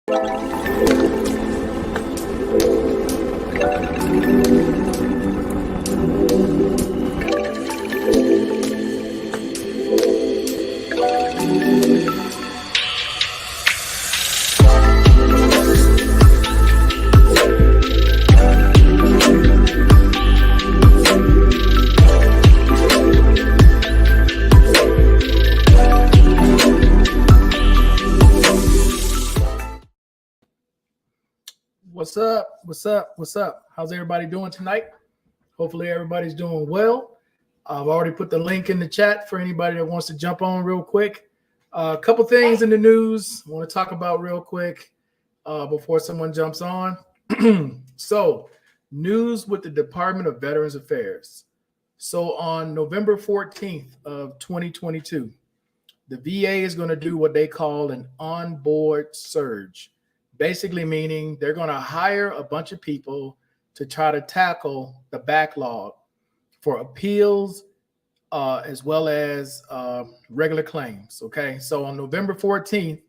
What's up? What's up? What's up? How's everybody doing tonight? Hopefully everybody's doing well. I've already put the link in the chat for anybody that wants to jump on real quick. A couple things in the news I want to talk about real quick before someone jumps on. So, news with the Department of Veterans Affairs. So on November 14th of 2022, the VA is going to do what they call an onboard surge. Basically meaning they're going to hire a bunch of people to try to tackle the backlog for appeals as well as regular claims. Okay, so on November 14th,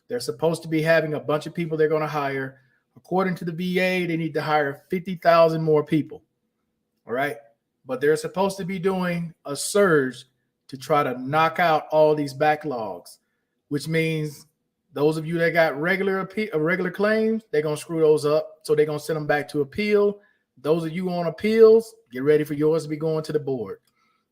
they're supposed to be having a bunch of people they're going to hire. According to the VA, they need to hire 50,000 more people. All right, but they're supposed to be doing a surge to try to knock out all these backlogs, which means those of you that got regular claims, they're going to screw those up. So they're going to send them back to appeal. Those of you on appeals, get ready for yours to be going to the board.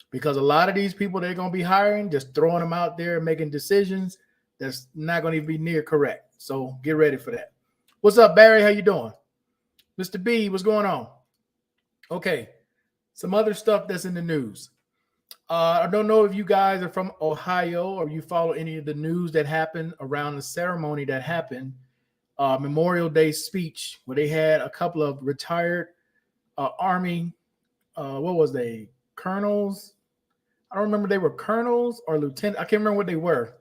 Because a lot of these people they're going to be hiring, just throwing them out there and making decisions that's not going to be near correct. So get ready for that. What's up, Barry? How you doing? Mr. B, what's going on? Okay, some other stuff that's in the news. I don't know if you guys are from Ohio or you follow any of the news that happened around the ceremony that happened, Memorial Day speech, where they had a couple of retired Army, what was they, colonels? I don't remember they were colonels or lieutenant. I can't remember what they were,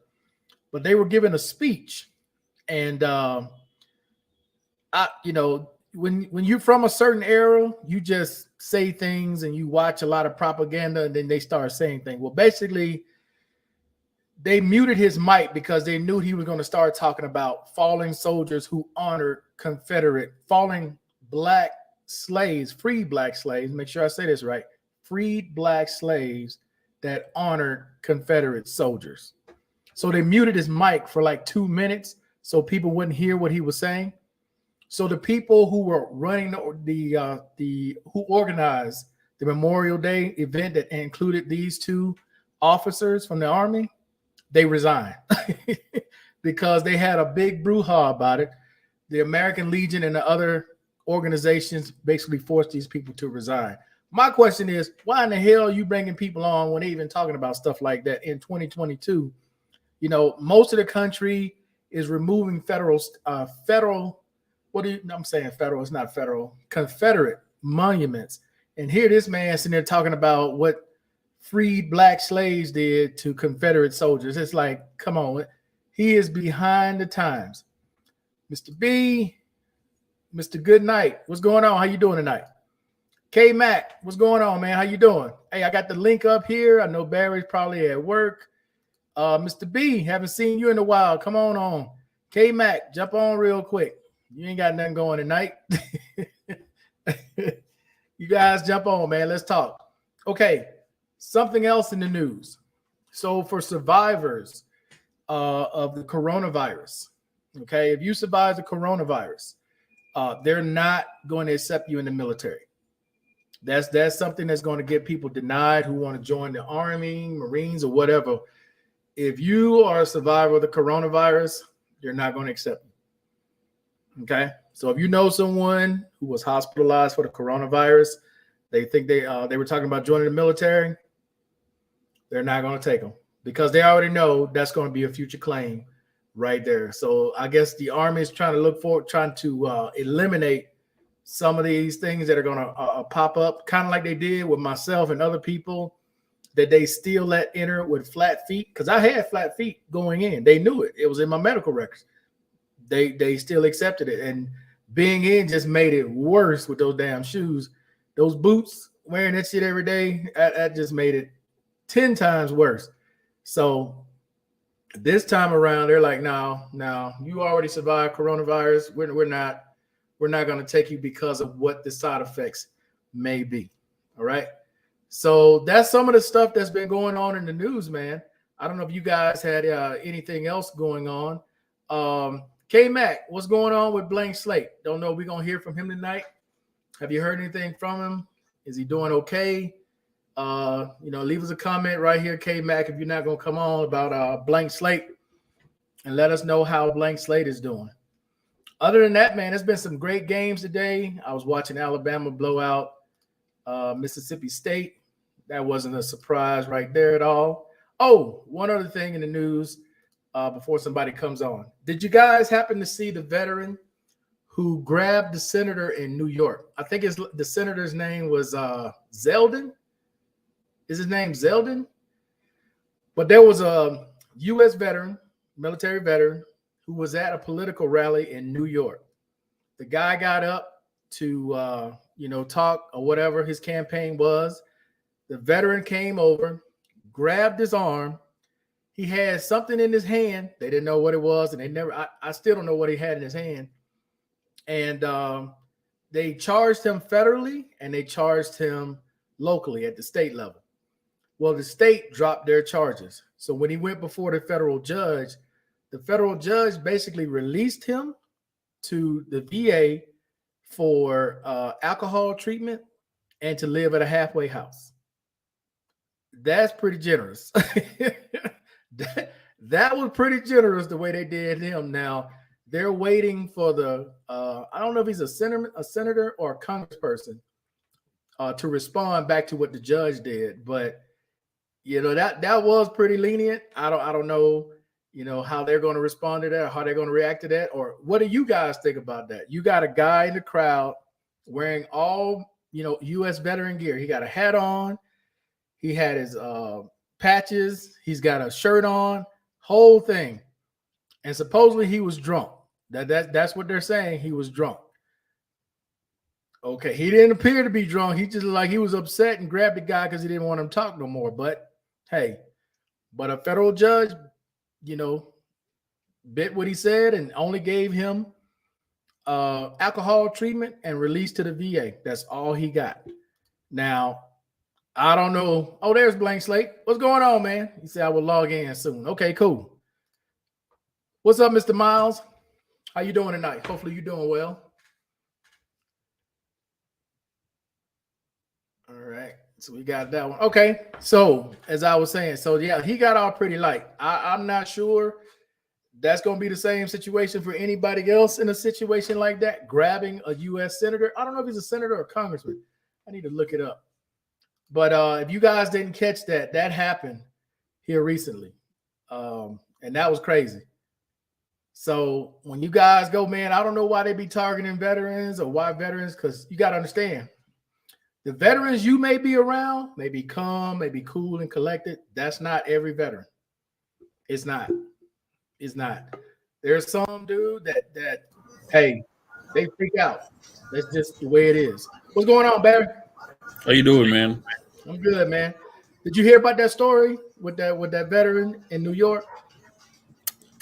but they were giving a speech. And, when you're from a certain era, you just say things and you watch a lot of propaganda and then they start saying things. Well, basically, they muted his mic because they knew he was going to start talking about fallen soldiers who honored fallen black slaves, freed black slaves. Make sure I say this right. Freed black slaves that honored Confederate soldiers. So they muted his mic for like 2 minutes so people wouldn't hear what he was saying. So the people who were running who organized the Memorial Day event that included these two officers from the Army, they resigned because they had a big brouhaha about it. The American Legion and the other organizations basically forced these people to resign. My question is, why in the hell are you bringing people on when they're even talking about stuff like that in 2022? You know, most of the country is removing federal federal, it's not federal, Confederate monuments. And here this man sitting there talking about what freed black slaves did to Confederate soldiers. It's like, come on, he is behind the times. Mr. B, Mr. Goodnight, what's going on? How you doing tonight? K-Mac, what's going on, man? How you doing? Hey, I got the link up here. I know Barry's probably at work. Mr. B, haven't seen you in a while. Come on. K-Mac, jump on real quick. You ain't got nothing going tonight. You guys jump on, man. Let's talk. Okay, something else in the news. So for survivors of the coronavirus, okay, if you survive the coronavirus, they're not going to accept you in the military. That's something that's going to get people denied who want to join the Army, Marines, or whatever. If you are a survivor of the coronavirus, they're not going to accept you. Okay, so if you know someone who was hospitalized for the coronavirus, they think they were talking about joining the military, they're not going to take them because they already know that's going to be a future claim right there. So I guess the Army is trying to eliminate some of these things that are going to pop up, kind of like they did with myself and other people that they still let enter with flat feet, because I had flat feet going in. They knew it. It was in my medical records. They still accepted it, and being in just made it worse with those damn shoes, those boots, wearing that shit every day. That just made it 10 times worse. So This time around, they're like, no, you already survived coronavirus. We're not going to take you because of what the side effects may be. All right. So that's some of the stuff that's been going on in the news, man. I don't know if you guys had anything else going on. K Mac, what's going on with Blank Slate? Don't know. We're going to hear from him tonight. Have you heard anything from him? Is he doing okay? Leave us a comment right here, K Mac, if you're not going to come on about Blank Slate, and let us know how Blank Slate is doing. Other than that, man, there's been some great games today. I was watching Alabama blow out Mississippi State. That wasn't a surprise right there at all. Oh, one other thing in the news before somebody comes on. Did you guys happen to see the veteran who grabbed the senator in New York? I think the senator's name was Zeldin. Is his name Zeldin? But there was a U.S. veteran, military veteran, who was at a political rally in New York. The guy got up to, talk or whatever his campaign was. The veteran came over, grabbed his arm. He had something in his hand. They didn't know what it was, and I still don't know what he had in his hand. And they charged him federally, and they charged him locally at the state level. Well, the state dropped their charges. So when he went before the federal judge basically released him to the VA for alcohol treatment and to live at a halfway house. That's pretty generous. that was pretty generous the way they did him. Now, they're waiting for I don't know if he's a senator or a congressperson to respond back to what the judge did. But that was pretty lenient. I don't know, how they're going to respond to that, or how they're going to react to that, or what do you guys think about that? You got a guy in the crowd wearing all, U.S. veteran gear. He got a hat on. He had his patches. He's got a shirt on, whole thing. And supposedly he was drunk. That's what they're saying. He was drunk. Okay, he didn't appear to be drunk. He just like he was upset and grabbed the guy because he didn't want him to talk no more. But hey, a federal judge, bit what he said and only gave him alcohol treatment and released to the VA. That's all he got. Now, I don't know. Oh, there's Blank Slate. What's going on, man? He said I will log in soon. Okay, cool. What's up, Mr. Miles? How you doing tonight? Hopefully you're doing well. All right. So we got that one. Okay. So as I was saying, he got out pretty light. I'm not sure that's going to be the same situation for anybody else in a situation like that, grabbing a U.S. senator. I don't know if he's a senator or a congressman. I need to look it up. But if you guys didn't catch that happened here recently. And that was crazy. So when you guys go, man, I don't know why they be targeting veterans or why veterans, because you got to understand, the veterans you may be around may be calm, may be cool and collected. That's not every veteran. It's not. There's some dude that hey, they freak out. That's just the way it is. What's going on, Barry? How you doing, man? I'm good, man. Did you hear about that story with that veteran in New York?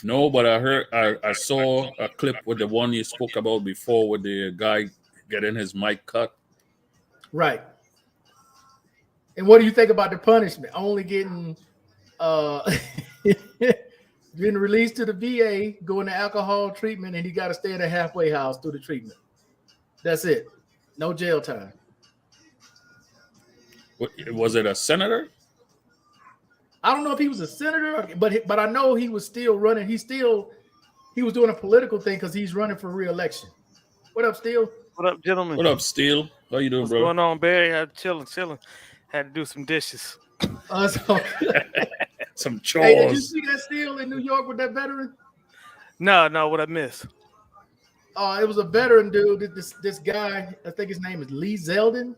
No, but I saw a clip with the one you spoke about before with the guy getting his mic cut. Right. And what do you think about the punishment? Only getting being released to the VA, going to alcohol treatment, and he got to stay at a halfway house through the treatment. That's it. No jail time. Was it a senator? I don't know if he was a senator, but I know he was still running. He was doing a political thing because he's running for re-election. What up, Steele? What up, gentlemen? What up, Steele? How you doing, What's bro? going on, Barry? I'm chilling. Had to do some dishes. Some chores. Hey, did you see that Steele in New York with that veteran? No, what I missed? It was a veteran dude. This guy, I think his name is Lee Zeldin,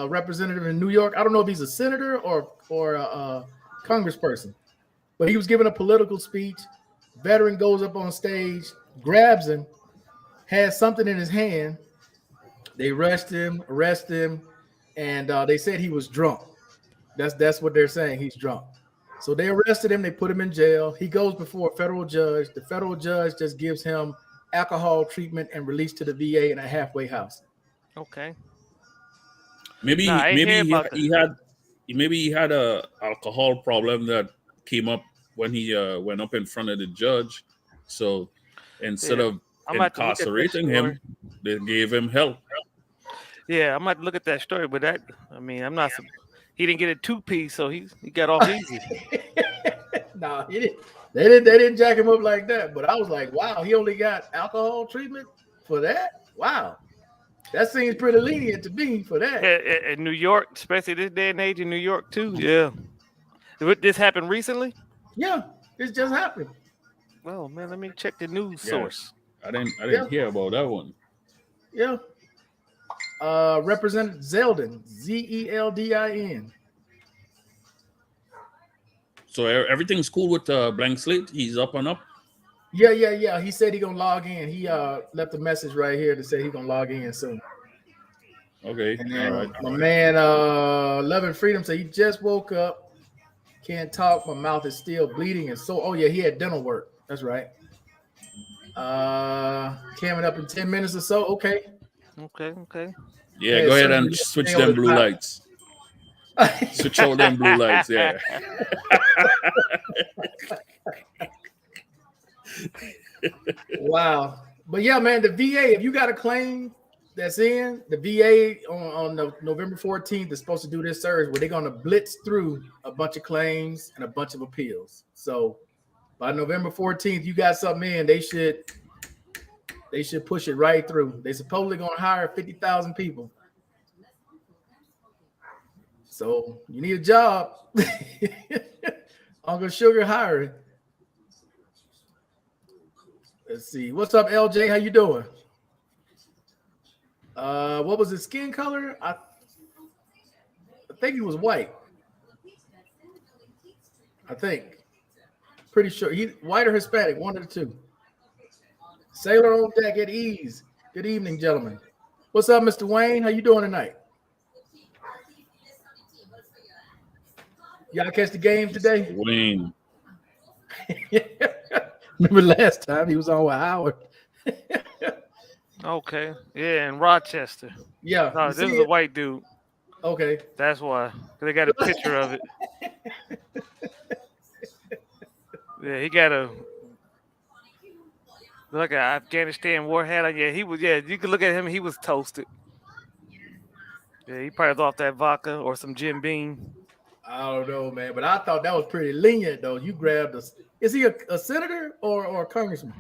representative in New York. I don't know if he's a senator or a congressperson, but he was giving a political speech. Veteran goes up on stage, grabs him, has something in his hand. They arrest him, and they said he was drunk. That's what they're saying. He's drunk. So they arrested him. They put him in jail. He goes before a federal judge. The federal judge just gives him alcohol treatment and release to the VA in a halfway house. Okay. Maybe Nah, I ain't hear about maybe he had a alcohol problem that came up when he went up in front of the judge. So instead of I'm about to look at that incarcerating him, they gave him help. Yeah, I'm about to look at that story, but that, I mean, I'm not. He didn't get a 2-piece, so he got off easy. No, he didn't. They didn't jack him up like that. But I was like, wow, he only got alcohol treatment for that. Wow, that seems pretty lenient to me for that. In New York, especially this day and age in New York too. Yeah. Did this happen recently? Yeah, this just happened. Well, man, let me check the news source. I didn't hear about that one. Yeah. Representative Zeldin, Zeldin. So everything's cool with Blank Slate. He's up and up. Yeah. He said he gonna log in. He left a message right here to say he gonna log in soon. Okay. And then All right. my man, Love and Freedom said he just woke up, can't talk. My mouth is still bleeding, and so he had dental work. That's right. Coming up in 10 minutes or so. Okay. Yeah, go ahead and switch them blue lights. Switch out them blue lights, yeah. Wow. But yeah, man, the VA, if you got a claim that's in, the VA on November 14th is supposed to do this surge where they're going to blitz through a bunch of claims and a bunch of appeals. So by November 14th, you got something in, they should push it right through. They supposedly going to hire 50,000 people. So you need a job. Uncle Sugar hiring. Let's see. What's up, LJ? How you doing? What was his skin color? I think he was white. I think. Pretty sure. He white or Hispanic, one of the two. Sailor on deck at ease. Good evening, gentlemen. What's up, Mr. Wayne? How you doing tonight? Y'all catch the game today? Wayne. Remember last time he was on with Howard? Okay. Yeah, in Rochester. Yeah. No, this is a white dude. Okay. That's why. They got a picture of it. Yeah, he got like an Afghanistan war hat on. Yeah, he was. Yeah, you can look at him. He was toasted. Yeah, he probably was off that vodka or some Jim Beam. I don't know, man, but I thought that was pretty lenient, though. You grabbed is he a senator or a congressman?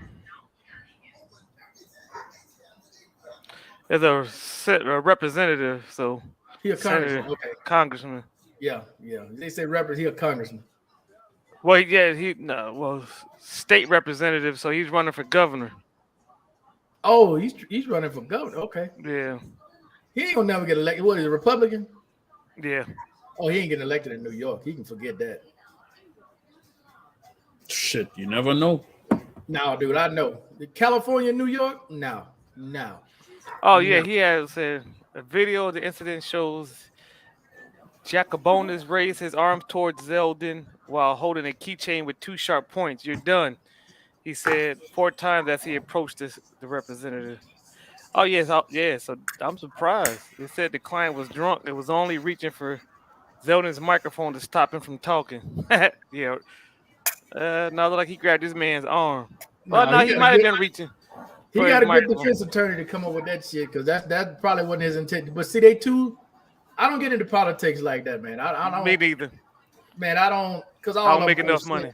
As a representative, so He a congressman. senator, Okay. congressman. Yeah. They say he a congressman. Well, yeah, state representative, so he's running for governor. Oh, he's running for governor. Okay. Yeah. He ain't gonna never get elected. What is he, a Republican? Yeah. Oh, he ain't getting elected in New York. He can forget that. Shit, you never know. No, dude, I know. California, New York? No. Oh, yeah, he has a video of the incident shows Jacobonis raised his arm towards Zeldin while holding a keychain with 2 sharp points. You're done, he said 4 times as he approached the representative. Oh, yes, so I'm surprised. They said the client was drunk. It was only reaching for Zeldin's microphone to stop him from talking. Yeah. Now look like he grabbed this man's arm. No, he might have been reaching. He got a good defense attorney to come up with that shit because that probably wasn't his intent. But see, I don't get into politics like that, man. I don't. Me neither. Man, I don't, because I don't make enough money.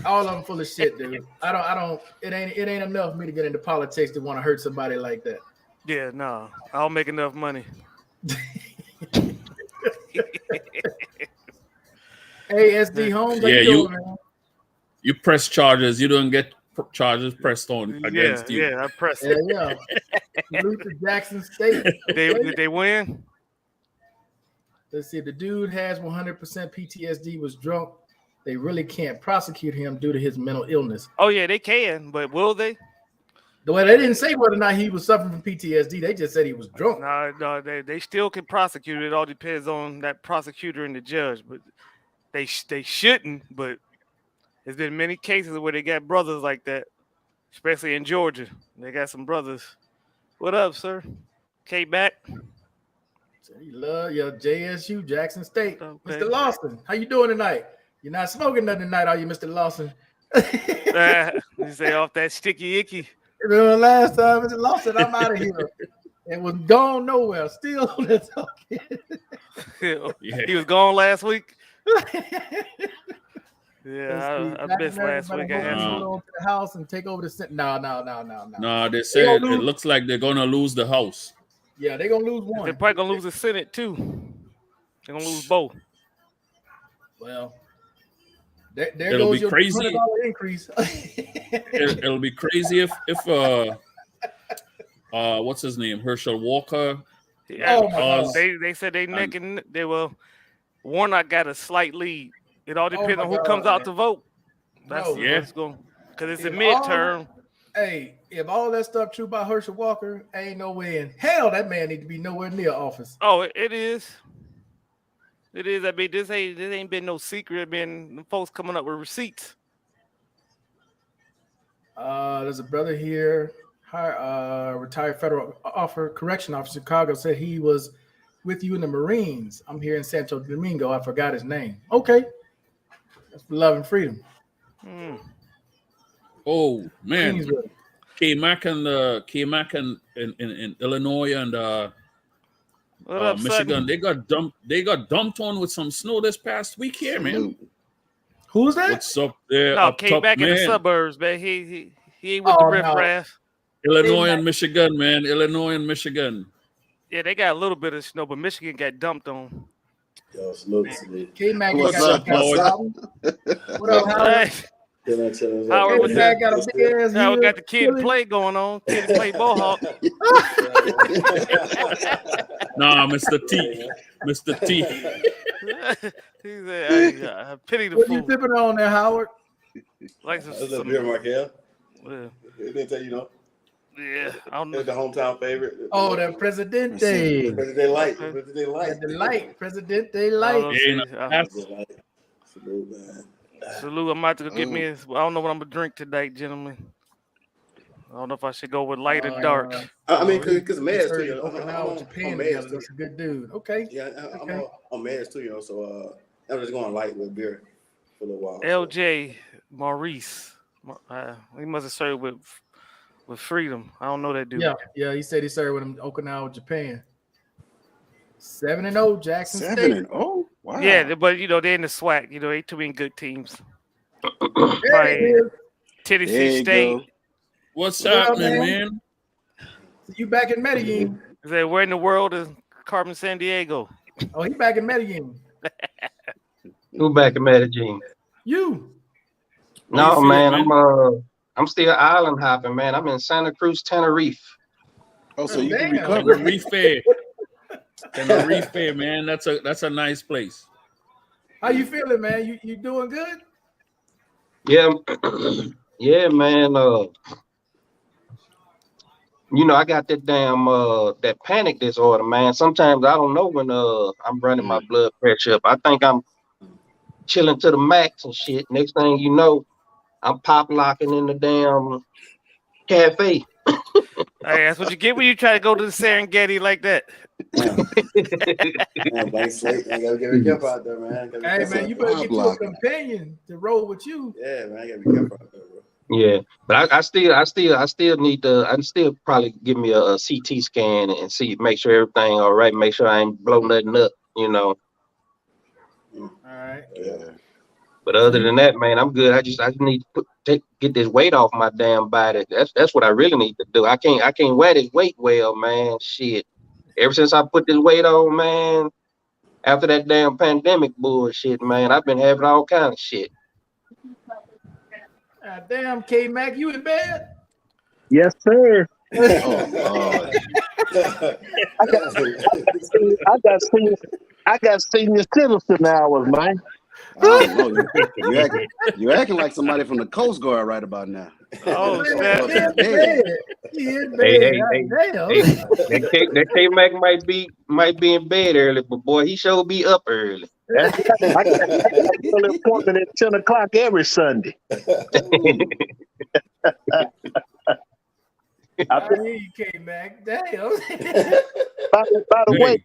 All of them full of shit, dude. I don't. It ain't enough for me to get into politics to want to hurt somebody like that. Yeah, no, I don't make enough money. Hey, SD Holmes, how you doing, man? You press charges. You don't get charges pressed on against you. Yeah, I pressed it. Yeah. Luther Jackson State. Did they win? Let's see. The dude has 100% PTSD, was drunk. They really can't prosecute him due to his mental illness. Oh, yeah, they can, but will they? Well, they didn't say whether or not he was suffering from PTSD. They just said he was drunk. No, they still can prosecute. It all depends on that prosecutor and the judge, but they shouldn't, but there's been many cases where they got brothers like that, especially in Georgia. They got some brothers. What up, sir? K back. You love your JSU, Jackson State. Okay. Mr. Lawson, how you doing tonight? You're not smoking nothing tonight, are you, Mr. Lawson? You say off that sticky icky. Remember last time, Mr. Lawson, I'm out of here. It was gone nowhere. Still on the talking. He was gone last week. Yeah, I missed last week. I had to go to the house and take over the center. No. No, they said it looks like they're gonna lose the House. Yeah, they're gonna lose one. They're probably gonna lose the Senate too. They're gonna lose both. Well, there it'll goes be your crazy. $200 increase. It'll be crazy if what's his name, Herschel Walker. Yeah, they said they neck and they will. Warnock got a slight lead. It all depends on who comes out to vote. That's what's going, because it's a midterm. If all that stuff true about Herschel Walker, ain't no way in hell that man need to be nowhere near office. Oh, it is. It is. I mean, this ain't been no secret. It been folks coming up with receipts. There's a brother here, retired federal correction officer in Chicago, said he was with you in the Marines. I'm here in Santo Domingo. I forgot his name. Okay. That's for love and freedom. Oh man, K-Mac in Illinois and Michigan. They got dumped on with some snow this past week here, man. Who's that? What's up there? No, K-Mac in the suburbs, man. He ain't with the riffraff. Illinois and Michigan, man. Illinois and Michigan. Yeah, they got a little bit of snow, but Michigan got dumped on. Yo, salute. K-Mac What's up, boy? What up, Howard? Howard with that got a big ass. Howard got the kid play going on. Kid play ball hawk. Nah, Mr. T. Mr. T. He said, I pity the what fool. you sipping on there, Howard? Like That's a beer, Markel. Yeah. It didn't tell you, though. Yeah, I don't know. The hometown favorite. Oh, that Presidente. Presidente Light. Presidente Light. Salute, man. Salute. I'm about to go get me. I don't know what I'm gonna drink tonight, gentlemen. I don't know if I should go with light or dark. I mean, because Mayor's too, I'm Japan together. That's a good dude. Okay. Yeah, I'm on Mayor's too, so I'm just going light with beer for a little while. LJ Maurice. He must have served with freedom. I don't know that dude. Yeah. He said he served with him Okinawa, Japan. 7-0, Jackson State. 7-0. Wow. Yeah, but they're in the SWAC. They two in good teams. Tennessee State. Go. What's happening, man? You back in Medellin? Where in the world is Carmen San Diego? Oh, he back in Medellin. Who back in Medellin? You? No, man. I'm still island hopping, man. I'm in Santa Cruz, Tenerife. Oh, so you can Tenerife recover. Tenerife, man. That's a nice place. How you feeling, man? You doing good? Yeah, yeah, man. I got that damn that panic disorder, man. Sometimes I don't know when I'm running my blood pressure up. I think I'm chilling to the max and shit. Next thing you know, I'm pop locking in the damn cafe. Hey, that's what you get when you try to go to the Serengeti like that. Man, Blank Slate, I gotta get careful out there, man. Hey, man, you better get you a companion to roll with you. Yeah, man, I gotta be careful out there, bro. Yeah, but I still need to. I still probably give me a CT scan and make sure everything all right. Make sure I ain't blow nothing up, All right. Yeah. But other than that, man, I'm good. I just need to get this weight off my damn body. That's what I really need to do. I can't wear this weight well, man. Shit. Ever since I put this weight on, man, after that damn pandemic bullshit, man, I've been having all kind of shit. Damn, K-Mac, you in bed? Yes, sir. Oh, I got senior citizen hours, man. Oh, you're acting like somebody from the Coast Guard right about now. Oh, snap. Hey, that K-Mac might be in bed early, but boy, he sure be up early. That's I got an appointment at 10 o'clock every Sunday. I hear you, K-Mac. Damn. By the way,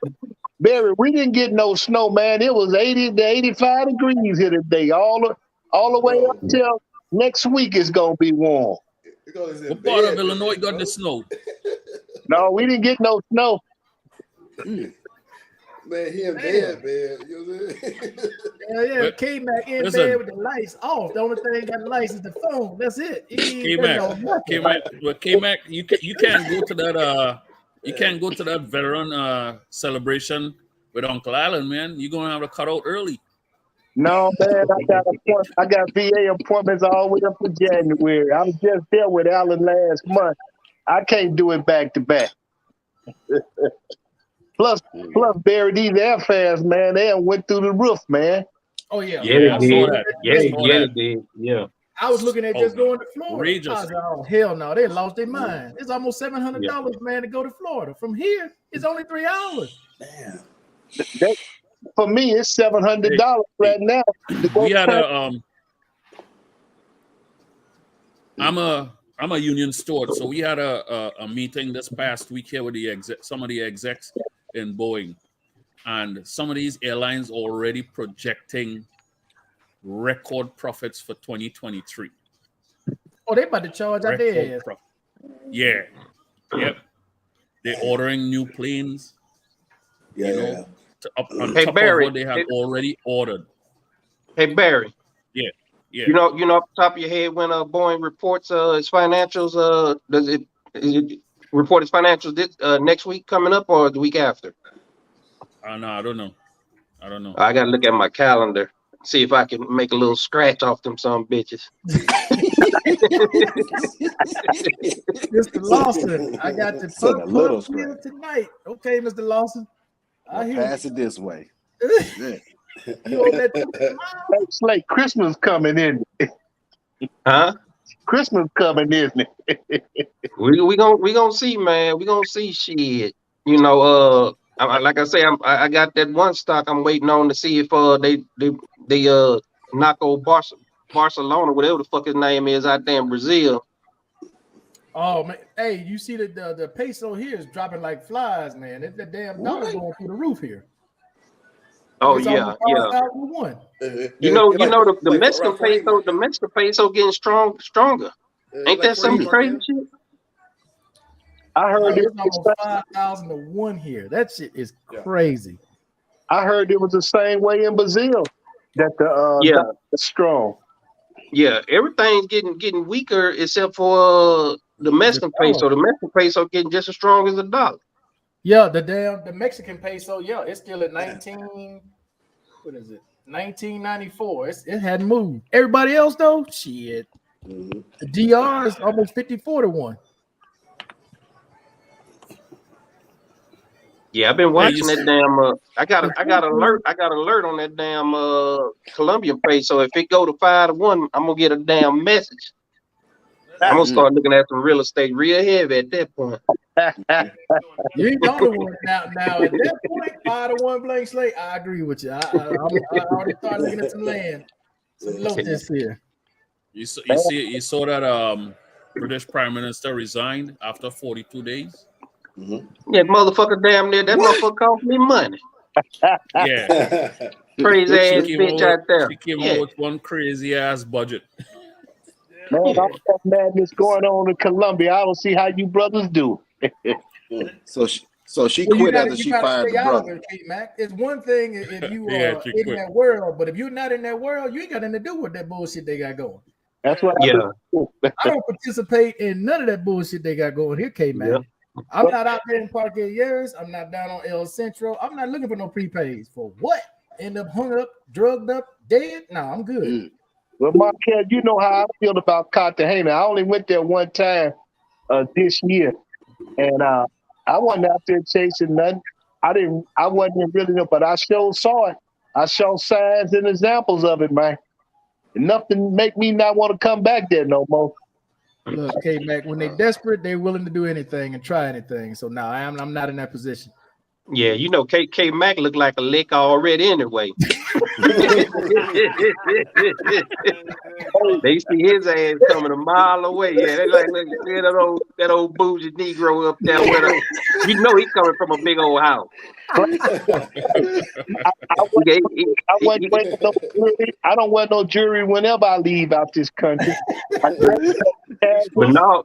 Barry, we didn't get no snow, man. It was 80 to 85 degrees here today. All the way up till next week is gonna be warm. What part of Illinois got the snow? No, we didn't get no snow. Man, he in bed, man. You know what I'm saying? Yeah, K-Mac in bed with the lights off. The only thing got the lights is the phone. That's it. K-Mac, you can't go to that you can't go to that veteran celebration with Uncle Allen, man. You're gonna have to cut out early. No, man, I got VA appointments all the way up to January. I was just there with Alan last month. I can't do it back to back. Plus, Barry, these air fares, man, they went through the roof, man. Oh yeah, Yeah, I saw that. it did. Yeah. I was looking at just going to Florida. Outrageous. I was like, oh hell no, they lost their mind. It's almost $700, man, to go to Florida. From here, it's only 3 hours. Damn. For me, it's $700 right now. We had I'm a union steward, so we had a meeting this past week here with some of the execs in Boeing, and some of these airlines already projecting record profits for 2023. Oh, they about to charge out there. Yeah. Yep. They're ordering new planes. Yeah. On Hey, top Barry, of what they have already ordered. Hey Barry. Yeah. You know, off the top of your head, when Boeing reports its financials, does it report its financials next week coming up or the week after? No, I don't know. I gotta look at my calendar, see if I can make a little scratch off them some bitches. Mr. Lawson, I got the Said a little put up tonight. Okay, Mr. Lawson. I hear Pass it this way. Yeah. you on that It's like Christmas coming in. Huh? Christmas coming, isn't it? We gonna see, man. We gonna see shit. You know, like I say, I got that one stock I'm waiting on to see if they knock old Barcelona, whatever the fuck his name is, out there in Brazil. Oh man, hey, you see the peso here is dropping like flies, man. It's the damn dollar going through the roof here. Oh It's yeah. You know the Mexican peso getting stronger. Ain't that some crazy shit? I heard It's almost 5,000 to 1 here. That shit is crazy. I heard it was the same way in Brazil that the dollar is strong. Yeah, everything's getting weaker except for the Mexican peso. The Mexican peso getting just as strong as the dollar. Yeah, the Mexican peso, it's still at 1994. It hadn't moved. Everybody else though, shit. The DR is almost 54 to 1. Yeah, I've been watching that damn. I got alert on that damn Colombian peso. If it go to 5 to 1, I'm gonna get a damn message. I'm gonna start looking at some real estate real heavy at that point. You ain't the only one now. At that point, 5 to 1 blank slate. I agree with you. I already started looking at some land, some lotus here. You saw that British Prime Minister resigned after 42 days. Yeah, motherfucker, damn near that motherfucker cost me money. Yeah, Crazy ass bitch out there. She came out with one crazy ass budget. Man, all that madness going on in Colombia. I don't see how you brothers do. So she quit after she fired the brother. Mac. It's one thing if you are in that world, but if you're not in that world, you ain't got nothing to do with that bullshit they got going. That's what I don't participate in none of that bullshit they got going here, K-Mac. Yeah. I'm not out there in Parque Years. I'm not down on El Centro. I'm not looking for no prepays. For what? End up hung up, drugged up, dead? No, I'm good. Well, Marquez, you know how I feel about Cartagena. I only went there one time this year, and I wasn't out there chasing nothing. I wasn't really know, but I sure saw it. I saw signs and examples of it, man. Enough to make me not want to come back there no more. Look, K-Mac, when they're desperate, they're willing to do anything and try anything. So now I'm not in that position. Yeah, you know, K Mac looked like a lick already anyway. They see his ass coming a mile away. Yeah, they like look at that old bougie Negro up there with her. You know he coming from a big old house. I wasn't wearing no jury. I don't wear no jewelry whenever I leave out this country. But now,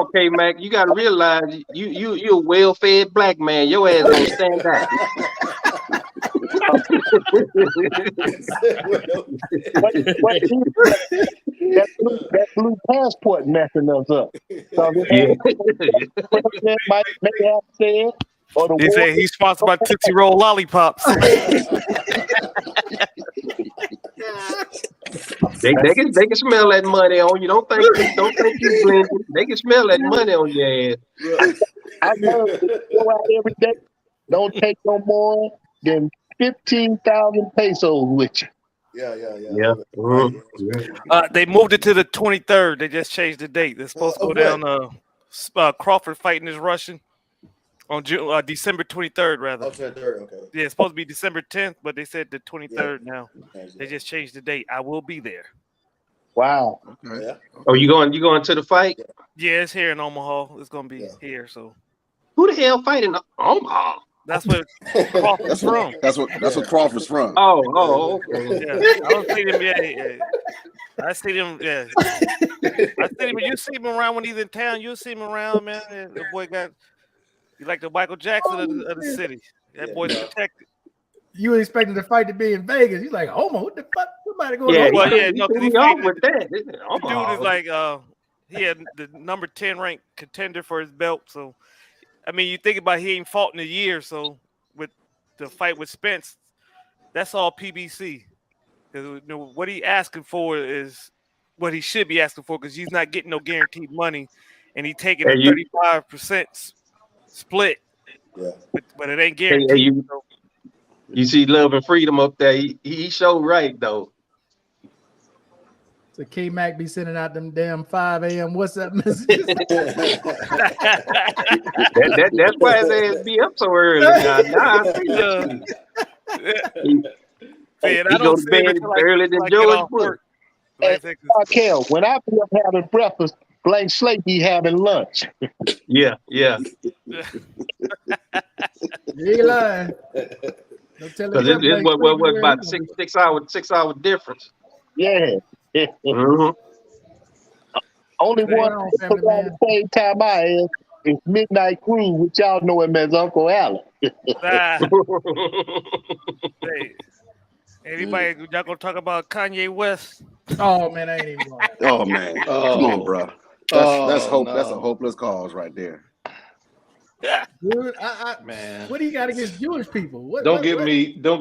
okay, Mac, you gotta realize you a well-fed black man. Your ass gonna stand out. That blue passport messing us up. So might have said, or the They say he's sponsored by Tootsie Roll lollipops. They can smell that money on you. Don't think you blending. They can smell that money on your ass. I know go out every day. Don't take no more than 15,000 pesos with you. Yeah. Mm-hmm. They moved it to the 23rd. They just changed the date. They're supposed to go down. Crawford fighting this Russian on December 23rd, rather. Oh, 23rd, okay. Yeah, it's supposed to be December 10th, but they said the 23rd now. They just changed the date. I will be there. Wow. Okay. Yeah. Oh, you going to the fight? Yeah, it's here in Omaha. It's gonna be here. So Who the hell fighting Omaha? that's where Crawford's from. That's what Crawford's from. Oh, okay. Yeah, I don't see them. Yeah. I see them. Yeah, I see him. You see him around when he's in town. You see him around, man. The boy you like the Michael Jackson of the city. That boy's protected. You expected the fight to be in Vegas. He's like, Homo, what the fuck? Somebody going Yeah, on? Well, yeah, no, because he off with that. dude is like he had the number 10 ranked contender for his belt. So I mean, you think about he ain't fought in a year. So with the fight with Spence, that's all PBC. Because what he asking for is what he should be asking for, because he's not getting no guaranteed money, and he taking a 35% split. Yeah, but it ain't guaranteed. You see Love and Freedom up there. He showed right though. So K Mac be sending out them damn 5 a.m. what's up messages. That's why his ass be up so early. Nah, I see he go to bed earlier than George Bush. Kel, when I be up having breakfast, Blank Slate be having lunch. Yeah. You ain't lying. Because it's what about 6 hour difference. Yeah. Mm-hmm. Only one around the same time I is Midnight Crew, which y'all know him as Uncle Allen. Hey, anybody, y'all gonna talk about Kanye West? Oh man, I ain't even going. Oh man, come on, bro. That's hope. No. That's a hopeless cause right there. Dude, man, what do you got against Jewish people? Don't get me on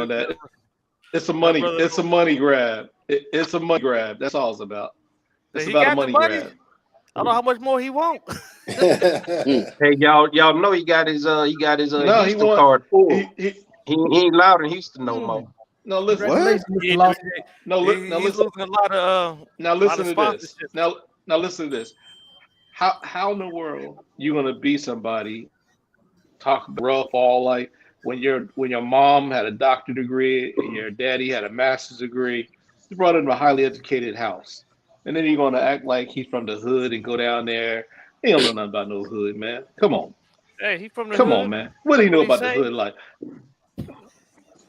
that. It's a money grab. It's a money grab. That's all it's about. It's about a money grab. I don't know how much more he want. Hey, y'all know he got his Houston card full. He ain't loud in Houston no more. No, listen. What? He's losing a lot of. Now listen to this. Now listen to this. How in the world you gonna be somebody talk rough all like when your mom had a doctorate degree and your daddy had a master's degree? You brought him to a highly educated house, and then you're gonna act like he's from the hood and go down there. He don't know nothing about no hood, man. Come on. Hey, he from the Come hood. on, man. What do you know about the hood like?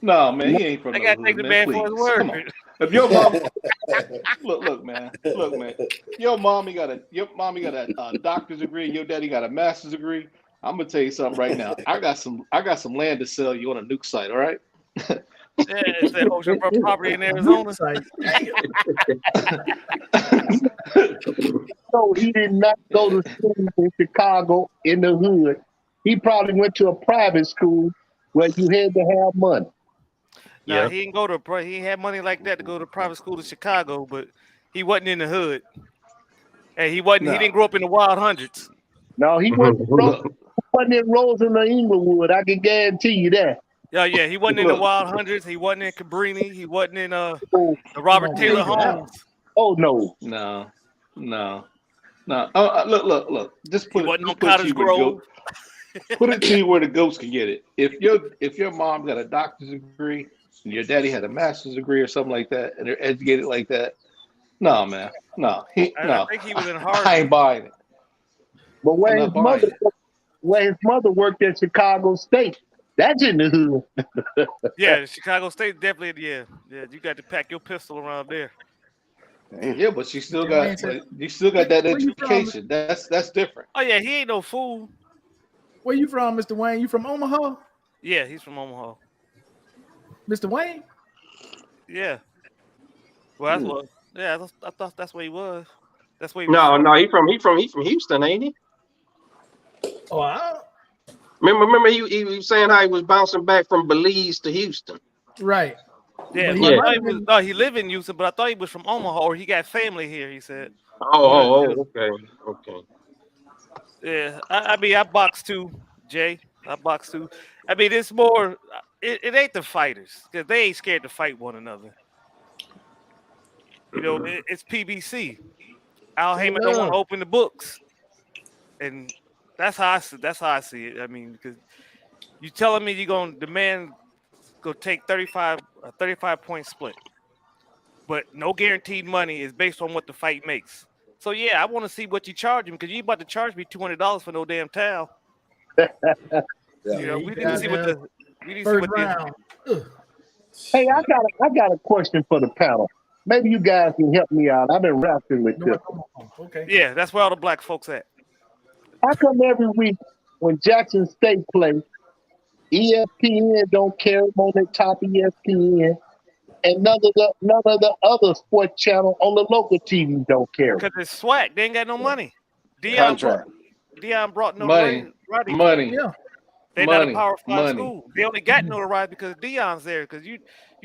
No, man, he ain't from I the gotta hood, take the man. man for his Please, come on. word. If your mom, look, man. Your mommy got a doctor's degree, your daddy got a master's degree. I'm gonna tell you something right now. I got some land to sell you on a nuke site. All right. Yeah, it's that ocean property in Arizona. So he did not go to school in Chicago in the hood. He probably went to a private school where you had to have money. No, he didn't go to he ain't had money like that to go to private school in Chicago, but he wasn't in the hood. And he didn't grow up in the wild hundreds. No, he wasn't in Rosen or Inglewood. I can guarantee you that. Yeah, he wasn't in the wild hundreds. He wasn't in Cabrini. He wasn't in the Robert Taylor homes. Oh no. No. Look. Just put Cottage Grove. Put it to you where the goats can get it. If your mom got a doctor's degree and your daddy had a master's degree or something like that, and they're educated like that, no, man, no, I think he was in I Harvard. ain't buying it. But I'm not buying it. where his mother worked at Chicago State, that's in the hood. Yeah, Chicago State definitely. Yeah. You got to pack your pistol around there. Yeah, but you still Mr. got Wayne said- that Where you from? education. That's different. Oh yeah, he ain't no fool. Where you from, Mr. Wayne? You from Omaha, Yeah, he's from Omaha. Mr. Wayne? Yeah. Well, that's what. Yeah, I thought that's where he was. That's where he No, was. no, he from Houston, ain't he? Oh, Remember he was saying how he was bouncing back from Belize to Houston. right. Yeah, But but he I thought might he have was, been- no, he lived in Houston, but I thought he was from Omaha or he got family here. He said. Okay. Yeah, I mean, I box too, Jay. I box too. I mean, it's more. It ain't the fighters because they ain't scared to fight one another. You know, it's PBC. Al Heyman don't want to open the books, and that's how I see it. I mean, because you telling me the man go take 35 point split, but no guaranteed money is based on what the fight makes. So yeah, I want to see what you charge him because you about to charge me $200 for no damn towel. Yeah. You know, we didn't see what the we didn't see First what the round. Ugh. Hey, I got a question for the panel. Maybe you guys can help me out. I've been rapping with this. North Omaha. Okay. yeah. That's where all the black folks at. How come every week when Jackson State plays, ESPN don't carry them on the top ESPN, and none of the other sports channel on the local TV don't carry? Because it's swag. They ain't got no money. Dion brought Money. notoriety. Money. Yeah. They're not a Money. Power 5 Money. school. They only got notoriety because Dion's there. Because you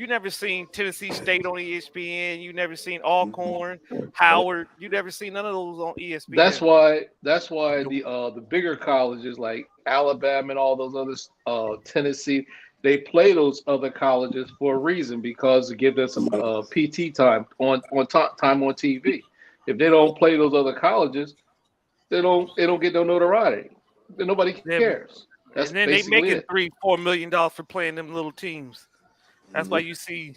never seen Tennessee State on ESPN. You never seen Alcorn, Howard. You never seen none of those on ESPN. That's why the bigger colleges like Alabama and all those others, Tennessee, they play those other colleges for a reason because to give them some PT time on TV. If they don't play those other colleges, they don't get no notoriety. Then nobody cares. That's and then they basically making it. $3-4 million for playing them little teams. That's why you see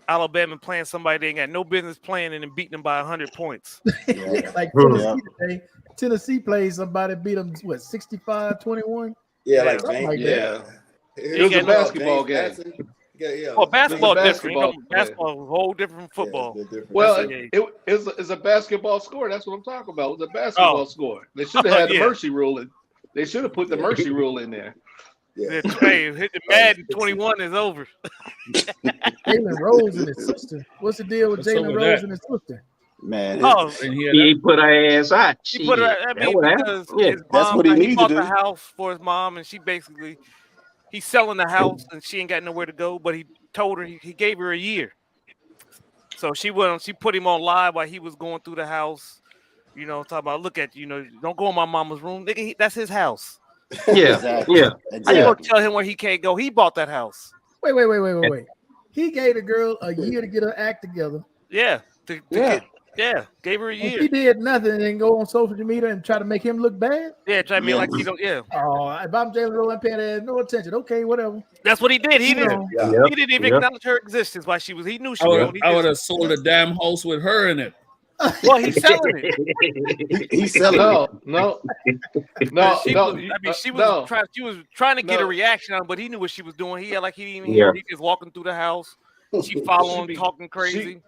Alabama playing somebody they ain't got no business playing and then beating them by 100 points. Like Tennessee today. Tennessee plays somebody, beat them, 65-21? Yeah, like something James, like yeah. It was a basketball game. Yeah. Oh, basketball It's a different. You know, basketball, basketball is a whole different from football. Yeah, different. Well, Yeah. it's a basketball score. That's what I'm talking about. It was a basketball score. They should have had the Yeah. mercy rule in. They should have put the mercy rule in there. Yeah. Hey, hit the Madden 21 is over. Jalen Rose and his sister. What's the deal with What's up Jalen with Rose that? and his sister? Man, Oh, And he had He put her ass out. he put her. I Shit. mean, That what happened. because Yeah. his That's mom, what he he need to bought do. the house for his mom, and she basically he's selling the house, and she ain't got nowhere to go. But he told her he gave her a year, so she went. She put him on live while he was going through the house. You know, talking about look at don't go in my mama's room, nigga. That's his house. Yeah. Exactly. Yeah. How you gonna Exactly. tell him where he can't go? He bought that house. Wait. He gave the girl a year to get her act together. Yeah, Yeah. gave her a And year. she did nothing and then go on social media and try to make him look bad. Yeah, try to make Yeah. like he don't. Yeah, Oh, if I'm Jalen Rose, I'm paying her no attention. Okay, whatever. that's what he did. He You didn't. know, Yeah. Yep. He didn't even Yep. acknowledge her existence while she was. He knew she I was. would, I would have sold a damn house with her in it. Well, he's selling it. He's selling it. No. She was trying to get a reaction on, but he knew what she was doing. He had like he didn't even hear. He just walking through the house. She following, talking crazy.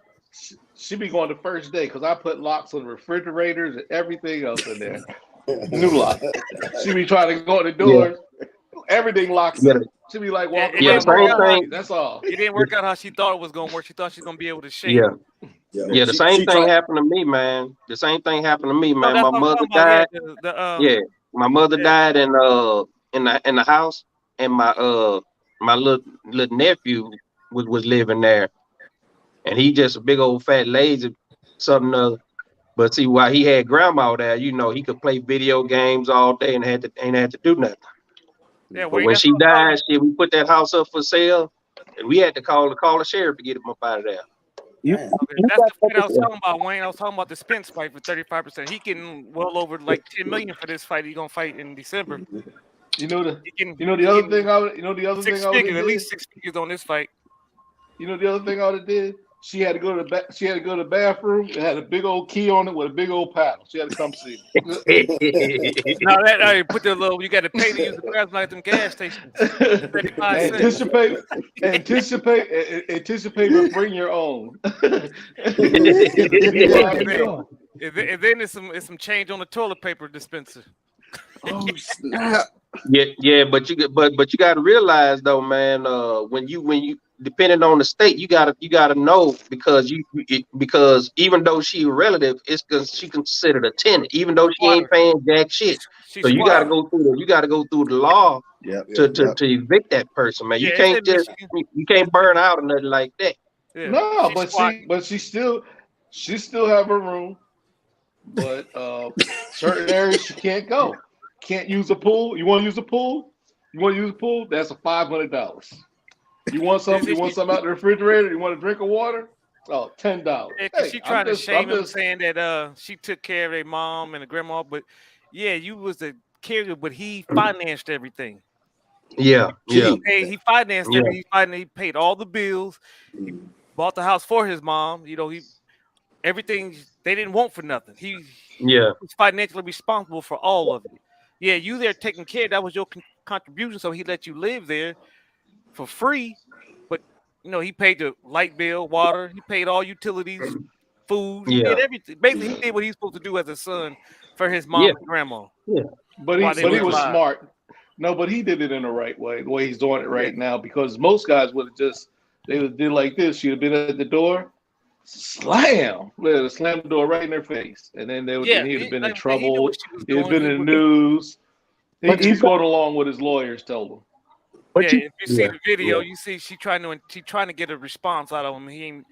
She be going the first day because I put locks on the refrigerators and everything else in there. New lock. She be trying to go in the doors. Everything locks. Yeah. She be like walking. Yeah, around same the house. thing. That's all. It didn't work out how she thought it was gonna work. She thought she was gonna be able to shake. Yeah. Yeah. The same thing happened to me, man. The same thing happened to me, man. that's My what I'm mother talking about. died. Yeah, Yeah, my mother died in the house, and my little nephew was living there, and he just a big old fat lazy something other. But see, while he had grandma there, he could play video games all day and ain't had to do nothing. yeah. But when she died, we put that house up for sale, and we had to call the sheriff to get him up out of there. Okay, that's the fight I was talking about, Wayne. I was talking about the Spence fight for 35%. He getting well over like $10 million for this fight. He's gonna fight in December. You know the He can, you know the other thing I would you know the other six thing I would have figures, at did. least 6 figures on this fight. You know the other thing I would have did. She had to go to the she had to go to the bathroom. It had a big old key on it with a big old paddle. She had to come see me. Now that put the little, you got to pay to use the bathroom like them gas stations. 35 cents. Anticipate, but bring your own. And then there's some change on the toilet paper dispenser. Oh snap! Yeah, but you got to realize though, man. When you depending on the state, you gotta know because because even though she a relative, it's because she considered a tenant, even though she ain't paying jack shit. So you gotta go through the law to evict that person, man. You can't just you can't burn out or nothing like that. Yeah. No, but she still have her room, but certain areas she can't go. Can't use a pool. You want to use a pool? That's a $500. You want something? You want something out the refrigerator? You want a drink of water? Oh, $10. Yeah, because she trying to shame him, saying that she took care of their mom and the grandma. But yeah, you was the caregiver, but he financed everything. Yeah. He financed everything. He paid all the bills. He bought the house for his mom. You know, everything they didn't want for nothing. He was financially responsible for all of it. Yeah, you there taking care. That was your contribution, so he let you live there for free. But you know, he paid the light bill, water. He paid all utilities, food. He did everything. Basically, he did what he's supposed to do as a son for his mom and grandma. Yeah, but he was smart. No, but he did it in the right way. The way he's doing it right now, because most guys would have they would have did like this. She'd have been at the door. Slam! Slam the door right in their face, and then he'd have been in trouble. He'd have been in the news. He's going along with his lawyers told him. But if you see the video, you see she trying to get a response out of him. He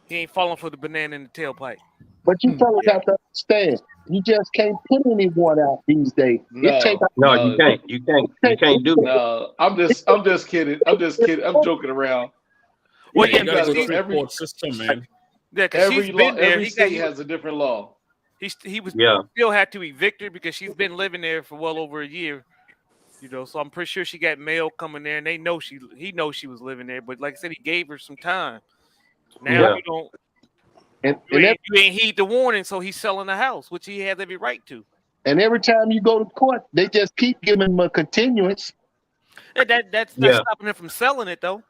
ain't falling for the banana in the tailpipe. But you fellas have to understand, you just can't put anyone out these days. You can't do it. No, I'm just kidding. I'm joking around. Well, you got to go through the court system, man. Yeah, because every state has a different law. He still had to evict her because she's been living there for well over a year. You know, so I'm pretty sure she got mail coming there, and he knows she was living there. But like I said, he gave her some time. Now you don't. You ain't heed the warning, so he's selling the house, which he has every right to. And every time you go to court, they just keep giving him a continuance. That's not stopping him from selling it, though.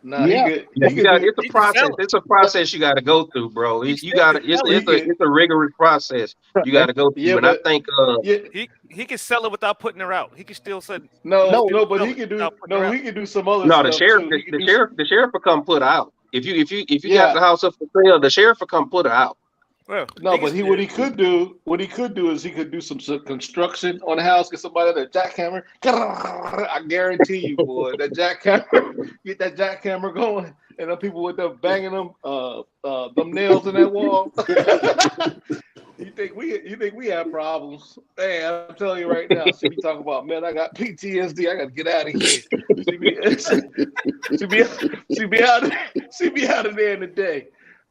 No, it's a process. It's a process you got to go through, bro. It's a rigorous process you got to go through. And I think he can sell it without putting her out. He can still sell. But he can do. He can do some other. No, the sheriff will come put her out. If you got the house up for sale, the sheriff will come put her out. Well, what he could do is he could do some construction on the house, get somebody with a jackhammer. I guarantee you, boy, get that jackhammer going, and the people with them banging them nails in that wall. You think we have problems? Hey, I'm telling you right now, she be talking about, man, I got PTSD. I got to get out of here. She be out of there in the day.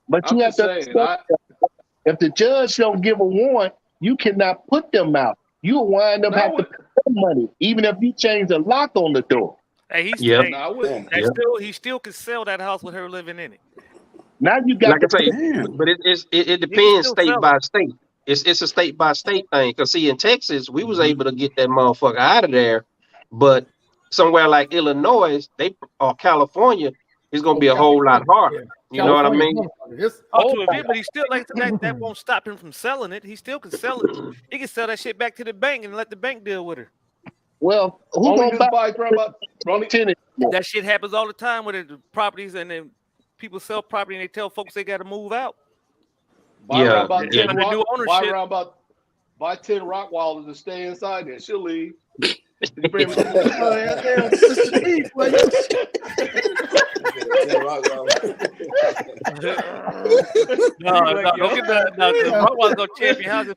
But you have to. If the judge don't give a warrant, you cannot put them out. You'll wind up having to pay money, even if you change the lock on the door. Hey, he still can sell that house with her living in it. Now you got but it depends state by state. It's a state by state thing. Because see, in Texas, we was able to get that motherfucker out of there, but somewhere like Illinois, or California, it's gonna be a whole lot harder. You know what I mean? But he still that won't stop him from selling it. He still can sell it. He can sell that shit back to the bank and let the bank deal with her. Well, who gonna buy that shit happens all the time with the properties, and then people sell property and they tell folks they got to move out. Buy 10 Rockwilders to stay inside there. She'll leave. Don't get that. Rockwilders gonna champ your house.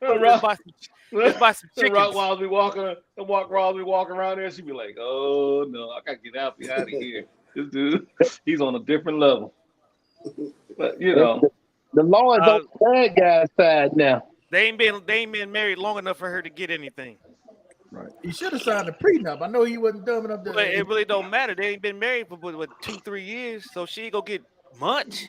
Let's buy some chickens. Rockwilders be walking around there. She be like, "Oh no, I gotta get out of here." This dude, he's on a different level. But you know, the law is on the bad guy's side now. They ain't been married long enough for her to get anything. Right. He should have signed a prenup. I know he wasn't dumb enough to. But it really don't matter. They ain't been married for what 2-3 years, so she ain't gonna get much.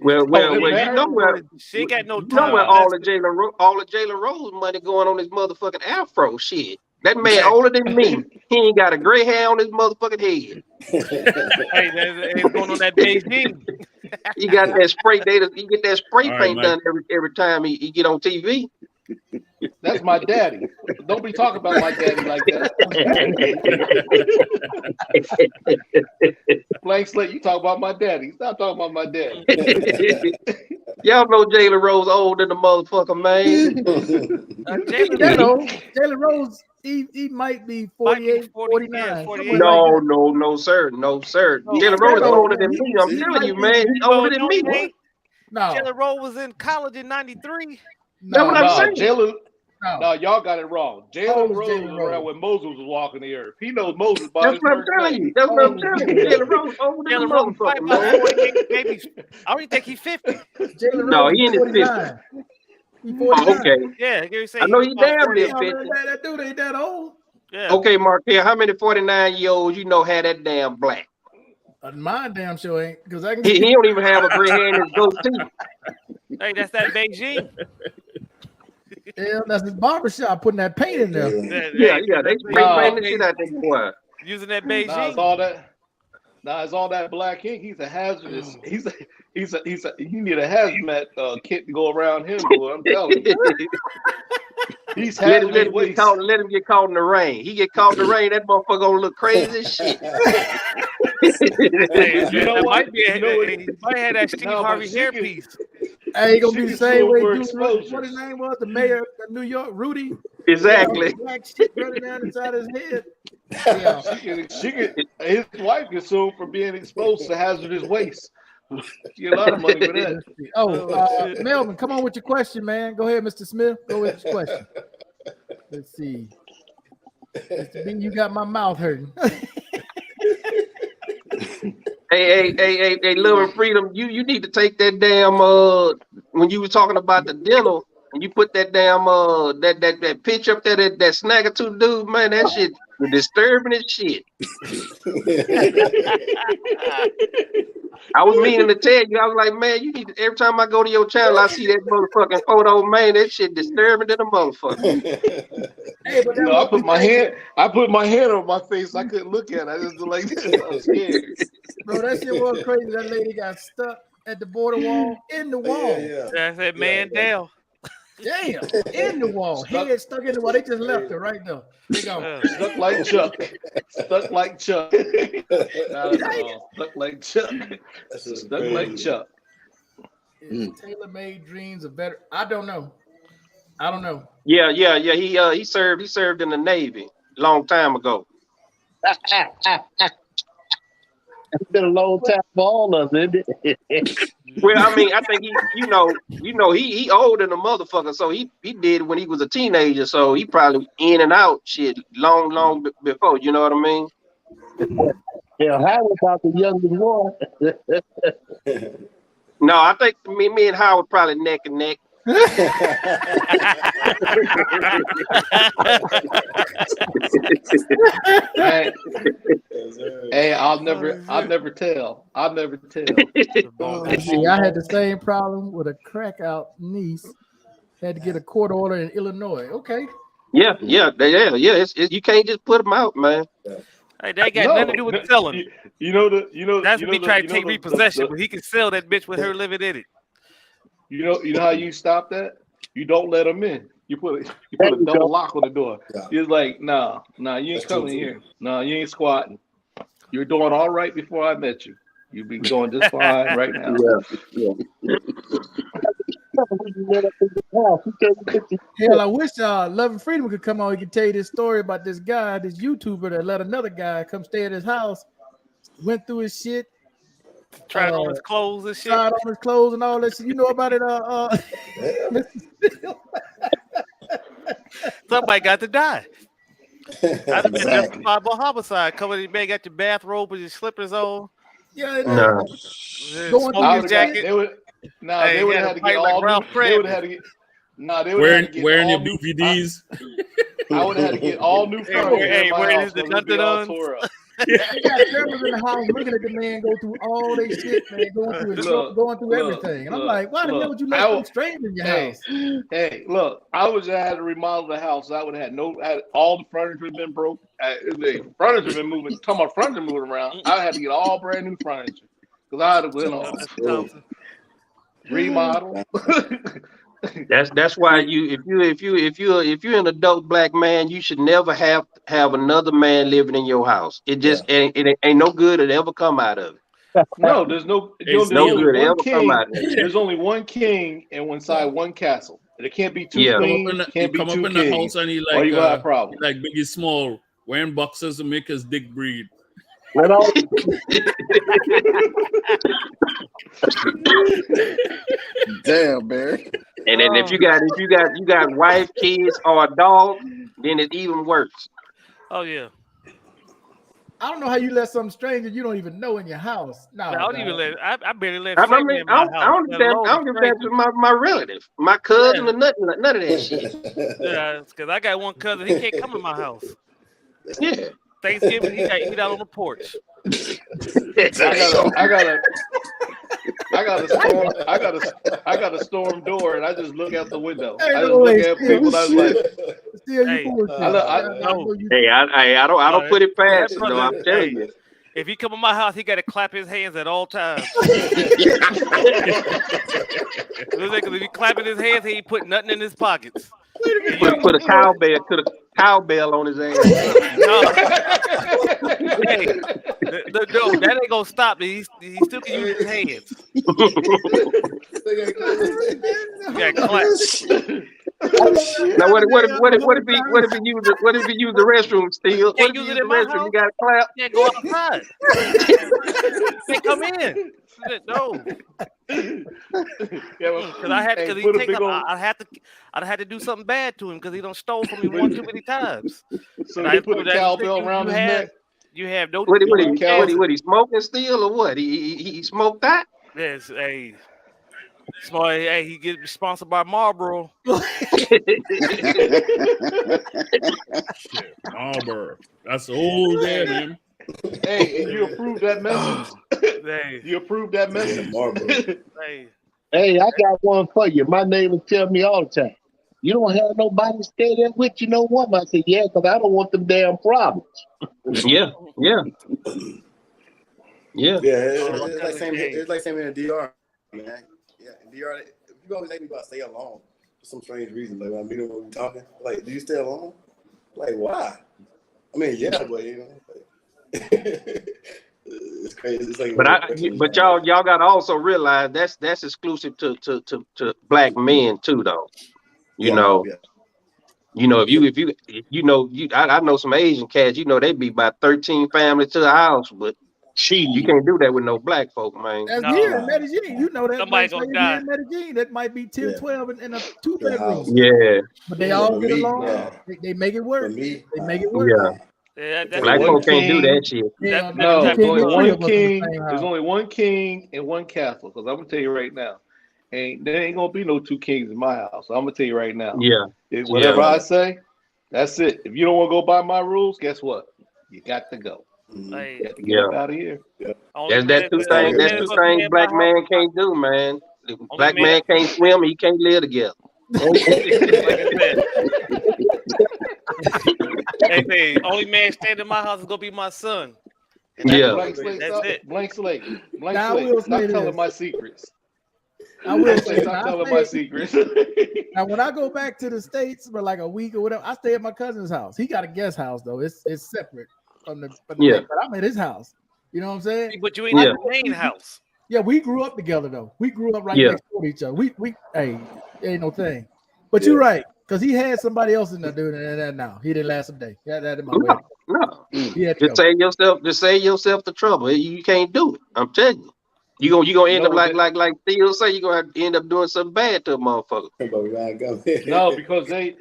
Well, they you married? know where She ain't got no you know time. where all the Jalen Rose money going on his motherfucking afro shit. That man older than me. He ain't got a gray hair on his motherfucking head. Hey, it's going on that Beijing. He got that spray data. He get that spray All right, paint Mike. done every time he get on TV. That's my daddy. Don't be talking about my daddy like that. Blank slate, you talk about my daddy. Stop talking about my daddy. Y'all know Jalen Rose older than the motherfucker, man. Jalen Rose, he might be 48, 49. 48. No, sir. Jalen Rose is older than me. I'm telling you, man. He's older than me. No, Jalen Rose was in college in '93. That's what I'm saying. Jalen. No. No, y'all got it wrong. Jalen Rose Jalen was around Rose? when Moses was walking the earth. He knows Moses by That's his what I'm first telling name. you. That's what I'm telling you. Jalen Rose older than the Jalen Rose motherfucker, probably about man. 48, maybe. I don't think he's 50. Jalen No, Rose he in is his 49. He 49. Oh, okay. Yeah, you say I know he damn near Yeah, 50. man, that dude ain't that old. Yeah. Okay, Markel, how many 49-year-olds you know had that damn black? My damn sure ain't, because I can. He don't even have a gray hair in his goatee. Hey, that's that Beijing. Yeah, that's his barbershop putting that paint in there. Yeah, they spray paint the shit out there, boy. Using that Nah, Beijing. it's all that black ink. He's a hazardous. He's a. You need a hazmat kit to go around him, boy. I'm telling you. He's Let him hazardous. get caught in the rain. He get caught in the rain, that motherfucker gonna look crazy as shit. Hey, You know that what? might be he might have that Steve Harvey hairpiece. Hey, he gonna be the same way. Dude, exposures. what his name was? The mayor of New York, Rudy. Exactly. Black shit running down inside his head. Yeah. His wife gets sued for being exposed to hazardous waste. Get a lot of money for that. Oh, Melvin, come on with your question, man. Go ahead, Mr. Smith. Go with your question. Let's see. Mr. B, you got my mouth hurting. Hey, Love and Freedom, you need to take that damn when you were talking about the dental and you put that damn that pitch up there, that snagger-tooth dude, man, that shit was disturbing as shit. I was meaning to tell you, I was like, man, you need to, every time I go to your channel, I see that motherfucking photo, man, that shit disturbing to the motherfucker. Hey, but I put my hand on my face. I couldn't look at it. I just was like this. I was scared. Bro, that shit was crazy. That lady got stuck at the border wall, in the wall. That's that Mandel. Damn, in the wall. Head stuck in the wall. They just left her right there. They go. Stuck like Chuck. Stuck like Chuck. Stuck like Chuck. Stuck like Chuck. Is tailor-made dreams a better? I don't know. Yeah. He served in the Navy a long time ago. It's been a long time for all of us, isn't it? Well, I mean, I think he older than a motherfucker, so he did when he was a teenager, so he probably in and out shit long before, you know what I mean? Yeah, Howard about the youngest one. No, I think me and Howard probably neck and neck. Hey, I'll never tell. See, I had the same problem with a crack out niece. Had to get a court order in Illinois. Okay. Yeah. You can't just put them out, man. Hey, they ain't got nothing to do with selling. That's when he tried to take repossession, but he can sell that bitch with her living in it. You know how you stop that? You don't let them in. You put a double lock on the door. It's like, nah, you ain't coming here. Nah, you ain't squatting. You're doing all right before I met you. You'd be doing just fine right now. Hell, I wish Love and Freedom could come on. He could tell you this story about this guy, this YouTuber that let another guy come stay at his house, went through his shit, tried on his clothes and shit. Tried on his clothes and all that shit. You know about it? Somebody got to die. I'd have been justifiable homicide. Coming in, man, got your bathrobe with your slippers on. Yeah, no. Smoking jacket. They would have had to get all. They would have had to get. No, they would have had to get wearing your all new. BPDs. I would have had to get all new furniture in my where house is the because it'd be all dun-dun-duns? tore up. They got cameras in the house looking at the man go through all they shit, man, going through his truck, going through everything. And I'm like, why the hell would you let them strangers in your house? Hey, look, I would have had to remodel the house. I would have had all the furniture had been broke. The furniture been moving. Talking about furniture moving around, I had to get all brand new furniture because I had to went on remodel. That's why if you're an adult black man, you should never have another man living in your house. It just it ain't no good that ever come out of it. No, there's no good one ever king. come out of it. There's only one king and inside one castle. There can't be two queens. Can't be two come up in the house and he like, or you gonna have problems. Like Biggie Small wearing boxers to make his dick breathe. Damn, Barry. And then if you got wife, kids, or a dog, then it's even worse. Oh yeah. I don't know how you let some stranger you don't even know in your house. No, I don't even let. I barely let. I don't give that to my relative, my cousin, or none of that shit. Yeah, because I got one cousin. He can't come to my house. Yeah. Thanksgiving, he got to eat out on the porch. I got a storm door, and I just look out the window. Hey, I just look at people. I was like, I don't put it past you. No, I'm telling you. If he come to my house, he got to clap his hands at all times. Because if he clapping his hands, he ain't put nothing in his pockets. Put a cowbell on his ass. No. Hey, no, that ain't gonna stop me. He still can use his hands. Yeah, clap. Now what if he use the restroom still? What if he use the restroom? You gotta clap. Can't go outside. Can't come in. No. Because I had to do something bad to him because he done stole from me one too many times. So you put a cowbell around his neck. You have no. What he smoking still or what? He smoked that? Yes, hey. Small, hey, he get sponsored by Marlboro. Marlboro. That's old there, man. Hey, and you approved that message. Hey. You approved that message. Hey, I got one for you. My neighbors tell me all the time, you don't have nobody stay there with you no more. I said, yeah, because I don't want them damn problems. Yeah. It's like same in the DR, man. Yeah, in DR, you always ask me about stay alone for some strange reason. Like when I meet them, when we talking, like, do you stay alone? Like, why? I mean, yeah, but you know. It's crazy. It's like, but y'all got to also realize that's exclusive to black men too, though. You know, if I know some Asian cats. You know, they be about 13 families to the house, but you can't do that with no black folk, man. That's here in Medellin. You know that. Somebody gonna die. In Medellin, that might be 10, 12 in a 2-bedroom. Yeah. But they all get along. They make it work. They make it work. Yeah, black folk can't do that shit. There's only one king and one castle. Because I'm gonna tell you right now, there ain't gonna be no two kings in my house. So I'm gonna tell you right now. Yeah. Whatever I say, that's it. If you don't want to go by my rules, guess what? You got to go. You got to get out of here. That's two things black man can't do, man. Black man can't swim. He can't live together. Hey, only man standing in my house is gonna be my son. Blank slate. Stop telling my secrets. I will say, stop telling my secrets. Now, when I go back to the States for like a week or whatever, I stay at my cousin's house. He got a guest house though. It's separate from the but I'm at his house. You know what I'm saying? But you ain't at the main house. Yeah, we grew up together though. We grew up right next door to each other. We ain't no thing. But you're right, because he had somebody else in there doing that now. He didn't last a day. He had that in my way. No. Just save yourself the trouble. You can't do it. I'm telling you. You're gonna end up like Theo say, you're gonna have to end up doing something bad to a motherfucker. No, because they're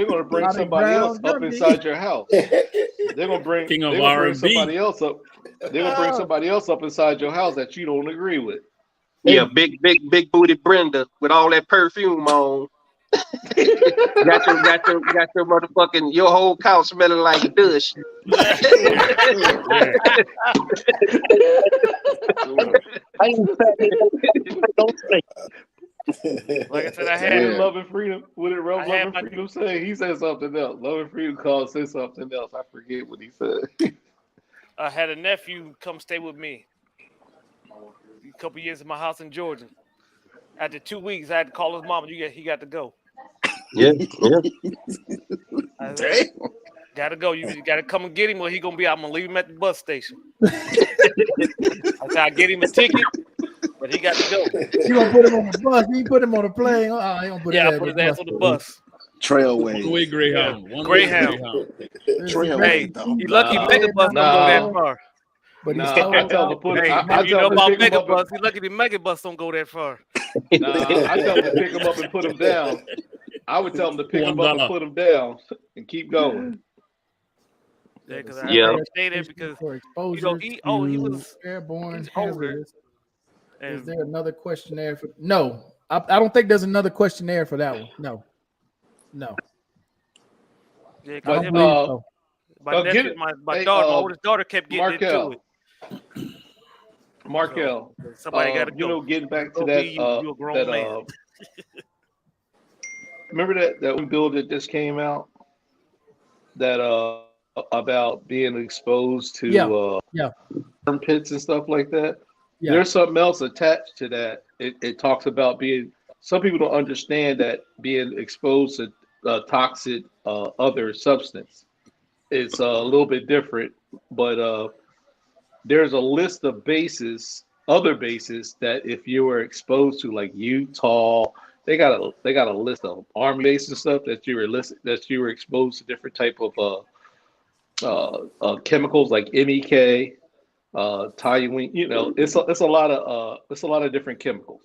gonna bring somebody else up inside your house. They're gonna bring somebody else up. They're gonna bring somebody else up inside your house that you don't agree with. Yeah, big booty Brenda with all that perfume on. got your motherfucking your whole couch smelling like douche. I ain't don't say. Like I said, I What had did Love and Freedom? What did Love and Freedom say? He said something else. Love and Freedom called said something else. I forget what he said. I had a nephew come stay with me a couple years in my house in Georgia. After 2 weeks, I had to call his mom. He got to go. Yeah. I said, gotta go. You gotta come and get him, or he gonna be. I'm gonna leave him at the bus station. I said, I get him a ticket, but he got to go. You gonna put him on the bus? You put him on a plane? Oh, he gonna put I put his ass on the bus. Trailway. One-way Greyhound. Greyhound. Trailway. He lucky Megabus don't go that far. But he's I tell him to put. I you know tell him about to pick him up. Megabus? He lucky the Megabus don't go that far. I tell him to pick him up and put him down. I would tell him to pick him up and put him down and keep going. Yeah, because I stayed there because he was airborne. older. Is there another questionnaire for? No, I don't think there's another questionnaire for that one. No. Yeah, I don't believe so. My oldest daughter kept getting into it. Markel, somebody got to go. You know, getting back to that. You a grown man. Remember that one bill that just came out that about being exposed to burn pits and stuff like that. Yeah. There's something else attached to that. It talks about being. Some people don't understand that being exposed to toxic other substance. It's a little bit different, but there's a list of other bases that if you were exposed to, like Utah, they got a list of Army bases and stuff that you were exposed to different type of chemicals like MEK, toluene. You know, it's a lot of different chemicals.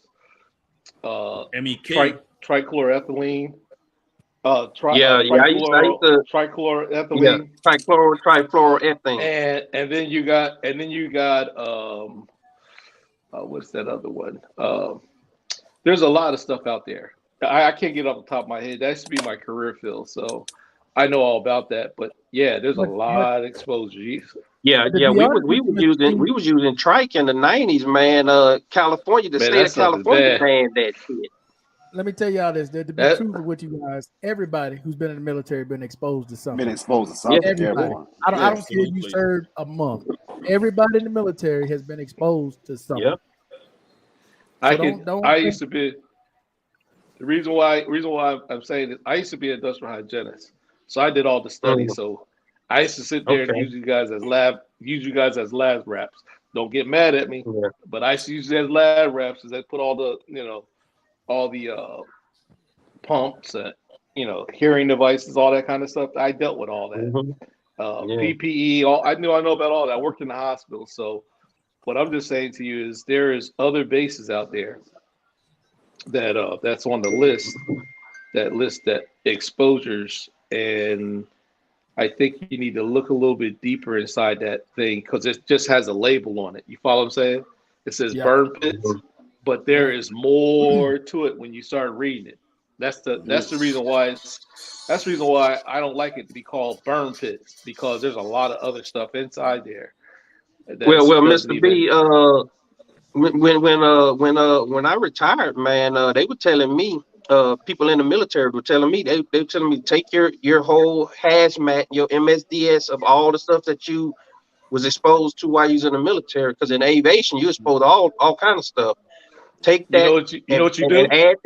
MEK, trichloroethylene. Trichloroethylene. Trifluoroethylene. And then you got what's that other one? There's a lot of stuff out there. I can't get off the top of my head. That used to be my career field, so I know all about that. But yeah, there's a lot of exposure. Yeah. We was using trike in the 90s, man. California, the state of California banned that shit. Let me tell y'all this. To be true with you guys, everybody who's been in the military been exposed to something. Everybody. I don't care if you served a month. Everybody in the military has been exposed to something. Yep. I used to be. The reason why I'm saying this, I used to be an industrial hygienist, so I did all the studies. So I used to sit there and use you guys as lab reps. Don't get mad at me, but I used to use you as lab reps as I put all the pumps and hearing devices, all that kind of stuff. I dealt with all that. PPE, I know about all that. I worked in the hospital, so what I'm just saying to you is there is other bases out there that that's on the list that exposures, and I think you need to look a little bit deeper inside that thing because it just has a label on it. You follow what I'm saying? It says burn pits, but there is more to it when you start reading it. That's the reason why that's the reason why I don't like it to be called burn pits, because there's a lot of other stuff inside there. Well, Mr. B, when I retired, man, they were telling me, people in the military were telling me, they were telling me to take your whole hazmat, your MSDS of all the stuff that you was exposed to while you was in the military, because in aviation you exposed to all kind of stuff. Take that, and add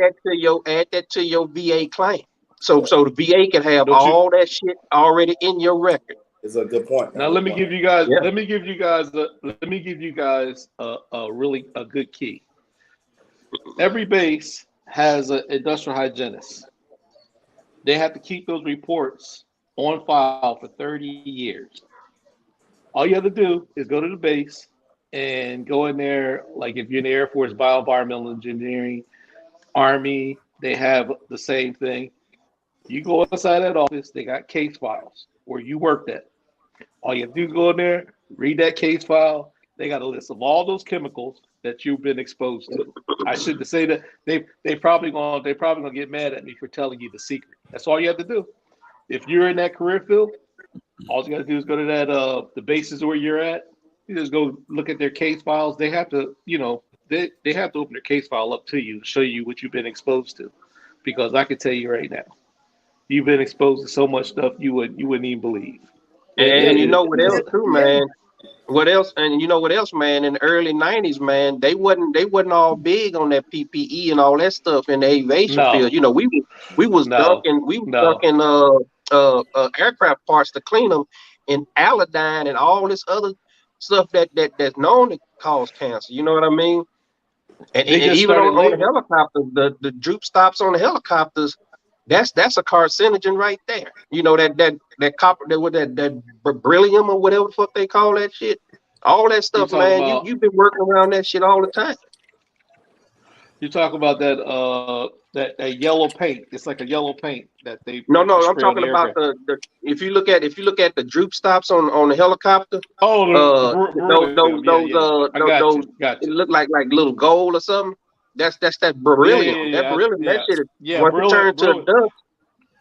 that to your VA claim. So the VA can have all that shit already in your record. It's a good point. Now let me give you guys a really good key. Every base has an industrial hygienist. They have to keep those reports on file for 30 years. All you have to do is go to the base and go in there, like if you're in the Air Force, bioenvironmental engineering, Army, they have the same thing. You go inside that office, they got case files where you worked at. All you have to do is go in there, read that case file. They got a list of all those chemicals that you've been exposed to. I shouldn't say that. They probably gonna get mad at me for telling you the secret. That's all you have to do. If you're in that career field, all you got to do is go to that the bases where you're at. You just go look at their case files. They have to, they have to open their case file up to you to show you what you've been exposed to. Because I can tell you right now, you've been exposed to so much stuff you wouldn't even believe. And you know what else too, man? What else? And you know what else, man? In the early '90s, man, they wasn't all big on that PPE and all that stuff in the aviation field. You know, we was dunking aircraft parts to clean them in iodine and all this other stuff that's known to cause cancer. You know what I mean? And even on the helicopters, the droop stops on the helicopters, that's a carcinogen right there. You know, that copper, that beryllium or whatever the fuck they call that shit. All that stuff, man. You've been working around that shit all the time. You talk about that yellow paint. It's like a yellow paint that they. No, I'm talking about the if you look at the droop stops on the helicopter. Oh, those it look like little gold or something. That's that beryllium. That shit is once it turns to dust.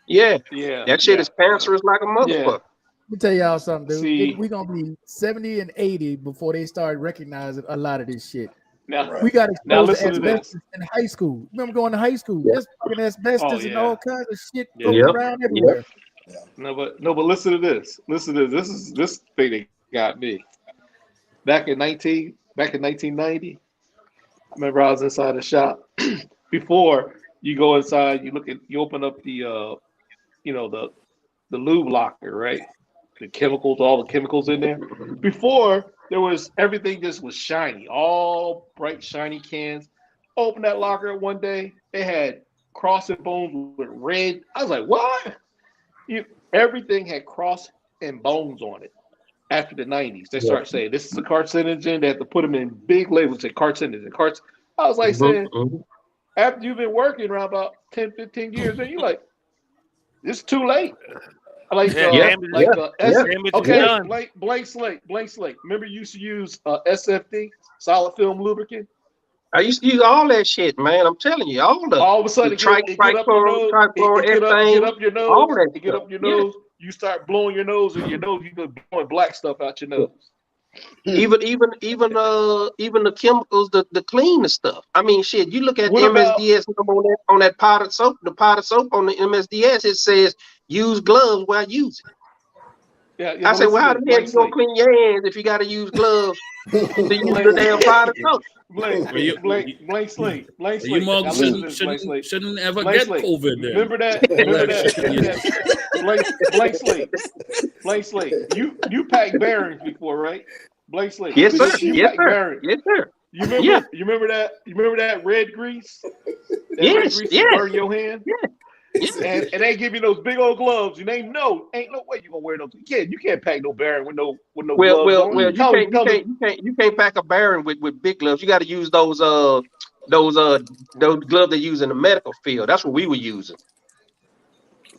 That shit is cancerous like a motherfucker. Let me tell y'all something, dude. We're gonna be 70 and 80 before they start recognizing a lot of this shit. Now, we got exposed to asbestos in high school. Remember going to high school? There's fucking asbestos and all kinds of shit going around everywhere. No, but listen to this. Listen to this. This thing that got me. Back in 1990, I remember I was inside the shop. Before you go inside, you open up the the lube locker, right? The chemicals, all the chemicals in there. Before there was everything just was shiny, all bright, shiny cans. Open that locker one day, they had cross and bones with red. I was like, what? Everything had cross and bones on it. After the 90s, they start saying this is a carcinogen. They have to put them in big labels, say carcinogen. I was like saying, after you've been working around about 10, 15 years, and you're like, it's too late. Blank slate. Remember you used to use SFD, solid film lubricant? I used to use all that shit, man. I'm telling you, all of a sudden, get up your nose. You start blowing your nose, and your nose, you go blowing black stuff out your nose. Even the chemicals, the clean the stuff. I mean, shit. You look at the MSDS on that powdered soap. The powdered soap on the MSDS, it says use gloves while using. I said, well, how the hell you gonna clean your hands if you got to use gloves to use the damn powdered soap? Blank slate. You mugs shouldn't ever get COVID. Then. Remember that? Blank slate. You packed bearings before, right? Blank slate. Yes, sir. Yes, sir. You remember that? You remember that red grease? Yes. Burn your hand. Yeah. And they give you those big old gloves, and ain't no way you gonna wear those. You can't pack no bearing with no gloves. Well, you can't pack a bearing with big gloves. You got to use those gloves they use in the medical field. That's what we were using.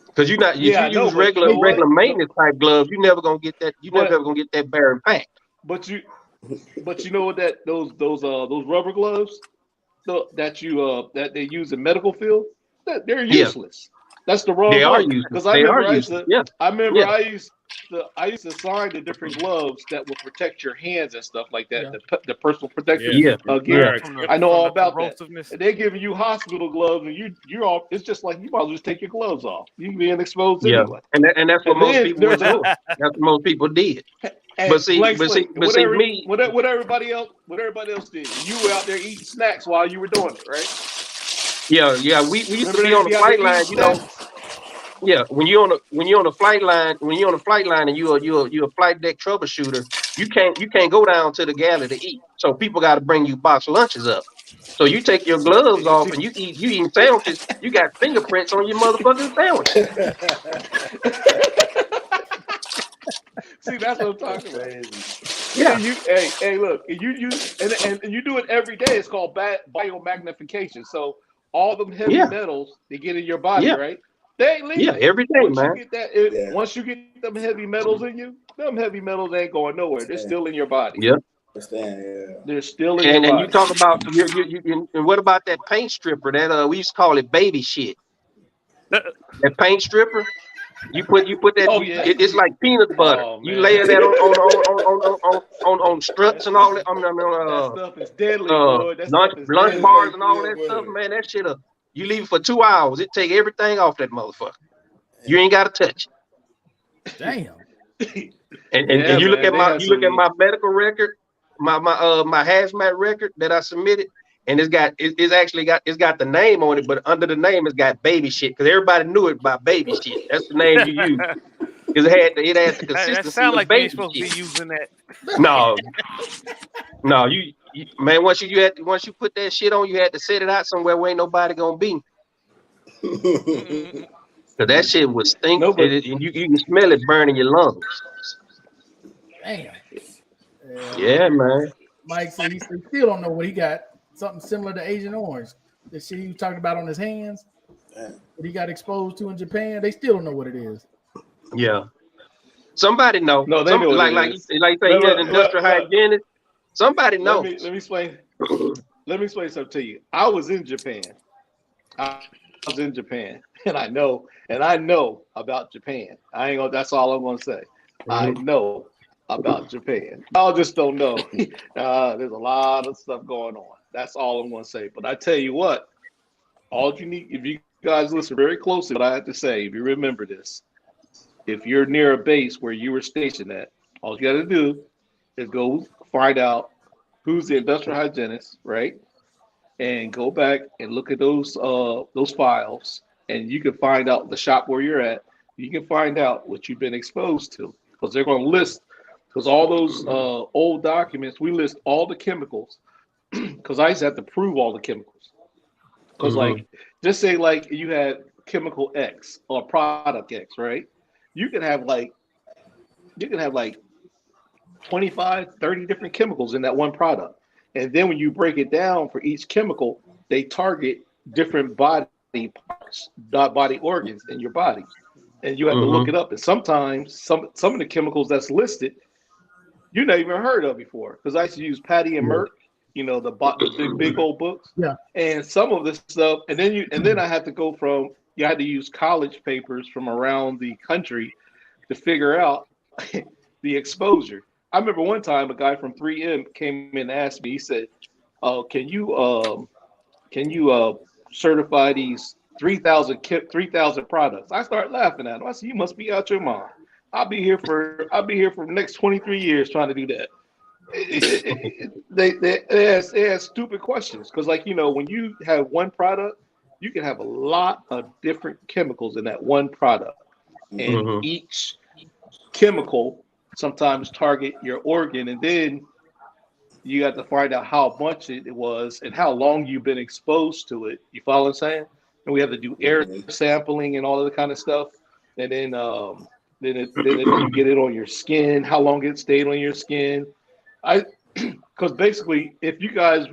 Because you use regular maintenance type gloves, you're never gonna get that. You're never gonna get that bearing packed. But you know what those rubber gloves that they use in medical field. They're useless. That's the wrong. They are useless. Because I remember I used to sign the different gloves that will protect your hands and stuff like that. The personal protective gear. I know all about that. And they're giving you hospital gloves, and you're all. It's just like you might as well just take your gloves off. You can be exposed anyway. And that's what most people were doing. That's what most people did. But see, me. What everybody else did. You were out there eating snacks while you were doing it, right? Yeah. We used to be on the flight line, you know. Yeah, when you're on the flight line and you're a flight deck troubleshooter, you can't go down to the galley to eat. So people got to bring you box lunches up. So you take your gloves off and you eating sandwiches. You got fingerprints on your motherfucking sandwich. See, that's what I'm talking about. Yeah. Hey, look, you do it every day. It's called biomagnification. So all them heavy metals they get in your body, right? They ain't leaving. Yeah, every day, man. Once you get them heavy metals in you, them heavy metals ain't going nowhere. They're still in your body. Yeah. They're still in your And body. you talk about and what about that paint stripper that we used to call it baby shit? That paint stripper, you put that. Oh yeah, It's like peanut butter. Oh, You man. layer that on struts and all that. That stuff is deadly, boy. That lunch stuff is lunch deadly. bars and all that stuff, man. That shit you leave it for 2 hours. It take everything off that motherfucker. You ain't got to touch it. Damn. And you look at my medical record, my hazmat record that I submitted, and it's got the name on it, but under the name it's got baby shit because everybody knew it by baby shit. That's the name you use because it had the consistency That sound of like you baby ain't supposed shit. to be using that. No, you man. Once you put that shit on, you had to set it out somewhere where ain't nobody gonna be. Cause that shit was stink, and you can smell it burning your lungs. Damn. Yeah, man. Mike said he still don't know what he got. Something similar to Agent Orange. The shit he was talking about on his hands that he got exposed to in Japan. They still don't know what it is. Yeah. Somebody know. No, they know what like it is. Like say you're an industrial hygienist. Somebody knows. Let me explain. Let me explain something to you. I was in Japan. And I know about Japan. That's all I'm gonna say. I know about Japan. I just don't know. There's a lot of stuff going on. That's all I'm gonna say. But I tell you what, all you need, if you guys listen very closely, what I have to say, if you remember this, if you're near a base where you were stationed at, all you got to do is go find out who's the industrial hygienist, right? And go back and look at those files, and you can find out the shop where you're at. You can find out what you've been exposed to, because they're going to list. Because all those old documents, we list all the chemicals. Because I used to have to prove all the chemicals. Because like, just say like you had chemical X or product X, right? You can have like 25, 30 different chemicals in that one product. And then when you break it down for each chemical, they target different body parts, body organs in your body. And you have to look it up. And sometimes some of the chemicals that's listed, you never even heard of before. Because I used to use Patty and Merck, the big old books. Yeah. And some of this stuff, and then I had to go from, you had to use college papers from around the country to figure out the exposure. I remember one time a guy from 3M came in and asked me, he said, can you certify these 3,000 products? I started laughing at him. I said, you must be out your mind. I'll be here for the next 23 years trying to do that. They ask stupid questions because, like, when you have one product, you can have a lot of different chemicals in that one product, and each chemical sometimes target your organ, and then you got to find out how much it was and how long you've been exposed to it. You follow what I'm saying? And we have to do air sampling and all of that kind of stuff, and then if you get it on your skin, how long it stayed on your skin. Because basically, if you guys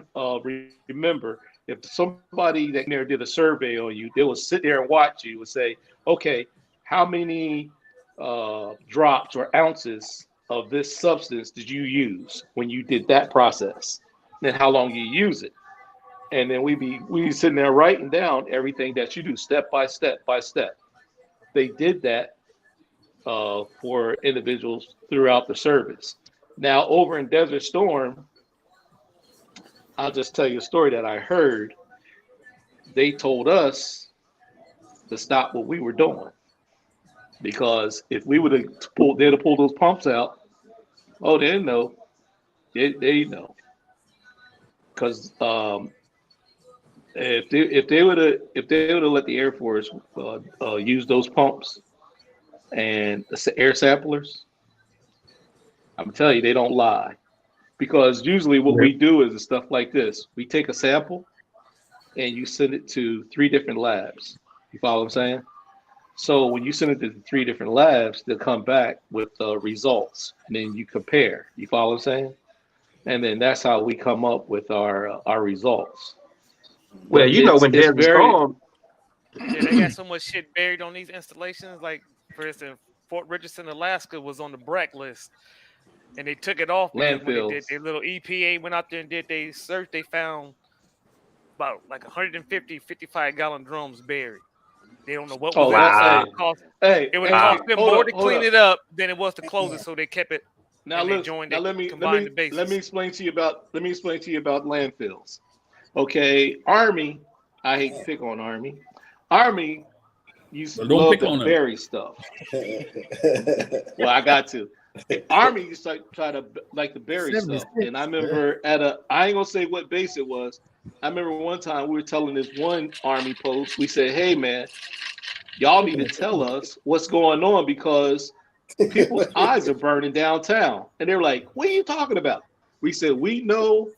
remember, if somebody that there did a survey on you, they will sit there and watch you and say, okay, how many drops or ounces of this substance did you use when you did that process? Then how long you use it? And then we be sitting there writing down everything that you do step by step by step. They did that for individuals throughout the service. Now, over in Desert Storm, I'll just tell you a story that I heard. They told us to stop what we were doing, because if we would have pulled those pumps out, oh, they know, they know, because if they would have let the Air Force use those pumps and the air samplers, I'm telling you, they don't lie. Because usually what we do is stuff like this. We take a sample and you send it to 3 different labs. You follow what I'm saying? So when you send it to 3 different labs, they'll come back with results. And then you compare. You follow what I'm saying? And then that's how we come up with our results. Well, when there's a storm. Yeah, they got so much shit buried on these installations. Like, for instance, Fort Richardson, Alaska was on the BRAC list. And they took it off because when they did Landfills. their little EPA went out there and did their search, they found about like 150, 55-gallon drums buried. They don't know what was Oh, inside. Wow. It would have cost them hold more up, to hold clean up. it up than it was to close it, so they kept it. Now and they look, joined now it, let me combined the bases. explain to you about landfills. Okay, Army. I hate to pick on Army. Army used to Well, don't love pick to on them. bury stuff. Well, I got to. Army used to try to like to bury stuff, and I remember I ain't gonna say what base it was. I remember one time we were telling this one Army post. We said, "Hey man, y'all need to tell us what's going on because people's eyes are burning downtown." And they're like, "What are you talking about?" We said, "We know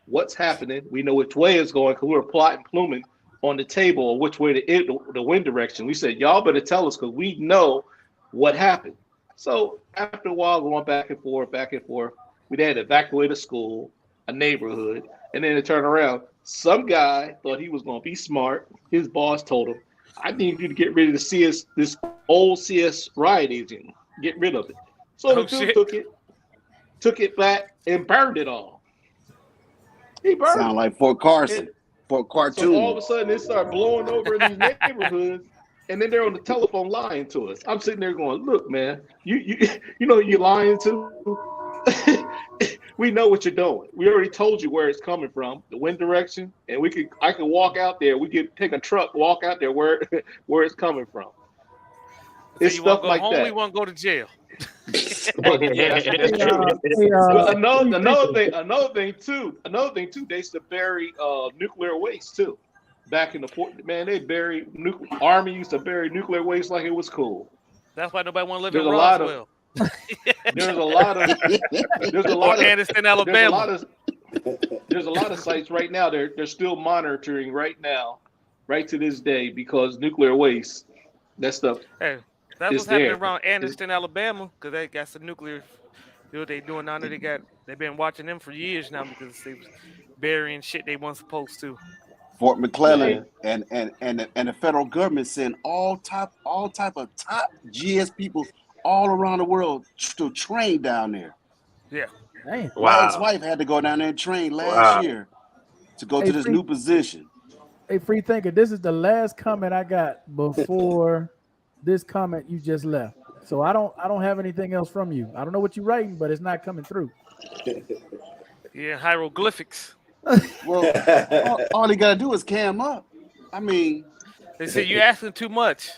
what's happening. We know which way it's going because we're plotting pluming on the table or which way the wind direction." We said, "Y'all better tell us because we know what happened." So after a while, going back and forth, we had to evacuate a school, a neighborhood, and then it turned around. Some guy thought he was going to be smart. His boss told him, "I need you to get rid of this old CS riot agent. Get rid of it." So the dude took it back and burned it all. He burned Sound it. like Fort Carson, Fort Cartoon. So all of a sudden it started blowing over in these neighborhoods, and then they're on the telephone lying to us. I'm sitting there going, "Look, man, you know you're lying to. We know what you're doing. We already told you where it's coming from, the wind direction, and I could walk out there. We could take a truck, walk out there where it's coming from." So It's you want stuff to go like home? that. We want to go to jail. Well, yeah, that's true. Another thing too. They used to bury nuclear waste too. Back in the port, man, they buried Army used to bury nuclear waste like it was cool. That's why nobody want to live There's in a lot Roswell. There's a lot of Anniston, Alabama. There's a lot of sites right now. They're still monitoring right now, right to this day, because nuclear waste, that stuff. Hey, that's what's happening around Anniston, Alabama, because they got some nuclear. What they doing down there? They've been watching them for years now because they was burying shit they weren't supposed to. Fort McClellan and the federal government send all type of top GS people all around the world to train down there. Yeah. Dang. My ex-wife had to go down there and train last year to go to this new position. Hey, free thinker, this is the last comment I got before this comment you just left. So I don't have anything else from you. I don't know what you're writing, but it's not coming through. Yeah, hieroglyphics. Well, all he gotta do is cam up. I mean, they say you asking too much.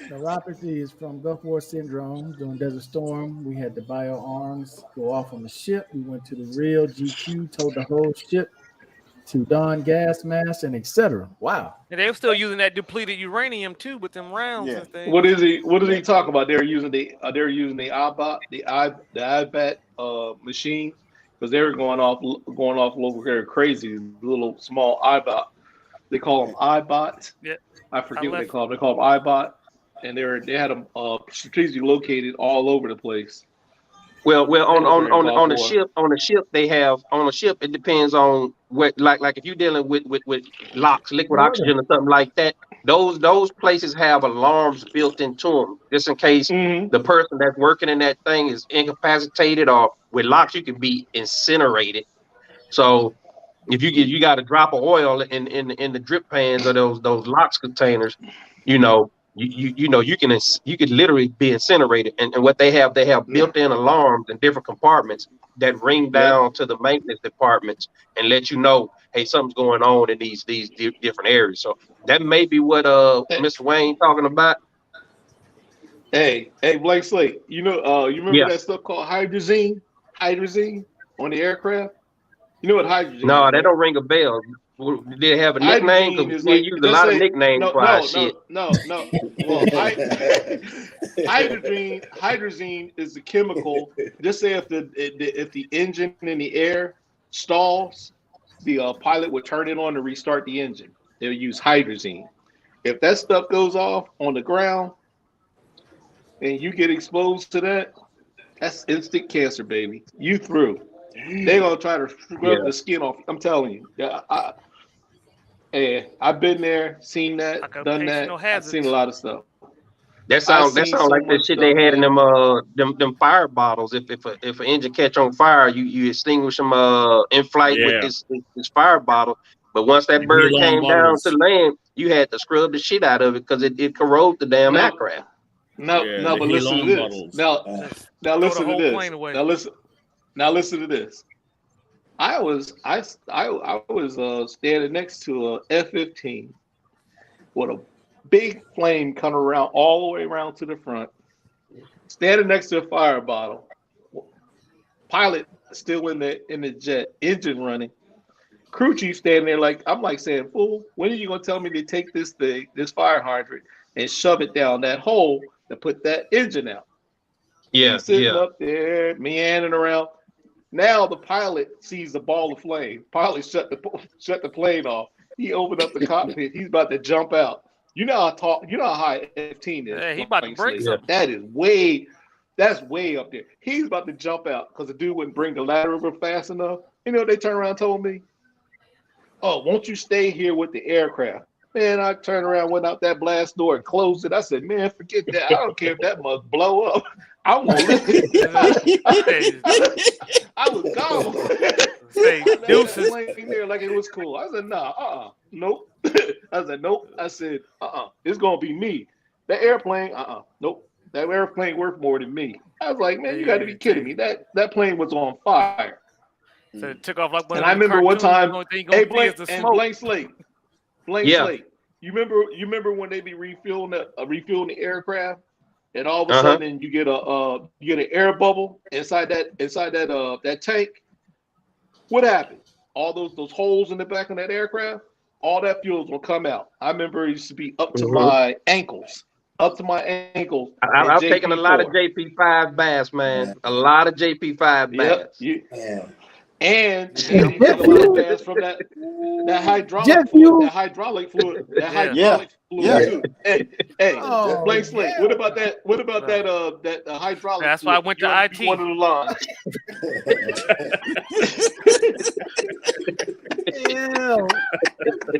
Neuropathy is from Gulf War syndrome. During Desert Storm, we had the bio arms go off on the ship. We went to the real GQ, towed the whole ship to don gas mask and etc. Wow. And they were still using that depleted uranium too with them rounds and things. What is he talking about? They're using the IBAT machine because they were going off over there crazy. Little small IBAT. They call them iBots. Yeah. I forget what they call them. They call them iBot, and they had them strategically located all over the place. Well, on the ship they have it depends on what like if you're dealing with locks, liquid oxygen or something like that. Those places have alarms built into them just in case the person that's working in that thing is incapacitated, or with locks you can be incinerated. So if you got a drop of oil in the drip pans or those locks containers, you could literally be incinerated. And what they have built-in alarms in different compartments that ring down to the maintenance departments and let you know, hey, something's going on in these different areas. So that may be what Mr. Wayne talking about. Hey, Blake Slate, you remember that stuff called hydrazine on the aircraft? You know what hydrazine is? No, that don't ring a bell. Did they have a nickname? Because we use a lot of nicknames for our shit. No. Well, hydrazine is the chemical. Just say if the engine in the air stalls, the pilot would turn it on to restart the engine. They'll use hydrazine. If that stuff goes off on the ground and you get exposed to that, that's instant cancer, baby. You through. They're gonna try to scrub the skin off. I'm telling you. Yeah, I've been there, seen that, done that. I've seen a lot of stuff. That sound like the shit they had in them fire bottles. If an engine catch on fire, you extinguish them in flight with this fire bottle. But once that bird came down to land, you had to scrub the shit out of it because it corroded the damn aircraft. But listen to this. Now listen to this. Now listen to this. I was standing next to a F-15 with a big flame coming around all the way around to the front, standing next to a fire bottle. Pilot still in the jet, engine running. Crew chief standing there I'm saying, fool, when are you gonna tell me to take this fire hydrant and shove it down that hole to put that engine out? Yeah, sitting up there, meandering around. Now the pilot sees the ball of flame. Pilot shut the plane off. He opened up the cockpit. He's about to jump out. You know how high F-15 is. Yeah, he about to break something. That's way up there. He's about to jump out because the dude wouldn't bring the ladder over fast enough. You know what they turned around and told me? Oh, won't you stay here with the aircraft? Man, I turned around, went out that blast door and closed it. I said, man, forget that. I don't care if that must blow up. I won't live. I was gone. Say, deuces. There like it was cool. I said, nah, nope. I said, nope. I said, it's gonna be me. That airplane, nope. That airplane worth more than me. I was like, man, you got to be kidding me. That plane was on fire. So it took off like one. And I remember one time, blank slate. Slate. You remember when they be refueling the aircraft, and all of a sudden you get an air bubble inside that tank. What happened? All those holes in the back of that aircraft, all that fuel's gonna come out. I remember it used to be up to my ankles. I've taken a lot of JP5 baths, man. A lot of JP5 baths. And a lot of baths from that hydraulic fluid. That hydraulic fluid too. Hey, blank slate. What about that? What about that hydraulic? That's fluid? Why I went to IT. One of the lines.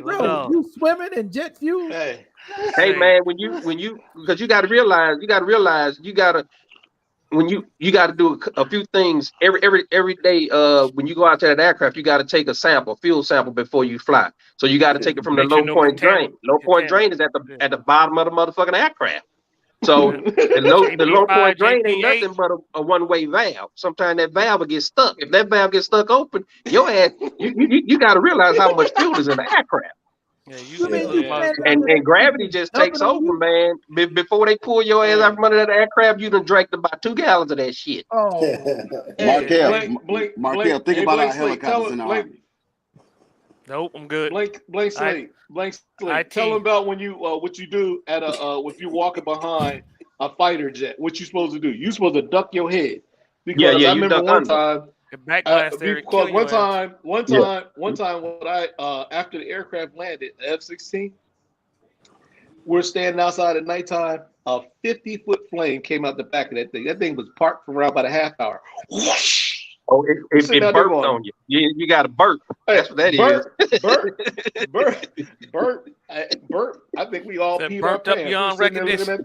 Bro, you swimming in jet fuel? Hey man, when you because you got to realize you got to do a few things every day. When you go out to that aircraft, you got to take a fuel sample before you fly. So you got to take it from the low point drain. Low point drain is at the bottom of the motherfucking aircraft. So the low point drain ain't nothing but a one-way valve. Sometimes that valve will get stuck. If that valve gets stuck open, your ass you got to realize how much fuel is in the aircraft. And gravity just takes over, man. Before they pull your ass out from under that aircraft, you done drank about 2 gallons of that shit. Oh, Markel, think about our helicopters in the Army. Nope, I'm good. Blank slate. Tell them about when you what you do at if you're walking behind a fighter jet. What you supposed to do? You supposed to duck your head. Because I remember one time. One time when I after the aircraft landed, the F-16, we're standing outside at nighttime. A 50-foot flame came out the back of that thing. That thing was parked for around about a half hour. Whoosh! Oh, it burped on you. You got to burp. That's what that is. Burp. I think we all peed our burped up beyond recognition.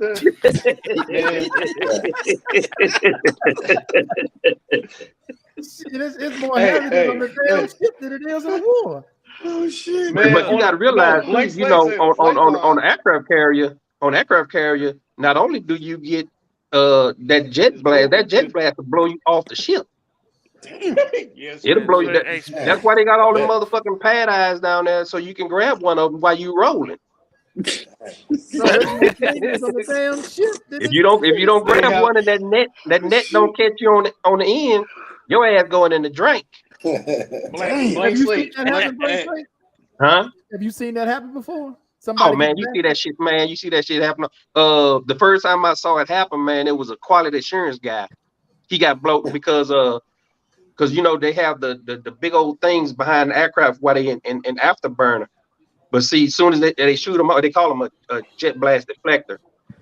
It's more heavy on the damn ship than it is on the war. Oh shit! Man, but you got to realize, on the aircraft carrier, not only do you get that jet blast will blow you off the ship. Damn. Yes, it'll blow you. That's why they got all the motherfucking pad eyes down there, so you can grab one of them while you rolling. If you don't grab one of that net don't catch you on the end, your ass going in the drink. Have you seen that happen before? Oh man, you see that shit, man. You see that shit happen. The first time I saw it happen, man, it was a quality assurance guy. He got blown because they have the big old things behind the aircraft while they in afterburner. But see, as soon as they shoot them out, they call them a jet blast deflector.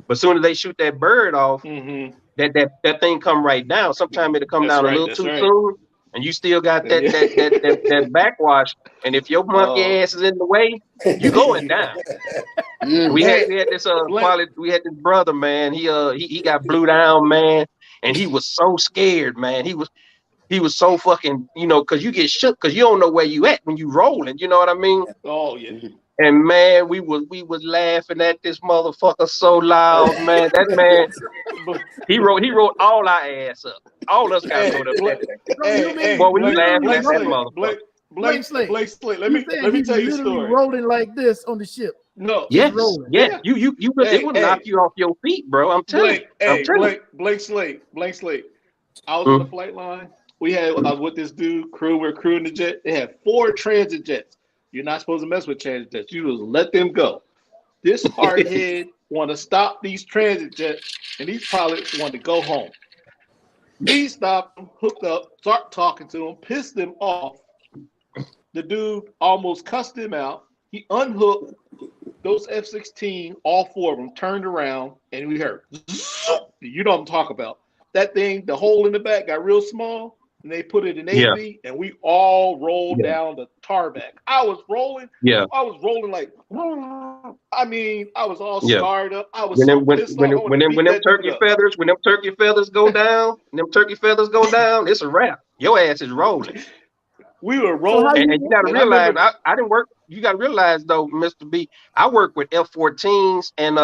But as soon as they shoot that bird off, that thing come right down. Sometimes it'll come down a little too soon, and you still got that backwash. And if your monkey ass is in the way, you going down. We had this we had this brother, man. He got blew down, man, and he was so scared, man. He was so fucking, because you get shook because you don't know where you at when you rolling. You know what I mean? Oh yeah. And man, we was laughing at this motherfucker so loud, man. That man, he wrote all our ass up. All us guys wrote up that day. Boy, we laughing at that motherfucker. Blake Slate. Let me tell you a story. Rolling like this on the ship. No. Yes. Yeah. You it will knock you off your feet, bro. I'm telling you. Blake Slate. I was on the flight line. I was with this dude, we're crewing the jet. They had 4 transit jets. You're not supposed to mess with transit jets. You just let them go. This hardhead want to stop these transit jets, and these pilots want to go home. He stopped them, hooked up, start talking to them, pissed them off. The dude almost cussed him out. He unhooked those F-16, all 4 of them, turned around, and we heard, you know what I'm talking about. That thing, the hole in the back got real small, and they put it in AV, and we all rolled down the tarmac. I was rolling. Yeah. I was rolling like, I mean, I was all scarred up. I was when them turkey feathers go down, it's a wrap. Your ass is rolling. We were rolling. And you got to realize, I didn't work. You got to realize, though, Mr. B, I work with F-14s and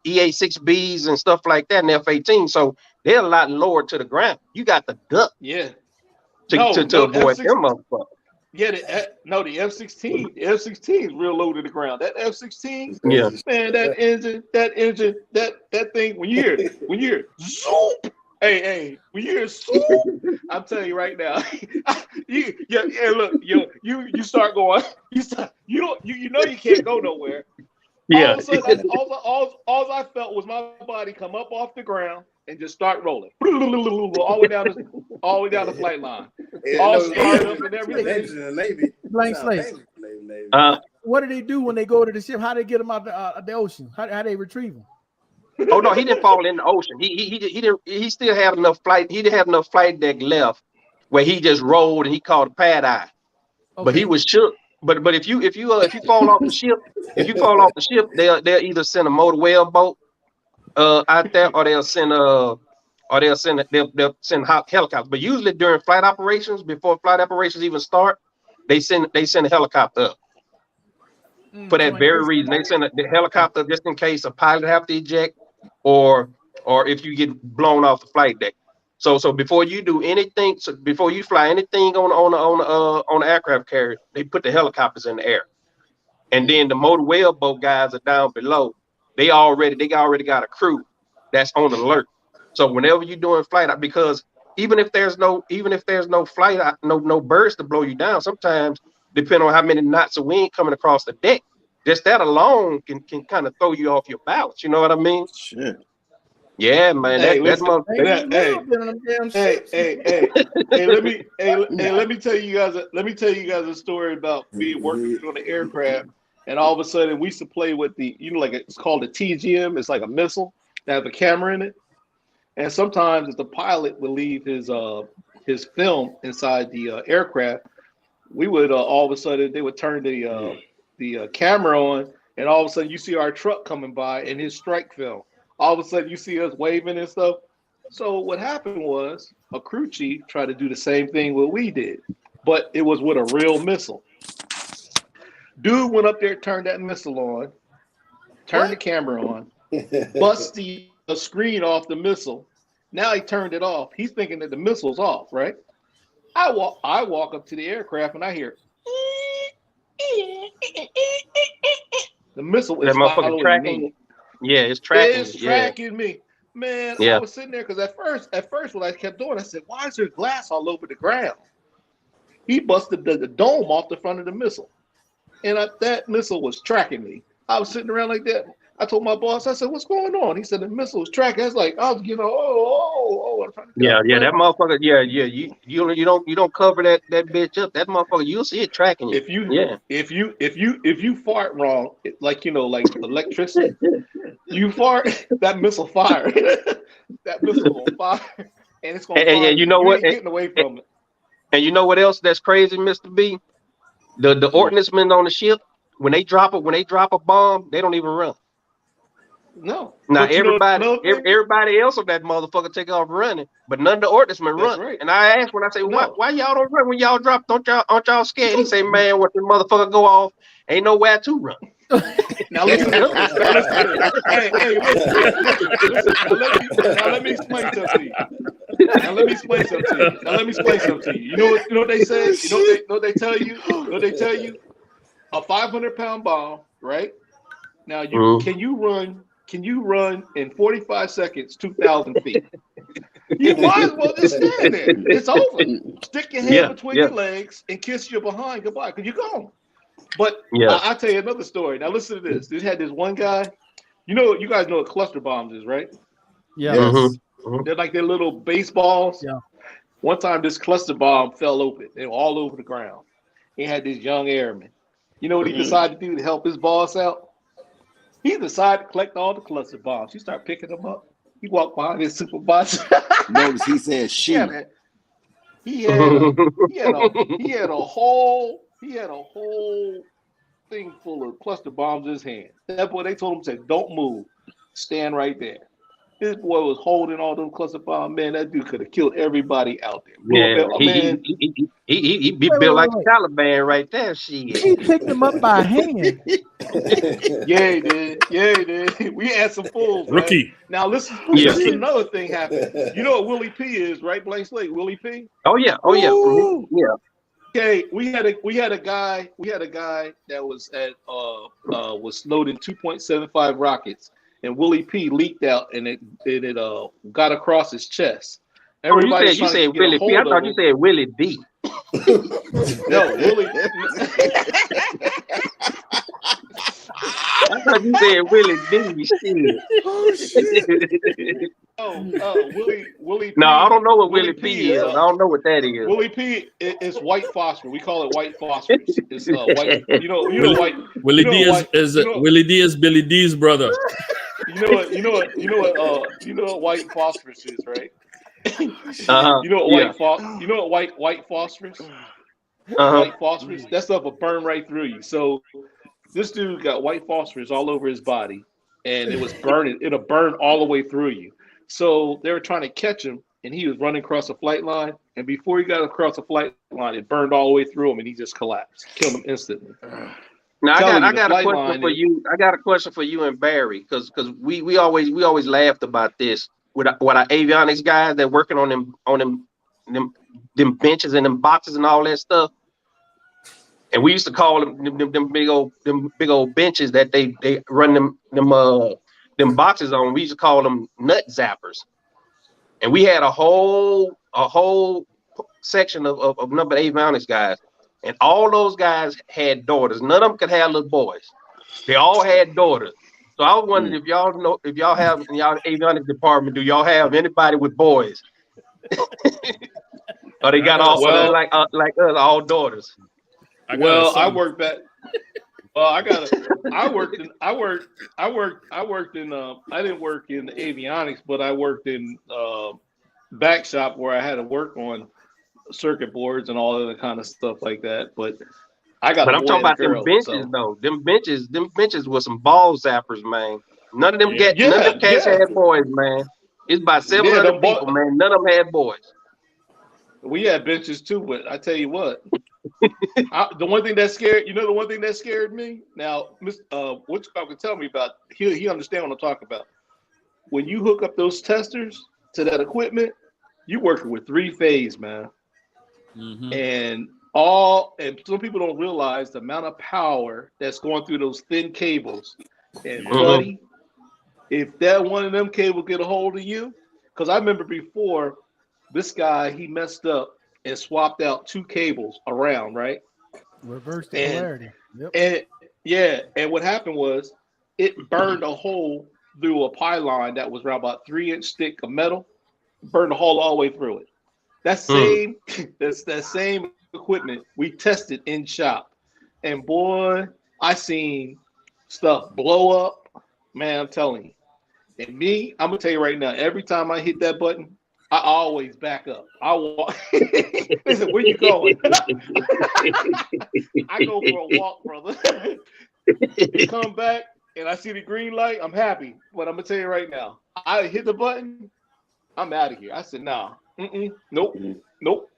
EA-6Bs and stuff like that, and F-18. So they're a lot lower to the ground. You got the duck. Yeah. To avoid them motherfuckers. Yeah, the F-16. The F-16 is real low to the ground. That F-16, man, that engine, that thing. When you hear zoop. Hey, when you hear zoop, I'm telling you right now, you start going, you know you can't go nowhere. Yeah. All of a sudden, all I felt was my body come up off the ground and just start rolling all the way down the flight line. All scarred up and everything. Blank slate. What do they do when they go to the ship? How they get them out the ocean? How they retrieve them? Oh no, he didn't fall in the ocean. He still had enough flight. He didn't have enough flight deck left where he just rolled and he caught a pad eye. Okay. But he was shook. But if you fall off the ship, they'll either send a motor whaleboat out there, or they'll send helicopters. But usually during flight operations, before flight operations even start, they send a helicopter up. For that very reason, they send the helicopter just in case a pilot have to eject, or if you get blown off the flight deck. So before you do anything, before you fly anything on the aircraft carrier, they put the helicopters in the air, and then the motor whaleboat guys are down below. They already got a crew that's on alert. So whenever you're doing flight, because even if there's no flight, no birds to blow you down, sometimes depending on how many knots of wind coming across the deck, just that alone can kind of throw you off your balance. You know what I mean? Sure. Yeah, man. Hey, let me tell you guys a story about me working on the aircraft, and all of a sudden we used to play with it's called a TGM. It's like a missile that has a camera in it, and sometimes if the pilot would leave his film inside the aircraft, we would all of a sudden they would turn the camera on, and all of a sudden you see our truck coming by and his strike film. All of a sudden you see us waving and stuff. So what happened was a crew chief tried to do the same thing what we did, but it was with a real missile. Dude went up there, turned that missile on, turned the camera on, bust the screen off the missile. Now he turned it off. He's thinking that the missile's off, right? I walk up to the aircraft and I hear the missile is following me. Yeah, it's tracking. It's tracking me, man. Yeah. I was sitting there because at first, what I kept doing, I said, "Why is there glass all over the ground?" He busted the dome off the front of the missile, and that missile was tracking me. I was sitting around like that. I told my boss, I said, "What's going on?" He said, "The missile was tracking." I was like, "I was getting that motherfucker. You don't cover that bitch up. That motherfucker, you'll see it tracking you. If you fart wrong, like electricity, you fart, that missile fire. That missile will fire, and it's gonna. And you know what? Getting away from it. And you know what else that's crazy, Mr. B? The ordnance men on the ship, when they drop a bomb, they don't even run. No. Now But you know everybody, another thing? everybody else on that motherfucker take off running, but none of the ordnancemen That's run. right. And I asked when I say, No. why y'all don't run when y'all drop? Aren't y'all scared? He say, man, when the motherfucker go off, ain't nowhere to run. Now listen to this. Now listen to this. Hey, listen. Now let me explain something to you. Now let me explain something to you. You know what they say? You know what they tell you? You know what they tell you? A 500-pound bomb, right? Now can you run in 45 seconds 2,000 feet? You might as well just stand there. It's over. Stick your head between your legs and kiss your behind goodbye, because you're gone. But I'll tell you another story. Now listen to this. They had this one guy. You guys know what cluster bombs is, right? Yeah. Yes. They're like their little baseballs. Yeah. One time this cluster bomb fell open. They were all over the ground. He had this young airman. You know what he decided to do to help his boss out? He decided to collect all the cluster bombs. He started picking them up. He walked behind his supervisor. Notice he said she. Yeah, man. He had a whole thing full of cluster bombs in his hand. That boy, they told him, said, "Don't move, stand right there." This boy was holding all those cluster bombs. Man, that dude could have killed everybody out there. Yeah, Man. he be built like a Taliban right there. Shit. He picked him up by hand. Yeah, he did. We had some fools. Rookie. Man. Now listen, another thing happened. You know what Willie P is, right? Blank Slate, Willie P. Oh yeah. Okay, we had a guy that was at was loading 2.75 rockets, and Willie P leaked out, and it got across his chest. Everybody you said Willie P. I thought you said Willie D. No, Willie. I thought you said Willie D. Shit. Willie P. No, I don't know what Willie P is. I don't know what that is. Willie P is white phosphorus. We call it white phosphorus. It's white. You know white. Willie D Willie D is Billy D's brother. You know what white phosphorus is, right? You know what white phosphorus? White phosphorus. That stuff will burn right through you. So this dude got white phosphorus all over his body, and it was burning. It'll burn all the way through you. So they were trying to catch him, and he was running across a flight line. And before he got across the flight line, it burned all the way through him, and he just collapsed, killed him instantly. Now I got a question for you. I got a question for you and Barry, because we always laughed about this with our avionics guys that working on them benches and them boxes and all that stuff. And we used to call them big old benches that they run them boxes on. We used to call them nut zappers. And we had a whole section of number avionics guys. And all those guys had daughters. None of them could have little boys. They all had daughters. So I was wondering if y'all have in y'all avionics department, do y'all have anybody with boys? Or they got all like us, all daughters. I worked in I didn't work in the avionics, but I worked in back shop where I had to work on circuit boards and all other kind of stuff like that. But I'm talking about them benches though. Them benches were some ball zappers, man. None of them cats had boys, man. It's about 700 people, man. None of them had boys. We had benches too, but I tell you what, the one thing that scared me. Now, what you can tell me about? He understand what I'm talking about. When you hook up those testers to that equipment, you working with 3-phase, man. Mm-hmm. And some people don't realize the amount of power that's going through those thin cables. And buddy, if that one of them cables get a hold of you, because I remember before this guy, he messed up and swapped out 2 cables around, right? Reverse the polarity. And what happened was it burned a hole through a pylon that was around about 3-inch thick of metal, burned a hole all the way through it. That same equipment we tested in shop, and boy, I seen stuff blow up. Man, I'm telling you. And me, I'm gonna tell you right now, every time I hit that button, I always back up. I walk. Listen, where you going? I go for a walk, brother. You come back, and I see the green light, I'm happy. But I'm gonna tell you right now, I hit the button, I'm out of here. I said, nah, nope, nope.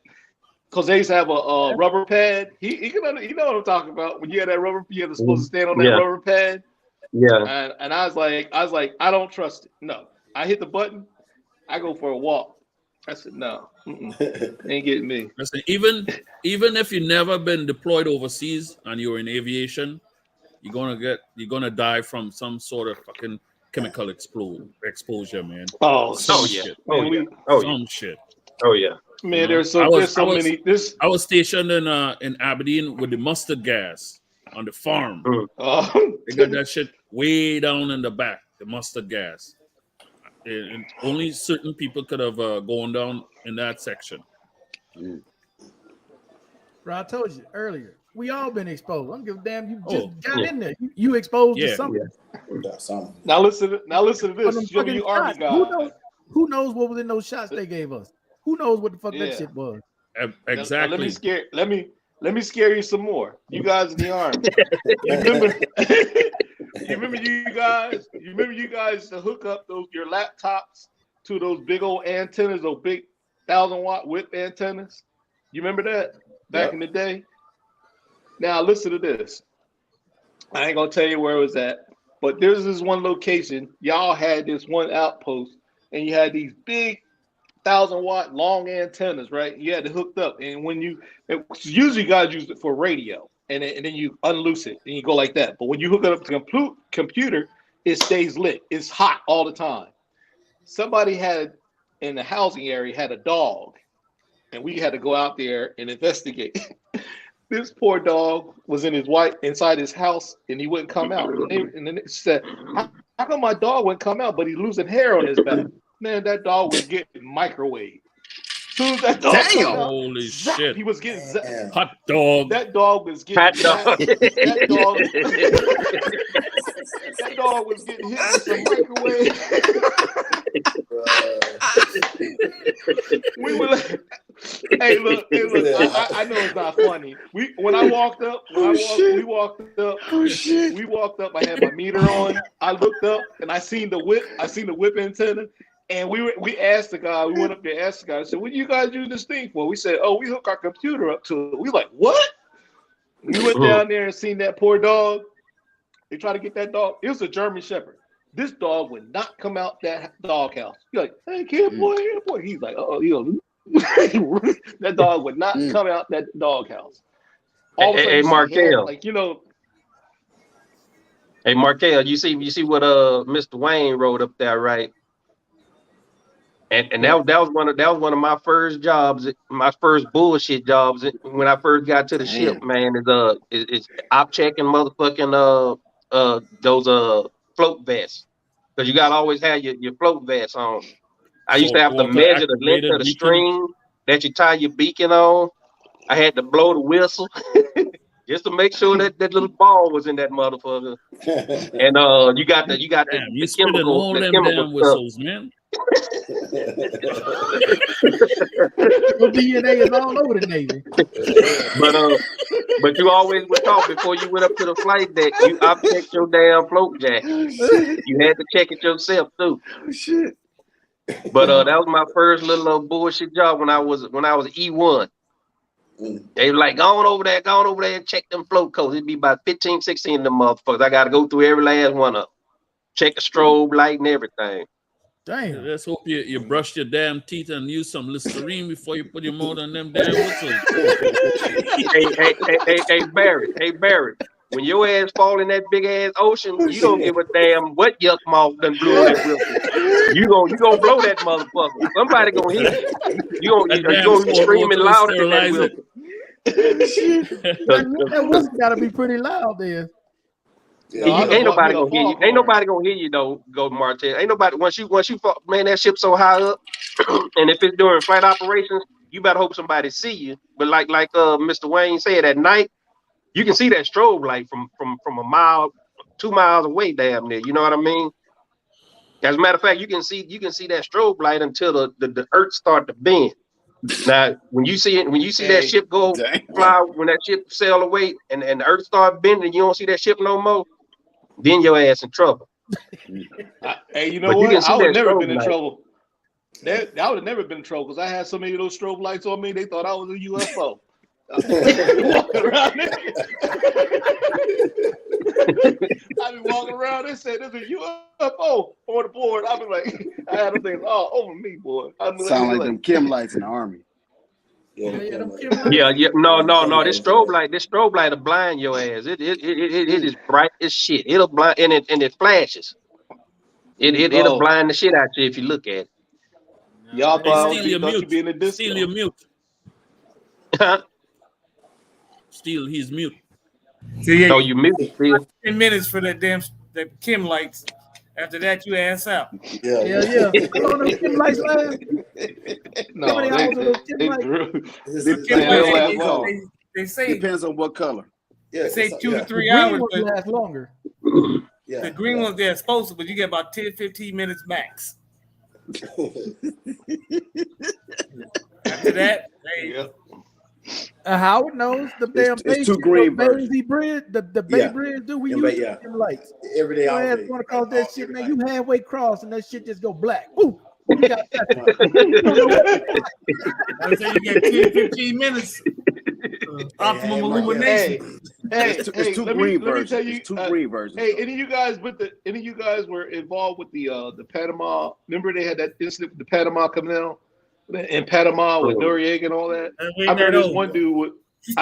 Because they used to have a rubber pad. He know what I'm talking about. When you had that rubber, you had supposed to stand on that rubber pad. Yeah. And I was like, I don't trust it. No, I hit the button. I go for a walk. I said, no, ain't getting me. Listen, even if you never been deployed overseas and you're in aviation, you're gonna die from some sort of fucking chemical exposure, man. Some shit. Oh yeah. Man, there's so many. I was stationed in Aberdeen with the mustard gas on the farm. They got that shit way down in the back, the mustard gas. And only certain people could have gone down in that section. Bro, I told you earlier, we all been exposed. I don't give a damn. You just got in there. You exposed to something. Now listen to this. You Army guy. Who knows what was in those shots they gave us? Who knows what the fuck that shit was? Exactly. Now, let me scare you some more. You guys in the Army. You remember you guys to hook up your laptops to those big old antennas, those big 1,000-watt whip antennas? You remember that back in the day? Now listen to this. I ain't gonna tell you where it was at, but there's this one location. Y'all had this one outpost, and you had these big 1,000-watt long antennas, right? You had it hooked up, and usually you guys use it for radio. And then you unloose it and you go like that. But when you hook it up to the computer, it stays lit. It's hot all the time. Somebody in the housing area had a dog, and we had to go out there and investigate. This poor dog was inside his house, and he wouldn't come out. And then it said, how come my dog wouldn't come out, but he's losing hair on his back? Man, that dog was getting microwaved. Soon as that dog holy shit. He was getting hot dog. That dog was getting hot dog. That dog was getting hit with some microwave. We were like, hey, look, I know it's not funny. We walked up, I had my meter on. I looked up and I seen the whip antenna. And we asked the guy, we went up there and asked the guy, I said, what do you guys use this thing for? We said, we hook our computer up to it. We like, what? We went down there and seen that poor dog. They tried to get that dog. It was a German Shepherd. This dog would not come out that doghouse. You're like, hey, kid, boy. He's like, that dog would not come out that doghouse. Hey, Markel. Hey, Markel, you see what Mr. Wayne wrote up there, right? And that was one of my first jobs, my first bullshit jobs when I first got to the ship, man. Is op checking motherfucking those float vests, because you gotta always have your float vests on. I used to have to measure the length of the string that you tie your beacon on. I had to blow the whistle just to make sure that little ball was in that motherfucker. And you got the chemical, all them damn whistles, man. Your DNA is all over the Navy. But you always would talk before you went up to the flight deck. You checked your damn float jack. You had to check it yourself too. Shit. But that was my first little bullshit job when I was E1. They were like, go on over there and check them float codes. It'd be about 15, 16 of them motherfuckers. I got to go through every last one of them. Check the strobe light and everything. Damn. Let's hope you brushed your damn teeth and use some Listerine before you put your mouth on them damn whistles. Hey, Barry. When your ass fall in that big ass ocean, you don't give a damn what yuck mouth done blew that whistle. You gonna blow that motherfucker. Somebody gonna hit you. You gonna be screaming louder than that whistle. That whistle gotta be pretty loud there. Ain't nobody gonna hear you. Ain't nobody gonna hear you though, go Martel. Ain't nobody once you fall, man, that ship's so high up. And if it's during flight operations, you better hope somebody see you. But like Mr. Wayne said, at night, you can see that strobe light from a mile, 2 miles away, damn near. You know what I mean? As a matter of fact, you can see that strobe light until the earth start to bend. Now, when you see that ship fly, when that ship sail away and the earth start bending, you don't see that ship no more. then your ass in trouble. Hey, you know But you what? didn't see I would that never strobe been in light. trouble. I would have never been in trouble because I had so many of those strobe lights on me. They thought I was a UFO. Walking around there. I be walking around. They said there's a UFO on the board. I be like, I had them things all over me, boy. Sound like them Kim lights in the army. Yeah. No. This strobe light will blind your ass. It is bright as shit. It'll blind and it flashes. It'll blind the shit out you if you look at it. Y'all thought Steal your you be in the mute. disco. Steal your mute. Steal his mute. So you mute it still. 10 minutes for that damn Kim lights. After that, you ass out. Yeah. How long those Kim lights last? No, How many hours are those Kim lights? They say Depends on what color. they say 2 to 3 The green hours, ones but last longer. the green ones they're supposed to, but you get about 10-15 minutes max. After that, Howard knows the damn it's two green Bailey Bridge, the Bay Bridge, do we use them lights? Every day. Your ass want to cause that shit, man. You halfway cross and that shit just go black. Woo! You got I say you get 10-15 minutes. Optimum illumination. It's two green versions. Let me tell you, two green versions. Hey, any of you guys were involved with the Panama? Remember they had that incident with the Panama canal in Panama with Noriega and all that. I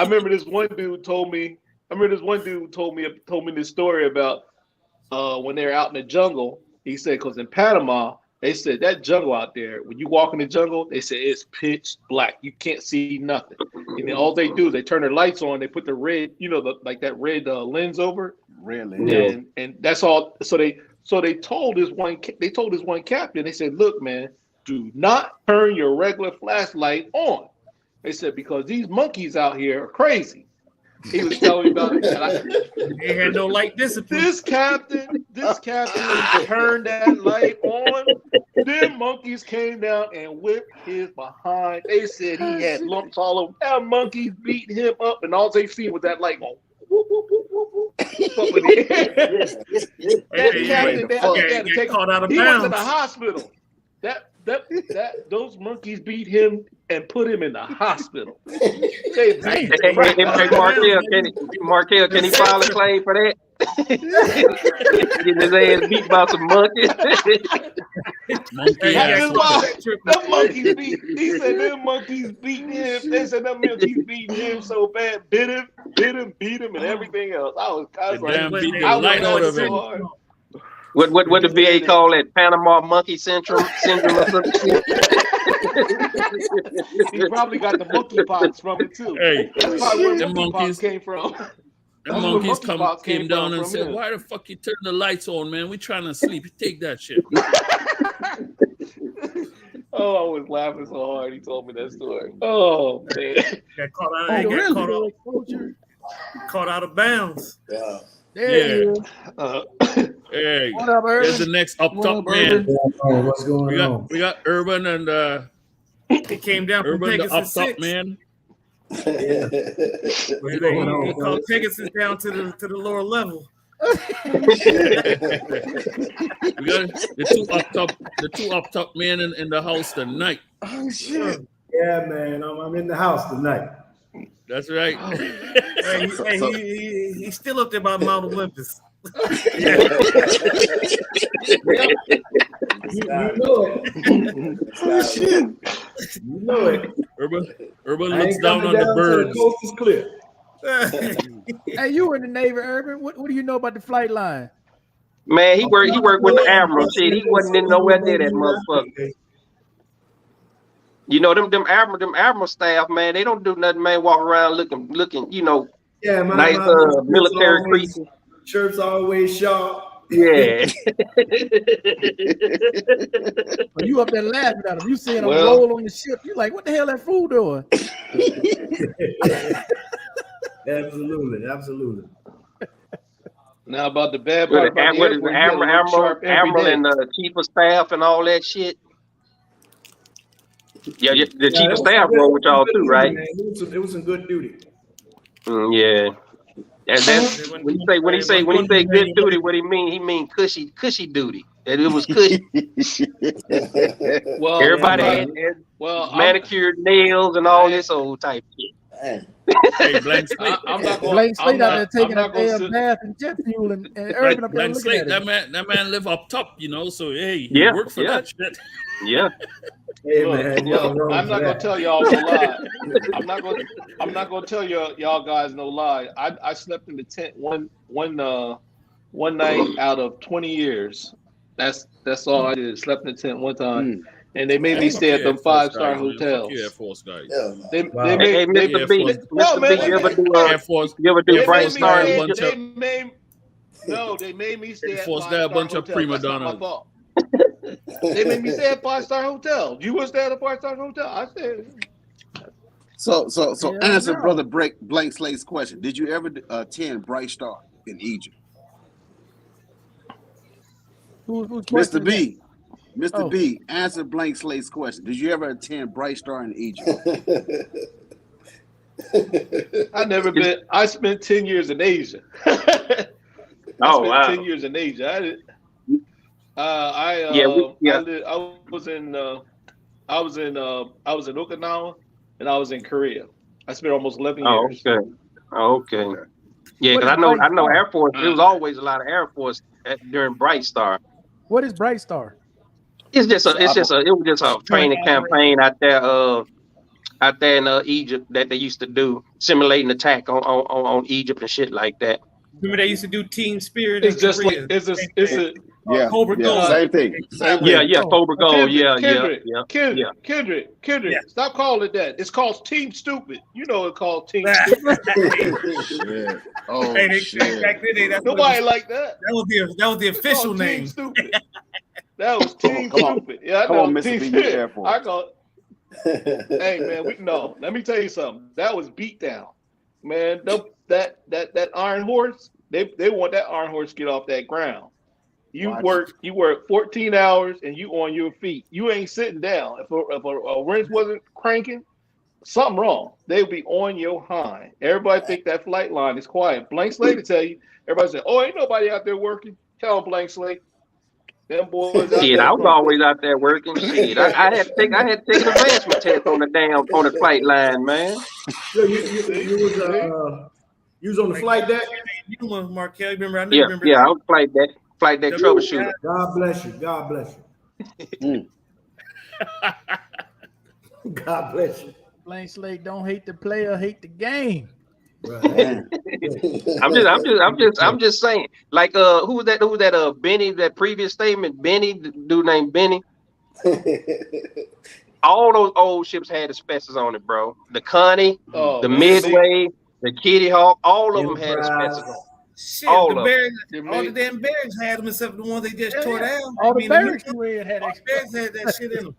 remember this one dude told me this story about when they're out in the jungle. He said because in Panama they said that jungle out there, when you walk in the jungle, they said it's pitch black. You can't see nothing. And then all they do is they turn their lights on. They put the red, like that red lens over it. Red lens. And that's all. So they told this one captain. They said, "Look, man, do not turn your regular flashlight on." They said because these monkeys out here are crazy. He was telling me about it. They had no light discipline. This captain turned that light on. Them monkeys came down and whipped his behind. They said he had lumps all over. That monkeys beat him up, and all they seen was that light going. Whoop, whoop, whoop, whoop, whoop. That captain, they had to take caught out of he bounds. was in the hospital. Those monkeys beat him and put him in the hospital. Hey, Markel, can he file a claim for that? Getting his ass beat by some monkeys. Them monkeys beat. He said them monkeys beat him. They said them monkeys beat him so bad, beat him, and everything else. I was like, I was so hard. What the VA call that? Panama monkey syndrome or something? He probably got the monkeypox from it too. Hey, that's probably where them monkeys came from. The monkeys came down and said, "Why the fuck you turn the lights on, man? We trying to sleep. You take that shit." Oh, I was laughing so hard. He told me that story. Oh man, got caught out of bounds. Yeah. Hey, what up, Urban? There's the next up top man. What's going on? We got Urban and He came down from Urban, the up Pegasus top 6. man. He called Pegasus down to the lower level. We got the two up top men in the house tonight. Oh shit! Yeah, man, I'm in the house tonight. That's right. He's still up there by Mount Olympus. You know it. Oh shit! You know it. Urban looks down on the birds. The coast is clear. Hey, you were in the Navy, Urban. What do you know about the flight line? Man, he worked with the Admiral. Shit, he wasn't in nowhere near that motherfucker. You know them Admiral staff, man. They don't do nothing, man. Walk around looking. Yeah, man. Nice military creature. Shirts always sharp. Yeah. When you up there laughing at him, you seeing him roll on the ship. You like, what the hell that fool doing? Absolutely. Now about the bad part about what is the Admiral and the chief of staff and all that shit. Yeah, the chief of staff role with y'all too, right? It was some good duty. Yeah. That's when he say good duty. What he mean? He mean cushy duty. That it was cushy. Well, Everybody had manicured nails and all this old type shit. Hey, blank slate. Blank slate out there taking a damn bath and jet fuel and Urban up there blank looking slate. at That man live up top, you know. So hey, he Yeah, worked for that shit. Yeah. Hey, look, man, I'm not gonna tell y'all no lie. I'm not gonna tell y'all guys no lie. I slept in the tent one night out of 20 years. That's all I did. Slept in the tent one time. And they made me stay at them 5-star hotels. Air Force guys. They Hey, Mr. B, you ever do Bright Star? They made me stay at Force that a bunch of prima donnas. They made me stay at 5-star hotel. You was stay at a 5-star hotel? I said. So answer Brother Blank Slate's question. Did you ever attend Bright Star in Egypt? Mr. B. Mr. B, answer Blank Slate's question. Did you ever attend Bright Star in Egypt? I never been. I spent 10 years in Asia. I spent 10 years in Asia. I was in Okinawa and I was in Korea. I spent almost 11 years. Okay. Yeah, because I know Air Force. There was always a lot of Air Force during Bright Star. What is Bright Star? It was just a training campaign out there in Egypt that they used to do, simulating attack on Egypt and shit like that. Remember they used to do Team Spirit. It's just like Cobra Gold. Same thing. Cobra Gold. Kendrick. Stop calling it that. It's called Team Stupid. You know it's called Team Stupid. Shit. Oh, shit. Back then, nobody like that. That was the official name. Team Stupid. That was Team Stupid. Yeah, I know. Come on, Mr. B, Air Force. I go. Hey man, let me tell you something. That was beat down, man. That Iron Horse. They want that Iron Horse to get off that ground. You work 14 hours and you on your feet. You ain't sitting down. If a wrench wasn't cranking, something wrong. They'd be on your hind. Everybody think that flight line is quiet. Blank Slate to tell you. Everybody say, "Oh, ain't nobody out there working." Tell them Blank Slate. Them boys. Shit, I was always out there working. Shit, I had to take an advancement test on the flight line, man. You was on the flight deck. You were Markel. Remember? I remember. Yeah, I was flight deck troubleshooter. God bless you. God bless you. God bless you. Blank Slate don't hate the player, hate the game. Right. I'm just saying. Like who was that? Benny, that previous statement, Benny, the dude named Benny. All those old ships had asbestos on it, bro. The Connie, the Midway, the Kitty Hawk, all of them had asbestos on it. Shit, all the damn bears had them except the ones they just tore down. All the bears had that shit in them.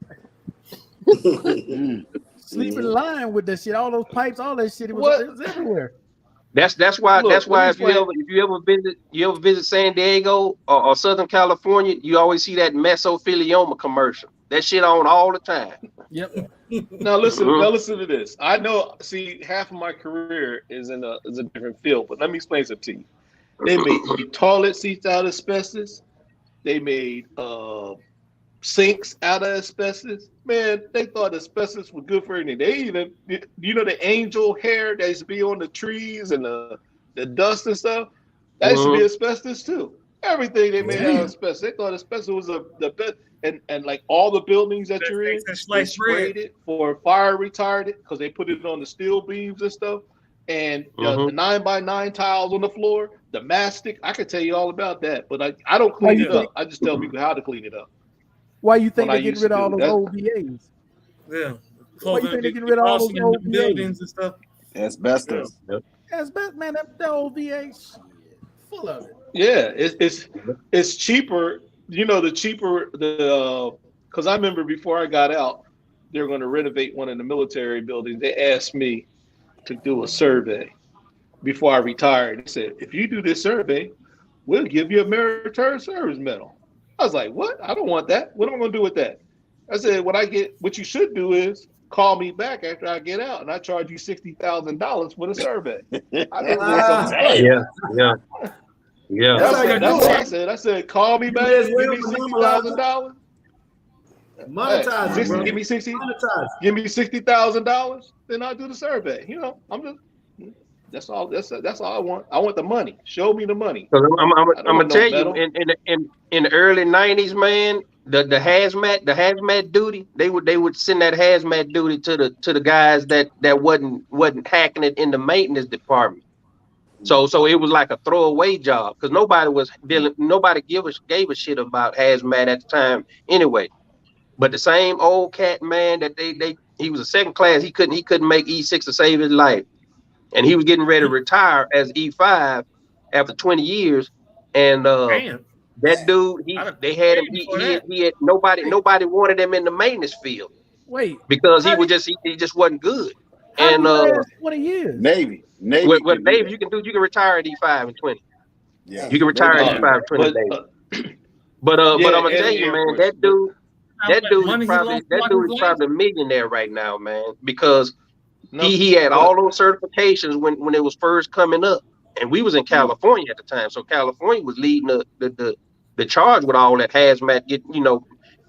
Sleeping line with that shit, all those pipes, all that shit, it was everywhere. That's why if you ever visit San Diego or Southern California, you always see that mesothelioma commercial. That shit on all the time. Yep. Now listen to this. I know. See, half of my career is in a different field, but let me explain something to you. They made toilet seats out of asbestos. They made sinks out of asbestos. Man, they thought asbestos was good for anything. They even, the angel hair that used to be on the trees and the dust and stuff, that used to be asbestos too. Everything they made out of asbestos. They thought asbestos was the best. And like all the buildings that you're in, they sprayed it for fire retardant because they put it on the steel beams and stuff. And the 9x9 tiles on the floor, the mastic, I could tell you all about that, but I don't clean it up. I just tell people how to clean it up. Why you think they get rid of all those old VAs? Yeah. Why you think they get rid of all those old buildings and stuff? Asbestos. Asbestos, man, that old VA full of it. Yeah, it's cheaper. The cheaper because I remember before I got out, they were going to renovate one of the military buildings. They asked me to do a survey before I retired. They said, if you do this survey, we'll give you a military service medal. I was like, what? I don't want that. What am I going to do with that? I said, what you should do is call me back after I get out, and I charge you $60,000 for the survey. I know what's up. Yeah. That's what I said. I said, call me back, give me $60,000. Monetize it, bro. Give me $60,000, then I'll do the survey. You know, I'm just. That's all. That's all I want. I want the money. Show me the money. I'm gonna tell you, in the early '90s, man, the hazmat duty, they would send that hazmat duty to the guys that wasn't hacking it in the maintenance department. So it was like a throwaway job because nobody gave a shit about hazmat at the time anyway. But the same old cat, man, that he was a second class, he couldn't make E6 to save his life. And he was getting ready to retire as E5 after 20 years. And that dude, they had him. He had nobody wanted him in the maintenance field. Wait, because he just wasn't good. And 20 years. Navy. What Navy you can retire at E5 and 20. Yeah, you can retire at E5 and 20 days. But I'm gonna tell you, man, that dude is probably a millionaire right now, man, because he had all those certifications when it was first coming up, and we was in California at the time, so California was leading the charge with all that hazmat,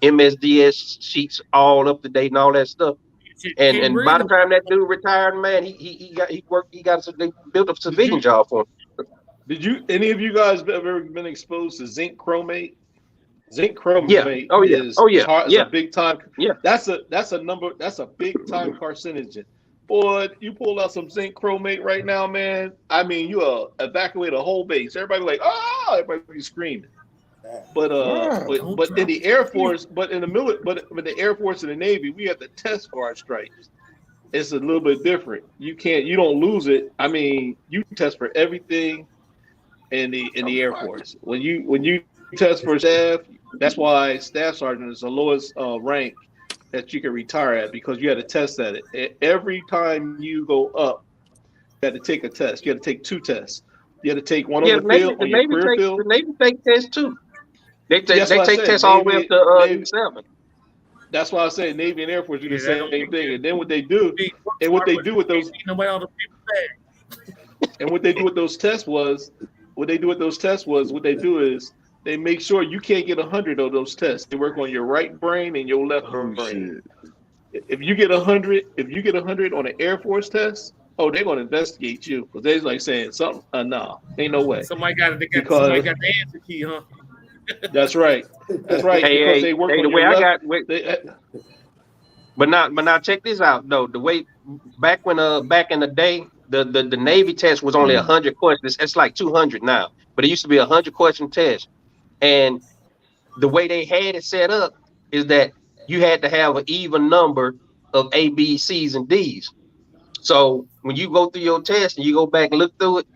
MSDS sheets all up to date and all that stuff. And by the time that dude retired, man, they built a civilian job for him. Did any of you guys ever been exposed to zinc chromate? Zinc chromate is a big time. Yeah, that's a big time carcinogen. Boy, you pull out some zinc chromate right now, man. I mean, you evacuate a whole base. Everybody be like, oh, everybody be screaming. But in the Air Force, but in the Air Force and the Navy, we have to test for our stripes. It's a little bit different. You don't lose it. I mean, you test for everything in the Air Force. When you test for staff, that's why staff sergeant is the lowest rank that you can retire at, because you had to test at it. Every time you go up, you had to take a test. You had to take 2 tests. You had to take one on the field, on your career field. The Navy take tests too. They take tests all the way up to 7. That's why I say Navy and Air Force do the same thing. And then what they do with those tests was what they do is they make sure you can't get 100 of those tests. They work on your right brain and your left brain. If you get 100 on an Air Force test, they're gonna investigate you, because they're like saying something. No, ain't no way. Somebody got the answer key, huh? That's right. That's right. Because they work on the way your I left. got. But now check this out though. The way back in the day, the Navy test was only 100 questions. It's like 200 now, but it used to be 100 question test. And the way they had it set up is that you had to have an even number of A, B, C's, and D's. So when you go through your test and you go back and look through it,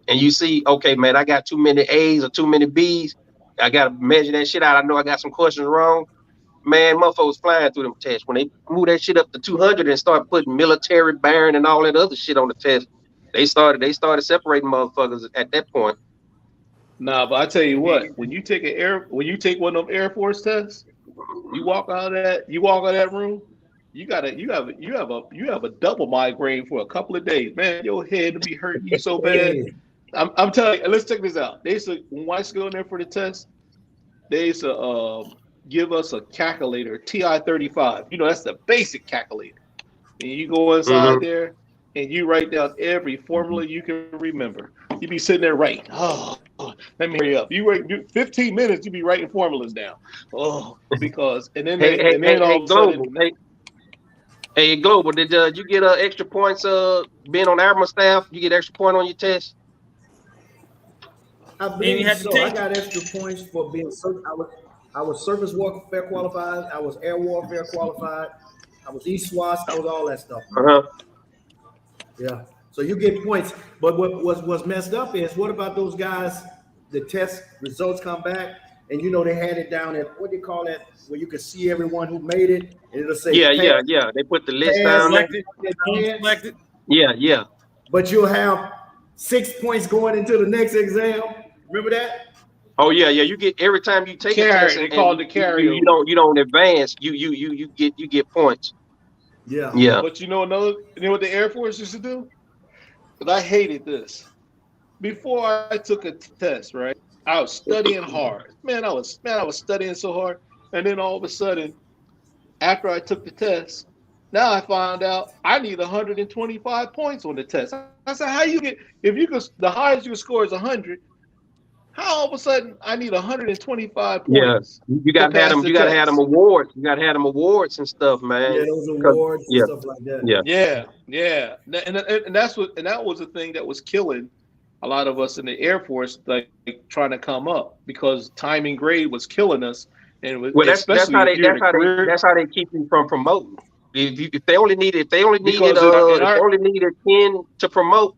and you see, okay, man, I got too many A's or too many B's, I got to measure that shit out. I know I got some questions wrong. Man, motherfuckers flying through them tests. When they move that shit up to 200 and start putting military bearing and all that other shit on the test, they started separating motherfuckers at that point. Nah, but I tell you what, when you take one of them Air Force tests, you walk out of that room, you have a double migraine for a couple of days, man. Your head will be hurting you so bad. I'm telling you. Let's check this out. They used to, when I used to go in there for the test, they used to give us a calculator, TI-35. That's the basic calculator. And you go inside there and you write down every formula you can remember. You be sitting there writing. Let me hurry up. You wait 15 minutes, you be writing formulas down. Because and then Hey, Global, did you get extra points being on Admiral staff? You get extra point on your test? I believe so. I got extra points for being I was surface warfare qualified. I was air warfare qualified. I was ESWAS. I was all that stuff. Yeah. So you get points. But what's messed up is, what about those guys? The test results come back, and they had it down at, what do you call that, where you can see everyone who made it, and it'll say yeah. They put the list down. Selected. Yeah. But you'll have 6 points going into the next exam. Remember that? Oh yeah. You get, every time you take a test, they call it the carry. You don't advance. You get points. Yeah. Yeah. But you know what the Air Force used to do? But I hated this. Before I took a test, right? I was studying hard. I was studying so hard. And then all of a sudden, after I took the test, now I found out I need 125 points on the test. I said, how you get, the highest you can score is 100, how all of a sudden I need 125 points? Yeah, you gotta have them. You gotta have them awards. You gotta have them awards and stuff, man. Yeah, those awards and stuff like that. Yeah. And that was the thing that was killing a lot of us in the Air Force, like trying to come up, because time and grade was killing us. And that's how they keep you from promoting. If they only needed 10 to promote,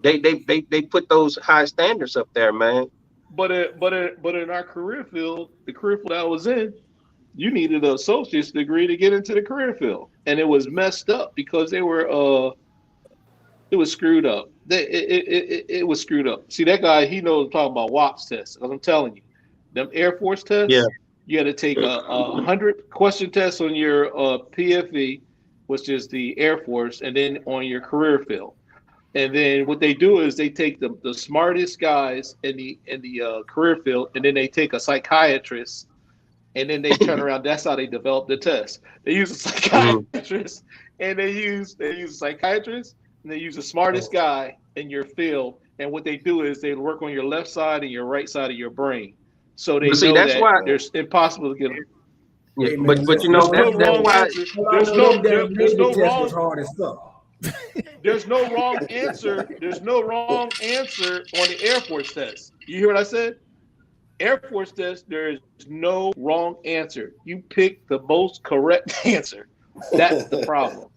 they put those high standards up there, man. But in our career field, the career field I was in, you needed an associate's degree to get into the career field, and it was messed up because it was screwed up. It was screwed up. See, that guy, he knows talking about WAPS tests. I'm telling you, them Air Force tests. Yeah. You had to take a 100 question test on your PFE, which is the Air Force, and then on your career field. And then what they do is they take the smartest guys in the career field, and then they take a psychiatrist, and then they turn around. That's how they develop the test. They use a psychiatrist, and they use a psychiatrist, and they use the smartest guy in your field. And what they do is they work on your left side and your right side of your brain. So they know that it's impossible to get them. Yeah, but you know that's why there's no wrong. Hard as stuff. There's no wrong answer. There's no wrong answer on the Air Force test. You hear what I said? Air Force test, there is no wrong answer. You pick the most correct answer. That's the problem.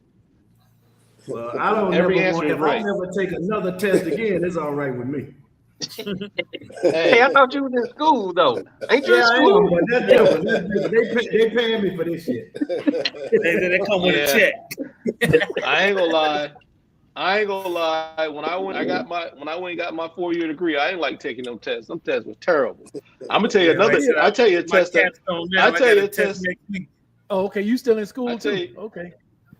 Well, I don't Every never answer want, is if right. I never take another test again, it's all right with me. Hey, I thought you was in school though. Ain't you in school? I am, but that's different. They paying me for this shit. They come with a check. I ain't gonna lie. When I went and got my 4-year degree, I didn't like taking them tests. Them tests were terrible. I'm gonna tell you I'll tell you a test. Oh, okay. You still in school too? Okay.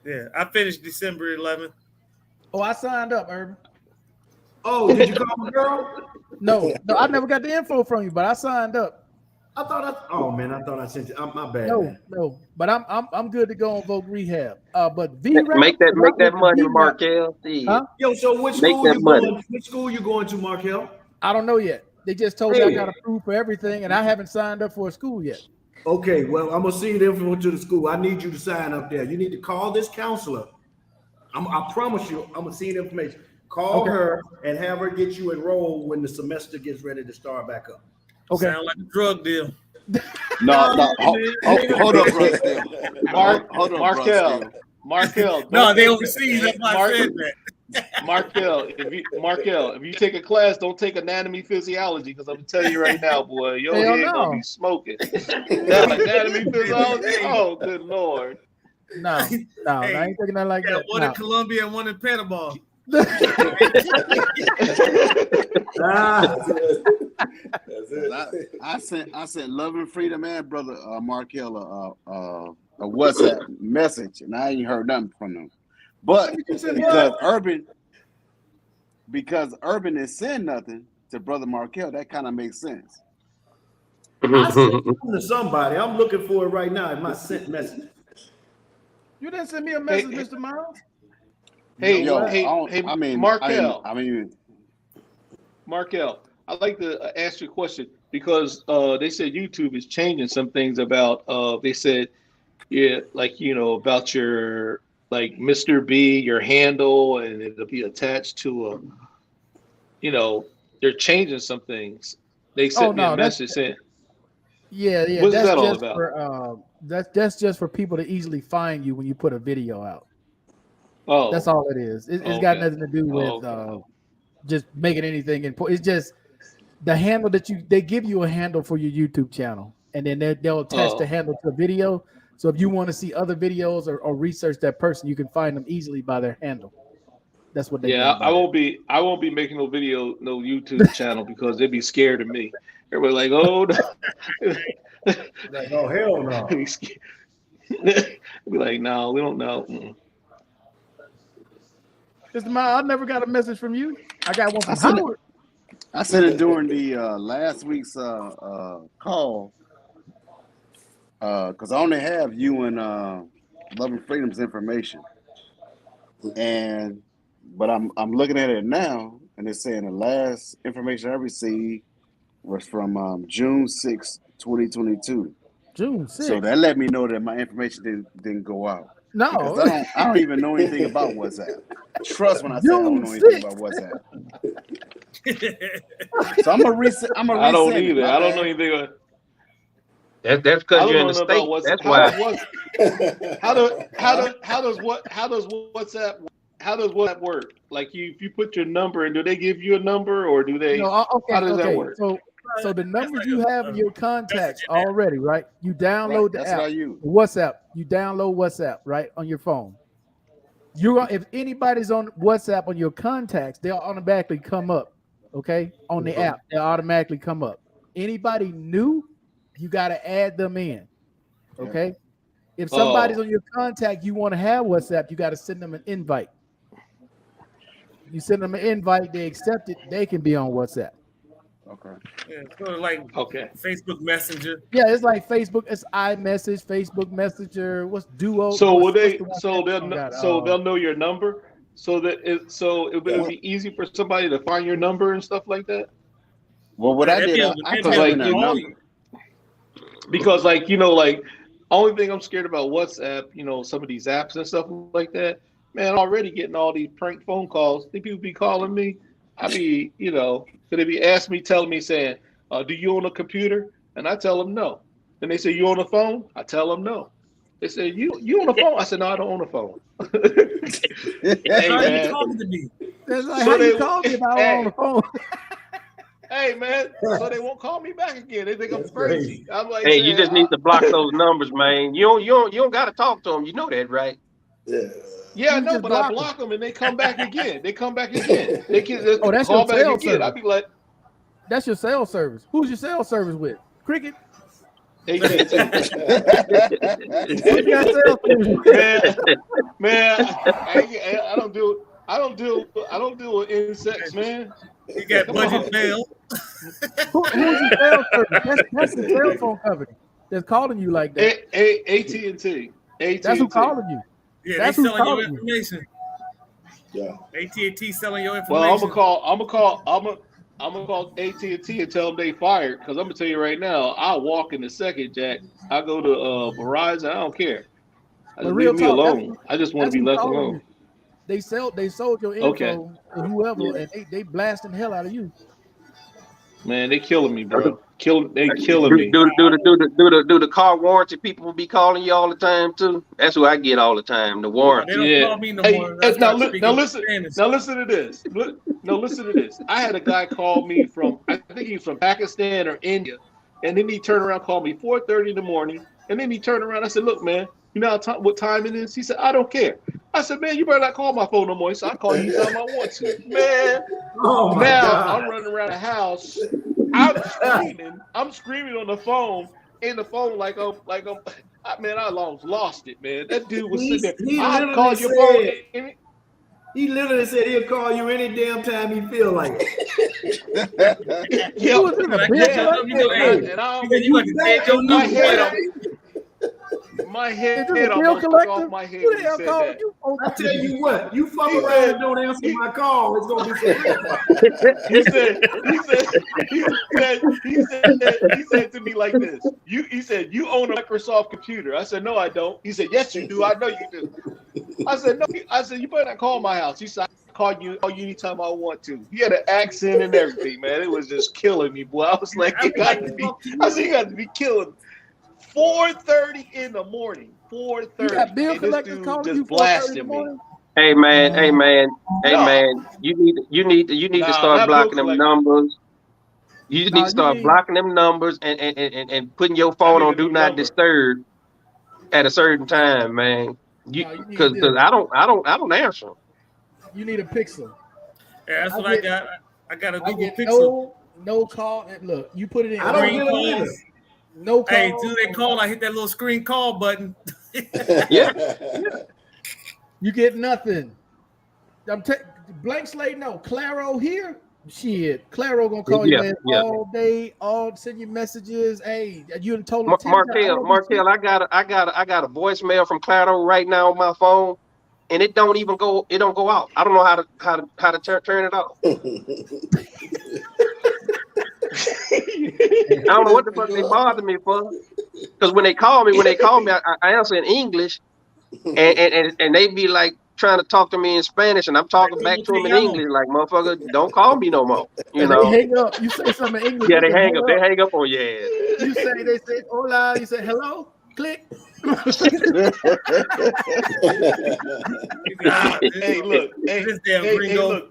Yeah, I finished December 11th. Oh, I signed up, Urban. Oh, did you call my girl? No, I never got the info from you, but I signed up. I thought I sent you. My bad. No, but I'm good to go on Vogue Rehab. But make that money, Markel. Huh? Yo, so which school you going to, Markel? I don't know yet. They just told me I got approved for everything, and I haven't signed up for a school yet. Okay, well, I'm gonna send the info to the school. I need you to sign up there. You need to call this counselor. I promise you, I'm gonna send the information. Call her and have her get you enrolled when the semester gets ready to start back up. Okay. Sound like a drug deal. No. Hold up, bro. Hold on, Markel. No, they overseas. That's why I said that. Markel, if you take a class, don't take anatomy physiology, because I'm telling you right now, boy, your head gonna be smoking. Anatomy physiology. Oh, good Lord. No, hey, I ain't taking that like that. One in Colombia and one in Panama. That's it. I sent Love and Freedom and brother Markel a WhatsApp message, and I ain't heard nothing from them. But because Urban is saying nothing to brother Markel, that kind of makes sense. I sent something to somebody. I'm looking for it right now in my sent message. You didn't send me a message, Mr. Miles? Hey, Markel, I'd like to ask you a question, because they said YouTube is changing some things about, they said, about your, like, Mr. B, your handle, and it'll be attached to they're changing some things. They sent me a message saying, yeah. What's that all about? That's just for people to easily find you when you put a video out. Oh, that's all it is. It's got nothing to do with just making anything important. It's just the handle that they give you a handle for your YouTube channel, and then they'll attach the handle to the video. So if you want to see other videos or research that person, you can find them easily by their handle. That's what they do. I won't be making no YouTube channel, because they'd be scared of me. Everybody like, oh no. Like, oh hell no. Be like, no, we don't know. Mr. Miles, I never got a message from you. I got one from Howard. I sent it during the last week's call because I only have you and Love and Freedom's information, but I'm looking at it now, and it's saying the last information I received was from June 6, 2022. June 6. So that let me know that my information didn't go out. No, I don't even know anything about WhatsApp. Trust when I say I don't know anything about WhatsApp. So I'm gonna reset. I don't either. I don't know anything about. That's because you're in the state. That's why. How does WhatsApp work? Like if you put your number in, do they give you a number or do they? No, okay, how does that work? So the numbers you have in your contacts already, right? You download the app. What I use. WhatsApp. You download WhatsApp, right, on your phone. If anybody's on WhatsApp on your contacts, they'll automatically come up. Okay, on the app, they'll automatically come up. Anybody new, you got to add them in. Okay, if somebody's on your contact, you want to have WhatsApp, you got to send them an invite. You send them an invite, they accept it, they can be on WhatsApp. Okay. Yeah, sort of like Facebook Messenger. Yeah, it's like Facebook. It's iMessage, Facebook Messenger. What's Duo? So they'll know your number. So it would be easy for somebody to find your number and stuff like that. Well, what I did, I put in their number. Because only thing I'm scared about WhatsApp, some of these apps and stuff like that. Man, already getting all these prank phone calls. Think people be calling me. I be, they be asking me, telling me, saying, do you own a computer? And I tell them no. Then they say, you own a phone? I tell them no. They say, you own a phone? I said, no, I don't own a phone. Hey, how you talking to me? That's like, how you call me if I don't own a phone? Hey, man, so they won't call me back again. They think I'm crazy. I'm like, hey, you just need to block those numbers, man. You don't got to talk to them. You know that, right? Yeah, no, but I block them and they come back again. They come back again. They can that's call your back cell again. service. I'd be like, that's your cell service. Who's your cell service with? Cricket. AT&T. man, I don't do insects, man. You got budget mail. Who's your cell service? That's the cell phone company that's calling you like that. AT&T. That's who calling you. Yeah, that's they selling your information. Yeah. AT&T selling your information. Well, I'm gonna call AT&T and tell them they fired. Because I'm gonna tell you right now, I'll walk in a second, Jack. I go to Verizon. I don't care. Leave me alone. I just want to be left alone. They sold your info to whoever, and they blasting the hell out of you. Man, they killing me, bro. They killing me. Do the car warranty people be calling you all the time too? That's who I get all the time. The warranty. They don't call me no more. Now listen to this. No, listen to this. I had a guy call me from, I think he's from Pakistan or India, and then he turned around, called me 4:30 in the morning, and then he turned around. I said, "Look, man, you know what time it is?" He said, "I don't care." I said, "Man, you better not call my phone no more." So I call you anytime I want to. Man, I'm running around the house. I'm screaming on the phone, in the phone like I'm man, I lost it, man. That dude was sitting there. I called your phone. He literally said he'll call you any damn time he feel like it. You got to change your number. My head almost took off my head. I tell you what, you fuck around and don't answer my call, it's gonna be he said to me like this. He said, "You own a Microsoft computer." I said, "No, I don't." He said, "Yes, you do. I know you do." I said, "No." I said, "You better not call my house." He said, "I call you anytime I want to." He had an accent and everything, man. It was just killing me, boy. I was like, "You got to be killing." 4:30 in the morning. 4:30. You got bill collectors calling you 4:30 in the morning? Hey man. You need to start blocking them numbers. You need to start blocking them numbers and putting your phone on do not disturb at a certain time, man. Because I don't answer. You need a Pixel. Yeah, that's what I got. I got a Google Pixel. No call. And look, you put it in. I don't get it. No call. Hey, do they call? I hit that little screen call button. Yeah. You get nothing. Blank slate, no. Claro here. Shit. Claro gonna call you man all day, send you messages. Hey, you done told him Markel, I got a voicemail from Claro right now on my phone, and it don't go out. I don't know how to turn it off. I don't know what the fuck they bother me for. Because when they call me, I answer in English, and they be like trying to talk to me in Spanish, and I'm talking back to them in English, like, motherfucker, don't call me no more. You know. They hang up. You say something in English. Yeah, they hang up. They hang up on your ass. They say hola. You say hello. Click. Hey, look.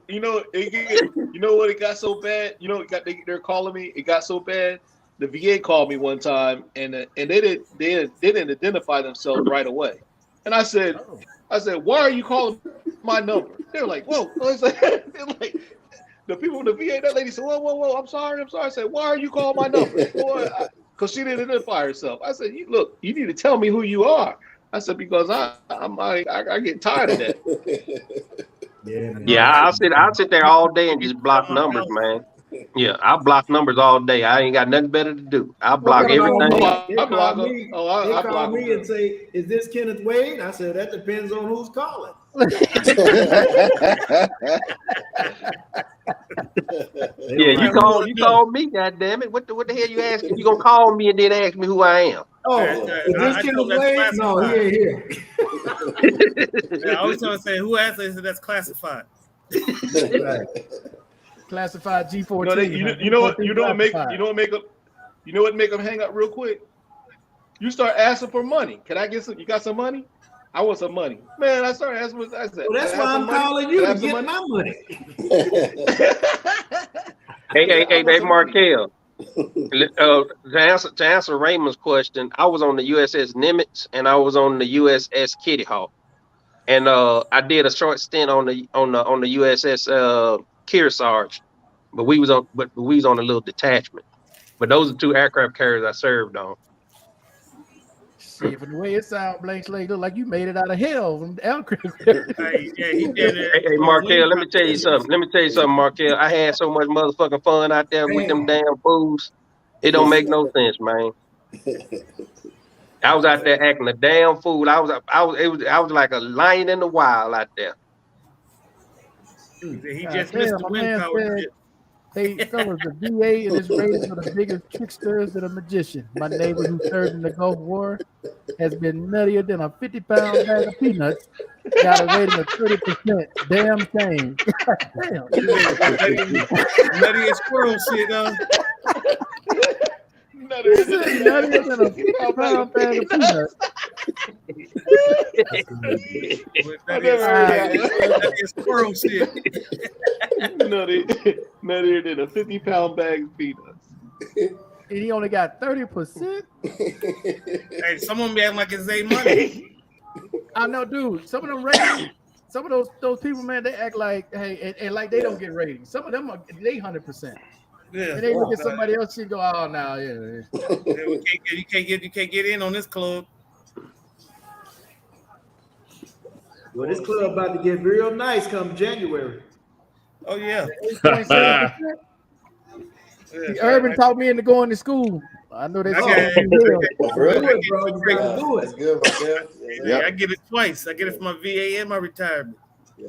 You know what? It got so bad. You know, they're calling me. It got so bad. The VA called me one time, and they didn't identify themselves right away. And I said, why are you calling my number? They're like, whoa. They're like, the people in the VA, that lady said, whoa, I'm sorry. I said, why are you calling my number? Because she didn't identify herself. I said, look, you need to tell me who you are. I said, because I get tired of that. Yeah, I'll sit there all day and just block numbers, man. Yeah, I block numbers all day. I ain't got nothing better to do. I block everything. They call me and say, "Is this Kenneth Wade?" I said, "That depends on who's calling." Yeah, you call me, goddamn it. What the hell you asking? You gonna call me and then ask me who I am? Oh, is this Kenneth Wade? No, he ain't here. I always trying to say, who asked this? That's classified. Right. Classified G14. No, you know what make them hang up real quick? You start asking for money. Can I get some? You got some money? I want some money, man. I started asking. I said, well, that's why I'm calling you to get my money. Hey, Markel. To answer Raymond's question, I was on the USS Nimitz and I was on the USS Kitty Hawk, and I did a short stint on the USS Kearsarge, but we was on a little detachment. But those are two aircraft carriers I served on. See, from the way it sounds, Blank Slate, look like you made it out of hell from the aircraft. He did it. Hey, Markel, let me tell you something, Markel. I had so much motherfucking fun out there with them damn fools. It don't make no sense, man. I was out there acting a damn fool. I was like a lion in the wild out there. He just missed the wind power. Hey, fellas, the VA and its ratings are the biggest tricksters and a magician. My neighbor who served in the Gulf War has been nuttier than a 50-pound bag of peanuts. Got a rating of 30%. Damn shame. Damn. Nutty as squirrel shit, though. Nuttier than a 50-pound bag of peanuts. Nutty as squirrel shit. Nuttier than a 50-pound bag of peanuts. And he only got 30%. Hey, someone be acting like it's their money. I know, dude. Some of them ratings, some of those people, man, they act like, hey, and like they don't get ratings. Some of them are they 100%. Yeah, and they look at somebody else and go, oh no, you can't get in on this club. Well, this club about to get real nice come January. Oh yeah. See, Urban taught me into going to school. I know that's good. I get it twice. I get it from my VA and my retirement. Yeah.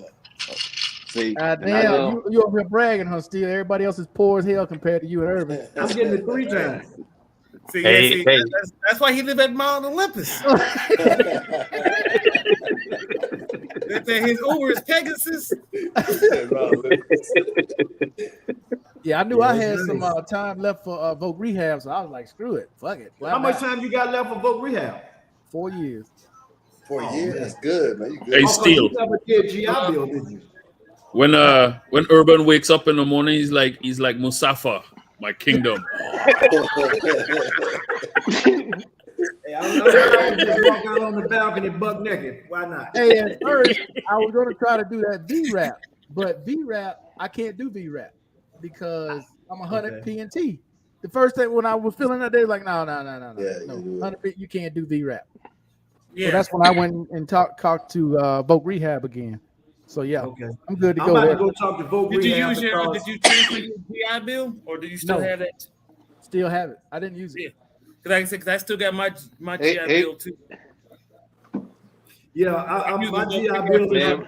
See, damn, you over here bragging, huh? Still, everybody else is poor as hell compared to you and Urban. I'm getting it 3 times. See, that's why he live at Mount Olympus. His Uber is Pegasus. Yeah, I knew I had some time left for voc rehab, so I was like, screw it, fuck it. How much time you got left for voc rehab? 4 years. 4 years? That's good, man. You good. Hey, Steel. You never did GI Bill, did you? When Urban wakes up in the morning, he's like Musafa, my kingdom. Hey, I'm just walk out on the balcony buck naked. Why not? Hey, at first I was gonna try to do that VRAP, but VRAP I can't do VRAP because I'm 100 PNT. The first thing when I was feeling that day, like no, 100 you can't do VRAP. So that's when I went and talked to Voc Rehab again. So yeah, okay. I'm good to I'm go about there. to go talk to Voc Did you Rehab. did you transfer your GI Bill, or do you still have that? Still have it. I didn't use it. Yeah, because I still got my GI Bill too. Yeah, my GI bill.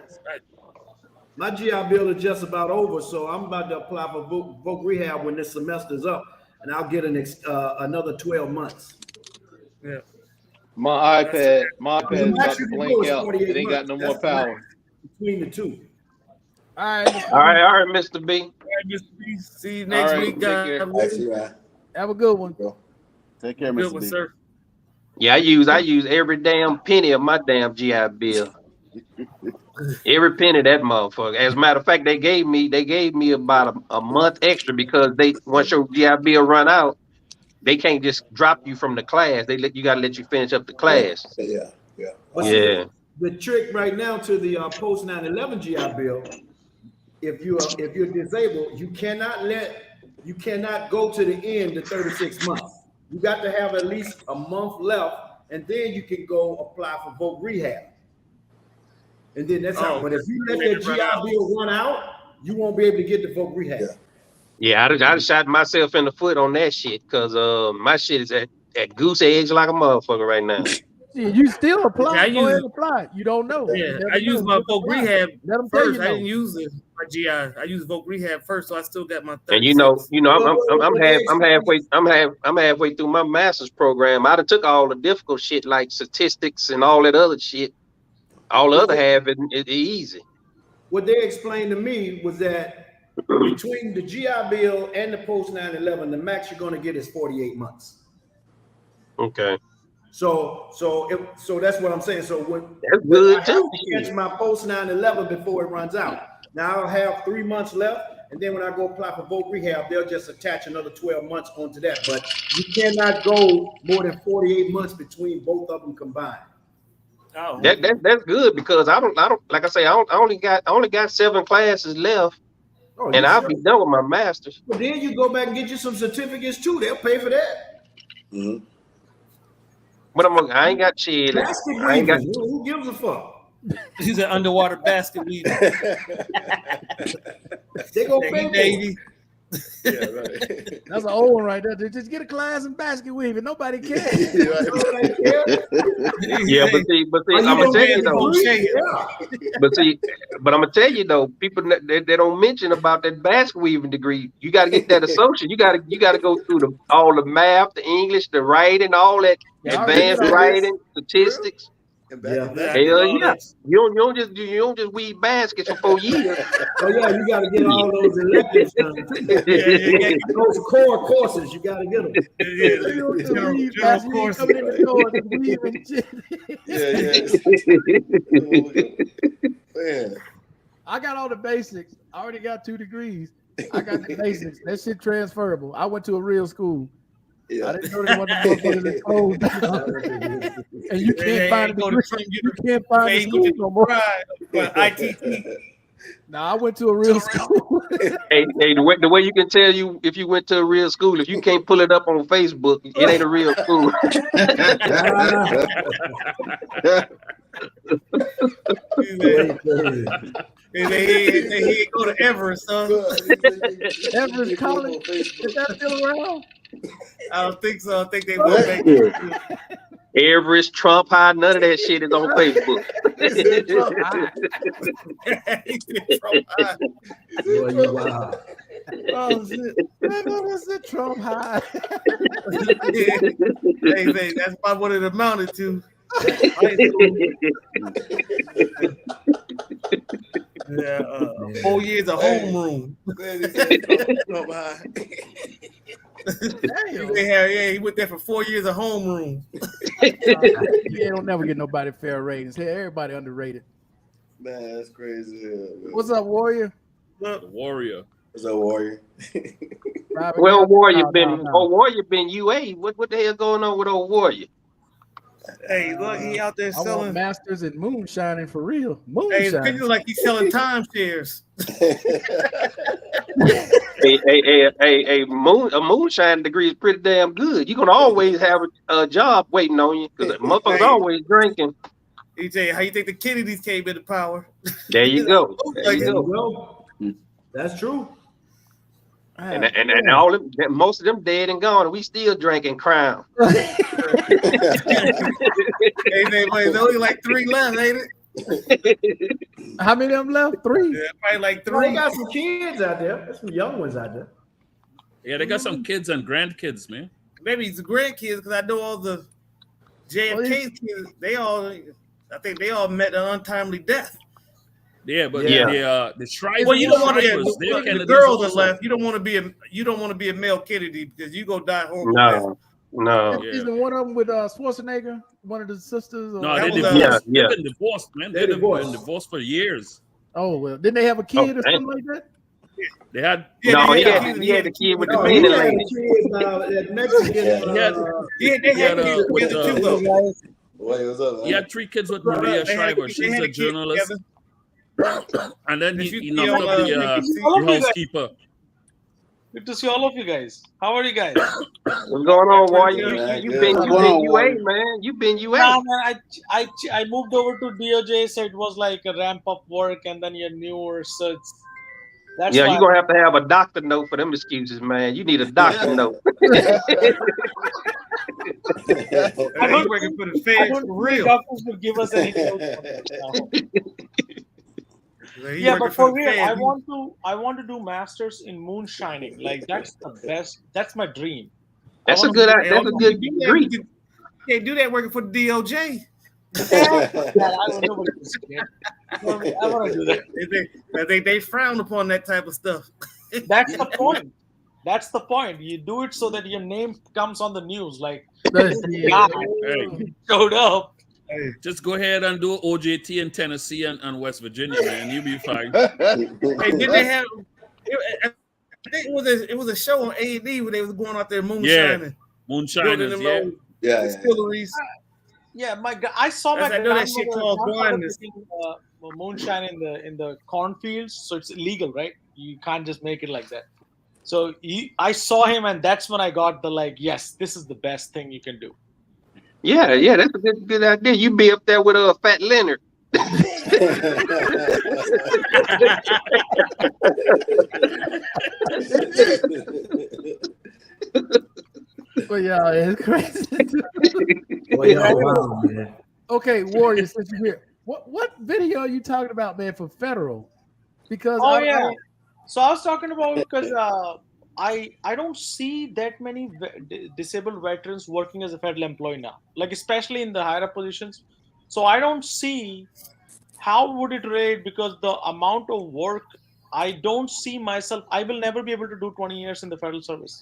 My GI bill is just about over, so I'm about to apply for Voc Rehab when this semester's up, and I'll get another 12 months. Yeah. My iPad about to blank out. It ain't got no more power. Between the two. All right, Mr. B. All right, Mr. B. See you next week, guys. Have a good one. Take care, Good Mr. one, B. sir. Yeah, I use every damn penny of my damn GI Bill. Every penny of that motherfucker. As a matter of fact, they gave me about a month extra because once your GI Bill run out, they can't just drop you from the class. You gotta let you finish up the class. Yeah. The trick right now to the post 9/11 GI Bill, if you're disabled, you cannot go to the end of 36 months. You got to have at least a month left, and then you can go apply for Voc Rehab. And then that's how. But if you let that GI Bill run out, you won't be able to get the Voc Rehab. Yeah, I shot myself in the foot on that shit because my shit is at goose eggs like a motherfucker right now. You still apply. Go ahead and apply. You don't know. Yeah, I used my Voc Rehab first. I didn't use my GI. I used Voc Rehab first, so I still got my 36. And I'm halfway through my master's program. I done took all the difficult shit like statistics and all that other shit. All the other half is easy. What they explained to me was that between the GI Bill and the post 9/11, the max you're going to get is 48 months. Okay. So that's what I'm saying. So that's good too. I catch my post 9/11 before it runs out. Now I'll have 3 months left, and then when I go apply for Voc Rehab, they'll just attach another 12 months onto that. But you cannot go more than 48 months between both of them combined. Oh, that's good because I don't like I say I only got 7 classes left, and I'll be done with my master's. But then you go back and get you some certificates too. They'll pay for that. Mm-hmm. But I ain't got chili. Who gives a fuck? He's an underwater basket weaver. They gonna pay baby. Yeah, right. That's an old one right there. Just get a class in basket weaving. Nobody cares. Yeah, but see, I'm gonna tell you though. But I'm gonna tell you though, people they don't mention about that basket weaving degree. You got to get that associate. You got to go through all the math, the English, the writing, all that advanced writing, statistics. Yeah. Hell yeah. You don't just weave baskets for 4 years. Oh yeah, you gotta get all those electives done. Those core courses, you gotta get them. General courses. Yeah. I got all the basics. I already got 2 degrees. I got the basics. That shit transferable. I went to a real school. Yeah. I didn't know they wanted to close down. And you can't find a degree. You can't find a school no more. ITT. Nah, I went to a real school. Hey, the way you can tell you if you went to a real school, if you can't pull it up on Facebook, it ain't a real school. He go to Everest, son. Everest College, is that still around? I don't think so. I think they went back. Everest, Trump High, none of that shit is on Facebook. Wow. Oh shit! What's the Trump High? Hey, that's about what it amounted to. Yeah, 4 years of homeroom. He went there for 4 years of homeroom. Yeah, don't never get nobody fair ratings. Hey, everybody underrated. Man, that's crazy. Man. What's up, Warrior? The Warrior. What's up, Warrior? Well, Warrior been UA. What the hell going on with old Warrior? Hey, look, he out there I want selling. masters and moonshining for real. Hey, it Moonshining. feels like he's selling timeshares. A moonshine degree is pretty damn good. You're gonna always have a job waiting on you because motherfuckers always drinking. EJ, how you think the Kennedys came into power? There you go. There you go. That's true. And all them, most of them dead and gone, and we still drinking Crown. Hey, there's only like 3 left, ain't it? How many of them left? 3. Yeah, probably like 3. Well, they got some kids out there. There's some young ones out there. Yeah, they got some kids and grandkids, man. Maybe it's the grandkids because I know all the JFK kids. I think they all met an untimely death. Yeah, but the Shrivers. Well, you don't want to. The the girls are left. You don't want to be a male Kennedy because you go die horrible. No. Isn't one of them with Schwarzenegger? One of the sisters? Or No, they've been divorced, man. They've been divorced for years. Oh well, didn't they have a kid or something like that? They had. He had the kid with the meaning lady. He had 3 kids with Maria Shriver. She's a journalist. And then he knocked up the housekeeper. Good to see all of you guys. How are you guys? What's going on, boy? You've been UA, man. You've been UA. Nah, man, I moved over to DOJ, so it was like a ramp up work, and then you're newer, so that's you're gonna have a doctor note for them excuses, man. You need a doctor note. I'm working for the feds for real. Doctors will give us any notes. Yeah, but for real, I want to do masters in moonshining. Like that's the best. That's my dream. That's a good dream. You can't do that working for the DOJ. I don't know what it is. I want to do that. They frown upon that type of stuff. That's the point. That's the point. You do it so that your name comes on the news. Like, showed up. Hey, just go ahead and do OJT in Tennessee and West Virginia, man. You'll be fine. Hey, did they have? I think it was a show on A&E where they was going out there moonshining. Moonshiners, distilleries. My God, I saw my that shit called blindness. Moonshine in the cornfields, so it's illegal, right? You can't just make it like that. So I saw him, and that's when I got the yes, this is the best thing you can do. Yeah, that's a good idea. You be up there with Fat Leonard. But yeah, it's crazy. Okay, Warrior, since you're here, what video are you talking about, man, for federal? Because so I was talking about because I don't see that many disabled veterans working as a federal employee now, like especially in the higher up positions. So I don't see how would it rate because the amount of work, I don't see myself. I will never be able to do 20 years in the federal service.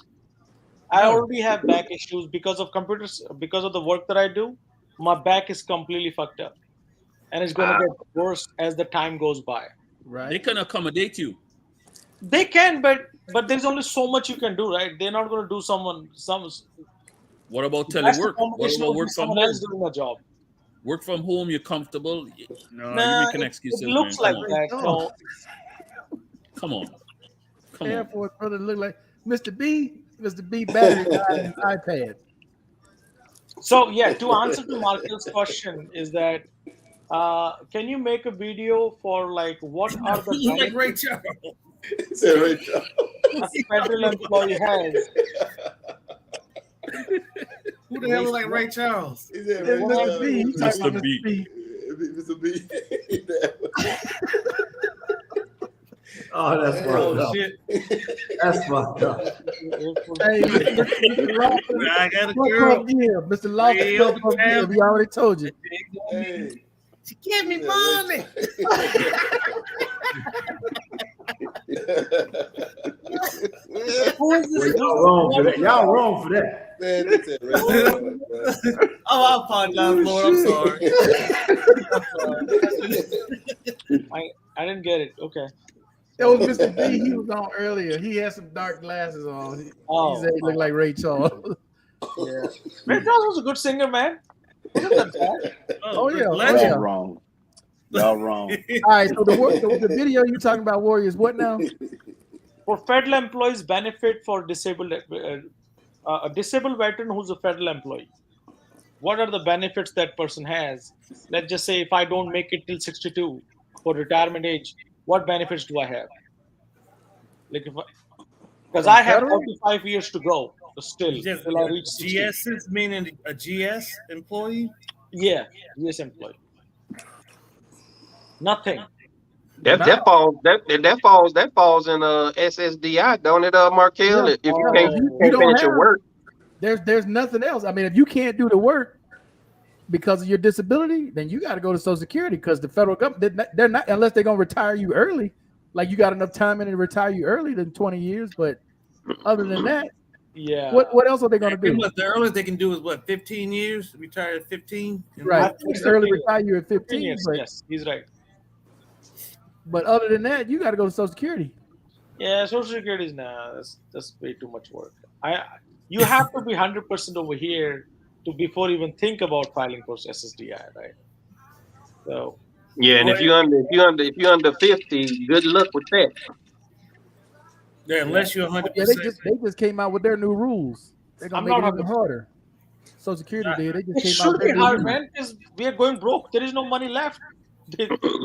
I already have back issues because of computers, because of the work that I do. My back is completely fucked up, and it's going to get worse as the time goes by. Right? They can accommodate you. They can, but there's only so much you can do, right? They're not going to do some. What about telework? What about work from home? Else doing a job. Work from home, you're comfortable. No, you're making excuses. It looks like that. So. Come on. Air Force brother look like Mr. B. Mr. B battery died in his iPad. So to answer to Markel's question is that can you make a video for what are the like Ray Charles? A federal employee has? Who the hell is like Ray Charles? Mr. B. Mr. B. Oh, that's fucked up. Shit. That's fucked up. Hey, I got a girl. Mr. Lawson, we already told you. Hey. She give me money. Y'all wrong for that. Y'all wrong for that. Man, that's it, right? I apologize, Lord. I'm sorry. I didn't get it. Okay. That was Mr. B. He was on earlier. He had some dark glasses on. He said he looked like Ray Charles. Yeah. Ray Charles was a good singer, man. Oh yeah, Y'all wrong. Y'all wrong. All right, so the video you talking about, Warriors, what now? For federal employees, benefit for disabled a disabled veteran who's a federal employee. What are the benefits that person has? Let's just say if I don't make it till 62 for retirement age, what benefits do I have? Like because I have 45 years to go still till I reach 60. GS meaning a GS employee? Yeah, GS employee. Nothing. That falls in SSDI, don't it, Markel? Yeah. If you can't finish your work. There's nothing else. I mean, if you can't do the work because of your disability, then you got to go to Social Security because the federal government, they're not, unless they're going to retire you early. Like you got enough time in to retire you early than 20 years. But other than that, yeah. What else are they going to do? The earliest they can do is what, 15 years? Retire at 15? Right. Early retire you at 15 years. But, yes, he's right. But other than that, you got to go to Social Security. Yeah, Social Security is that's way too much work. You have to be 100% over here to before even think about filing for SSDI, right? So yeah, and if you're under 50, good luck with that. Yeah, unless you're 100%. Yeah, they just came out with their new rules. They're gonna make it even harder. Social Security did. They just came out with their new hard, rules. man, because we are going broke. There is no money left.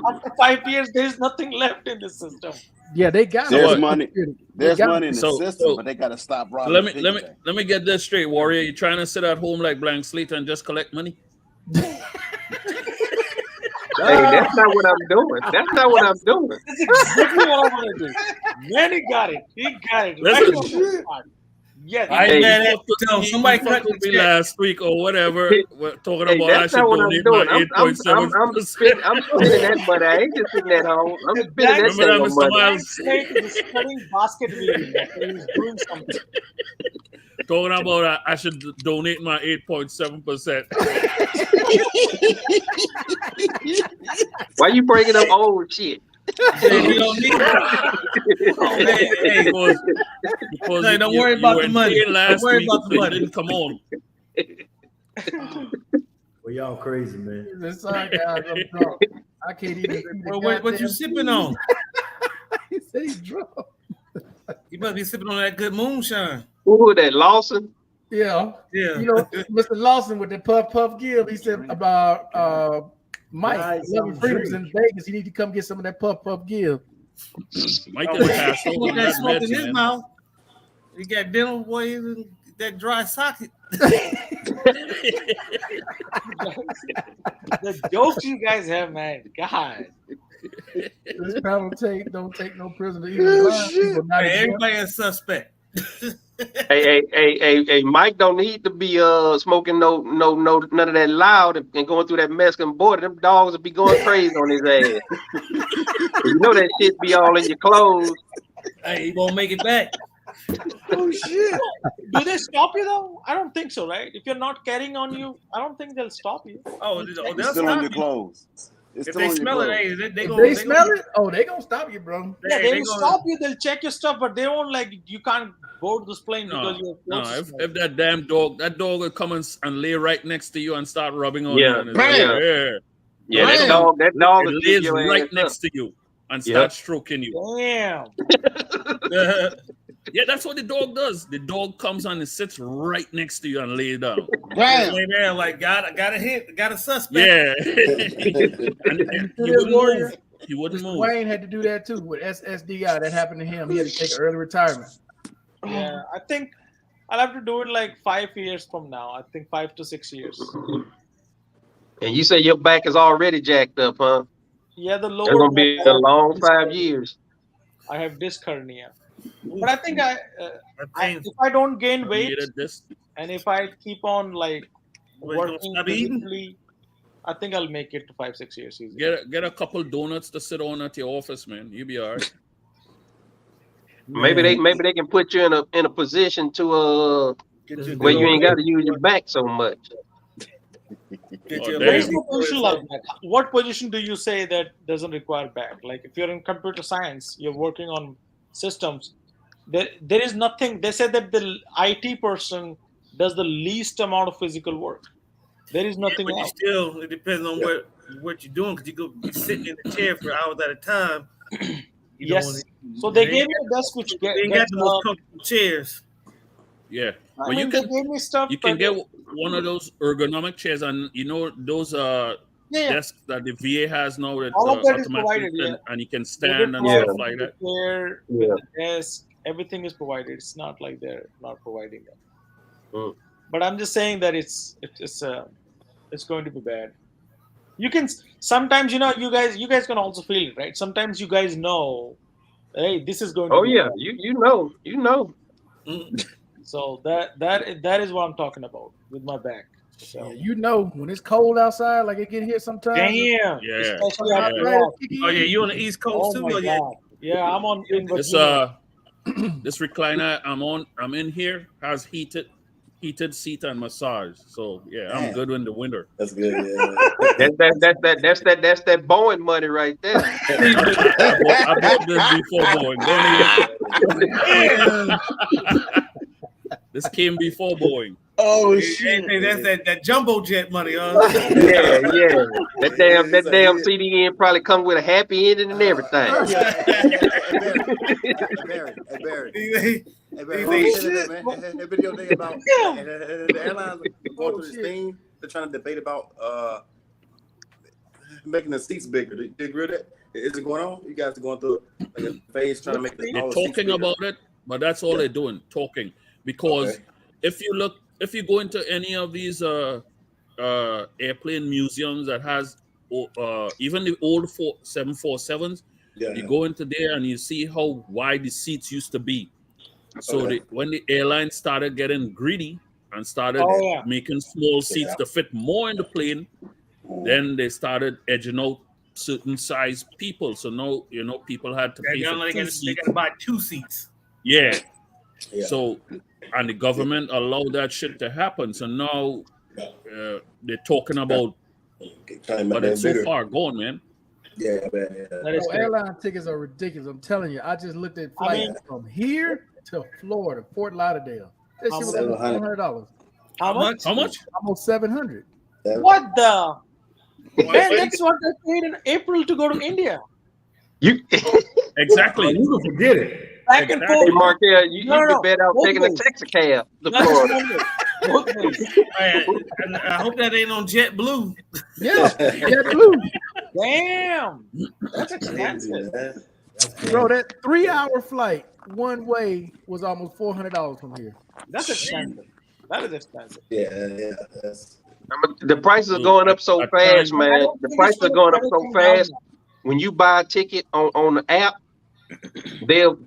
After 5 years, there is nothing left in the system. Yeah, they got there's money. There's money in the system, but they got to stop robbing. Let me get this straight, Warrior. You trying to sit at home like blank slate and just collect money? Hey, that's not what I'm doing. That's not what I'm doing. That's exactly what I'm gonna do. Man, he got it. Listen. Yes. Somebody cut me last week or whatever. We're talking about I should donate my 8.7%. I'm spending that money. I ain't just sitting at home. I'm spending that Remember same money. He's studying basket weaving. He's doing something. Talking about I should donate my 8.7%. Why you bringing up old shit? You don't need because don't worry about the money. Don't worry about the money. Didn't come on. Well, y'all crazy, man. Sorry, guys, I'm drunk. I can't even. What you sipping on? He said he's drunk. You must be sipping on that good moonshine. Who that, Lawson? Yeah. You know, Mr. Lawson with the puff give. He said about Mike, Loving Freedoms in Vegas. You need to come get some of that puff give. Mike is passed over that smoke in his mouth. He got dental boys and that dry socket. The jokes you guys have, man. God. This panel don't take no prisoner. Everybody is suspect. Hey, Mike don't need to be smoking no none of that loud and going through that Mexican border. Them dogs will be going crazy on his ass. You know that shit be all in your clothes. Hey, he won't make it back. Oh shit! Do they stop you though? I don't think so, right? If you're not carrying on you, I don't think they'll stop you. Oh, they'll still on your clothes. If they smell it, hey, they smell it. Oh, they gonna stop you, bro. Yeah, they will stop you. They'll check your stuff, but they won't you can't board this plane because you're close. If that damn dog will come and lay right next to you and start rubbing on you. Yeah, that dog it lays right next to you and start stroking you. Damn. Yeah, that's what the dog does. The dog comes and it sits right next to you and lays down. Right. Lay there like got a hit, got a suspect. Yeah. and he wouldn't move. Wayne had to do that too with SSDI. That happened to him. He had to take an early retirement. Yeah, I think I'll have to do it like 5 years from now. I think 5 to 6 years. And you say your back is already jacked up, huh? Yeah, the lower. It's gonna be a long 5 years. I have disc hernia, but I think if I don't gain weight and if I keep on working physically, I think I'll make it to 5, 6 years easy. Get a couple donuts to sit on at your office, man. You'll be all right. Maybe they can put you in a position to where you ain't got to use your back so much. What position do you say that doesn't require back? Like if you're in computer science, you're working on systems. There is nothing. They said that the IT person does the least amount of physical work. There is nothing but else. Still, it depends on what you're doing, because you could be sitting in the chair for hours at a time. Yes. So they gave me a desk which they ain't got the most comfortable chairs. Yeah. I mean, they gave me stuff. You can get one of those ergonomic chairs, and those desks that the VA has now that all of that is provided, and you can stand and stuff like that. Chair with the desk, everything is provided. It's not like they're not providing that. But I'm just saying that it's going to be bad. You can sometimes, you guys can also feel it, right? Sometimes you guys know, hey, this is going to be bad. you know. So that is what I'm talking about with my back. So when it's cold outside, like it get here sometimes. Damn. Yeah. Especially after walk. Oh yeah, you on the East Coast too? My God. Yeah, I'm on. This recliner I'm in here has heated seat and massage. So yeah, I'm good in the winter. That's good. Yeah. That's that Boeing money right there. I bought this before Boeing. This came before Boeing. Oh shit! That's that jumbo jet money, huh? Yeah. That damn CDN probably comes with a happy ending and everything. Hey Barry. That video thing about the airlines going through this thing. They're trying to debate about making the seats bigger. Do you agree with that? Is it going on? You guys are going through like a phase trying to make the they're talking about it, but that's all they're doing, talking. Because if you go into any of these airplane museums that has even the old 747s, you go into there and you see how wide the seats used to be. So when the airlines started getting greedy and started making small seats to fit more in the plane, then they started edging out certain size people. So now people had to pay for 2 seats. They got to buy 2 seats. Yeah. So, and the government allowed that shit to happen. So now they're talking about, but it's so far gone, man. Yeah. Airline tickets are ridiculous. I'm telling you. I just looked at flights from here to Florida, Fort Lauderdale. That shit was almost $400. How much? Almost 700. What the? Man, that's what I paid in April to go to India. Exactly. You can forget it. Back and Hey, Markel, you be better off taking a taxi cab to Florida. I hope that ain't on JetBlue. Yeah, JetBlue. Damn, that's expensive. Bro, that 3-hour flight one way was almost $400 from here. That's expensive. That is expensive. Yeah. The prices are going up so fast, man. The prices are going up so fast. When you buy a ticket on the app, they'll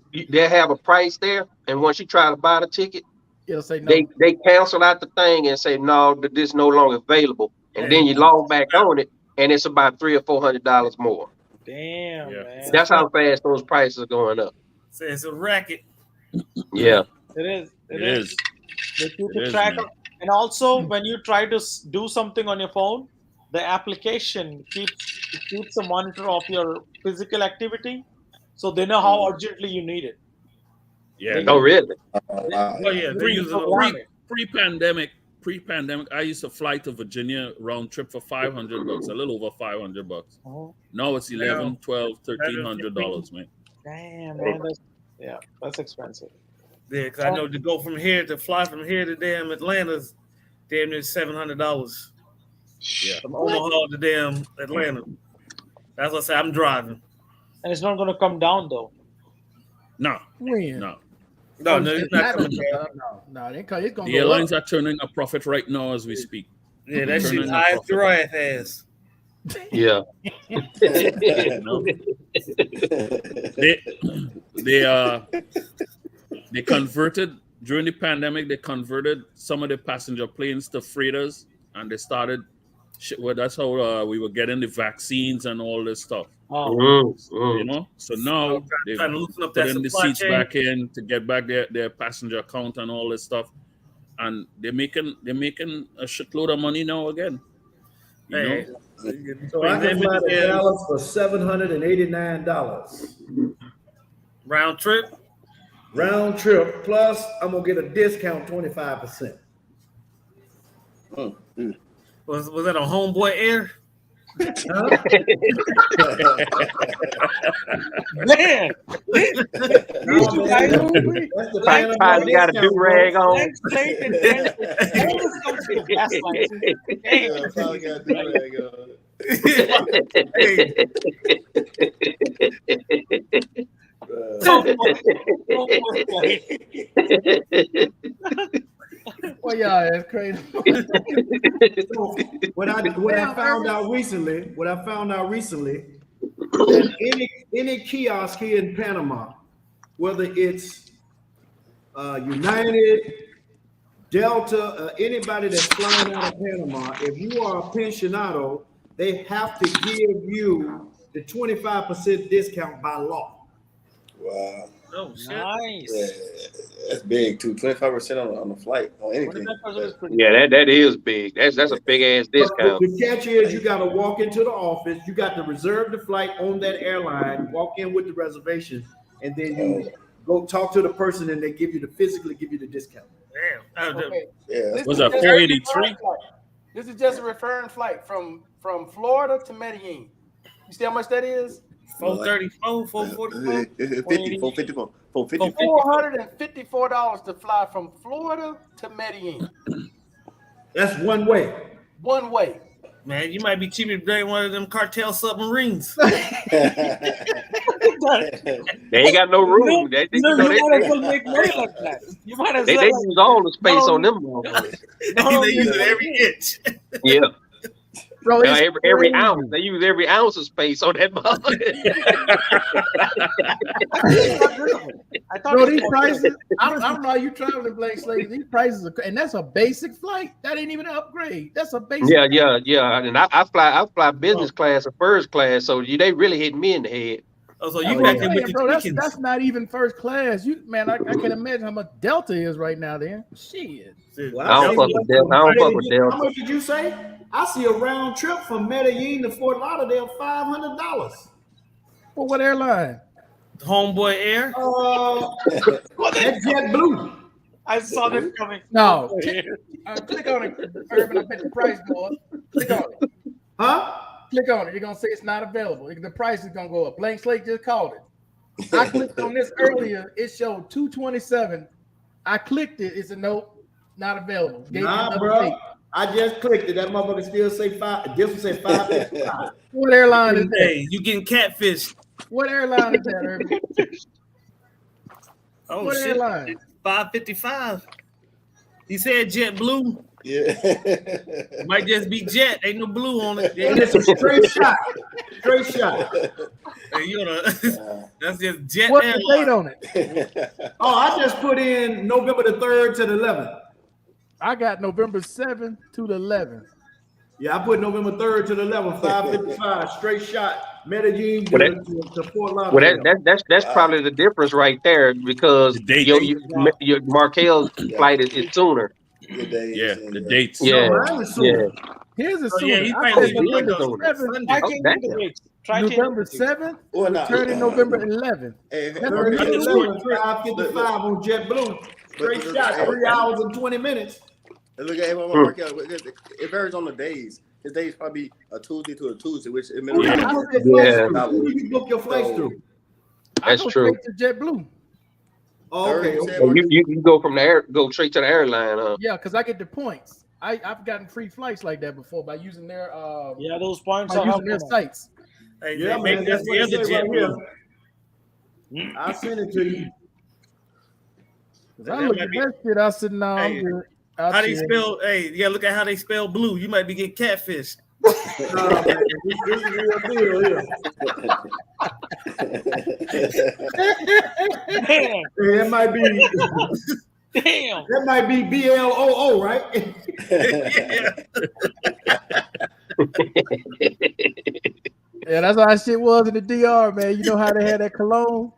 have a price there, and once you try to buy the ticket, it'll say no. They cancel out the thing and say no, this is no longer available, and then you log back on it, and it's about $300 or $400 more. Damn, man. That's how fast those prices are going up. So it's a racket. Yeah, it is. They keep it track is, of, and also when you try to do something on your phone, the application keeps a monitor of your physical activity, so they know how urgently you need it. Yeah. Oh, really? Pre-pandemic, I used to fly to Virginia round trip for $500, a little over $500. Now it's $1,100, $1,200, $1,300, man. Damn, man, that's expensive. Yeah, because I know to fly from here to damn Atlanta's damn near $700. Yeah. From Omaha to damn Atlanta. That's what I say. I'm driving. And it's not going to come down though. No. When? No. No, it's not coming down. No, it's going to The airlines are turning a profit right now as we speak. Yeah, that shit's high as giraffe ass. Yeah. They converted during the pandemic. They converted some of the passenger planes to freighters, and they started. Well, that's how we were getting the vaccines and all this stuff. You know, so now they're putting the seats back in to get back their passenger count and all this stuff, and they're making a shitload of money now again. You know? So I can fly to Dallas for $789 round trip. Round trip plus I'm gonna get a discount 25%. Well, Was that a homeboy air? Man, you got a do-rag on. Well, yeah, that's crazy. What I found out recently, that any kiosk here in Panama, whether it's United, Delta, anybody that's flying out of Panama, if you are a pensionado, they have to give you the 25% discount by law. Wow. Oh shit! Nice. Yeah, that's big too. 25% on the flight on anything. Yeah, that is big. That's a big ass discount. The catch is you got to walk into the office. You got to reserve the flight on that airline. Walk in with the reservation, and then you go talk to the person, and they physically give you the discount. Damn. Okay. Yeah. Was that 483? This is just a referring flight from Florida to Medellin. You see how much that is? 434, 444, 454. $454 to fly from Florida to Medellin. That's one way. One way. Man, you might be cheaper than one of them cartel submarines. They ain't got no room. They use all the space on them. They use it every inch. Yeah. Bro, now, every ounce. They use every ounce of space on that mother. Bro, these prices, I don't know how you traveling, Blake Slade. These prices are, and that's a basic flight. That ain't even an upgrade. That's a basic. Yeah. And I fly business class or first class, so they really hit me in the head. Oh, so you got them with the bro, that's not even first class. I can imagine how much Delta is right now. Then shit. Well, I don't fuck with Delta. I don't fuck with Delta. How much did you say? I see a round trip from Medellin to Fort Lauderdale, $500. For what airline? Homeboy Air. That's JetBlue. I saw this coming. No. Click on it, Urban. I bet the price go up. Click on it. Huh? Click on it. You're gonna say it's not available. The price is gonna go up. Blank Slate just called it. I clicked on this earlier. It showed $227. I clicked it. It's a nope, not available. Nah, bro. I just clicked it. That motherfucker still say five. This will say 555. What airline is that? Hey, you getting catfish? What airline is that, Urban? Oh, what shit. airline? 555. He said JetBlue. Yeah. Might just be Jet. Ain't no blue on it. And it's a straight shot. Straight shot. Hey, that's just Jet. What's the date on it? Oh, I just put in November the 3rd to the 11th. I got November 7th to the 11th. Yeah, I put November 3rd to the 11th, 555, straight shot, Medellin to Fort Lauderdale. Well, that's probably the difference right there, because your Markel's flight is sooner. The dates. Yeah. Here's a Oh, yeah, he I probably said November 7th, returning November 11th. Hey, 555 on JetBlue. Straight shot, 3 hours and 20 minutes. Look at it varies on the days. His days probably a Tuesday to a Tuesday, which it Who do you book your flights through? That's true. To JetBlue. Oh, okay. You go from go straight to the airline, huh? Yeah, because I get the points. I've gotten free flights like that before by using their those points are using their sites. Hey, yeah, man, that's the other JetBlue. I'll send it to you. I look at that shit. I said, no, I'm good. How they spell? Hey, yeah, look at how they spell blue. You might be getting catfish. Man, this is real deal here. Damn. Hey, that might be. Damn. That might be BLOO, right? Yeah, that's how that shit was in the DR, man. You know how they had that cologne?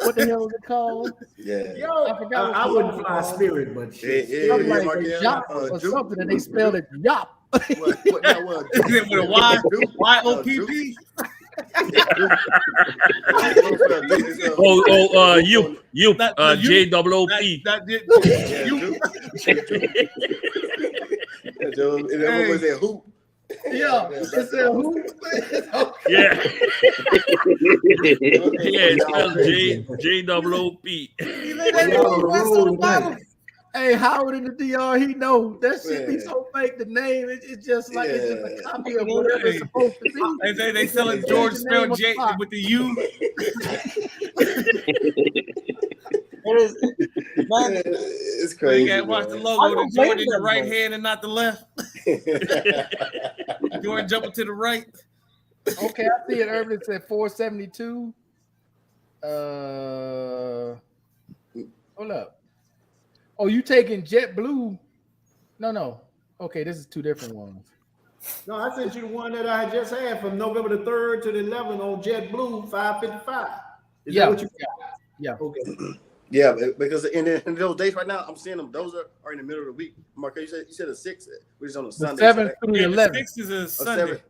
What the hell was it called? Yeah. Yo, I forgot. I wouldn't fly Spirit, but shit. Something like Yop or something, and they spelled it Yop. What that was? With a Y-O-P-P. J-O-O-P. And then what was that? Hoop. Yeah, it said who? Yeah. Yeah, it's spelled JOOP. Hey, Howard in the DR, he know that shit be so fake. The name, it's just like it's just a copy of whatever it's supposed to be. They selling George spelled J with the U. It's crazy. You gotta watch the logo. The Jordan in the right hand and not the left. Jordan jumping to the right. Okay, I see it. Urban, it said 472. Hold up. Oh, you taking JetBlue? No. Okay, this is two different ones. No, I sent you the one that I just had from November the 3rd to the 11th on JetBlue, 555. Is that what you got? Yeah. Okay. Yeah, because in those days right now, I'm seeing them. Those are in the middle of the week. Mark, you said the 6th, which is on a Sunday. 7th through the 11th. 6th is a Sunday.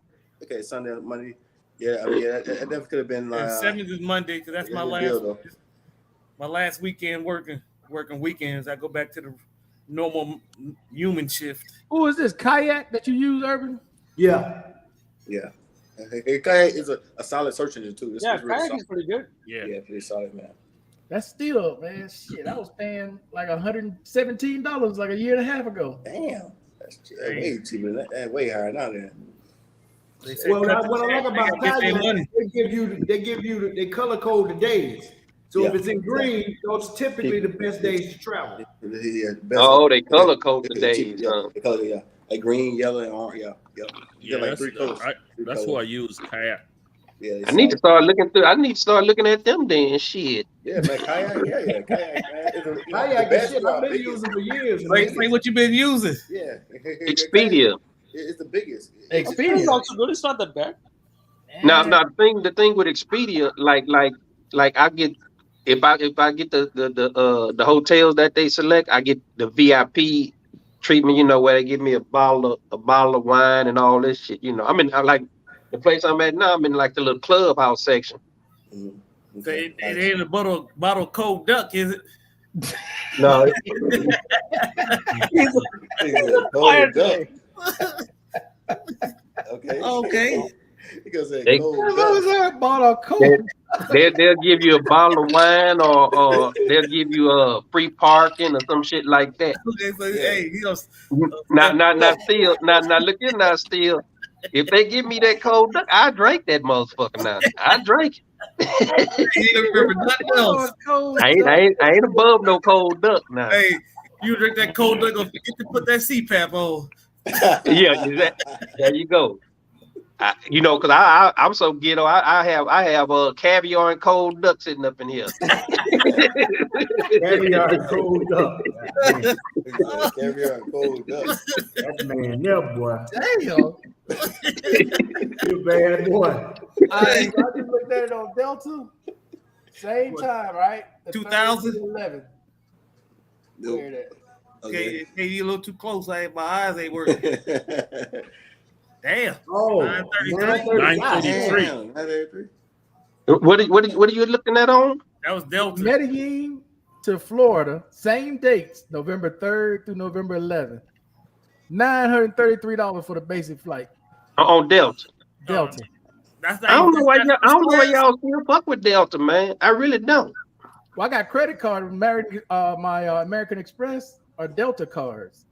Okay, Sunday, Monday. Yeah, I mean, that definitely could have been like. 7th is Monday because that's my last weekend working weekends. I go back to the normal human shift. Who is this kayak that you use, Urban? Yeah. Kayak is a solid search engine too. It's really kayak is pretty good. Yeah, pretty solid, man. That's still, man, shit. I was paying like $117 like a year and a half ago. Damn, that's way cheaper. That's way higher now. Then. Well, what I like about kayak, they give you they color code the days. So if it's in green, those are typically the best days to travel. They color code the days. The color, like green, yellow, and orange. Yeah, like three colors. That's who I use, kayak. Yeah, I need to start looking through. I need to start looking at them then. Shit. Yeah, man, kayak. Yeah, kayak, man. Kayak is shit. I've been using for years. Say what you been using. Yeah. Expedia. It's the biggest. Expedia is also good. It's not that bad. Now the thing with Expedia, like I get if I get the hotels that they select, I get the VIP treatment. You know, where they give me a bottle of wine and all this shit. You know, I like the place I'm at now. I'm in like the little clubhouse section. So it ain't a bottle of cold duck, is it? No. It's a cold duck. Okay. Because they'll give you a bottle of wine or they'll give you free parking or some shit like that. Okay, so hey, now look here now still. If they give me that cold duck, I drink that motherfucker now. I drink it. You remember nothing else. I ain't above no cold duck now. Hey, you drink that cold duck, don't forget to put that CPAP on. Yeah, there you go. Because I'm so ghetto. I have caviar and cold duck sitting up in here. Caviar and cold duck. Caviar and cold duck. That man, yeah, boy. Damn. You bad boy. I just looked at it on Delta. Same time, right? 2011. Nope. Okay, you a little too close. My eyes ain't working. Damn. Oh, 933. What are you looking at on? That was Delta. Medellin to Florida, same dates, November 3rd through November 11th. $933 for the basic flight. On Delta. Delta. I don't know why y'all still fuck with Delta, man. I really don't. Well, I got credit card. My American Express or Delta cards.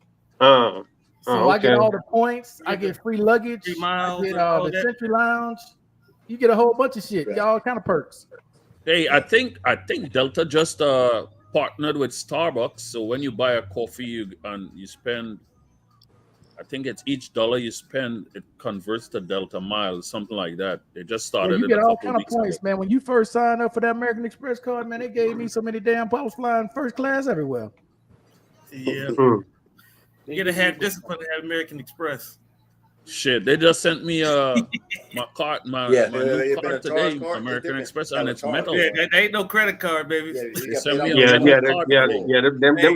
So I get all the points. I get free luggage. 3 miles. I get the Century Lounge. You get a whole bunch of shit. Y'all kind of perks. Hey, I think Delta just partnered with Starbucks. So when you buy a coffee, you spend, I think it's each dollar you spend, it converts to Delta miles, something like that. They just started. You get all kind of points, man. When you first signed up for that American Express card, man, they gave me so many damn points flying first class everywhere. Yeah. You gotta have discipline to have American Express. Shit, they just sent me my card, my new card today, American Express, and it's metal. Yeah, there ain't no credit card, baby. Them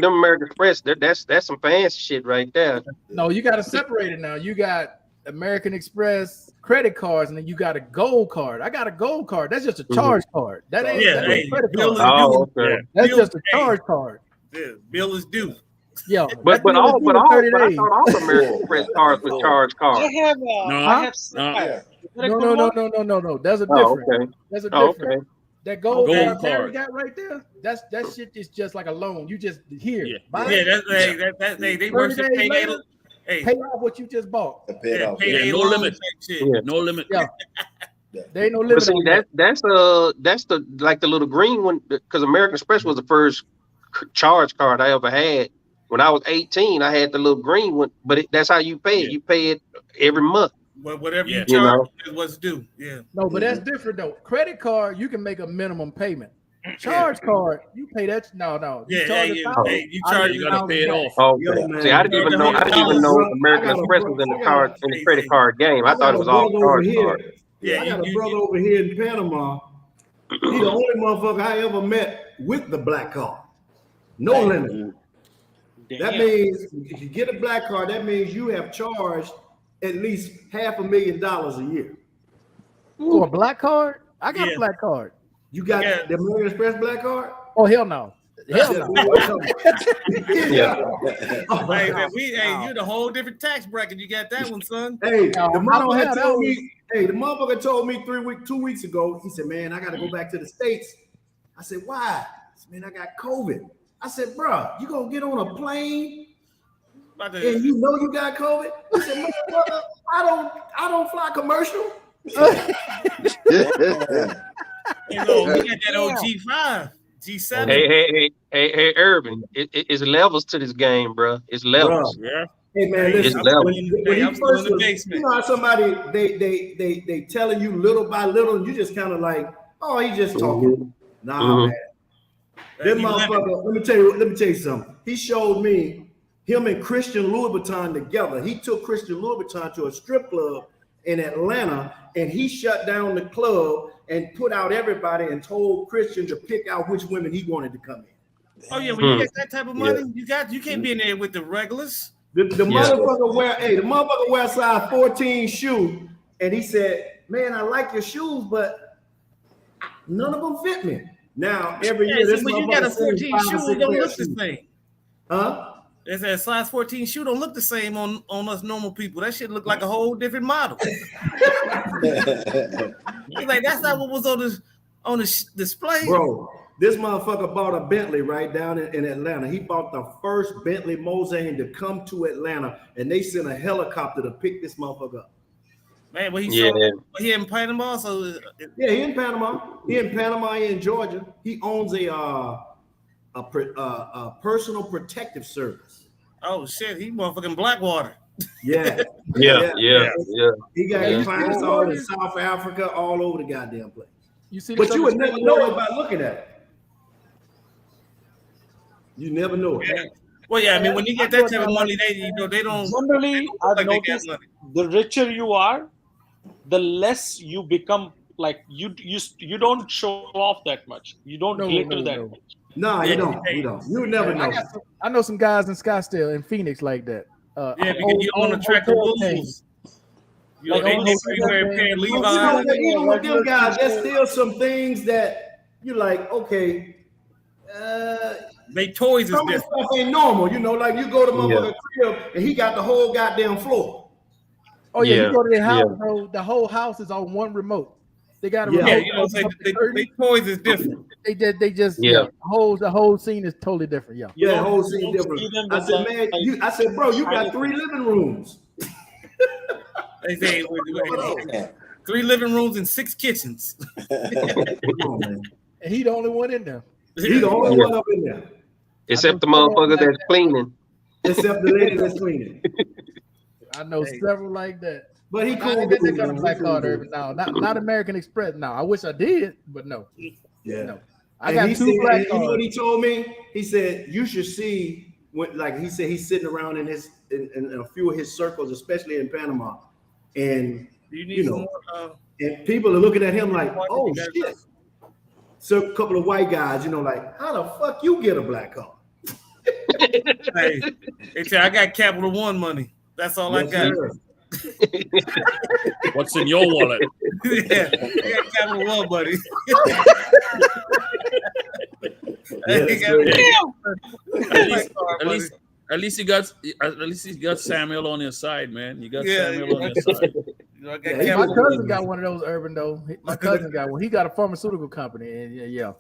American Express, that's some fancy shit right there. No, you got to separate it now. You got American Express credit cards, and then you got a gold card. I got a gold card. That's just a charge card. That ain't a credit card. Okay. That's just a charge card. Yeah, bill is due. Yeah, but I thought all American Express cards were charge cards. I have No. There's a difference. Okay. There's a Oh, difference. okay. That gold Gold card card. you got right there. That shit is just like a loan. You just here. Yeah. Buy Yeah, it. that's they 30 worship days pay later, hey, pay off what you just bought. pay Yeah, no loans limit. type shit. Yeah. No limit. Yeah. There ain't no But limit see, on that. that's the like the little green one, because American Express was the first charge card I ever had. When I was 18, I had the little green one, but that's how you pay it. You pay it every month. Well, whatever Yeah. you charge is what's due. Yeah. No, but that's different though. Credit card, you can make a minimum payment. Charge card, you pay that. No. You charge you charge. You gotta pay it off. Okay. See, I didn't even know American Express was in the credit card game. I thought it was all charge card. I got a brother over here in Panama. He's the only motherfucker I ever met with the black card. No limit. That means if you get a black card, that means you have charged at least $500,000 a year. For a black card? I got a black card. You got the American Express black card? Oh, hell no. Hell no. You're the whole different tax bracket. You got that one, son. Hey, the motherfucker told me 2 weeks ago, he said, man, I got to go back to the States. I said, why? He said, man, I got COVID. I said, bro, you going to get on a plane and you know you got COVID? He said, motherfucker, I don't fly commercial. We got that old G5, G7. Hey, Urban, it's levels to this game, bro. It's levels. Bro. Yeah. Hey man, listen. When he first was, you know how somebody they telling you little by little, and you just kind of like, oh, he just talking. Nah, man. This motherfucker. Let me tell you something. He showed me him and Christian Louboutin together. He took Christian Louboutin to a strip club in Atlanta, and he shut down the club and put out everybody and told Christian to pick out which women he wanted to come in. Oh yeah, when you get that type of money, you can't be in there with the regulars. The motherfucker wear size 14 shoe, and he said, "Man, I like your shoes, but none of them fit me." Now every year, this when you got a 14 shoe, it don't look the same. Huh? It's a size 14 shoe don't look the same on us normal people. That shit look like a whole different model. He's like, that's not what was on the display. Bro, this motherfucker bought a Bentley right down in Atlanta. He bought the first Bentley Mosaic to come to Atlanta, and they sent a helicopter to pick this motherfucker up. Man, he in Panama? He in Panama. He in Georgia. He owns a personal protective service. Oh shit, he motherfucking Blackwater. Yeah. He got clients all in South Africa, all over the goddamn place. You see, but you would never know it by looking at it. You never know it. Yeah. Well, yeah, I mean, when you get that type of money, they don't. Generally, I've noticed the richer you are, the less you become. Like you don't show off that much. You don't glitter that much. No, you don't. You don't. You never know. I know some guys in Scottsdale and Phoenix like that. Because you don't attract the bulls. You know, they wear a pair of Levi's. Even with them guys, there's still some things that you're like, okay. They toys is different. Stuff ain't normal, you know. Like you go to motherfucker's crib and he got the whole goddamn floor. Oh yeah, you go to their house, bro. The whole house is on one remote. They got a remote. Yeah, you know, they toys is different. They just the whole scene is totally different. Yeah, the whole scene different. I said, man, I said, bro, you got 3 living rooms. They say 3 living rooms and 6 kitchens. And he the only one in there. He the only one up in there. Except the motherfucker that's cleaning. Except the lady that's cleaning. I know several like that. But he cool. They got a black card urban now. Not American Express now. I wish I did, but no. Yeah. No. I got 2 black cards. You know what he told me? He said you should see when, like he said, he's sitting around in a few of his circles, especially in Panama, and you know, and people are looking at him like, oh shit. So a couple of white guys, you know, like, how the fuck you get a black card? Hey, I got Capital One money. That's all I got. What's in your wallet? Yeah, I got Capital One, buddy. At least you got Samuel on your side, man. You got Samuel on your side. My cousin got one of those, Urban, though. My cousin got one. He got a pharmaceutical company. And yeah.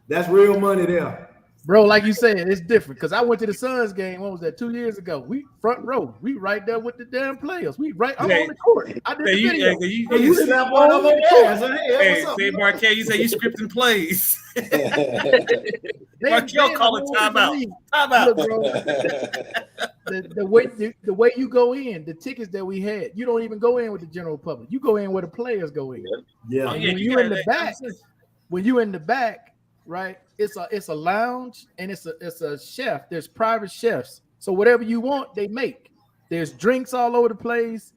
That's real money there. Bro, like you said, it's different. Because I went to the Suns game, what was that, 2 years ago? We front row. We right there with the damn players. I'm on the court. I did the video. You slap one of them ass. Hey, say Marquette, you say you scripting plays. Marquette call it timeout. Timeout. The way you go in, the tickets that we had, you don't even go in with the general public. You go in where the players go in. Yeah. When you in the back, right? It's a lounge and it's a chef. There's private chefs. So whatever you want, they make. There's drinks all over the place.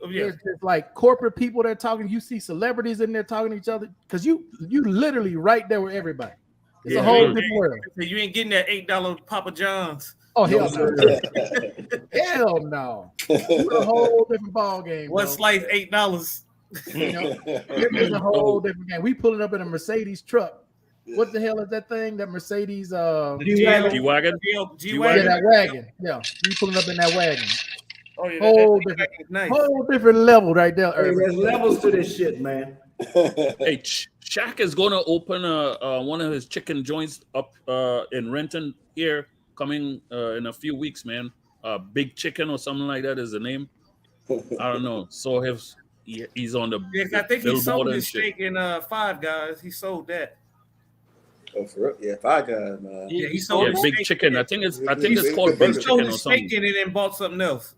There's like corporate people that are talking. You see celebrities in there talking to each other because you literally right there with everybody. It's a whole different world. You ain't getting that $8 Papa John's. Oh hell no! Hell no! It's a whole different ball game. One slice $8. It's a whole different game. We pulling up in a Mercedes truck. What the hell is that thing? That Mercedes G-Wagon? G-Wagon? Yeah, that wagon. Yeah, we pulling up in that wagon. Oh, yeah, whole different level right there. Hey, there's levels to this shit, man. Hey, Shaq is going to open one of his chicken joints up in Renton here, coming in a few weeks, man. Big Chicken or something like that is the name. I don't know. So he's on the I think he sold his steak in Five Guys. He sold that. Oh, for real? Yeah, Five Guys, man. Yeah, he sold Big Chicken. I think it's called Big Chicken or something. And then bought something else.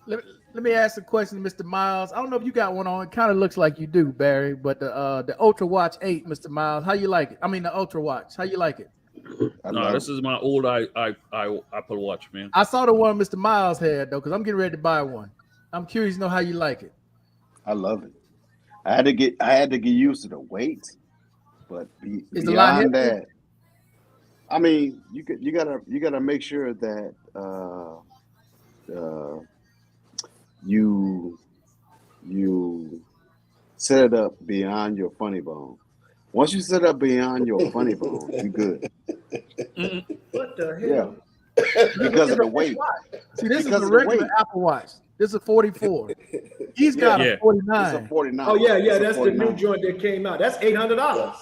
Let me ask a question, Mr. Miles. I don't know if you got one on. It kind of looks like you do, Barry. But the Ultra Watch 8, Mr. Miles, how you like it? I mean, the Ultra Watch, how you like it? No, this is my old Apple Watch, man. I saw the one Mr. Miles had though, because I'm getting ready to buy one. I'm curious to know how you like it. I love it. I had to get used to the weight, but beyond that, I mean, you gotta make sure that you set it up beyond your funny bone. Once you set up beyond your funny bone, you're good. What the hell? Yeah. Because of the weight. See, this is a regular Apple Watch. This is a 44. He's got a 49. It's a 49. Oh yeah, that's the new joint that came out. That's $800.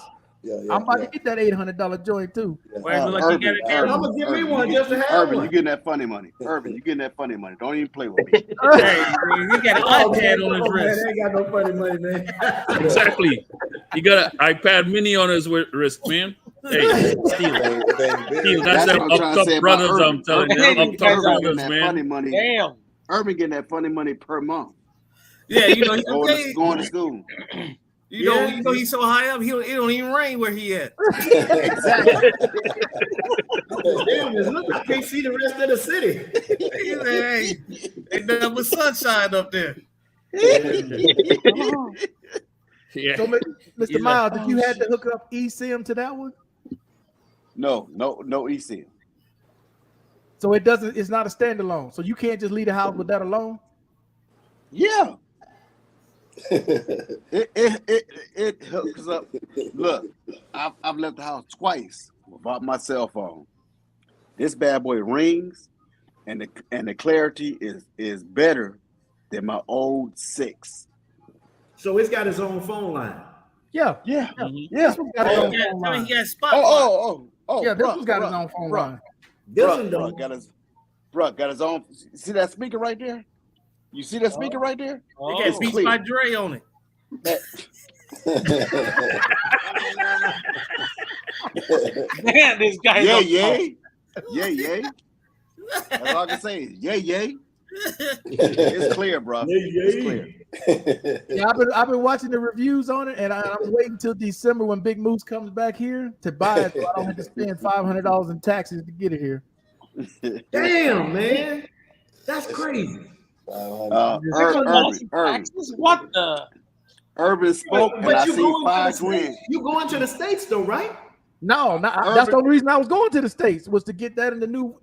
I'm about to get that $800 joint too. I'm gonna give me one just to have Urban, one. you getting that funny money. Urban, you getting that funny money. Don't even play with me. Hey, he got an iPad on his wrist. Man, ain't got no funny money, man. Exactly. He got an iPad mini on his wrist, man. Hey, Steve, that's them up-top brothers, I'm telling you. Up-top brothers, man. Funny money. Damn. Urban getting that funny money per month. Yeah, you know, going to school. You know, he's so high up, it don't even rain where he at. Exactly. Damn, look, I can't see the rest of the city. Hey, ain't nothing but sunshine up there. Yeah. So, Mr. Miles, did you have to hook up eSIM to that one? No eSIM. So it's not a standalone. So you can't just leave the house with that alone? Yeah. It hooks up. Look, I've left the house twice without my cell phone. This bad boy rings, and the clarity is better than my old 6. So it's got its own phone line. Yeah. This one's got its own phone line. He has Oh. Yeah, this one's got its own phone line. Bro got his own. See that speaker right there? You see that speaker right there? It got Beats by Dre on it. Man, this guy. Yay. That's all I can say. Yay. It's clear, bro. It's clear. Yeah, I've been watching the reviews on it, and I'm waiting until December when Big Moose comes back here to buy it, so I don't have to spend $500 in taxes to get it here. Damn, man, that's crazy. What the? Urban spoke, and I see 5 grand. You going to the States though, right? No, that's the only reason I was going to the States was to get that in the new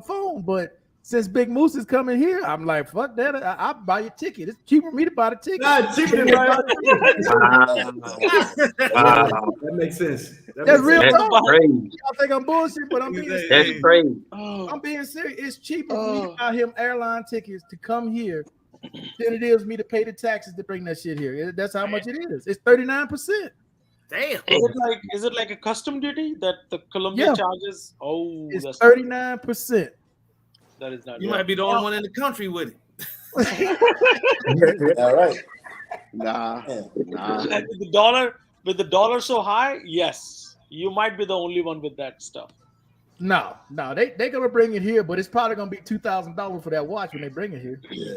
phone. But since Big Moose is coming here, I'm like, fuck that. I'll buy your ticket. It's cheaper for me to buy the ticket. Nah, cheaper than Wow. That makes sense. That's real That's talk. crazy. Y'all think I'm bullshit, but I'm being That's serious. crazy. I'm being serious. It's cheaper for me to buy him airline tickets to come here than it is for me to pay the taxes to bring that shit here. That's how much it is. It's 39%. Damn. Is it like a custom duty that the Colombia charges? Oh, it's that's 39%. That is not. You might be the only one in the country with it. All right. Nah. Like with the dollar so high, yes, you might be the only one with that stuff. No, they're gonna bring it here, but it's probably gonna be $2,000 for that watch when they bring it here. Yeah.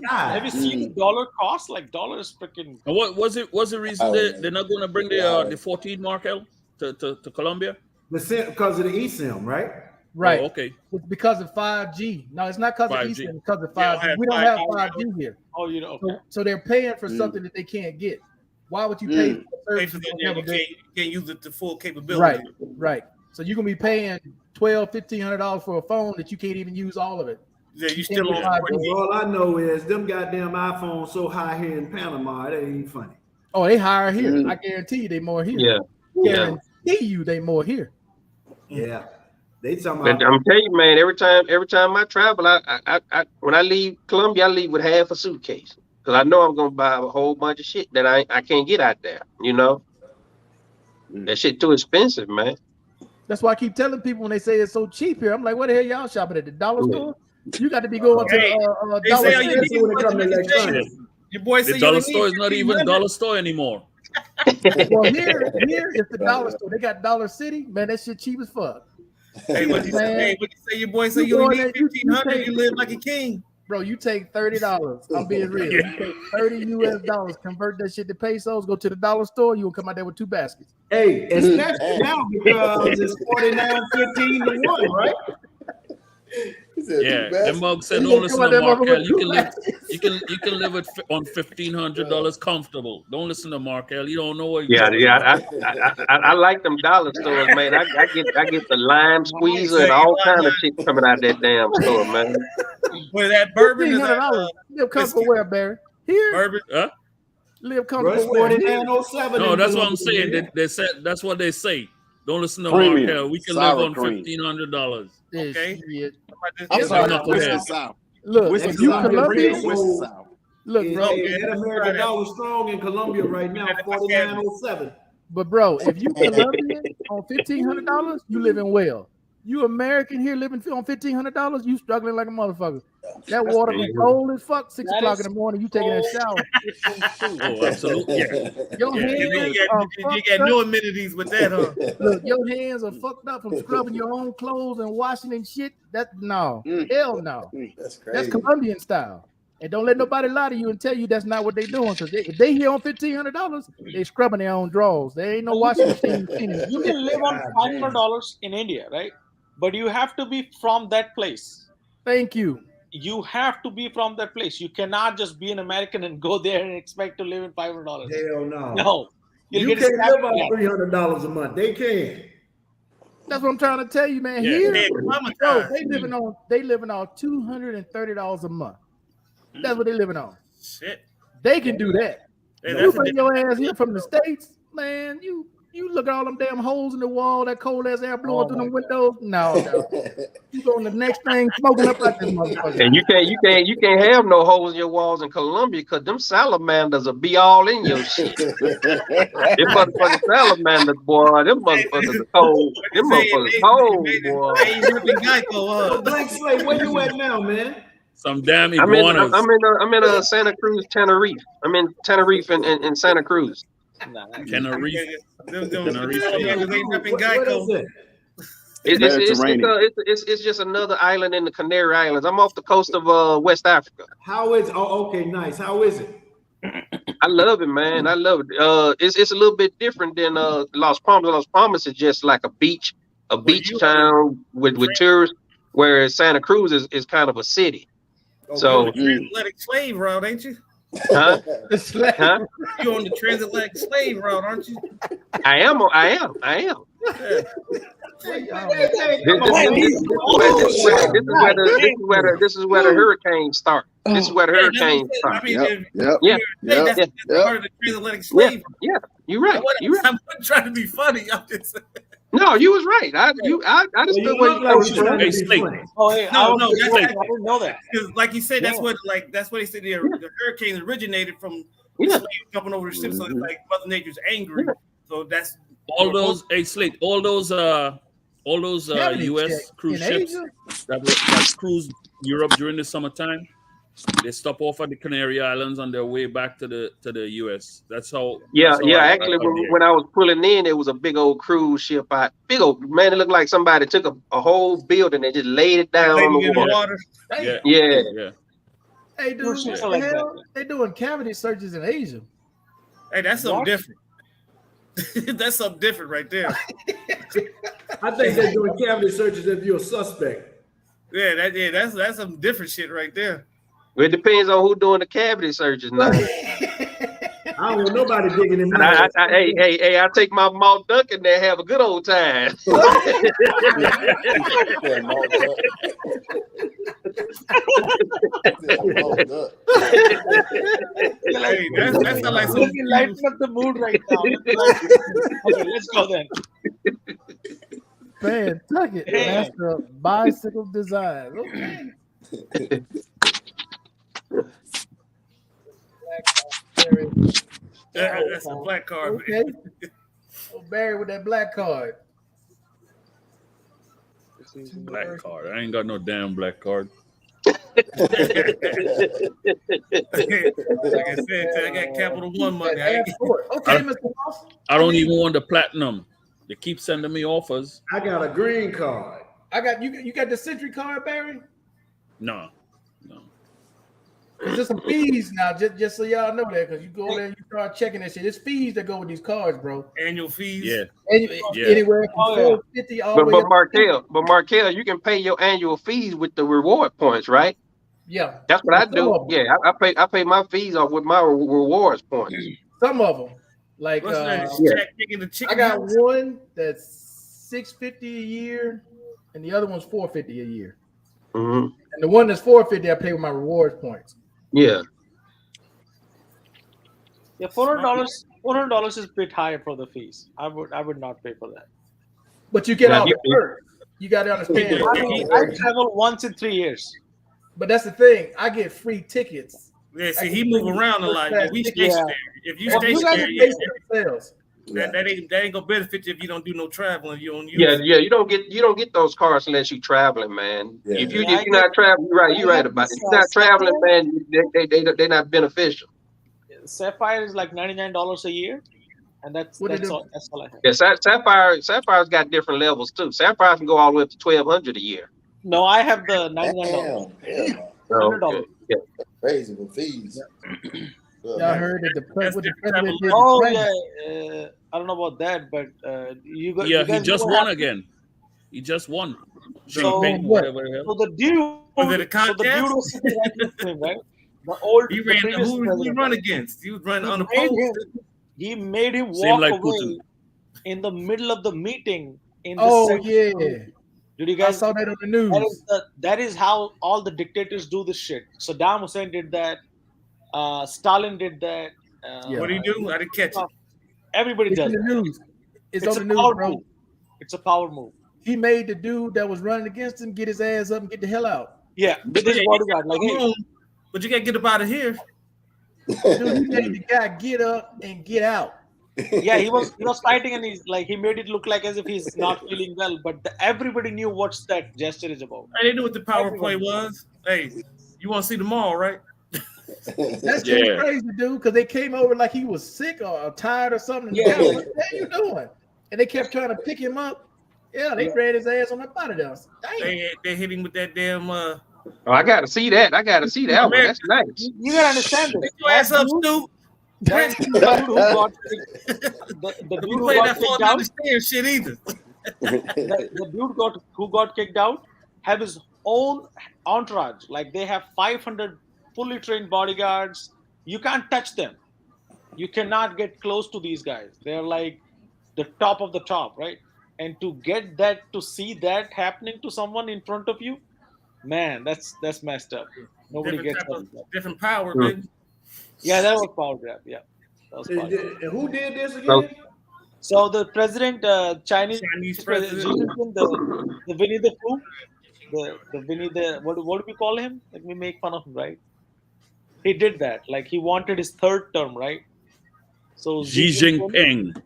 Have you seen the dollar cost? Like dollar is freaking. And what was it? What's the reason they're not going to bring the 14 Markel to Colombia? Because of the eSIM, right? Right. Oh, okay. It's because of 5G. No, it's not because of 5G. eSIM. It's because of 5G. We don't have 5G here. Oh, you know. Okay. So they're paying for something that they can't get. Why would you pay for For that, you can't use it to full capability. Right, right. So you're gonna be paying $1,200-$1,500 for a phone that you can't even use all of it. Yeah, you still on. All I know is them goddamn iPhones so high here in Panama, it ain't funny. Oh, they higher here. I guarantee you they more here. Yeah. Guarantee you they more here. Yeah. They talking But about. I'm telling you, man, every time I travel, I when I leave Colombia, I leave with half a suitcase. Because I know I'm gonna buy a whole bunch of shit that I can't get out there, you know. That shit too expensive, man. That's why I keep telling people when they say it's so cheap here. I'm like, what the hell y'all shopping at the dollar store? You got to be going to the dollar store when it comes to electronics. Your boy The said dollar store is not even dollar store anymore. Well, here it's the dollar store. They got Dollar City, man. That shit cheap as fuck. Hey, what you say? Your boy say you only need 1,500. You live like a king. Bro, you take $30. I'm being real. You take $30 US, convert that shit to pesos, go to the dollar store, you'll come out there with 2 baskets. Hey, especially now because it's 49-15 to 1, right? Yeah, the mug said, "Don't listen to Markel. You can live on $1,500 comfortable. Don't listen to Markel. You don't know what." I like them dollar stores, man. I get the lime squeezer and all kind of shit coming out that damn store, man. Where that bourbon is $1,500. Live comfortable where, Barry? Here. Bourbon, Live comfortable where? 4907. No, that's what I'm saying. They said that's what they say. Don't listen to Premium. Markel. We can live on $1,500. Okay. I'm sorry. Look, if you Colombian, look, bro. That American dollar strong in Colombia right now, 4907. But bro, if you Colombian on $1,500, you living well. You American here living on $1,500, you struggling like a motherfucker. That water be cold as fuck. 6 o'clock in the morning, you taking that shower. Oh, absolutely. Your hands are you got no amenities with that, huh? Look, your hands are fucked up from scrubbing your own clothes and washing and shit. Hell no. That's crazy. That's Colombian style. And don't let nobody lie to you and tell you that's not what they doing. Because if they here on $1,500, they scrubbing their own drawers. There ain't no washing machine. You can live on $500 in India, right? But you have to be from that place. Thank you. You have to be from that place. You cannot just be an American and go there and expect to live in $500. Hell no. No. You can't live on $300 a month. They can. That's what I'm trying to tell you, man. Yeah, Here, bro, they living on $230 a month. That's what they living on. Shit. They can do that. Hey, you bring your ass here from the States, man. You look at all them damn holes in the wall, that cold ass air blowing through them windows. No. You go on the next thing, smoking up like this motherfucker. And you can't have no holes in your walls in Colombia because them salamanders will be all in your shit. Them motherfucking salamanders, boy. Them motherfuckers are cold. Them motherfuckers cold, boy. Blank slate, where you at now, man? Some damn iguanas. I'm in Santa Cruz, Tenerife. I'm in Tenerife in Santa Cruz. Tenerife. It's just another island in the Canary Islands. I'm off the coast of West Africa. How is? Oh, okay, nice. How is it? I love it, man. I love it. It's a little bit different than Las Palmas. Las Palmas is just like a beach town with tourists, whereas Santa Cruz is kind of a city. Okay. So transatlantic slave route, ain't you? Huh? You on the transatlantic slave route, aren't you? I am. Yeah. This is where the hurricanes start. This is where the hurricanes start. I mean, Part of the transatlantic slave. Yeah, you're right. I'm not trying to be funny. I'm just saying. No, you was right. I understood where you coming from. No, that's I didn't know that. Because, like you said, that's what they said. The hurricanes originated from slaves jumping over the ship. So it's like Mother Nature's angry. So that's all those U.S. cruise ships that cruise Europe during the summertime. They stop off at the Canary Islands on their way back to the U.S. That's how. Actually, when I was pulling in, there was a big old cruise ship out. Big old man, it looked like somebody took a whole building and just laid it down on the water. Yeah. Hey, dude, what the hell? They doing cavity searches in Asia. Hey, that's something different. That's something different right there. I think they're doing cavity searches if you're a suspect. Yeah, that's some different shit right there. It depends on who's doing the cavity searches now. I don't want nobody digging in my Hey, I take my Mount Duncan there, have a good old time. That's like some lighten up the mood right now. Okay, let's go then. Pentucket, Master of Bicycle Design. Okay. That's a black card. Okay. Barry with that black card. Black card. I ain't got no damn black card. Like I said, I got Capital One money. I don't even want the platinum. They keep sending me offers. I got a green card. I got you got the Century card, Barry? No. There's some fees now, just so y'all know that, because you go there and you start checking that shit. There's fees that go with these cards, bro. Annual fees. Yeah. Anywhere from $450 all the way up. But Markel, you can pay your annual fees with the reward points, right? Yeah. That's what I do. Yeah, I pay my fees off with my rewards points. Some of them. Like I got one that's $650 a year, and the other one's $450 a year. Mm-hmm. And the one that's $450, I pay with my rewards points. Yeah. Yeah, $400 is a bit higher for the fees. I would not pay for that. But you get all the perks. You got to understand. I travel once in 3 years. But that's the thing. I get free tickets. Yeah, see, he move around a lot. If we stationary, if you stationary, that ain't gonna benefit you if you don't do no traveling. You don't use you don't get those cards unless you're traveling, man. Yeah. If you're not traveling, you're right about it. If you're not traveling, man, they're not beneficial. Sapphire is like $99 a year, and that's all I have. Yeah, Sapphire's got different levels too. Sapphire can go all the way up to $1,200 a year. No, I have the $99. $100. Yeah. Crazy with fees. Y'all heard that the president did. I don't know about that, but you guys. Yeah, he just won again. He just won. So the dude was sitting right? The old. He ran. Who he run against? He was running unopposed. He made him walk away in the middle of the meeting. Did you guys? I saw that on the news. That is how all the dictators do this shit. Saddam Hussein did that. Stalin did that. What did he do? I didn't catch it. Everybody does. The news. It's on the news, bro. It's a power move. He made the dude that was running against him get his ass up and get the hell out. Yeah, with his bodyguard. But you gotta get up out of here. Dude, he made the guy get up and get out. Yeah, he was fighting, and he made it look like as if he's not feeling well. But everybody knew what that gesture is about. They knew what the power play was. Hey, you want to see them all, right? That's just crazy, dude. Because they came over like he was sick or tired or something. Yeah. What the hell you doing? And they kept trying to pick him up. Yeah, they ran his ass on the body down. They hit him with that damn. Oh, I gotta see that. That's nice. You gotta understand this. Pick your ass up, Stu. The dude who got kicked out. Shit either. The dude who got kicked out have his own entourage. Like they have 500 fully trained bodyguards. You can't touch them. You cannot get close to these guys. They're like the top of the top, right? and to get that, to see that happening to someone in front of you, man, that's messed up. Nobody gets that. Different power, baby. Yeah, that was power grab. Yeah, that was power grab. Who did this again? So the president, Chinese president, the Winnie the Pooh, the Winnie the what do we call him? Like, we make fun of him, right? He did that. Like, he wanted his third term, right? So Xi Jinping.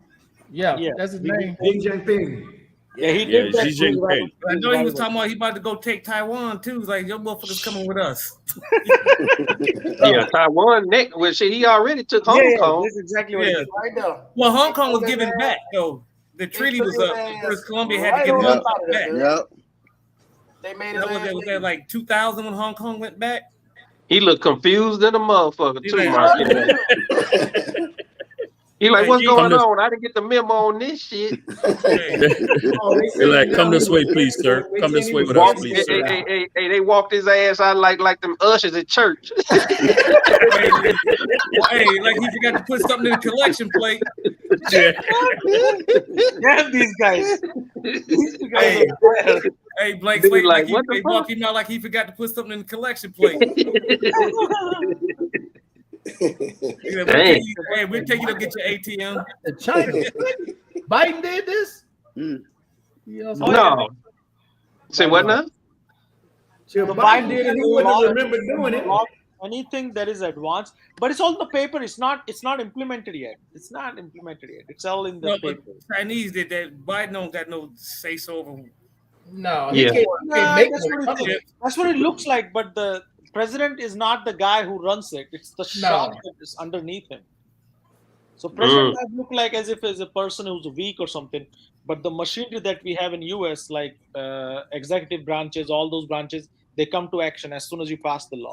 Yeah, that's his name. Xi Jinping. Yeah, he did that. Xi Jinping. I know he was talking about he about to go take Taiwan too. He's like, your motherfuckers coming with us. Yeah, Taiwan next. Well, shit, he already took Hong Kong. That's exactly what he did. Right now. Well, Hong Kong was giving back though. The treaty was up. British Columbia had to give Hong Kong back. Yep. They made That was that like 2000 when Hong Kong went back. He looked confused than a motherfucker too, Mark. He like, what's going on? I didn't get the memo on this shit. They're like, come this way, please, sir. Come this way with us, please, sir. Hey, they walked his ass out like them ushers at church. Hey, like he forgot to put something in the collection plate. Damn these guys. Hey, Blake, like they walked him out like he forgot to put something in the collection plate. We'll take you to get your ATM. China. Biden did this? No. Say what now? So Biden did it. He wouldn't remember doing it. Anything that is advanced, but it's all in the paper. It's not implemented yet. It's all in the paper. Chinese did that. Biden don't got no say so over. No, that's what it looks like. But the president is not the guy who runs it. It's the shop that is underneath him. So president might look like as if he's a person who's weak or something. But the machinery that we have in US, like executive branches, all those branches, they come to action as soon as you pass the law.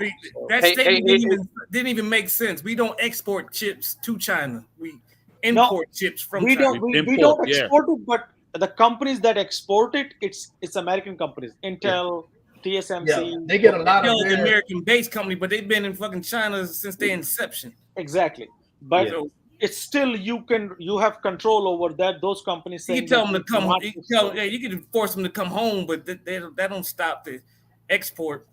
That statement didn't even make sense. We don't export chips to China. We import chips from China. We don't export it, but the companies that export it, it's American companies. Intel, TSMC. They get a lot of the American-based company, but they've been in fucking China since their inception. Exactly, but it's still you have control over that. Those companies. You tell them to come. You can force them to come home, but that don't stop the export.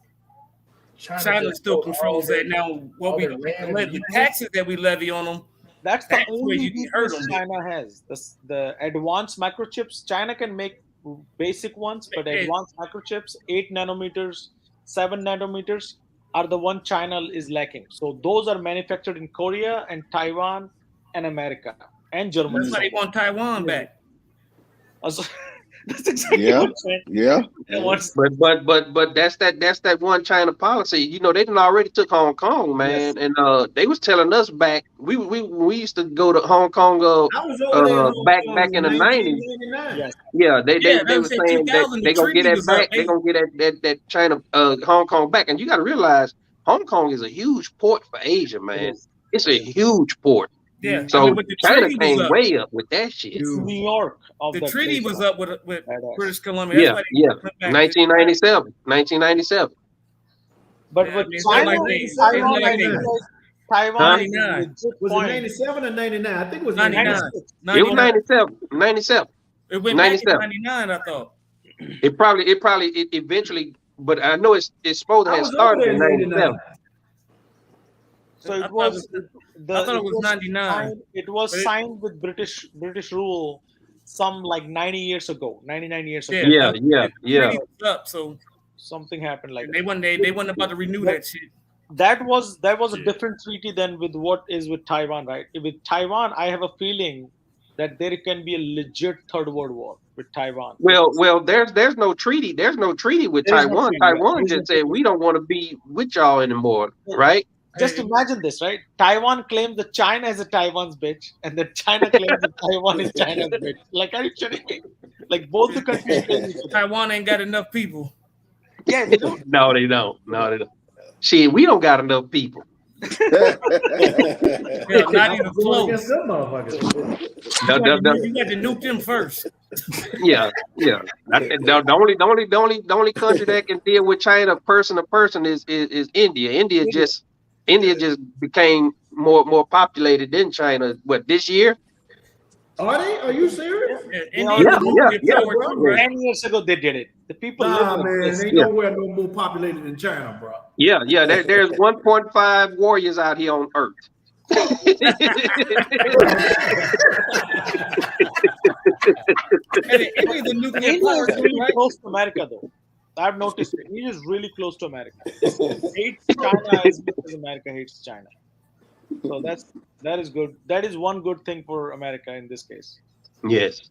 China still controls that. Now, what the taxes that we levy on them. That's the only weakness China has. The advanced microchips. China can make basic ones, but advanced microchips, 8 nanometers, 7 nanometers, are the one China is lacking. So those are manufactured in Korea and Taiwan and America and Germany. That's why they want Taiwan back. That's exactly what I'm saying. Yeah. But that's that one China policy. You know, they done already took Hong Kong, man, and they was telling us back. We used to go to Hong Kong back in the 90s. Yeah, they were saying that they gonna get that back. They gonna get that China Hong Kong back, and you got to realize Hong Kong is a huge port for Asia, man. It's a huge port. Yeah, so China came way up with that shit. It's New York. The treaty was up with British Columbia. Yeah. 1997. But with Taiwan, was it 97 or 99? I think it was 99. It was 97. It went back in 99, I thought. It eventually, but I know it's supposed to have started in 97. So it was. I thought it was 99. It was signed with British rule some like 99 years ago. Yeah. Up, so something happened like they weren't about to renew that shit. That was a different treaty than with what is with Taiwan, right? With Taiwan, I have a feeling that there can be a legit third world war with Taiwan. Well, there's no treaty. There's no treaty with Taiwan. Taiwan just said we don't want to be with y'all anymore, right? Just imagine this, right? Taiwan claims that China is a Taiwan's bitch, and that China claims that Taiwan is China's bitch. Like, are you kidding me? Like, both the countries. Taiwan ain't got enough people. Yeah, they don't. No, they don't. Shit, we don't got enough people. Not even close. You got to nuke them first. Yeah. The only country that can deal with China person to person is India. India just became more populated than China. What, this year? Are they? Are you serious? Yeah. 10 years ago, they did it. The people Nah, live man, like this. ain't nowhere no more populated than China, bro. Yeah. There's 1.5 warriors out here on Earth. India is really close to America, though. I've noticed it. India is really close to America. Hates China as much as America hates China. So that is good. That is one good thing for America in this case. Yes.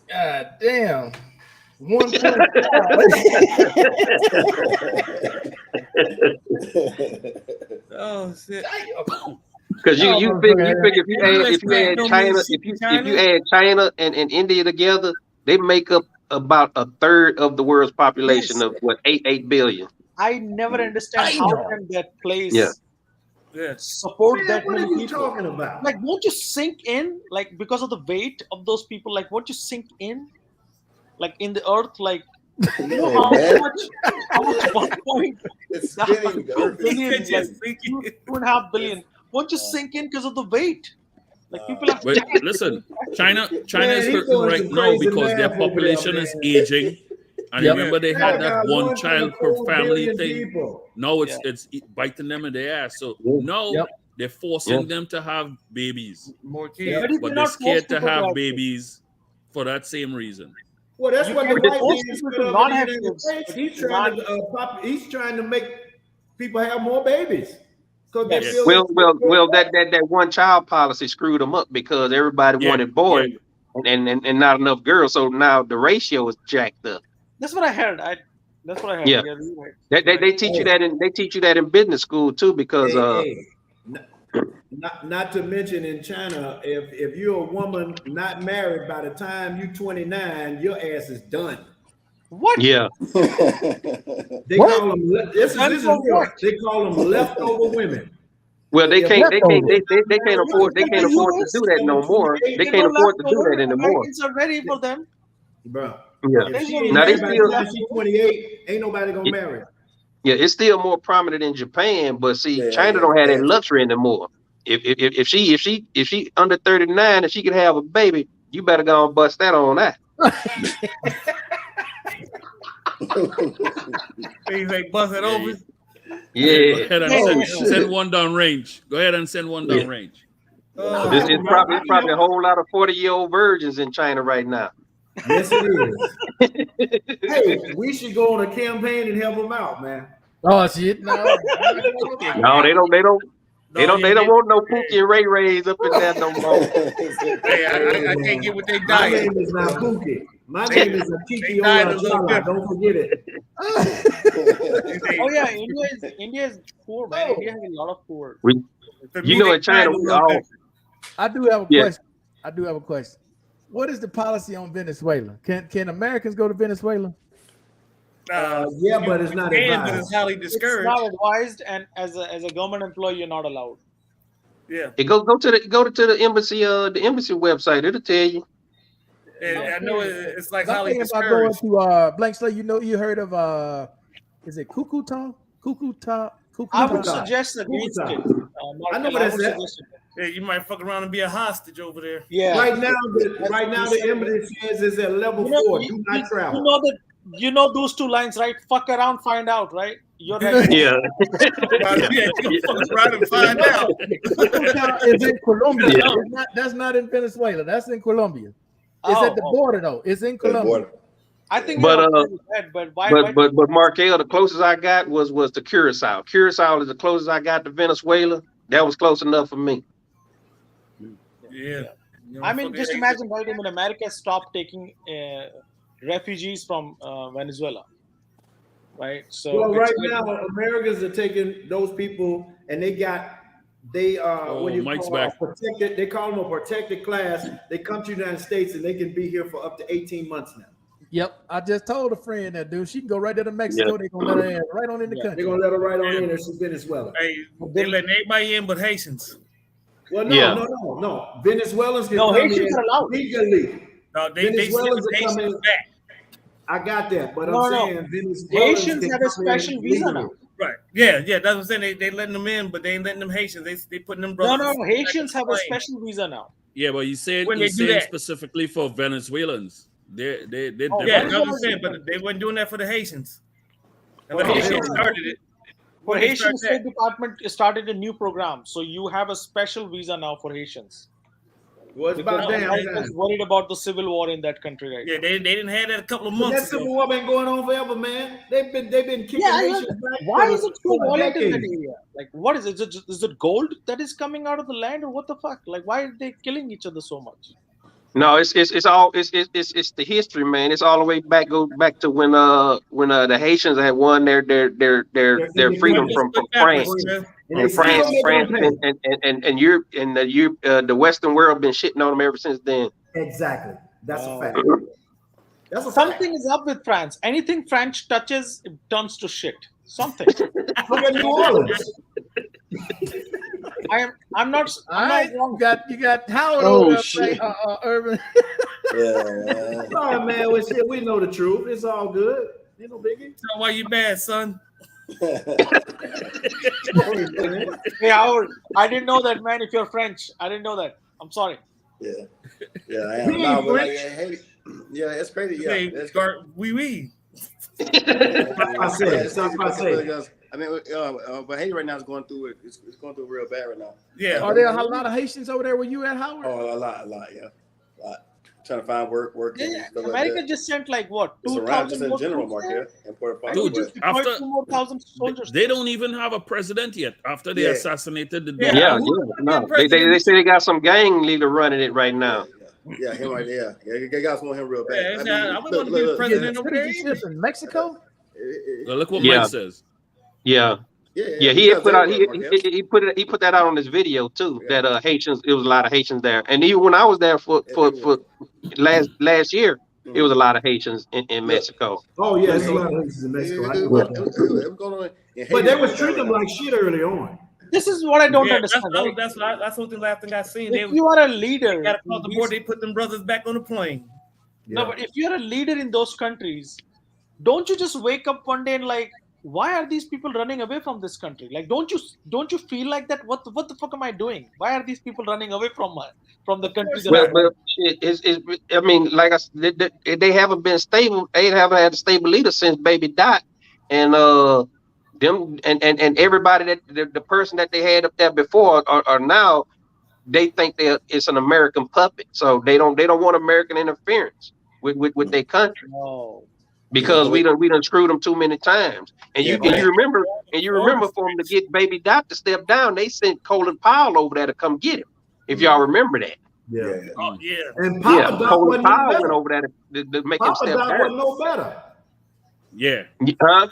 God damn. 1.5. Oh shit. Because you figure if you add China and India together, they make up about a third of the world's population of what 8 billion. I never understand how can that place support that what many are you people. talking about? Like, won't you sink in? Like, because of the weight of those people, like, won't you sink in? Like in the earth, like how much 1.5 billion, like 2.5 billion. Won't you sink in because of the weight? Like people are. But listen, China is hurting right now because their population is aging. And remember, they had that one child per family thing. Now it's biting them in the ass. So now they're forcing them to have babies. More kids. But they're scared to have babies for that same reason. Well, that's what the white man is put up in the United States. He's trying to make people have more babies. Well, that one child policy screwed them up because everybody wanted boys and not enough girls. So now the ratio is jacked up. That's what I heard. That's what I heard. Yeah, they teach you that in business school too because Not to mention in China, if you're a woman not married, by the time you're 29, your ass is done. What? Yeah. They call them. This is real. They call them leftover women. Well, they can't afford to do that no more. They can't afford to do that anymore. Americans are ready for them, bro. Yeah. If she ain't married by the time she's 28, ain't nobody gonna marry her. Yeah, it's still more prominent in Japan, but see, China don't have that luxury anymore. If she under 39 and she could have a baby, you better go and bust that on that. Things like bust it open. Yeah. Go ahead and send one down range. Go ahead and send one down range. This is probably a whole lot of 40-year-old virgins in China right now. Yes, it is. Hey, we should go on a campaign and help them out, man. Oh shit! No, they don't want no Pookie and Ray Rays up in there no more. Hey, I can't get what they My diet. name is not Pookie. My name is Akiki Ola. Don't forget it. Oh yeah, India is poor, man. India has a lot of poor. In China, I do have a question. I do have a question. What is the policy on Venezuela? Can Americans go to Venezuela? Yeah, but it's not advised. But it's highly discouraged. It's not advised, and as a government employee, you're not allowed. Yeah. Go to the embassy website. It'll tell you. And I know it's like I'm highly thinking about going discouraged. to Blank Slate. You heard of is it Cucuta? I would suggest against it. I know what that's at. Yeah, you might fuck around and be a hostage over there. Yeah. Right now, the embassy says it's at level 4. Do not travel. You know those two lines, right? Fuck around, find out, right? You're right. Yeah. You fuck around and find out. It's in Colombia. Yeah. That's not in Venezuela. That's in Colombia. It's at the border though. It's in Colombia. I think, but why? Markel, the closest I got was to Curacao. Curacao is the closest I got to Venezuela. That was close enough for me. Yeah. I mean, just imagine, right? I mean, America stopped taking refugees from Venezuela, right? So well, right now, Americans are taking those people, and they what you call protected. They call them a protected class. They come to the United States, and they can be here for up to 18 months now. Yep, I just told a friend that dude she can go right there to Mexico. Yep. They're gonna let her in right on in the country. They're gonna let her right on in there. She's Venezuela. Hey, they letting everybody in but Haitians. Well, no. Venezuelans can come Haitians in are allowed legally. No, Venezuelans are coming back. I got that, but I'm saying Venezuelans Haitians have a special visa now. Right. Yeah. That's what I'm saying. They letting them in, but they ain't letting them Haitians. They putting them brothers. No. Haitians have a special visa now. Yeah, but you said when they do that specifically for Venezuelans. They yeah, that's what I'm saying, but they weren't doing that for the Haitians. And the Haitians started it. For Haitian State Department started a new program, so you have a special visa now for Haitians. Well, it's about damn I was worried about the civil war in that country, right? Yeah, they didn't have that a couple of months that civil war been going on forever, man. They've been kicking nations back. Why is it so violent in that area? Like, what is it? Is it gold that is coming out of the land, or what the fuck? Like, why are they killing each other so much? No, it's the history, man. It's all the way back to when the Haitians had won their freedom from France. And France and Europe and the Western world been shitting on them ever since then. Exactly, that's a fact. Something is up with France. Anything French touches, it turns to shit. Something. Look at New Orleans. I'm not wrong. You got Howard over there, Urban. Yeah. Sorry, man. We know the truth. It's all good. You know, Biggie. So why you bad, son? Hey, Howard, I didn't know that, man. If you're French, I didn't know that. I'm sorry. Yeah, I am. No, but like, hey, yeah, it's crazy. Yeah, hey, it's oui. I mean, but Haiti right now is going through it. It's going through real bad right now. Yeah. Are there a lot of Haitians over there where you at, Howard? Oh, a lot, yeah, a lot. Trying to find work. Yeah, America just sent like what? 2,000 in general, Mark. Yeah, in Puerto Rico. Dude, after 2,000 soldiers. They don't even have a president yet. After they assassinated the no. They say they got some gang leader running it right now. Yeah, him right there. Yeah, they guys want him real bad. I would want to be the president over there. In Mexico. Look what Mike says. Yeah, he put that out on his video too. That Haitians, it was a lot of Haitians there, and even when I was there for last year, it was a lot of Haitians in Mexico. Oh yeah, there's a lot of Haitians in Mexico. But they was treating them like shit early on. This is what I don't understand. That's what the last thing I seen. If you are a leader, they got across the board. They put them brothers back on the plane. No, but if you're a leader in those countries, don't you just wake up one day and like, why are these people running away from this country? Like, don't you feel like that? What the fuck am I doing? Why are these people running away from the country? Well, I mean, like I said, they haven't been stable. They haven't had a stable leader since Baby Dot, and them and everybody that the person that they had up there before are now, they think it's an American puppet. So they don't want American interference with their country. Oh. Because we done screwed them too many times, and you remember for them to get Baby Dot to step down, they sent Colin Powell over there to come get him. If y'all remember that, Oh yeah. And Papa Doc Colin Powell went over there to make him step down. Papa Doc wasn't no better. Yeah,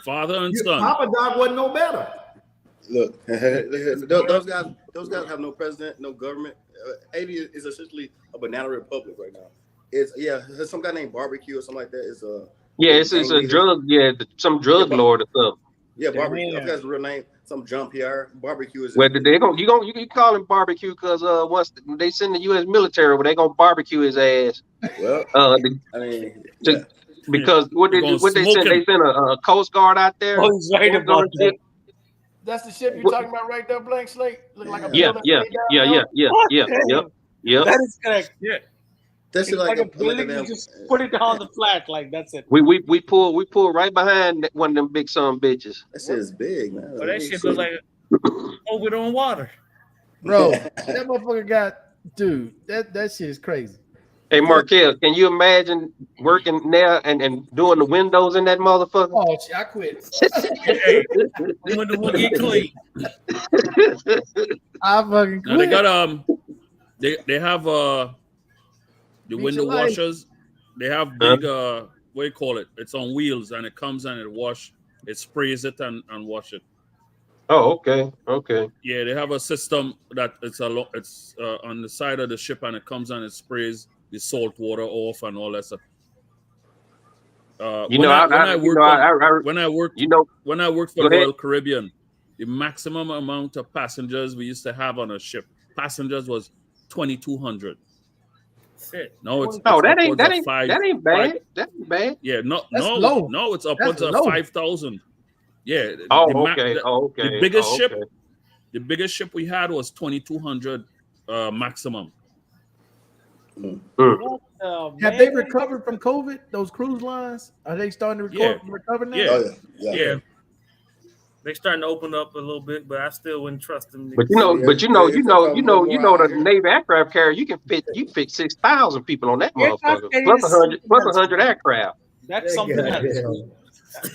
father and son. Papa Doc wasn't no better. Look, those guys have no president, no government. Haiti is essentially a banana republic right now. It's some guy named Barbecue or something like that. It's a drug, some drug lord or something. Yeah, Barbecue. I think that's the real name. Some Jean Pierre. Barbecue is. Well, you can call him Barbecue because once they send the U.S. military over, they gonna barbecue his ass. Well, because what they sent a Coast Guard out there. Oh, he's right about that. That's the ship you're talking about right there, blank slate. Look like a yeah. That is correct. Yeah. That's like a building. You just put it on the flat, like that's it. We pull right behind one of them big son bitches. That shit is big, man. Well, that shit looks like over on water. Bro, that motherfucker got that shit is crazy. Hey Markel, can you imagine working there and doing the windows in that motherfucker? Oh, I quit. Hey, the window will get clean. I fucking quit. Now they got they have the window washers. They have big what do you call it? It's on wheels and it comes and it sprays it and wash it. Oh, okay. Yeah, they have a system that it's on the side of the ship and it comes and it sprays the salt water off and all that stuff. When I worked for Royal Caribbean, the maximum amount of passengers we used to have on a ship, passengers was 2,200. No, that ain't bad. That ain't bad. Yeah, no, it's upwards of 5,000. Yeah. The biggest ship we had was 2,200 maximum. Have they recovered from COVID? Those cruise lines, are they starting to recover now? Yeah. They're starting to open up a little bit, but I still wouldn't trust them. But you know, the Navy aircraft carrier, you fit 6,000 people on that motherfucker, plus 100 aircraft. That's something else.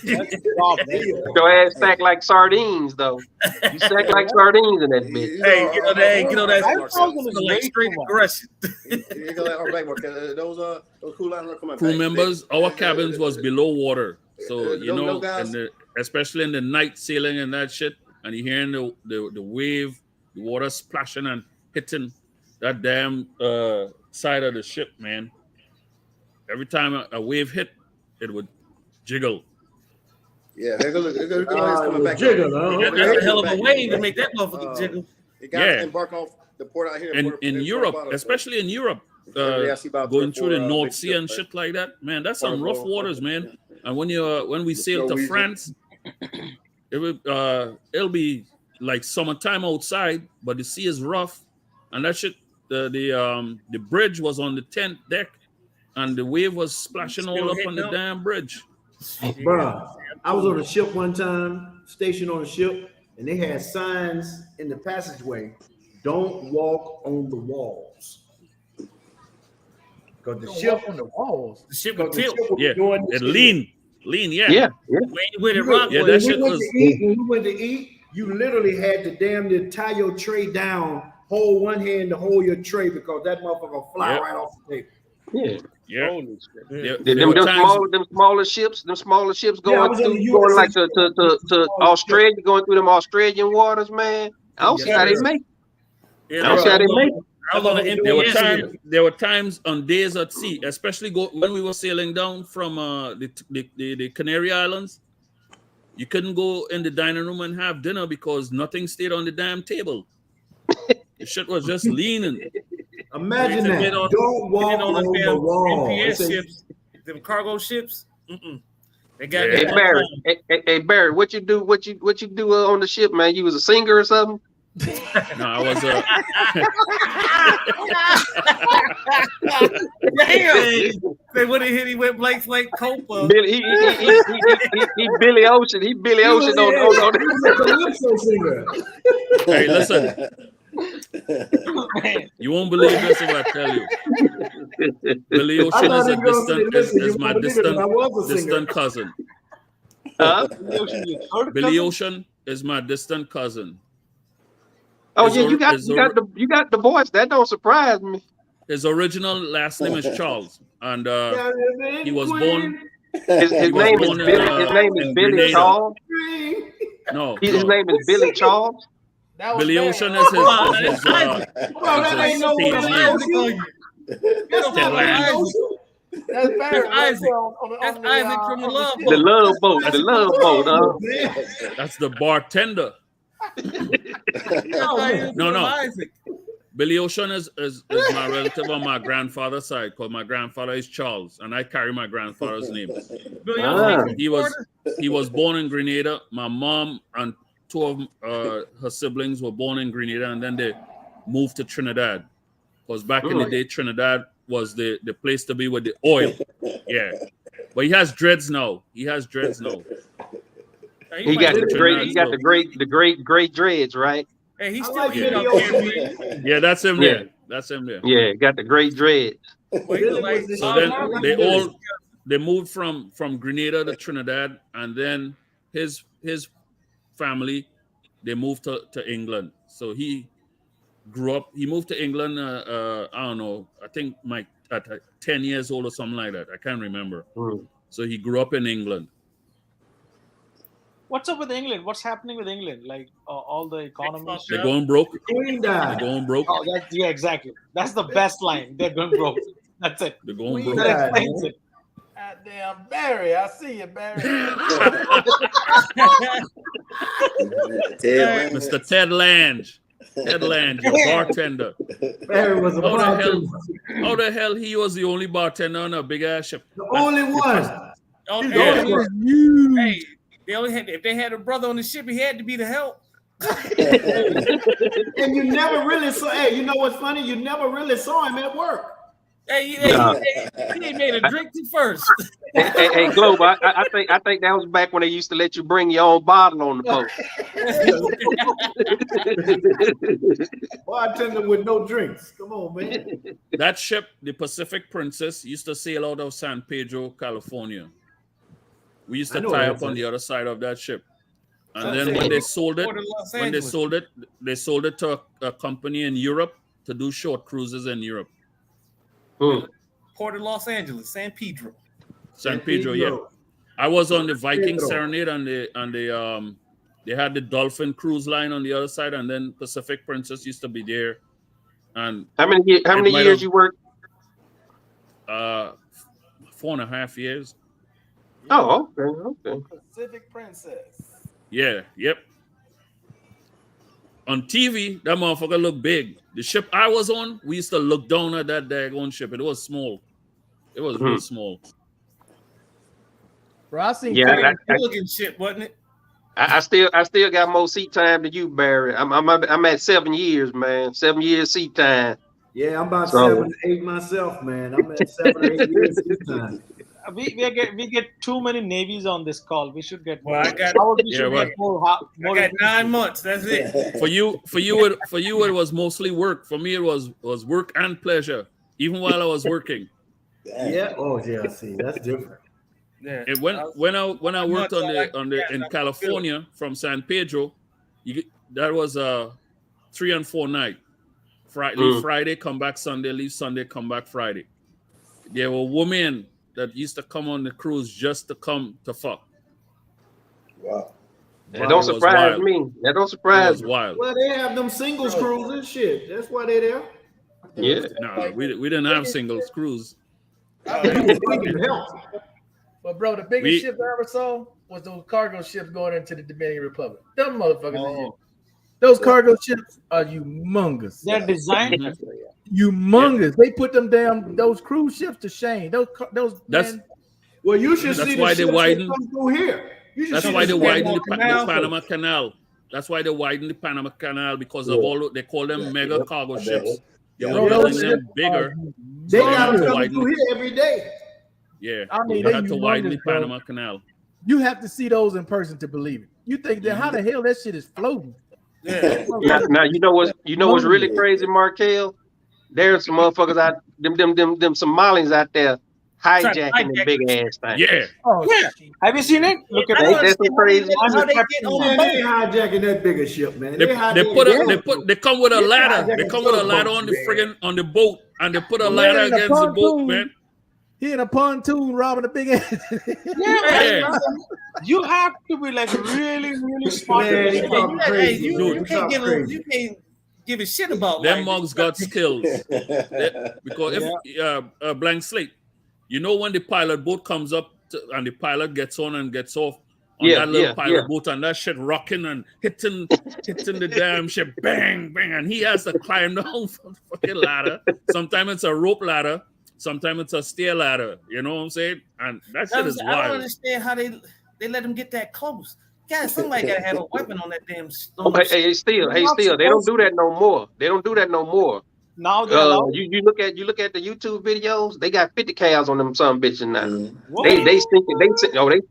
Your ass stacked like sardines, though. You stack like sardines in that bitch. Hey, you know that's like straight aggression. Those crew members, our cabins was below water, so you know, especially in the night sailing and that shit, and you hearing the wave, the water splashing and hitting that damn side of the ship, man. Every time a wave hit, it would jiggle. Yeah, they're coming back. Jiggle, that's a hell of a wave to make that motherfucker jiggle. Yeah, embark off the port out here. And in Europe, especially in Europe, going through the North Sea and shit like that, man, that's some rough waters, man. And when we sail to France, it'll be like summertime outside, but the sea is rough, and that shit. The bridge was on the 10th deck, and the wave was splashing all up on the damn bridge. Bruh, I was on a ship one time, stationed on a ship, and they had signs in the passageway: "Don't walk on the walls." Because the ship on the walls, the ship would tilt. Yeah, it lean, yeah. Yeah. With it rock. Yeah, that shit was. When we went to eat, you literally had to damn near tie your tray down, hold one hand to hold your tray because that motherfucker will fly right off the table. Yeah. Yeah. Them smaller ships going like to Australia, going through them Australian waters, man. I don't see how they make it. I don't see how they make it. There were times on days at sea, especially when we were sailing down from the Canary Islands. You couldn't go in the dining room and have dinner because nothing stayed on the damn table. The shit was just leaning. Imagine that. Don't walk on the wall. NPS ships, them cargo ships. They got. Hey Barry, what you do on the ship, man? You was a singer or something? No, I was They would have hit him with Blake's like Copa. He Billy Ocean. He Billy Ocean on Hey, listen. You won't believe this if I tell you. Billy Ocean is my distant cousin. Huh? Billy Ocean is my distant cousin. Oh yeah, you got the voice. That don't surprise me. His original last name is Charles, and he was born. His name is Billy Charles. No, his name is Billy Charles. Billy Ocean is his stage name. That's Isaac. That's Isaac from the Love Boat. The Love Boat, huh? That's the bartender. No. Isaac. Billy Ocean is my relative on my grandfather's side, because my grandfather is Charles, and I carry my grandfather's name. He was born in Grenada. My mom and two of her siblings were born in Grenada, and then they moved to Trinidad. Because back in the day, Trinidad was the place to be with the oil. Yeah. But he has dreads now. He got the great dreads, right? Hey, he's still here up there. Yeah, that's him there. That's him there. Yeah, got the great dreads. So then they moved from Grenada to Trinidad, and then his family, they moved to England. So he moved to England, I don't know, I think at 10 years old or something like that. I can't remember. So he grew up in England. What's up with England? What's happening with England? Like all the economies. They're going broke. They're going broke. Oh, yeah, exactly. That's the best line. They're going broke. That's it. They're going broke. That explains it. Damn, Barry, I see you, Barry. Mr. Ted Lange. Ted Lange, your bartender. Barry was a bartender. How the hell he was the only bartender on a big ass ship? The only one. Hey, they only had, if they had a brother on the ship, he had to be the help. And you never really saw. Hey, you know what's funny? You never really saw him at work. Hey, he ain't made a drink to first. Hey, Globe, I think that was back when they used to let you bring your own bottle on the boat. Bartender with no drinks. Come on, man. That ship, the Pacific Princess, used to sail out of San Pedro, California. We used to tie up on the other side of that ship. And then when they sold it, they sold it to a company in Europe to do short cruises in Europe. Port of Los Angeles, San Pedro. San Pedro, yeah. I was on the Viking Serenade and they had the Dolphin cruise line on the other side, and then Pacific Princess used to be there. And how many years you worked? 4.5 years. Oh, okay. Pacific Princess. Yeah, yep. On TV, that motherfucker looked big. The ship I was on, we used to look down at that daggone ship. It was small. It was real small. Bro, I seen looking ship, wasn't it? I still got more seat time than you, Barry. I'm at 7 years, man. 7 years seat time. Yeah, I'm about 7 to 8 myself, man. I'm at 7 or 8 years seat time. We get too many navies on this call. We should get more. Well, I got more 9 months. That's it. For you, it was mostly work. For me, it was work and pleasure, even while I was working. Yeah. Oh, yeah. See, that's different. Yeah. And when I worked in California from San Pedro, that was a 3 and 4 night. Leave Friday, come back Sunday, leave Sunday, come back Friday. There were women that used to come on the cruise just to come to fuck. Wow. That don't surprise me. That don't surprise me. Wild. Well, they have them singles cruises, shit. That's why they're there. Yeah. No, we didn't have singles cruise. But bro, the biggest ship I ever saw was those cargo ships going into the Dominican Republic. Them motherfuckers. Those cargo ships are humongous. They're designed humongous. They put them those cruise ships to shame. Well, you should see why they widen. Come through here. That's why they widen the Panama Canal. That's why they widen the Panama Canal because of all they call them mega cargo ships. They were building them bigger. They got to come through here every day. Yeah, I mean, they had to widen the Panama Canal. You have to see those in person to believe it. You think that how the hell that shit is floating? Yeah. Now you know what's really crazy, Markel? There's some motherfuckers out them Somalians out there hijacking the big ass thing. Yeah. Oh, yeah. Have you seen it? Look at that. That's crazy. How they get on the boat? They hijacking that bigger ship, man. They come with a ladder. They come with a ladder on the friggin' on the boat, and they put a ladder against the boat, man. He in a pontoon robbing a big ass. Yeah. You have to be like really, really smart. Man, you can't give a shit about them mugs got skills. Because if blank slate, you know when the pilot boat comes up and the pilot gets on and gets off on that little pilot boat and that shit rocking and hitting the damn shit, bang, bang, and he has to climb down from the fucking ladder. Sometimes it's a rope ladder. Sometimes it's a stair ladder, you know what I'm saying? And that shit is wild. I don't understand how they let them get that close. God, somebody gotta have a weapon on that damn stone. Okay, hey, still, they don't do that no more. They don't do that no more. Now you look at the YouTube videos, they got 50 cals on them some bitches now. They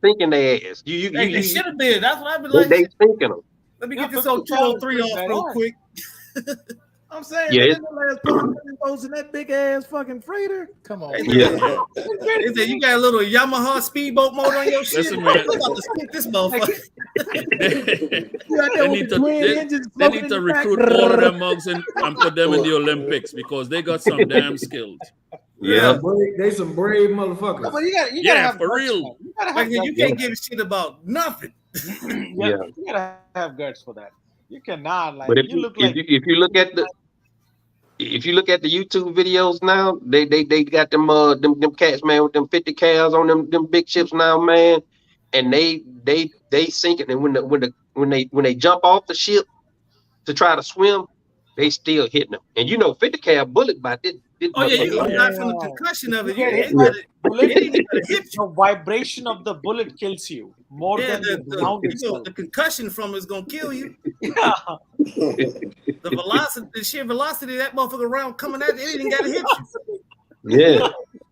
thinking their ass. They should have been. That's what I've been like. They thinking them. Let me get this on 203 off real quick. I'm saying, yeah, boats in that big ass fucking freighter. Come on, yeah. You got a little Yamaha speedboat motor on your shit. Listen, man. I'm about to skip this motherfucker. They need to recruit all of them mugs and put them in the Olympics because they got some damn skills. Yeah, they some brave motherfuckers. No, but you gotta have for real. You can't give a shit about nothing. You gotta have guts for that. You cannot But if you look at the YouTube videos now, they got them cats, man, with them 50 cals on them big ships now, man, and they sinking. And when they jump off the ship to try to swim, they still hitting them. And 50 cal bullet by this. Oh yeah, you got from the concussion of it. The vibration of the bullet kills you more than the concussion from it is gonna kill you. Yeah. The sheer velocity of that motherfucker round coming at you, it ain't gotta hit you. Yeah.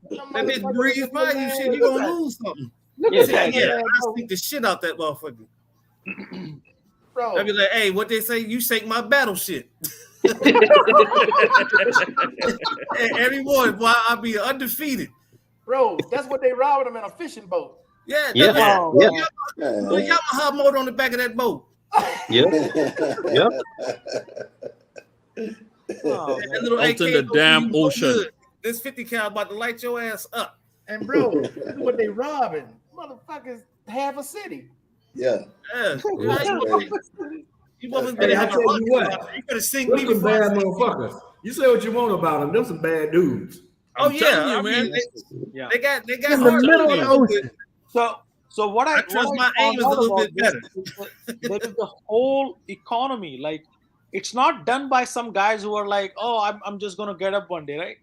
That bitch breathe by you, shit, you gonna lose something. Yeah, I sink the shit out that motherfucker. Bro. I'd be like, hey, what they say? You shake my battle shit. Every morning, boy, I'll be undefeated. Bro, that's what they robbing them in a fishing boat. Yeah, Yeah. Yamaha motor on the back of that boat. Yeah. Yeah. That little Out AK in the damn so ocean. good. This 50 cal about to light your ass up. And bro, this is what they robbing. Motherfuckers half a city. Yeah. You wasn't Hey, gonna I have tell you what. You could have seen Them me some before. bad motherfuckers. You say what you want about them. Them some bad dudes. Oh I'm yeah, telling you, I man. mean, Yeah. they got In the middle of the ocean. So what I trust my aim is a little bit better. There is the whole economy. Like, it's not done by some guys who are like, oh, I'm just gonna get up one day, right?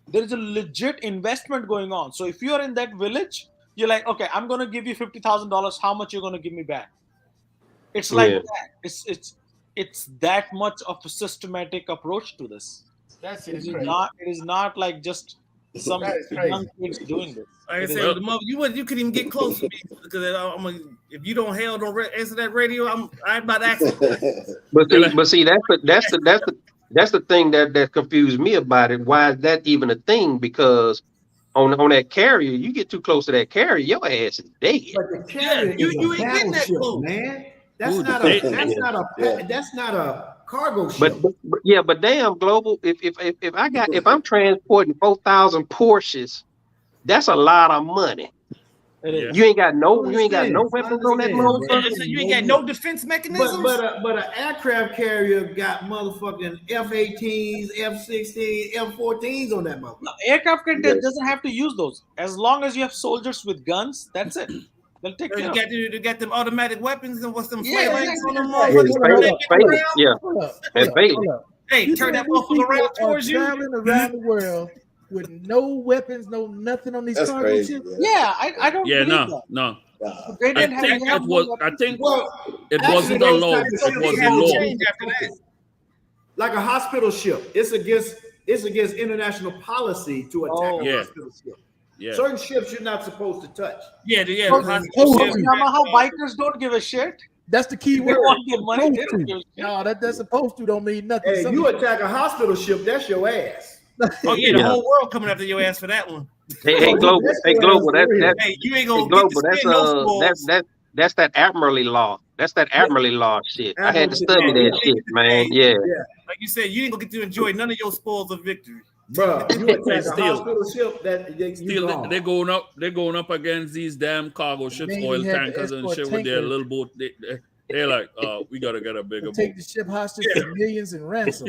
There is a legit investment going on. So if you are in that village, you're like, okay, I'm gonna give you $50,000. How much you're gonna give me back? It's like that. It's that much of a systematic approach to this. That's It is not like just some young kids doing this. Like I said, the mother, you couldn't even get close to me because if you don't answer that radio, I'm about to accident. But see, that's the thing that confused me about it. Why is that even a thing? Because on that carrier, you get too close to that carrier, your ass is dead. But the carrier is you a ain't getting that battleship, close. man. That's not a cargo ship. But damn, Global, if I'm transporting 4,000 Porsches, that's a lot of money. It is. You ain't got no weapons on that motherfucker. So you ain't got no defense mechanisms. But an aircraft carrier got motherfucking F-18s, F-16s, F-14s on that motherfucker. No, aircraft carrier doesn't have to use those. As long as you have soldiers with guns, that's it. They'll take care of it. You got them automatic weapons and what's them Yeah, phalanx on them motherfuckers. Hey, turn that motherfucker around towards you. Traveling around the world with no weapons, no nothing on these That's cargo crazy, ships. man. Yeah, I don't believe that. No. They I didn't think have it was. I think it wasn't those allowed. types of It was ships the law. change after that. Like a hospital ship, it's against international policy to attack a hospital ship. Yeah. Certain ships you're not supposed to touch. Yamaha bikers don't give a shit. That's the key They word. want their money. They don't give a shit. No, that's supposed to don't mean nothing. Hey, you attack a hospital ship, that's your ass. Oh yeah, the whole world coming after your ass for that one. Hey, Global, You ain't gonna get to spend no spoils. That's that Admiralty law. That's that Admiralty law shit. I had to study that shit, man. Yeah. Like you said, you ain't gonna get to enjoy none of your spoils of victory. Bro, you attack a hospital ship They're going up against these damn cargo ships, oil tankers and shit with their little boat. They're like, we gotta get a bigger boat. Take the ship hostage for millions in ransom,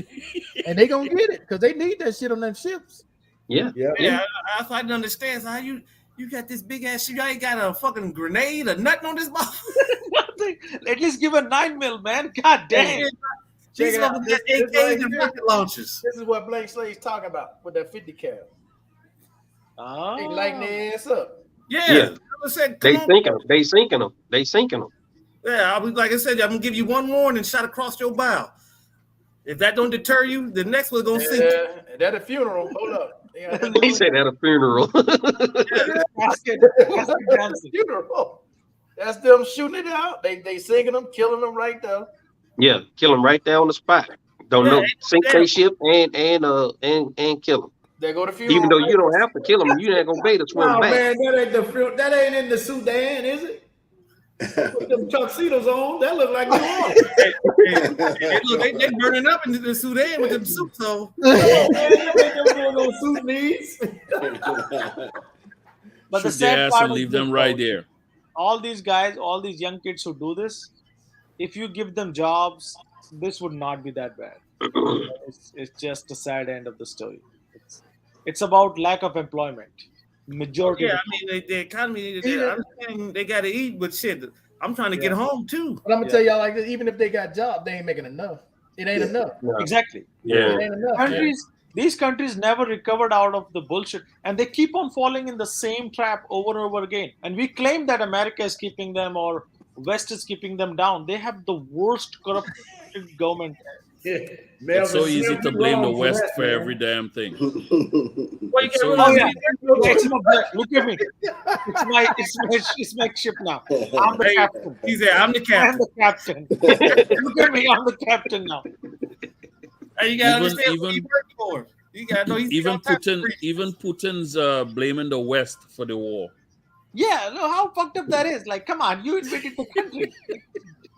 and they gonna get it because they need that shit on them ships. I didn't understand. So how you got this big ass ship? You ain't got a fucking grenade or nothing on this boat. Nothing. At least give a 9mm, man. God damn. Check it out. This AKs and rocket launchers. This is what Blake Slade's talking about with that 50 cal. They lighting their ass up. Yeah. They sinking them. Yeah, I was like I said, I'm gonna give you one warning shot across your bow. If that don't deter you, the next one's gonna sink. That a funeral. Hold up. He said at a funeral. Funeral. That's them shooting it out. They sinking them, killing them right there. Yeah, kill them right there on the spot. Don't know, sink their ship and kill them. They go to funeral. Even though you don't have to kill them, you ain't gonna pay to swim back. Man, that ain't in the Sudan, is it? Put them tuxedos on. That look like New Orleans. They burning up into the Sudan with them suits on. But the Shoot their sad ass part and leave them right there. All these guys, all these young kids who do this, if you give them jobs, this would not be that bad. It's just a sad end of the story. It's about lack of employment. Majority. Yeah, I mean the economy. They got to eat, but shit, I'm trying to get home too. But I'm gonna tell y'all like this: even if they got jobs, they ain't making enough. It ain't enough. Exactly. Yeah. It ain't enough. These countries never recovered out of the bullshit, and they keep on falling in the same trap over and over again. And we claim that America is keeping them or West is keeping them down. They have the worst corrupt government It's so easy to blame the West for every damn thing. Well, you can look at me. It's my ship now. I'm the captain. He said, "I'm the captain." I'm the captain. Look at me. I'm the captain now. Hey, you gotta understand what he worked for. You gotta know even Putin's blaming the West for the war. Yeah, look how fucked up that is. Like, come on, you invaded the country.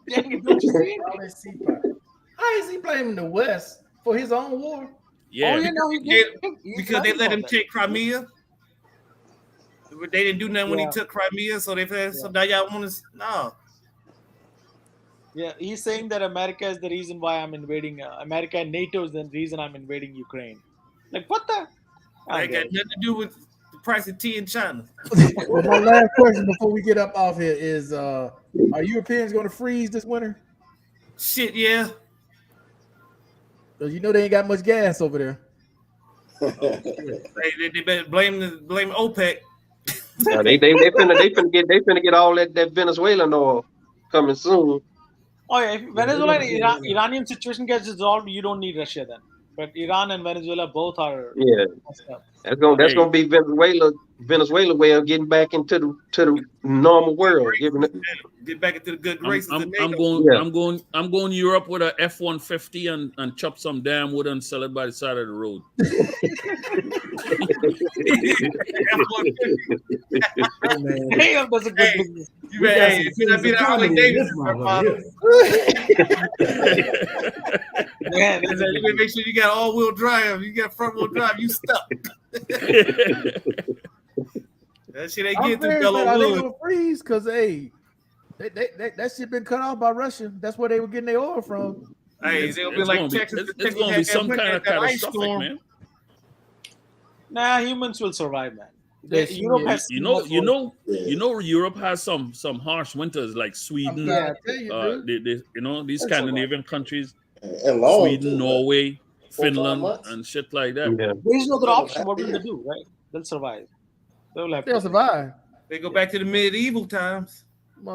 Dang it, don't you see it? How is he blaming the West for his own war? Yeah, because they let him take Crimea. They didn't do nothing when he took Crimea, so they said, so now y'all want to no. Yeah, he's saying that America is the reason why I'm invading. America and NATO is the reason I'm invading Ukraine. Like, what the? That got nothing to do with the price of tea in China. Well, my last question before we get up off here is: are Europeans going to freeze this winter? Shit, yeah. You know they ain't got much gas over there. They better blame OPEC. Yeah, they finna get all that Venezuelan oil coming soon. Oh yeah, if Venezuela and Iranian situation gets resolved, you don't need Russia then. But Iran and Venezuela both are That's gonna be Venezuela way of getting back into the normal world. Get back into the good graces. I'm going Europe with a F-150 and chop some damn wood and sell it by the side of the road. Damn, that's a good business. You better be that Harley Davidson. Man, you better make sure you got all-wheel drive. You got front-wheel drive. You stuck. That shit ain't getting through Bellow Wood. They gonna freeze because that shit been cut off by Russia. That's where they were getting their oil from. Hey, it'll be like Texas. It's gonna be some kind of catastrophic, man. Nah, humans will survive, man. Europe has Europe has some harsh winters like Sweden. These Scandinavian countries, Sweden, Norway, Finland, and shit like that. Yeah. There's no other option. What will they do, right? They'll survive. They'll survive. They go back to the medieval times.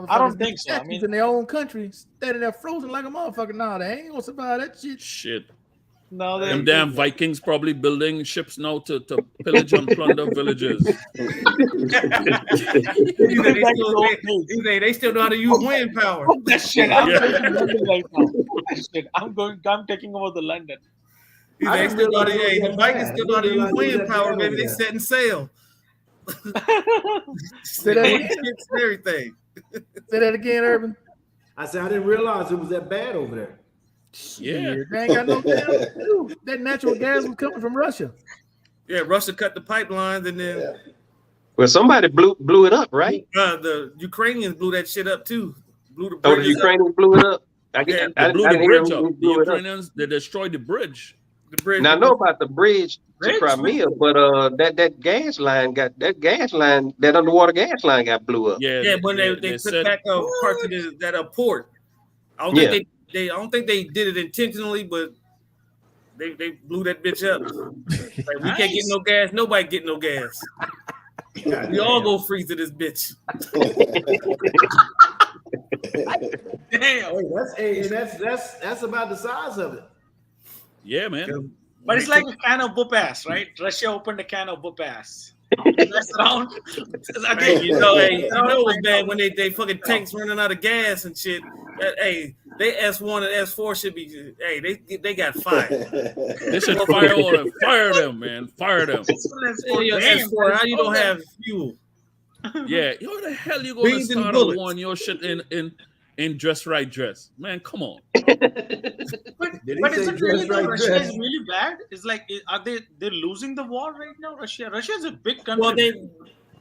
I don't think so. I mean, in their own country, standing there frozen like a motherfucker. Nah, they ain't gonna survive that shit. Shit. No, them damn Vikings probably building ships now to pillage and plunder villages. They still know how to use wind power. That shit. I'm taking over the London. They still know the Vikings still know how to use wind power. Maybe they setting sail. Say that everything. Say that again, Urban. I said I didn't realize it was that bad over there. Yeah, they ain't got no gas. That natural gas was coming from Russia. Yeah, Russia cut the pipelines and then. Well, somebody blew it up, right? The Ukrainians blew that shit up too. The Ukrainians blew it up. They blew the bridge up. The Ukrainians they destroyed the bridge. Now I know about the bridge to Crimea, but that gas line that underwater gas line got blew up. Yeah, when they took back parts of that port. I don't think they did it intentionally, but they blew that bitch up. Like, we can't get no gas. Nobody get no gas. We all go freeze to this bitch. Damn, that's about the size of it. Yeah, man. But it's like a can of whoop ass, right? Russia opened a can of whoop ass. That's around. Again, you know it was bad when they fucking tanks running out of gas and shit. Hey, they S1 and S4 should be. Hey, they got fired. They should fire them, man. Fire them. S4, how you don't have fuel? Yeah, how the hell you gonna start a war on your shit in dress, man? Come on. But is it really Russia is really bad? It's like, are they're losing the war right now? Russia is a big country. Well,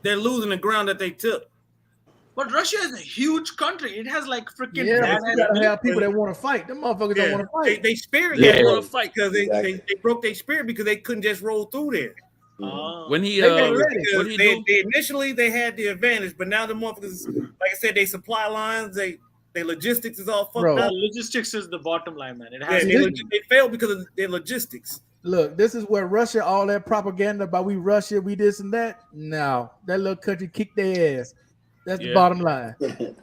they're losing the ground that they took. But Russia is a huge country. It has like freaking. Yeah, you gotta have people that want to fight. Them motherfuckers don't want to fight. They spirit they want to fight because they broke their spirit because they couldn't just roll through there. When he initially they had the advantage, but now the motherfuckers, like I said, they supply lines, their logistics is all fucked up. Logistics is the bottom line, man. It has they failed because of their logistics. Look, this is where Russia, all that propaganda about we Russia, we this and that. No, that little country kicked their ass. That's the bottom line.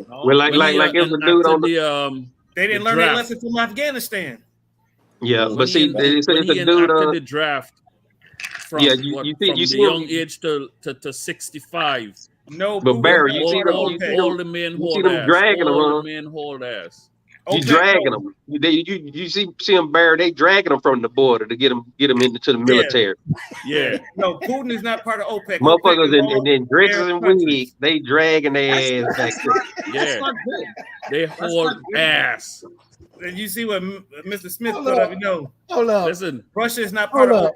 Well, like it was a dude on they didn't learn their lesson from Afghanistan. Yeah, but see, it's when a he dude. enacted the draft from Yeah, from you the see young him, age to 65. No, but Putin Barry, is you not see part of them, OPEC. All the men you see hold them ass. dragging them, All the huh? men hold ass. You OPEC, dragging no. them. You see them, Barry. They dragging them from the border to get them into the military. Yeah. No, Putin is not part of OPEC. OPEC Motherfuckers is all and then dresses Arab and countries. wigs. They dragging their ass back there. Yeah. That's not good. They hold ass. And you see what Mr. Smith Hold put up. up, you know, Hold up. Listen, Russia is not part Hold of up.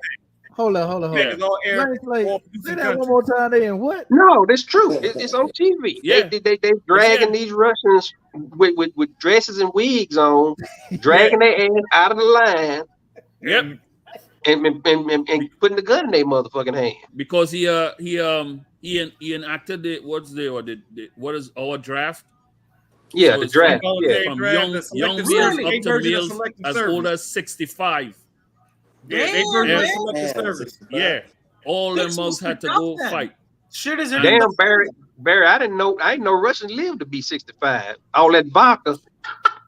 Hold up. OPEC. It's all Arab Say oil-producing that one countries. more time. They in what? No, that's true. It's on TV. Yeah. They dragging these Russians with dresses and wigs on, Yeah. dragging their ass out of the line. Yep. And putting the gun in their motherfucking hand. Because he enacted what is our draft? Yeah, So the it's draft. from, Yeah. from draft, young the selective males service. up They to version of males selective as service. old as 65. Yeah, they Damn, version of man. selective service. Yeah. All them This mugs must be had to tough go then. fight. Shit is hitting Damn, the Barry, I didn't know Russians lived to be 65. All that vodka.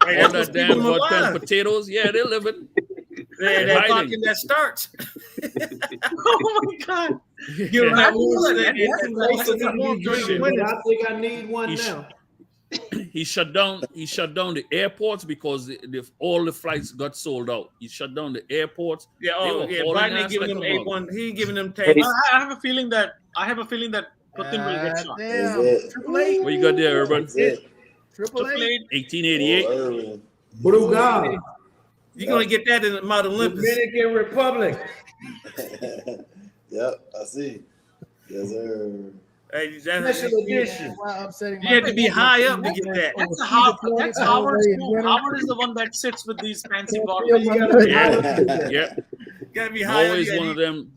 Hey, All that's that what's keeping damn them vodka and alive. potatoes. Yeah, they're living. Yeah, They're that vodka hiding. and that starch. Oh my god. Give them that warm That's that That's that what warm we during the drinking, winter. but I think I need one He sh- now. He shut down the airports because all the flights got sold out. He shut down the airports. Yeah, They oh were yeah. hauling Biden ain't ass giving like them a mug. A1. He ain't giving them Hey, tanks. I have a feeling that Putin will get shot. Damn. Triple Eight. What you got there, Urban? Triple Eight. 1888. Blue God. You're gonna get that in the Mount Olympus. Dominican Republic. Yep, I see. Yes, sir. Hey, Special edition. You have to be high up to get that. That's Howard. Howard is the one that sits with these fancy bottles. Yeah. You gotta be high up. Always one of them.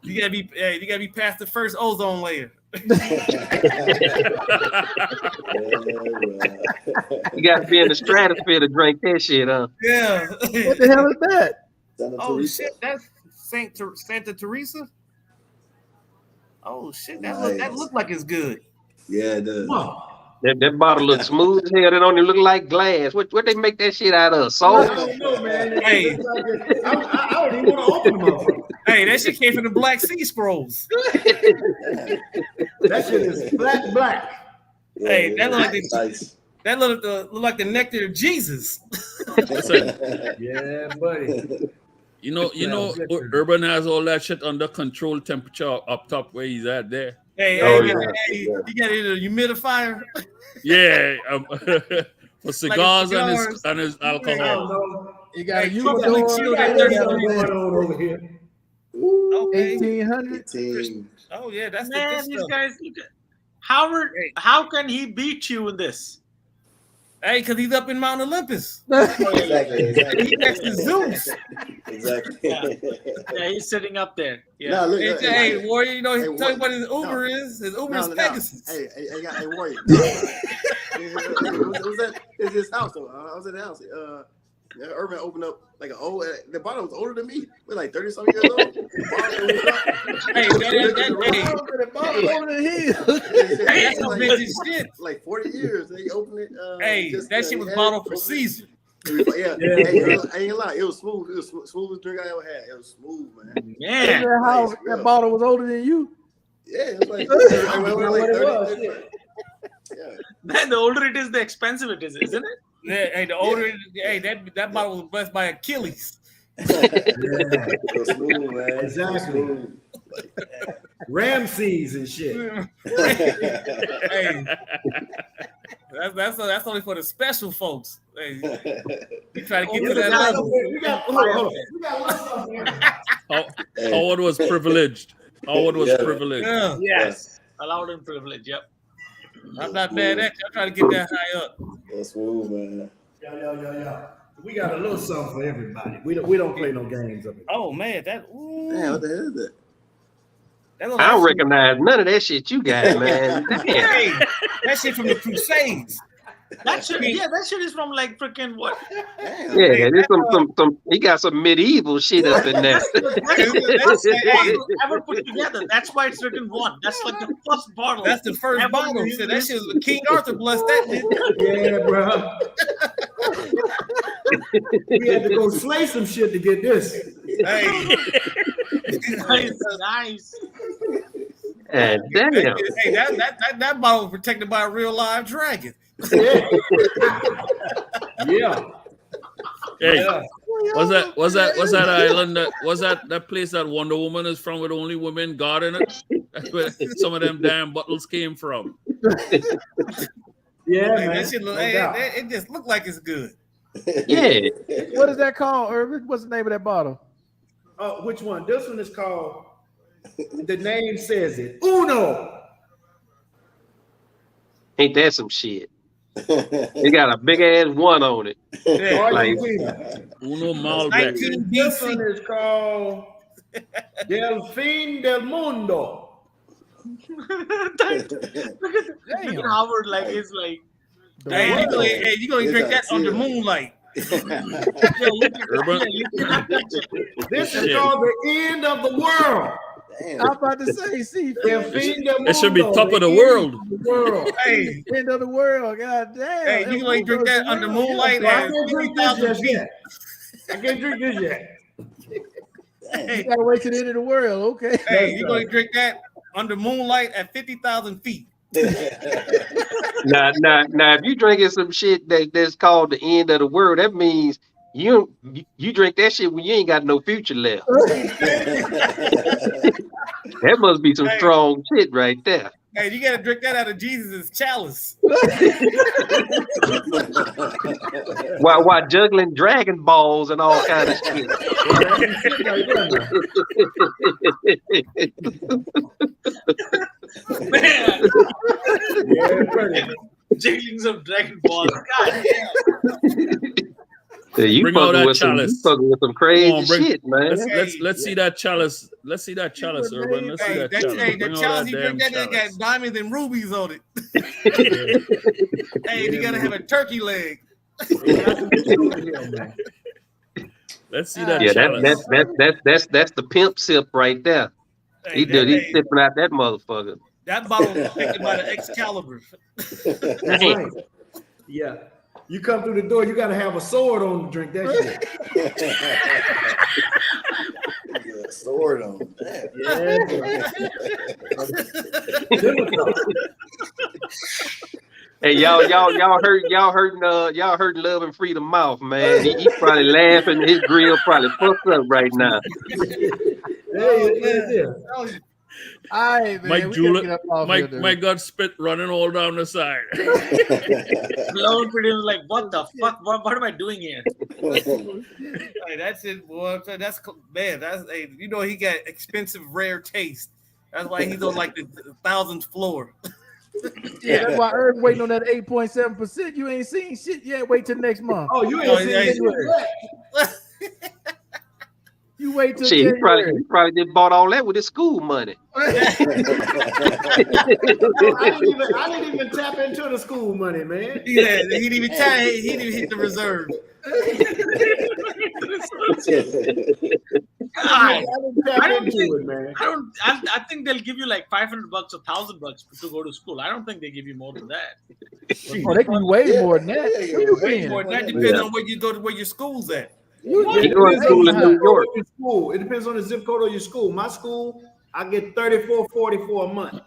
You gotta be past the first ozone layer. You got to be in the stratosphere to drink that shit, huh? Yeah. What the hell is that? Oh shit, that's Santa Teresa. Oh shit, that look like it's good. Yeah, it does. That bottle looks smooth as hell. It don't even look like glass. What they make that shit out of? I Salt? don't know, man. Hey. I don't even want to open them up. Hey, that shit came from the Black Sea Scrolls. That shit is black. Hey, that look like nice. that look like the nectar of Jesus. Listen, Yeah, buddy. you know, Urban has all that shit under control temperature up top where he's at there. Hey, you got a humidifier. Yeah, for cigars and his alcohol. You got a humidor over here. Okay. 1800. Oh yeah, that's Man, the good these stuff. guys. Howard, how can he beat you in this? Hey, because he's up in Mount Olympus. Exactly. He's next to Zeus. Exactly. Yeah, he's sitting up there. Yeah. No, look, Hey, Warrior, you know, hey, tell you what his Uber is. His Uber is Pegasus. Hey, Warrior. It was at his house, though. I was at the house. Urban opened up like an old. The bottle was older than me. We're like 30-something years old. Hey, that's some vintage shit. Like 40 years. They opened it. Hey, that shit was bottled for season. Yeah. Hey, I ain't gonna lie. It was smooth. It was smoothest drink I ever had. It was smooth, man. Man, How that bottle was older than you? Yeah, it was like 30. Yeah. Man, the older it is, the expensive it is, isn't it? Yeah, hey, the older, hey, that bottle was blessed by Achilles. It was smooth, man. Exactly. Smooth. Ramses and shit. Hey, that's only for the special folks. Hey, you try to get to that level. Howard was privileged. Howard was privileged. Yeah. Yes. Allowed and privilege. Yep. I'm not mad at you. I'm trying to get that high up. That's smooth, man. Yeah. We got a little something for everybody. We don't play no games up here. Oh man, that. Ooh. Damn, what the hell is that? I don't recognize none of that shit you got, man. Hey, that shit from the Crusades. That shit is from like freaking what? Yeah, there's some. He got some medieval shit up in there. That's ever put together. That's why it's written one. That's like the first bottle. That's the first bottle. So that shit was King Arthur blessed that. Yeah, bro. We had to go slay some shit to get this. Hey. Nice. And damn. Hey, that bottle was protected by a real live dragon. Yeah. Hey, Yeah. was that island was that place that Wonder Woman is from with only women God in it? That's where some of them damn bottles came from. Yeah, Hey, man. that shit look, it just looked like it's good. Yeah. What is that called, Irvin? What's the name of that bottle? Which one? This one is called, the name says it, Uno. Ain't that some shit? It got a big ass one on it. Yeah, Like, Uno Malbec. This one is called Delfín del Mundo. Look at Howard, like it's like. Hey, you gonna drink that under moonlight? This is called the end of the world. Damn. I'm about to say, see, it should be top of the world. Hey, end of the world. God damn. Hey, you gonna drink that under moonlight? I can't drink this yet. I can't drink this yet. Hey, you gotta wait till the end of the world. Okay. Hey, you gonna drink that under moonlight at 50,000 feet? Now, if you drinking some shit that's called the end of the world, that means you drink that shit when you ain't got no future left. That must be some strong shit right there. Hey, you gotta drink that out of Jesus' chalice. While juggling Dragon Balls and all kind of shit. Man. Jiggling some Dragon Balls. God damn. Yeah, you fucking with some crazy shit, man. Let's see that chalice. Let's see that chalice, Urban. Let's see that chalice. Hey, the chalice you drink that got diamonds and rubies on it. Hey, you gotta have a turkey leg. Let's see that. Yeah, chalice. that's the pimp sip right there. Hey, He's sipping out that motherfucker. That bottle was protected by the Excalibur. That's right. Yeah. You come through the door, you gotta have a sword on to drink that shit. Yeah, sword on. Hey, y'all heard Love and Freedom Mouth, man. He probably laughing. His grill probably fucked up right now. My God, spit running all down the side. Love and Freedom was like, what the fuck? What am I doing here? Hey, that's it, boy. That's man. That's you know he got expensive, rare taste. That's why he's on like the 1,000th floor. Yeah, that's why Irv waiting on that 8.7%. You ain't seen shit yet. Wait till next month. Oh, you ain't seen shit. You wait till shit. He probably just bought all that with his school money. I didn't even tap into the school money, man. He didn't even hit the reserve. I think they'll give you like $500 or $1,000 to go to school. I don't think they give you more than that. Oh, they give you way more than that. Way more than that depends on where you go to where your school's at. You go to school in New York. It depends on the zip code of your school. My school, I get $34.44 a month.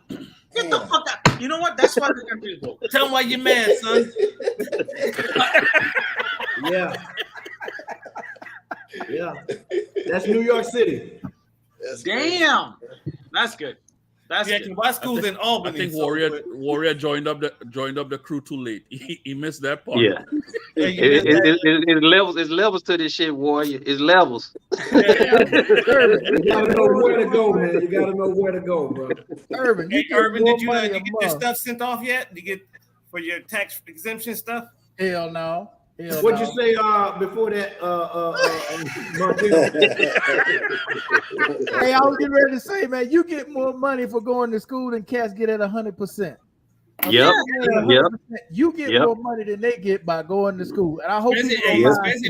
Get the fuck out. You know what? That's why the country go. Tell them why you're mad, son. Yeah. Yeah. That's New York City. Damn. That's good. That's good. My school's in Albany. I think Warrior joined up the crew too late. He missed that part. Yeah. It's levels to this shit, Warrior. It's levels. You gotta know where to go, man. You gotta know where to go, bro. Urban, did you get your stuff sent off yet? Did you get for your tax exemption stuff? Hell no. What'd you say before that? Hey, I was getting ready to say, man, you get more money for going to school than cats get at 100%. Yep. Yep. You get more money than they get by going to school, and I hope especially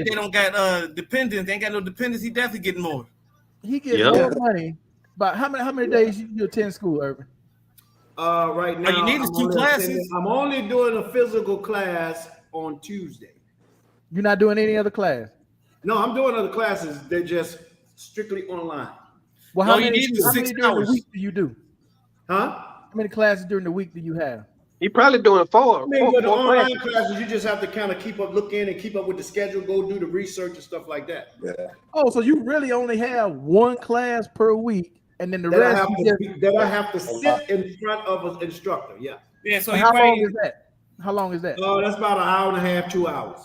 if they don't got dependents. They ain't got no dependents. He definitely getting more. He gets more money. But how many days you attend school, Urban? Right now, you need is 2 classes. I'm only doing a physical class on Tuesday. You're not doing any other class? No, I'm doing other classes. They're just strictly online. Well, how many during the week do you do? Huh? How many classes during the week do you have? He probably doing 4. I mean, with the online classes, you just have to kind of keep up with the schedule, go do the research and stuff like that. Yeah. Oh, so you really only have 1 class per week, and then the rest I have to sit in front of an instructor. Yeah. Yeah. So how long is that? How long is that? Oh, that's about an hour and a half, 2 hours.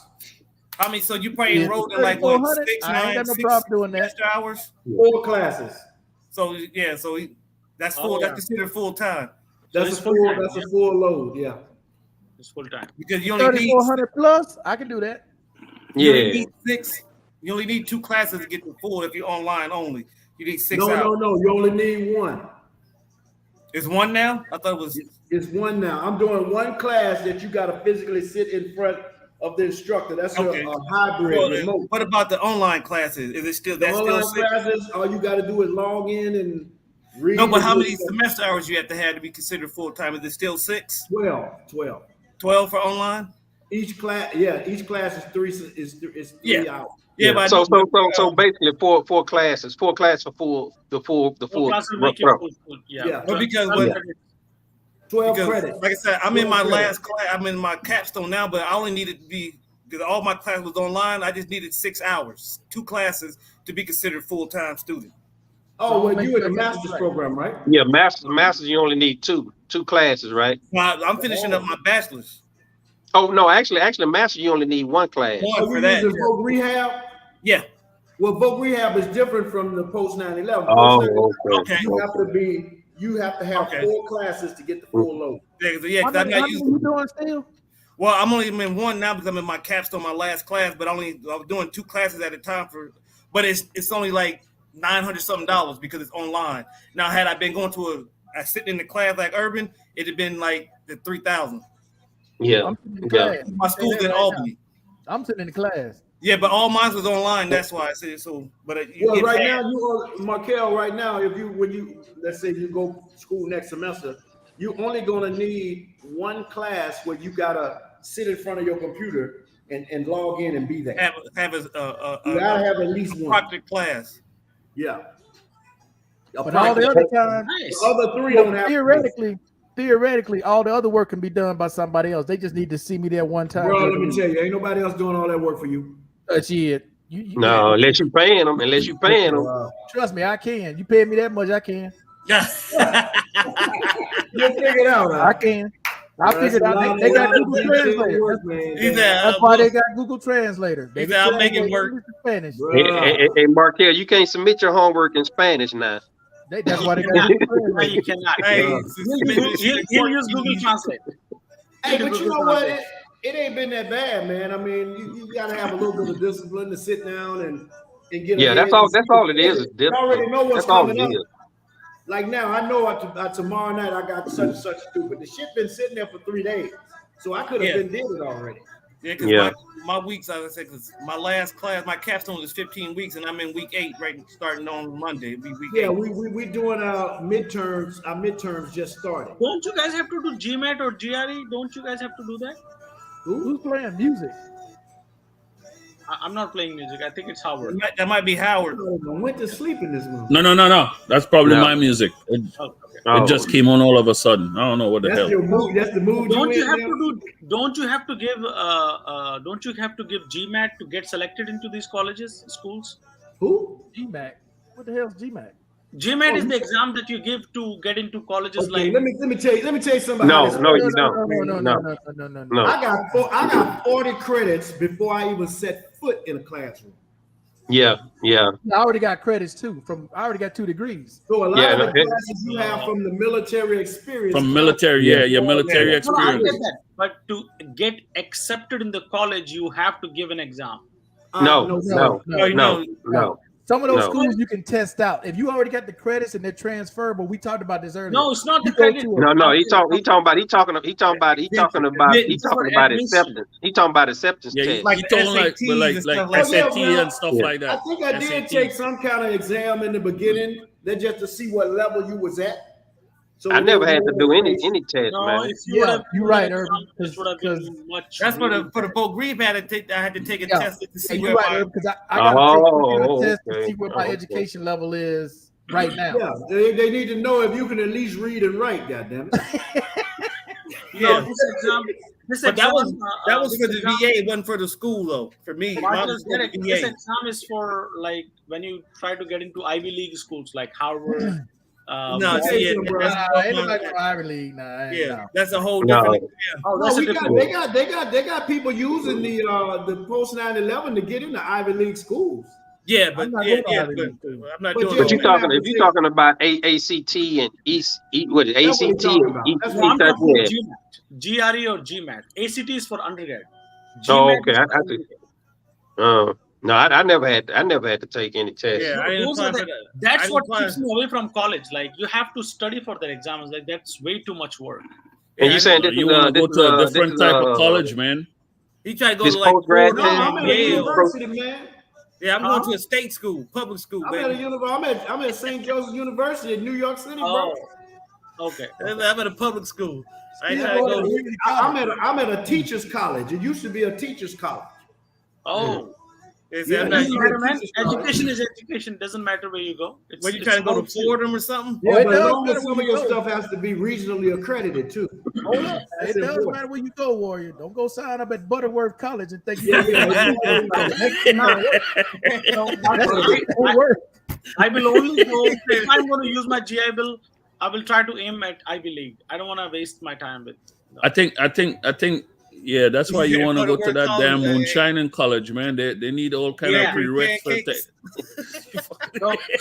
I mean, so you probably enrolled in like what, 6, 9, I ain't got no problem doing that. extra hours? 4 classes. So yeah, that's full. That's considered full time. That's a full load. Yeah. It's full time. Because you only need 3,400 plus. I can do that. You only need 6. You only need 2 classes to get the full. If you're online only, you need 6 hours. No. You only need 1. It's 1 now. I thought it was. It's 1 now. I'm doing 1 class that you got to physically sit in front of the instructor. That's a hybrid remote. What about the online classes? Is it still the online classes? All you got to do is log in and read. No, but how many semester hours you have to be considered full time? Is it still 6? 12. 12 for online. Each class is 3 hours. Yeah, but so basically 4 classes. 4 classes for the full. Yeah. But because 12 credits. Like I said, I'm in my last class. I'm in my capstone now, but I only needed to be because all my class was online. I just needed 6 hours, 2 classes to be considered full-time student. Oh, well, you in the master's program, right? Yeah, master's. You only need 2 classes, right? I'm finishing up my bachelor's. Oh no, actually, master you only need 1 class. For that. Voc Rehab? Yeah. Well, Voc Rehab is different from the post 9/11. Oh, okay. You have to have 4 classes to get the full load. Yeah, how many you doing still? Well, I'm only in 1 now because I'm in my capstone, my last class. But I was doing 2 classes at a time but it's only like $900 something because it's online. Now, had I been going to sitting in the class like Urban, it'd have been like the 3,000. Yeah. My school's in Albany. I'm sitting in the class. Yeah, but all mine was online. That's why I said so. But right now, Markel. Right now, when you let's say you go to school next semester, you're only going to need 1 class where you gotta sit in front of your computer and log in and be there. You gotta have at least 1 project class. Yeah. But all the other time, the other 3 don't have. Theoretically, all the other work can be done by somebody else. They just need to see me there 1 time. Bro, let me tell you, ain't nobody else doing all that work for you. Shit. No, unless you paying them. Trust me, I can. You pay me that much, I can. Yeah. You'll figure it out. I can. I figured out. They got Google Translator. That's why they got Google Translator. I'll make it work. Spanish. Hey, Markel, you can't submit your homework in Spanish now. That's why they got Google Translator. You cannot. He'll use Google Translate. Hey, but you know what? It ain't been that bad, man. I mean, you gotta have a little bit of discipline to sit down and get. Yeah, that's all it is. You already know what's coming up. Like now, I know tomorrow night I got such and such stupid. The shit been sitting there for 3 days, so I could have been did it already. Yeah, because my weeks, as I said, because my last class, my capstone is 15 weeks, and I'm in week 8, right, starting on Monday. Week 8. we doing our midterms. Our midterms just started. Don't you guys have to do GMAT or GRE? Don't you guys have to do that? Who's playing music? I'm not playing music. I think it's Howard. That might be Howard. I went to sleep in this room. No. That's probably my music. It just came on all of a sudden. I don't know what the hell. Your mood. That's the mood. Don't you have to give GMAT to get selected into these colleges, schools? Who? GMAT. What the hell is GMAT? GMAT is the exam that you give to get into colleges. Okay, like. Let me tell you something. No, you don't. No. I got 40 credits before I even set foot in a classroom. Yeah. I already got credits too. I already got 2 degrees. So a lot of the classes you have from the military experience. From military, your military experience. I get that. But to get accepted in the college, you have to give an exam. No. Some of those schools you can test out. If you already got the credits and they're transferable, we talked about this earlier. No, it's not the credit. No, he talking about acceptance. He talking about acceptance Yeah, tests. he talking like SAT and stuff like that. I think I did take some kind of exam in the beginning, that just to see what level you was at. So I never had to do any test, man. You're right, Urban. That's for the Bo Grieve had to take. I had to take a test to see where right, because I got to take a test to see where my education level is right now. Yeah, they need to know if you can at least read and write. Goddamn it. Yeah, but that was for the VA. It wasn't for the school though. For me, this exam is for like when you try to get into Ivy League schools like Harvard. Ain't nobody going Ivy League. That's a whole different. They got people using the post 9/11 to get into Ivy League schools. Yeah, but I'm not doing. But you're talking about ACT and what is ACT and GRE or GMAT. ACT is for undergrad. Oh, okay. No, I never had to take any tests. Yeah, that's what keeps me away from college. Like you have to study for their exams. Like that's way too much work. And you saying you want to go to a different type of college, man? He tried to go to like I'm at a university, man. Yeah, I'm going to a state school, public school. I'm at St. Joseph University in New York City, bro. Okay. I'm at a public school. I'm at a teacher's college. It used to be a teacher's college. Oh. Education is education. Doesn't matter where you go. When you trying to go to Fordham or something? Yeah, but some of your stuff has to be regionally accredited too. Hold up. It does matter where you go, Warrior. Don't go sign up at Butterworth College and think I will only go if I'm going to use my GI Bill. I will try to aim at Ivy League. I don't want to waste my time with. I think. Yeah, that's why you want to go to that damn moonshining college, man. They need all kind of prerequisites.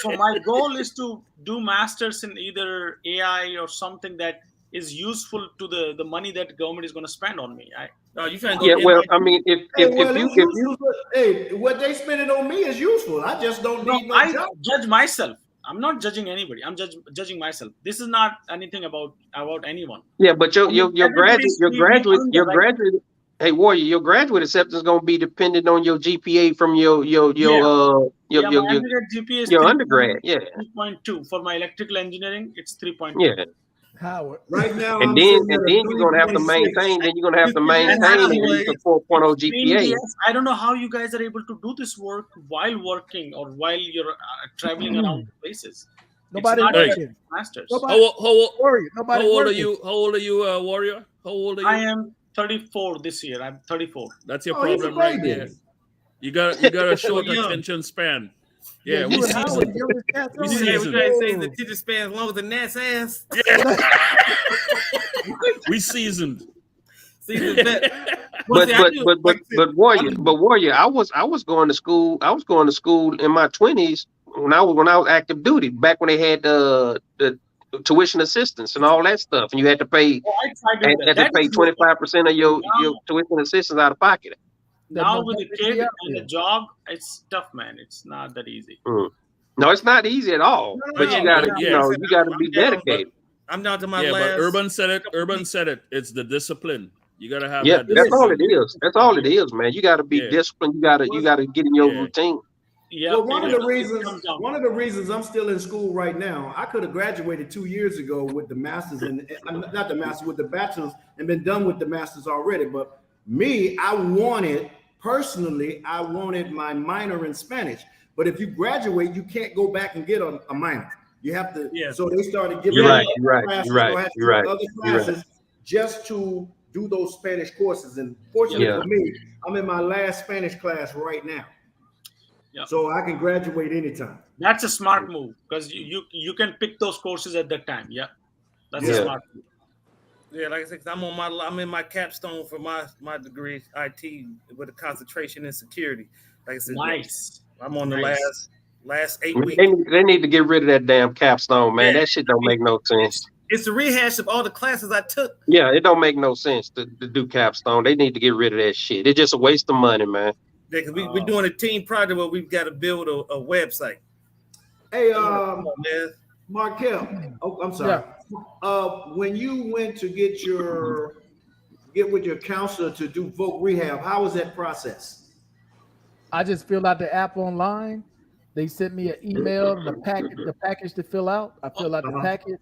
So my goal is to do masters in either AI or something that is useful to the money that government is going to spend on me. I mean, if what they spending on me is useful, I just don't need no job. Judge myself. I'm not judging anybody. I'm judging myself. This is not anything about anyone. Yeah, but your graduate. Hey, Warrior, your graduate acceptance is going to be dependent on your GPA from your undergrad GPA is undergrad. Yeah, 3.2 for my electrical engineering. It's 3.2. Yeah. Howard. Right now, and then you're gonna have to maintain. Then you're gonna have to maintain at least a 4.0 GPA. I don't know how you guys are able to do this work while working or while you're traveling around places. Nobody working. Masters. How old are you? Warrior? How old are you? I am 34 this year. I'm 34. That's your problem right there. You got a short attention span. Yeah, we seasoned. We trying to say the attention span longer than Nat's ass. Yeah. We seasoned. But Warrior, I was going to school. I was going to school in my 20s when I was active duty. Back when they had the tuition assistance and all that stuff, and you had to pay. Had to pay 25% of your tuition assistance out of pocket. Now with the kid and the job, it's tough, man. It's not that easy. No, it's not easy at all. But you gotta, you gotta be dedicated. I'm down to my last. But Urban said it. It's the discipline. You gotta have. Yeah, that's all it is. That's all it is, man. You gotta be disciplined. You gotta get in your routine. Yeah. Well, one of the reasons I'm still in school right now, I could have graduated 2 years ago with the masters and not the masters, with the bachelor's and been done with the masters already. But me, I wanted my minor in Spanish. But if you graduate, you can't go back and get a minor. You have to. Yeah. So they started giving other classes just to do those Spanish courses. And fortunately for me, I'm in my last Spanish class right now. Yeah. So I can graduate anytime. That's a smart move because you can pick those courses at that time. Yeah, that's a smart move. Yeah, like I said, I'm in my capstone for my degree, IT, with a concentration in security. Like I said, nice. I'm on the last 8 weeks. They need to get rid of that damn capstone, man. That shit don't make no sense. It's a rehash of all the classes I took. Yeah, it don't make no sense to do capstone. They need to get rid of that shit. It's just a waste of money, man. Yeah, because we're doing a team project where we've got to build a website. Hey, Markel. Oh, I'm sorry. Yeah. When you went to get with your counselor to do voc rehab, how was that process? I just filled out the app online. They sent me an email and the package to fill out. I filled out the package,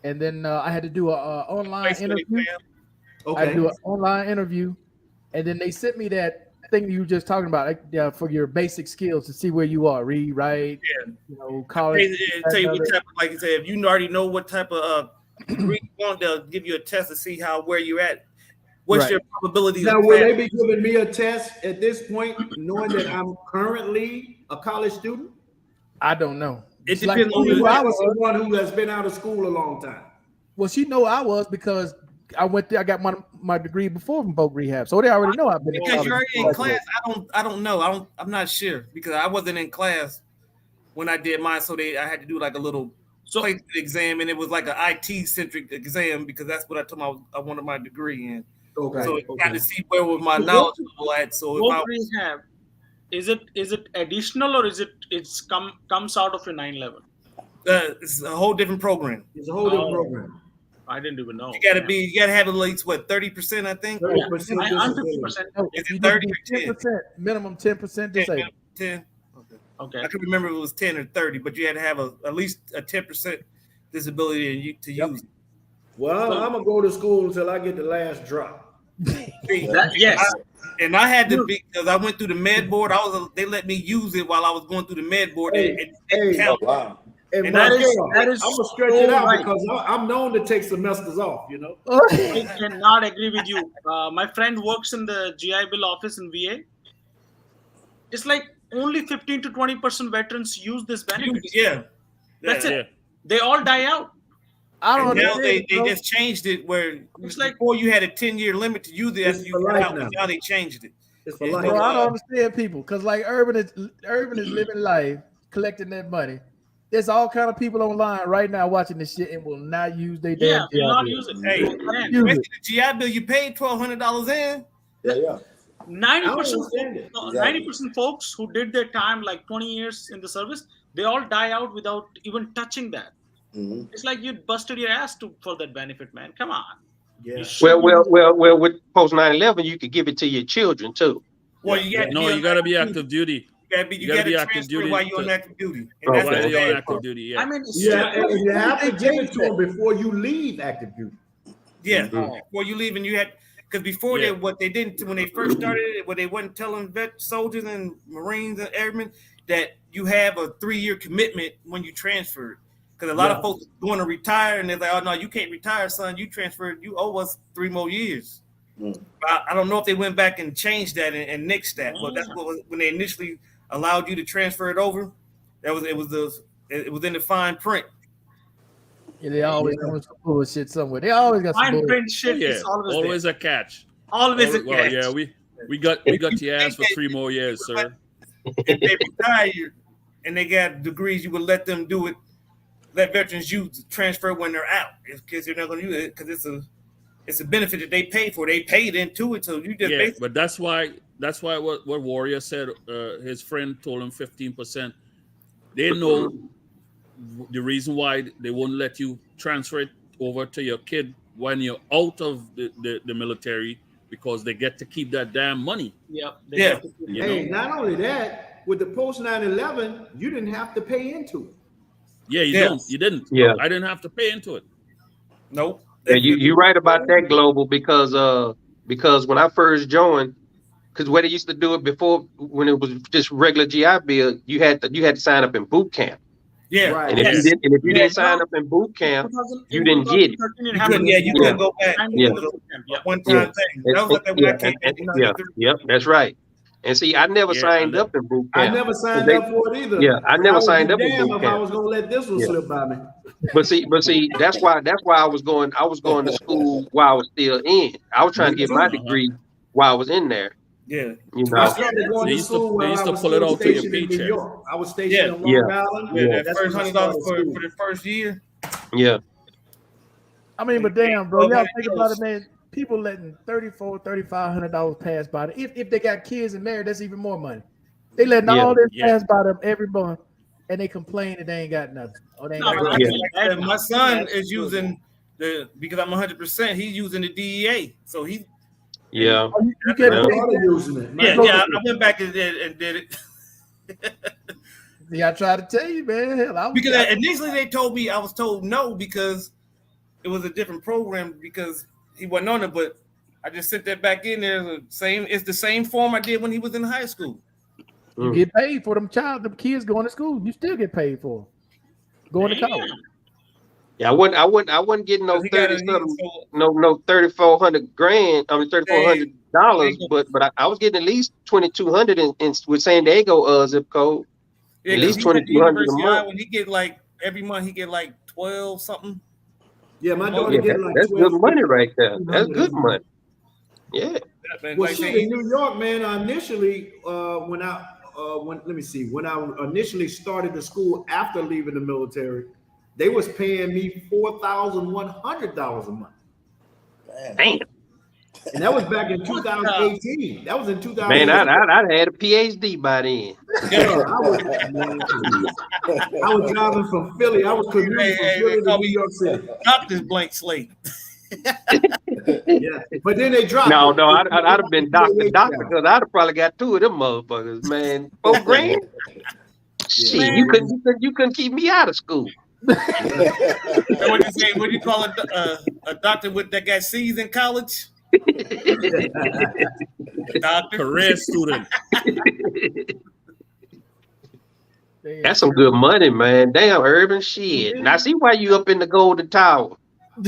and then I had to do an online interview. Okay. I had to do an online interview, and then they sent me that thing you were just talking about for your basic skills to see where you are, read, write, college. Tell you what type of, like you said, if you already know what type of degree you want, they'll give you a test to see where you're at. What's your probability? Now, will they be giving me a test at this point, knowing that I'm currently a college student? I don't know. It depends on who I was someone who has been out of school a long time. Well, she know I was because I went there. I got my degree before from voc rehab, so they already know I've been. Because you're already in class. I don't know. I'm not sure because I wasn't in class when I did mine, so I had to do like a little placement exam, and it was like an IT centric exam because that's what I told them I wanted my degree in. Okay. So I got to see where was my knowledge level at. So voc rehab, is it additional or it's comes out of your 9-11? It's a whole different program. It's a whole different program. I didn't even know. You gotta have at least 30%, I think. 30%. I'm 50%. Is it 30 or 10%? Minimum 10% disabled. 10. Okay. I can remember if it was 10 or 30, but you had to have at least a 10% disability to use it. Well, I'm gonna go to school until I get the last drop. Yes. And I had to be because I went through the med board. They let me use it while I was going through the med board. Wow. And that is I'm gonna stretch it out because I'm known to take semesters off. I cannot agree with you. My friend works in the GI Bill office in VA. It's like only 15 to 20% veterans use this benefit. Yeah, that's it. They all die out. I don't know. Now they just changed it where it's like before you had a 10-year limit to use it after you got out, but now they changed it. Bro, I don't understand people because like Urban is living life, collecting that money. There's all kind of people online right now watching this shit and will not use their damn GI not Bill. use it. Hey, the GI Bill, you paid $1,200 in. Yeah. 90% folks who did their time like 20 years in the service, they all die out without even touching that. Mm-hmm. It's like you busted your ass for that benefit, man. Come on. Yeah. Well, with post 9/11, you could give it to your children too. Well, you gotta be active duty. You gotta be active duty while you're on active duty. While you're on active duty, yeah. I mean, and you have to give it to them before you leave active duty. Yeah, before you leave, and you had because before what they didn't when they first started it, what they wasn't telling soldiers and Marines and airmen that you have a 3-year commitment when you transfer. Because a lot of folks want to retire and they're like, "Oh no, you can't retire, son. You transferred. You owe us 3 more years." I don't know if they went back and changed that and nixed that, but that's what when they initially allowed you to transfer it over. It was in the fine print. Yeah, they always doing some bullshit somewhere. They always got some fine print shit. Yeah, is always a catch. Always a catch. Well, yeah, we got your ass for 3 more years, sir. If they retire and they got degrees, you would let them do it. Let veterans use transfer when they're out, because they're not going to use it because it's a benefit that they pay for. They paid into it, so you just but that's why what Warrior said. His friend told him 15%. They know the reason why they won't let you transfer it over to your kid when you're out of the military because they get to keep that damn money. Yep. Not only that, with the post 9/11, you didn't have to pay into it. Yeah, you didn't. Yeah, I didn't have to pay into it. Nope. Yeah, you're right about that, Global, because when I first joined, because what they used to do it before when it was just regular GI Bill, you had to sign up in boot camp. Yeah, right. And if you didn't sign up in boot camp, you didn't get it. You couldn't go back. One time thing. That was like that when I came in. Yep, that's right. And see, I never signed up in boot camp. I never signed up for it either. Yeah, I never signed up in boot camp. If I was gonna let this one slip by me. But see, that's why I was going to school while I was still in. I was trying to get my degree while I was in there. Yeah, you know. I started going to school they used to pull it out to your paycheck. I was stationed in Long Island. Yeah, that first $100 for the first year. Yeah. I mean, but damn, bro, y'all think about it, man. people letting $3,500 pass by them. If they got kids and married, that's even more money. They letting all this pass by them every month, and they complain that they ain't got nothing. Oh, they ain't got my son is using because I'm 100%. He's using the DEA, so he. Yeah. You get using it. Yeah. I went back and did it. Yeah, I tried to tell you, man. Hell, because initially they told me I was told no because it was a different program because he wasn't on it, but I just sent that back in there. It's the same form I did when he was in high school. You get paid for them kids going to school. You still get paid for them. Going to college. Yeah, I wasn't getting no $3,400 but I was getting at least $2,200 in with San Diego zip code. Yeah, at least $2,200 a month. When he get like every month, he get like 12 something. Yeah, my daughter get like that's good money right there. That's good money. Yeah. Well, shit, in New York, man. Initially, when I initially started the school after leaving the military, they was paying me $4,100 a month. Damn. And that was back in 2018. That was in 2018. Man, I'd had a PhD by then. I was driving from Philly. I was commuting from Philly to New York City. Doctor's blank slate. Yeah, but then they dropped. No, I'd have been doctor because I'd have probably got two of them motherfuckers, man. $4,000. Shit, you couldn't keep me out of school. What you say? What do you call a doctor that got C's in college? Doctor, career student. That's some good money, man. Damn, Urban, shit. And I see why you up in the Golden Tower. You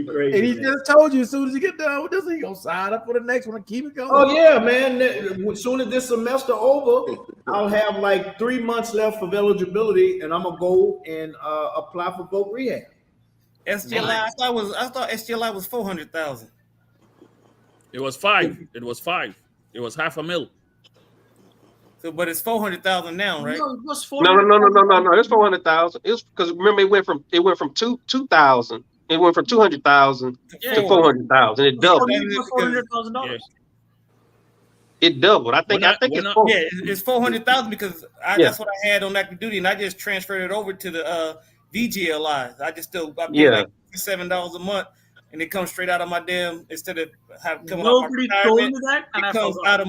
crazy, and he just told you as soon as you get done with this, he gonna sign up for the next one and keep it going. Oh yeah, man. As soon as this semester over, I'll have like 3 months left of eligibility, and I'm gonna go and apply for voc rehab. SGLI, I thought SGLI was 400,000. It was 5. It was $500,000. So, but it's 400,000 now, right? No. It's 400,000. It's because remember it went from 2,000. It went from 200,000 to 400,000. It doubled. $400,000. It doubled. I think it's 400,000 because that's what I had on active duty, and I just transferred it over to the VGLI. I pay like $7 a month, and it comes straight out of my damn instead of coming out of my retirement. It comes out of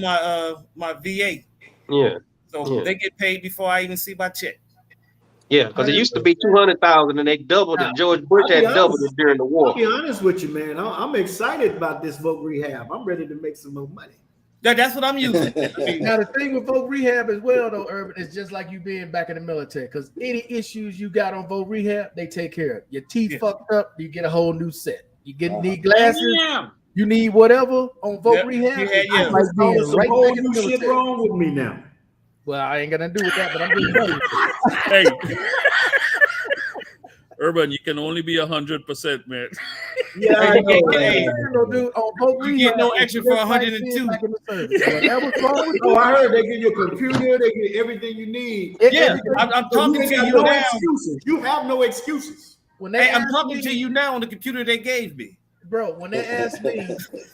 my VA. Yeah. So they get paid before I even see my check. Yeah, because it used to be 200,000, and they doubled it. George Bush had doubled it during the war. I'll be honest with you, man. I'm excited about this voc rehab. I'm ready to make some more money. That's what I'm using. Now the thing with voc rehab as well, though, Urban, is just like you being back in the military. Because any issues you got on voc rehab, they take care of. Your teeth fucked up, you get a whole new set. You need glasses. You need whatever on voc rehab. Yeah. Like some whole new shit wrong with me now. Well, I ain't gonna do with that, but I'm just telling you. Hey, Urban, you can only be 100%, man. Yeah, I know. You get no extra for 102. Oh, I heard they give you a computer, they give you everything you need. Yeah, I'm talking to you now. Excuses. You have no excuses. I'm talking to you now on the computer they gave me. Bro, when they asked me,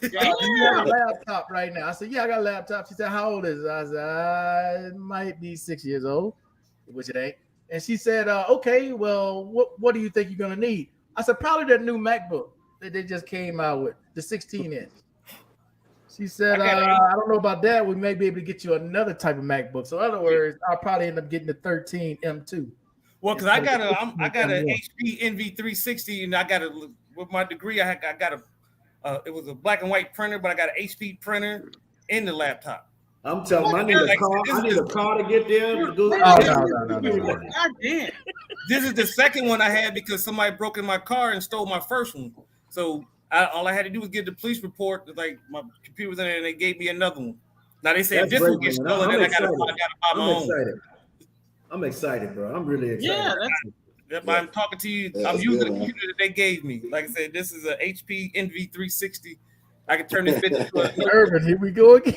you have a laptop right now? I said, yeah, I got a laptop. She said, how old is it? I said, it might be 6 years old, which it ain't. And she said, okay, well, what do you think you're going to need? I said, probably that new MacBook that they just came out with, the 16-inch. She said, I don't know about that. We may be able to get you another type of MacBook. So in other words, I'll probably end up getting the 13 M2. Well, because I got an HP NV360, and with my degree, I got it was a black and white printer, but I got an HP printer in the laptop. I'm telling you, I need a car to get there. No. God damn. This is the second one I had because somebody broke in my car and stole my first one. So all I had to do was get the police report. Like my computer was in there, and they gave me another one. Now they say if this one gets stolen, then I got to buy my own. I'm excited, bro. I'm really excited. Yeah, I'm talking to you. I'm using the computer that they gave me. Like I said, this is a HP NV360. I can turn this bitch into Urban. Here we go again.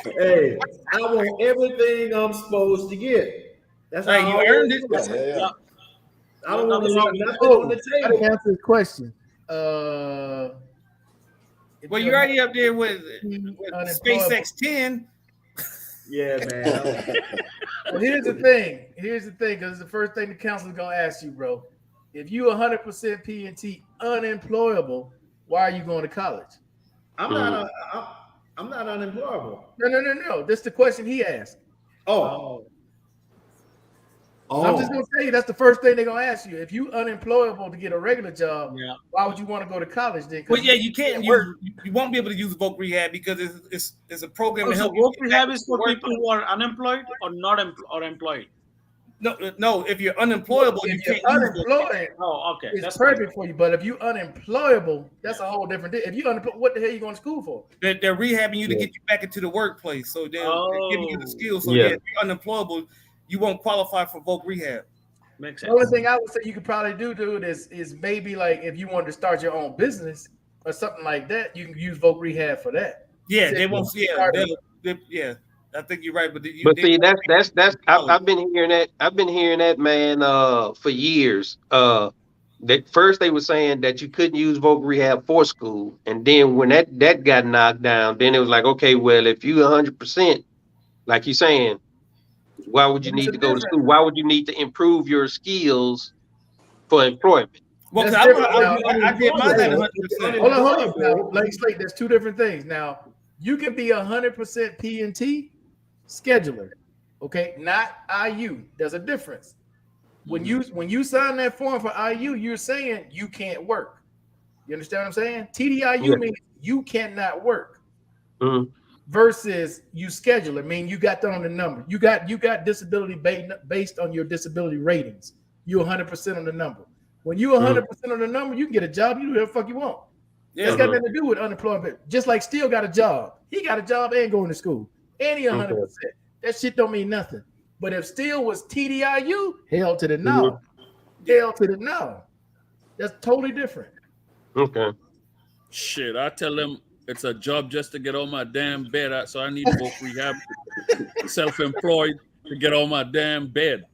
Hey, I want everything I'm supposed to get. That's how you earned it. Yeah. I don't want to leave nothing on the table. Answer the question. Well, you're already up there with SpaceX 10. Yeah, man. But here's the thing, because it's the first thing the counselor's gonna ask you, bro. If you 100% P&T unemployable, why are you going to college? I'm not unemployable. No. That's the question he asked. Oh. I'm just gonna tell you that's the first thing they're gonna ask you. If you unemployable to get a regular job, why would you want to go to college then? Well, yeah, you can't. You won't be able to use voc rehab because it's a program to help. Voc rehab is for people who are unemployed or not employed. No. If you're unemployable, you can't. Unemployed. Okay, it's perfect for you. But if you unemployable, that's a whole different thing. If you unemployed, what the hell are you going to school for? They're rehabbing you to get you back into the workplace. So they're giving you the skills. So if you're unemployable, you won't qualify for voc rehab. Makes sense. The only thing I would say you could probably do, dude, is maybe like if you wanted to start your own business or something like that, you can use voc rehab for that. Yeah, they won't. Yeah, I think you're right. But see, that's I've been hearing that. I've been hearing that, man, for years. That first they were saying that you couldn't use voc rehab for school, and then when that got knocked down, then it was like, okay, well, if you 100%, like you're saying, why would you need to go to school? Why would you need to improve your skills for employment? Well, I did mine at 100%. Hold on. Now, like Slate, there's two different things. Now, you can be 100% P&T scheduler, okay? Not IU. There's a difference. When you sign that form for IU, you're saying you can't work. You understand what I'm saying? TDIU means you cannot work. Versus you scheduler, mean you got that on the number. You got disability based on your disability ratings. You're 100% on the number. When you're 100% on the number, you can get a job. You do whatever the fuck you want. Yeah, it's got nothing to do with unemployment. Just like Steele got a job. He got a job and going to school. And he 100%. That shit don't mean nothing. But if Steele was TDIU, hell to the no. Hell to the no. That's totally different. Okay. Shit, I tell them it's a job just to get on my damn bed. So I need voc rehab, self-employed to get on my damn bed.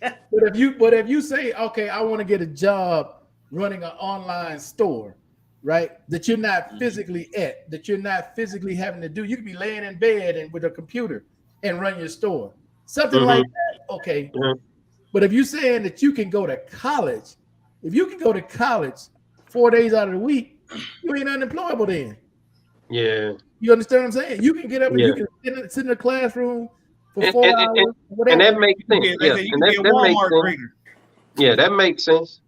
But if you say, okay, I want to get a job running an online store, right? That you're not physically at, that you're not physically having to do. You can be laying in bed and with a computer and run your store. Something like that, okay. But if you're saying that you can go to college, if you can go to college 4 days out of the week, you ain't unemployable then. Yeah. You understand what I'm saying? You can get up and you can sit in the classroom for 4 hours. And that makes sense. That makes sense.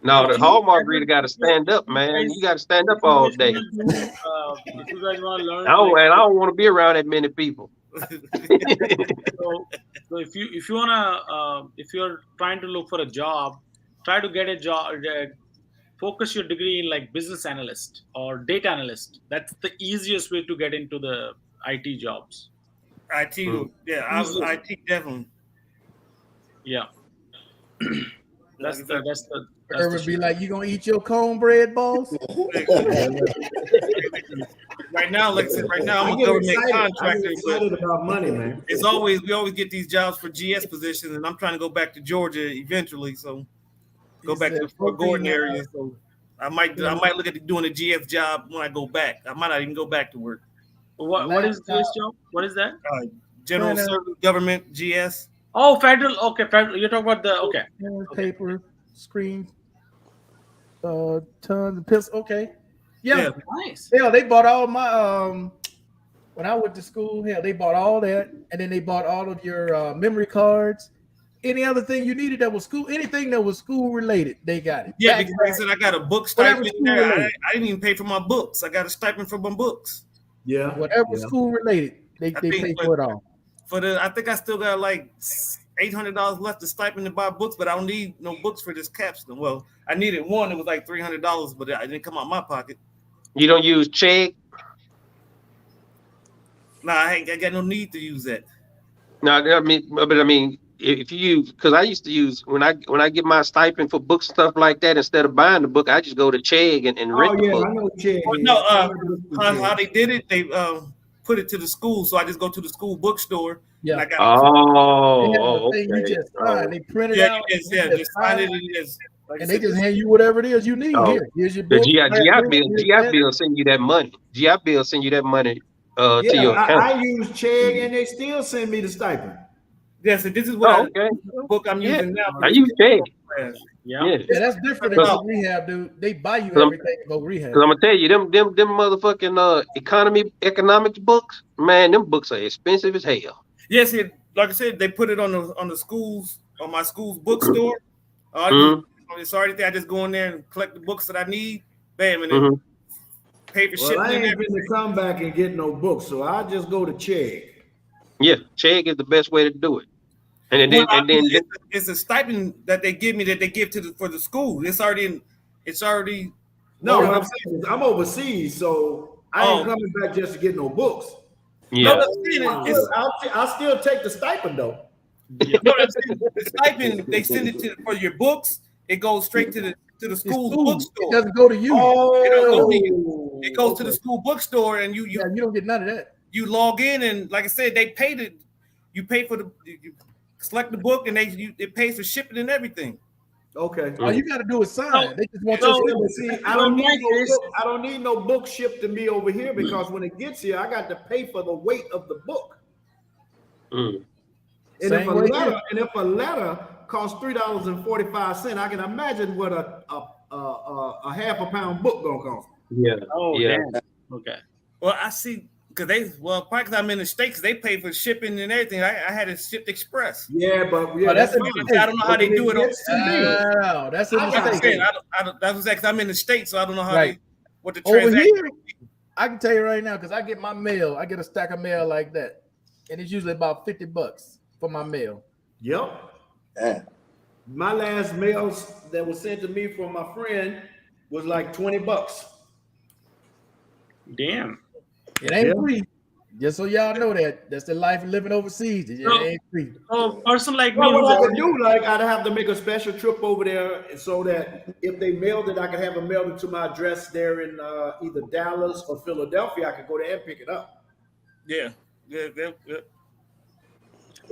No, the Hallmark reader got to stand up, man. You got to stand up all day. If you guys want to learn, I don't want to be around that many people. So if you're trying to look for a job, try to get a job. Focus your degree in like business analyst or data analyst. That's the easiest way to get into the IT jobs. IT, IT definitely. Yeah. That's the would be like, you gonna eat your cornbread balls? Right now, like I said, I'm a government contractor. Excited about money, man. We always get these jobs for GS positions, and I'm trying to go back to Georgia eventually. So go back to the Fort Gordon area. So I might look at doing a GS job when I go back. I might not even go back to work. What is this job? What is that? General Service Government GS. Oh, federal. Okay, federal. You're talking about the paper, screen, tons of pills. Okay, yeah, nice. Yeah, they bought all my when I went to school. Hell, they bought all that, and then they bought all of your memory cards. Any other thing you needed that was school, anything that was school related, they got it. Yeah, because I said I got a book stipend there. I didn't even pay for my books. I got a stipend for my books. Yeah, whatever school related, they pay for it all. I think I still got like $800 left to stipend to buy books, but I don't need no books for this capstone. Well, I needed one. It was like $300, but I didn't come out of my pocket. You don't use check? Nah, I got no need to use that. No, I mean, if you use, because I used to use when I get my stipend for books stuff like that, instead of buying the book, I just go to Chegg and rent the book. I know Chegg. How they did it, they put it to the school, so I just go to the school bookstore Yeah. And I got thing you just signed. They print it out. Just sign it and just. Like and they just hand you whatever it is you need. Here, here's your book. GI Bill send you that money. GI Bill send you that money to your account. I use Chegg and they still send me the stipend. Yeah, so this is what book I'm using now. I use Chegg. Yeah, that's different than Voc Rehab, dude. They buy you everything in Voc Rehab. Because I'm gonna tell you, them motherfucking economics books, man, them books are expensive as hell. Yes, like I said, they put it on my school's bookstore. It's already there. I just go in there and collect the books that I need. Bam, and then pay for shipping. I ain't going to come back and get no books, so I just go to Chegg. Yeah, Chegg is the best way to do it. And then it's a stipend that they give me that they give for the school. It's already. No, what I'm saying is I'm overseas, so I ain't coming back just to get no books. Yeah, I'll still take the stipend though. Yeah. No, the stipend they send it for your books. It goes straight to the school bookstore. It doesn't go to you. It don't go to you. It goes to the school bookstore, and you don't get none of that. You log in, and like I said, they paid it. You pay for you select the book, and it pays for shipping and everything. Okay. All you got to do is sign. They just want you to see. I don't need no book shipped to me over here because when it gets here, I got to pay for the weight of the book. And if a letter costs $3.45, I can imagine what a half a pound book gonna cost. Yeah. Oh yeah. Damn. Okay. Well, I see probably because I'm in the States, they pay for shipping and everything. I had it shipped express. Yeah, but that's I don't know how they do it. That's in the States. That was because I'm in the States, so I don't know how what the transaction. Over here, I can tell you right now because I get my mail. I get a stack of mail like that, and it's usually about $50 for my mail. Yep. Yeah. My last mail that was sent to me from my friend was like $20. Damn. It ain't free. Just so y'all know that's the life of living overseas. It ain't free. Oh, person like me. What I could do, I'd have to make a special trip over there so that if they mailed it, I could have it mailed to my address there in either Dallas or Philadelphia. I could go there and pick it up. Yeah.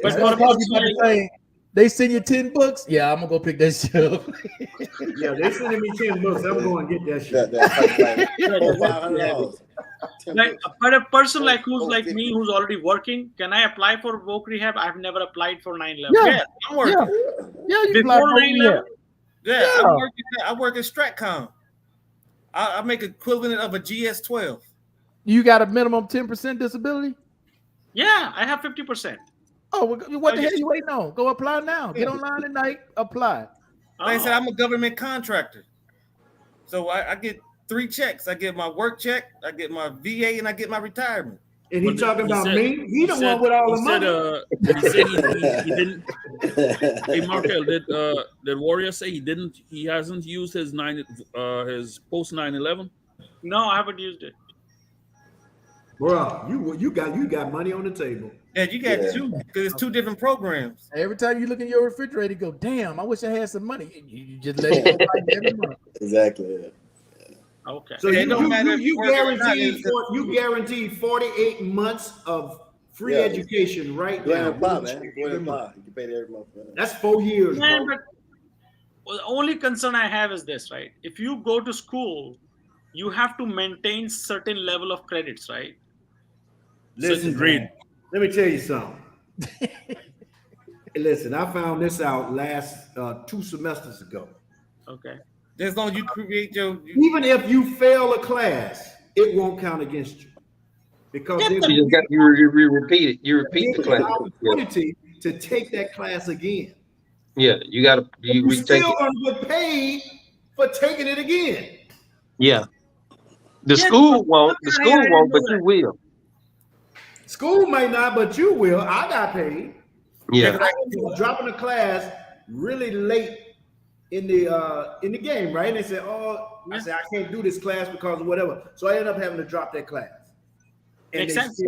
But they send you 10 books. Yeah, I'm gonna go pick that shit up. Yeah, they sending me 10 books. I'm going to get that shit. But a person who's like me, who's already working, can I apply for Voc Rehab? I've never applied for 9/11. Yeah, I'm working. Yeah, you before 9/11. Yeah, I work at Stratcom. I make equivalent of a GS-12. You got a minimum 10% disability? Yeah, I have 50%. Oh, what the hell you waiting on? Go apply now. Get online tonight. Apply. Like I said, I'm a government contractor, so I get 3 checks. I get my work check, I get my VA, and I get my retirement. And he talking about me? He the one with all the money. He said he didn't. Hey, Markel, did Warrior say he hasn't used his post 9/11? No, I haven't used it. Bro, you got money on the table. Yeah, you got 2 because it's 2 different programs. Every time you look in your refrigerator, you go, damn, I wish I had some money. You just let it go every month. Exactly. Yeah. Okay. So you guaranteed 48 months of free education right now. Apply, man. Go ahead and apply. You can pay every month. That's 4 years, man, bro. But the only concern I have is this, right? If you go to school, you have to maintain certain level of credits, right? Listen, man, let me tell you something. Listen, I found this out last 2 semesters ago. Okay. As long as you create even if you fail a class, it won't count against you because you repeat it. You repeat the class. Opportunity to take that class again. Yeah, you got to. You still gonna get paid for taking it again. Yeah. The school won't. The school won't, but you will. School may not, but you will. I got paid. Yeah. I was dropping a class really late in the game, right? And they said, I said, I can't do this class because of whatever. So I ended up having to drop that class. And Makes sense.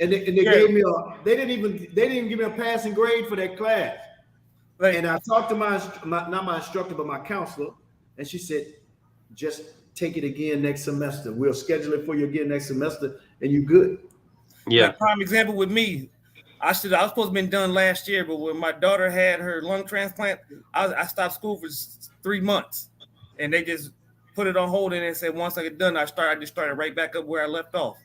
And they gave me they didn't even give me a passing grade for that class. Right. And I talked to not my instructor, but my counselor, and she said, just take it again next semester. We'll schedule it for you again next semester, and you good. Yeah. Like prime example with me, I was supposed to have been done last year, but when my daughter had her lung transplant, I stopped school for 3 months, and they just put it on hold. And they said once I get done, I just started right back up where I left off.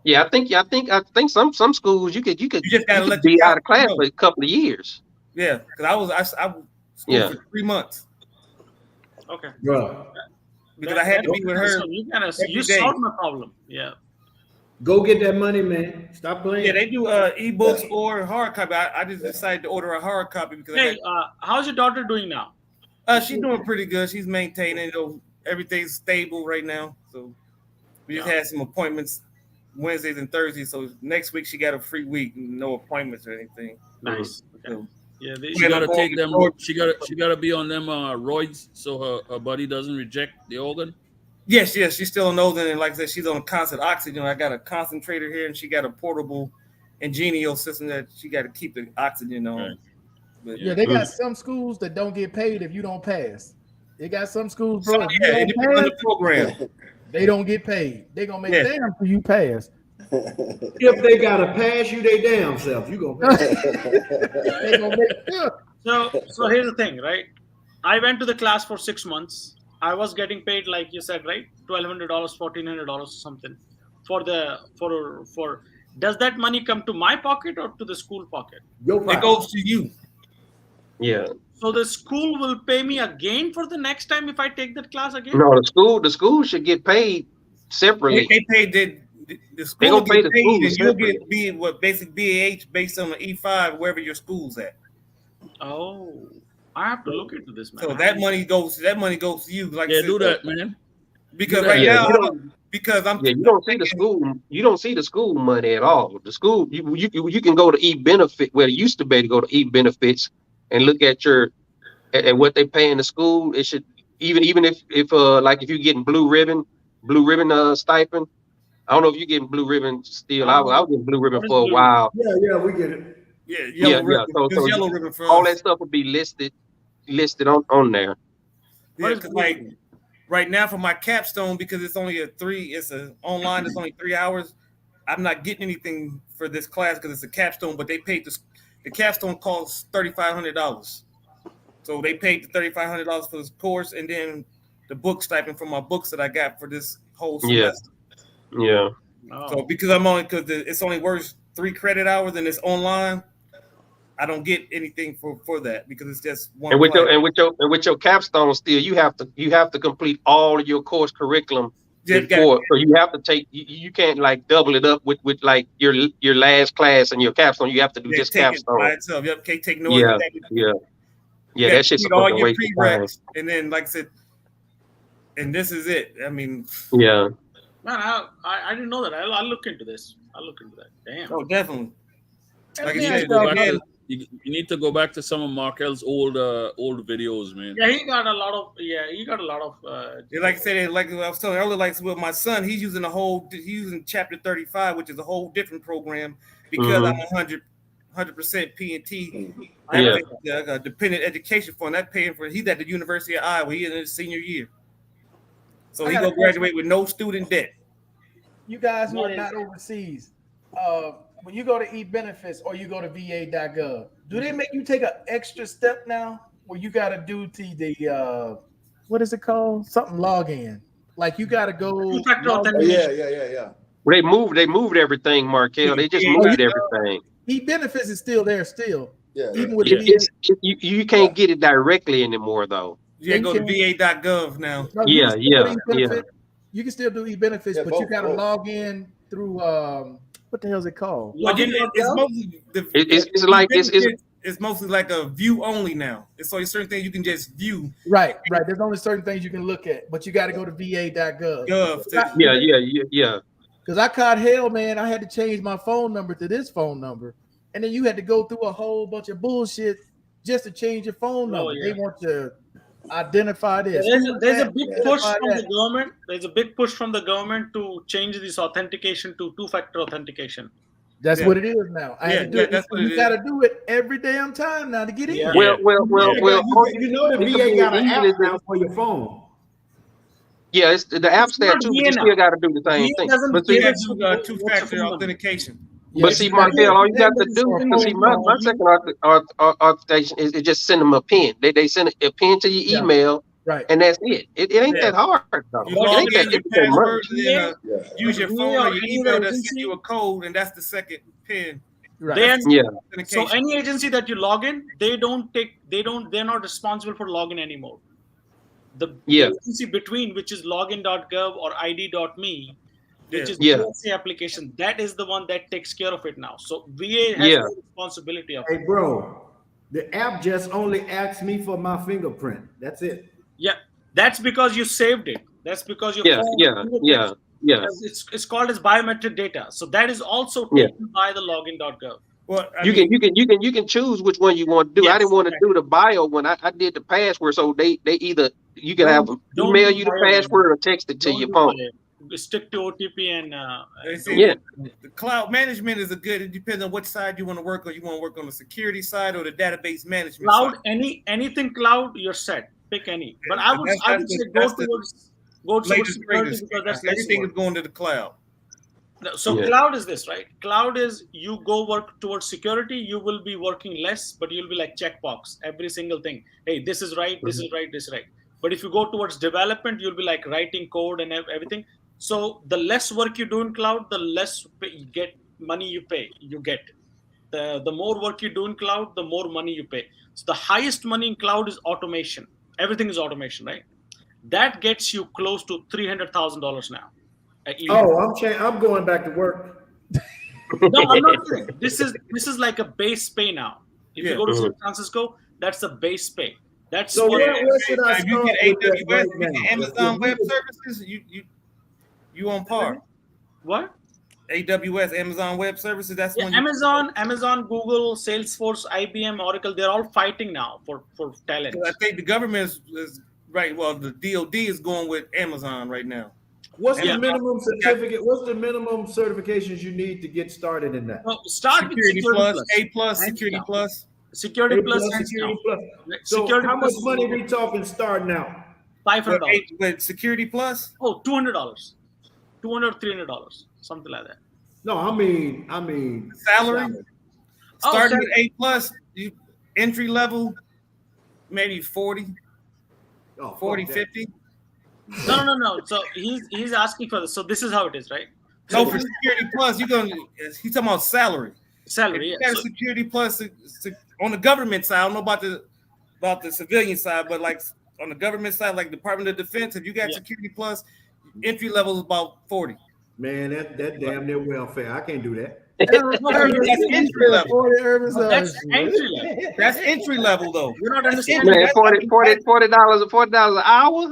Yeah, I think some schools you could just gotta let be out of class for a couple of years. Yeah, because I was school for 3 months. Okay. Bro. Because I had to be with her. So you solved my problem. Yeah. Go get that money, man. Stop playing. Yeah, they do ebooks or hard copy. I just decided to order a hard copy because. Hey, how's your daughter doing now? She's doing pretty good. She's maintaining. Everything's stable right now. So we just had some appointments Wednesdays and Thursdays. So next week she got a free week, no appointments or anything. Nice. Okay. So, yeah, she gotta take them. She gotta be on them roids so her body doesn't reject the organ. Yes, she's still on those, and like I said, she's on constant oxygen. I got a concentrator here, and she got a portable Ingenio system that she got to keep the oxygen on. Right. But, they got some schools that don't get paid if you don't pass. They got some schools, bro. If you don't pass, the program. They don't get paid. They gonna make damn for you pass. If they gotta pass you, they damn self. You gonna pass. They gonna make So here's the thing, right? I went to the class for 6 months. I was getting paid, like you said, right? $1,200, $1,400 or something for does that money come to my pocket or to the school pocket? It goes to you. Yeah. So the school will pay me again for the next time if I take that class again? No, the school should get paid separately. They pay the school. They gonna pay the school and you'll get basic BAH based on the E5 wherever your school's at. Oh. I have to look into this, man. So that money goes to you. Like do that, man. Because now, you don't see the school. You don't see the school money at all. The school, you can go to e-benefit where it used to be to go to e-benefits and look at what they pay in the school. It should even if like if you're getting blue ribbon stipend. I don't know if you're getting blue ribbon still. I was getting blue ribbon for a while. Yeah, we get it. Yellow ribbon. So yellow ribbon for all us. that stuff will be listed on there. Yeah, because like right now for my capstone, because it's only online, it's only 3 hours. I'm not getting anything for this class because it's a capstone, but they paid the capstone costs $3,500. So they paid the $3,500 for this course, and then the book stipend for my books that I got for this whole semester. Yeah. So because it's only worth 3 credit hours and it's online, I don't get anything for that because it's just one. And with your capstone still, you have to complete all of your course curriculum before. So you have to take. You can't like double it up with like your last class and your capstone. You have to do just capstone by itself. You can't take no. Yeah. That shit's all a your waste of time. And then like I said, and this is it. I mean. Yeah. Man, I didn't know that. I'll look into this. I'll look into that. Damn. Oh, definitely. Like you need to go back to some of Markel's old videos, man. Yeah, he got a lot of. Like I said, like I was telling earlier, like with my son, he's using chapter 35, which is a whole different program because I'm 100% P&T. I got a dependent education fund. That paying for. He's at the University of Iowa. He's in his senior year, so he gonna graduate with no student debt. You guys who are not overseas, when you go to e-benefits or you go to va.gov, do they make you take an extra step now where you got to do the what is it called? Something login. Like you got to go. Yeah. They moved everything, Markel. They just moved everything. E-benefits is still there, still. Yeah. Even with you can't get it directly anymore though. Yeah, go to va.gov now. No, yeah. You can still do e-benefits, but you got to log in through what the hell is it called? Well, it's mostly like a view only now. It's only certain things you can just view. Right. There's only certain things you can look at, but you got to go to va.gov. Yeah. Because I caught hell, man. I had to change my phone number to this phone number, and then you had to go through a whole bunch of bullshit just to change your phone number. They want to identify this. There's a big push from the government. There's a big push from the government to change this authentication to two-factor authentication. That's what it is now. I had to do it. You got to do it every damn time now to get in. Well. You know the VA got an app now for your phone. Yeah, it's the app's there too, but you still got to do the same thing. But you got two-factor authentication. But see, Markel, all you got to do, because see, my second authorization is just send them a pin. They send a pin to your email, right? And that's it. It ain't that hard, though. You log in your password, much. and use your phone or your email to send you a code, and that's the second pin. Right. Yeah. So any agency that you log in, they're not responsible for login anymore. The agency between, which is login.gov or id.me, which is the USA application, that is the one that takes care of it now. So VA has the responsibility of it. Hey, bro, the app just only asks me for my fingerprint. That's it. Yeah, that's because you saved it. That's because you It's called as biometric data. So that is also taken by the login.gov. Well, you can choose which one you want to do. I didn't want to do the bio when I did the password. So they either you can have them email you the password or text it to your phone. Stick to OTP and the cloud management is it depends on what side you want to work on. You want to work on the security side or the database management cloud, side. anything cloud, you're set. Pick any. But I would say go towards security because that's everything is going to the cloud. So cloud is this, right? Cloud is you go work towards security, you will be working less, but you'll be like checkbox every single thing. Hey, this is right, this is right, this is right. But if you go towards development, you'll be like writing code and everything. So the less work you do in cloud, the less money you get. The more work you do in cloud, the more money you pay. So the highest money in cloud is automation. Everything is automation, right? That gets you close to $300,000 now. I'm going back to work. No, I'm not saying. This is like a base pay now. If you go to San Francisco, that's the base pay. That's so where should I start? You get AWS, you get Amazon Web Services, you on par. What? AWS, Amazon Web Services. That's one. Amazon, Google, Salesforce, IBM, Oracle. They're all fighting now for talent. I think the government is right. Well, the DoD is going with Amazon right now. What's the minimum certificate? What's the minimum certifications you need to get started in that? Start Security with Plus, A+, Security Plus. Security Plus. So how much money we talking starting out? $500. With Security Plus? Oh, $200. $200, $300, something like that. No, I mean salary. Starting with A+, entry level, maybe 40, 40, 50. No. So he's asking for this. So this is how it is, right? So for Security Plus, he's talking about salary. Salary, if you got Security Plus on the government side. I don't know about the civilian side, but like on the government side, like Department of Defense, if you got Security Plus, entry level is about 40. Man, that damn near welfare. I can't do that. That's entry level. That's entry level. That's entry level, though. You're not understanding. Man, $40 an hour.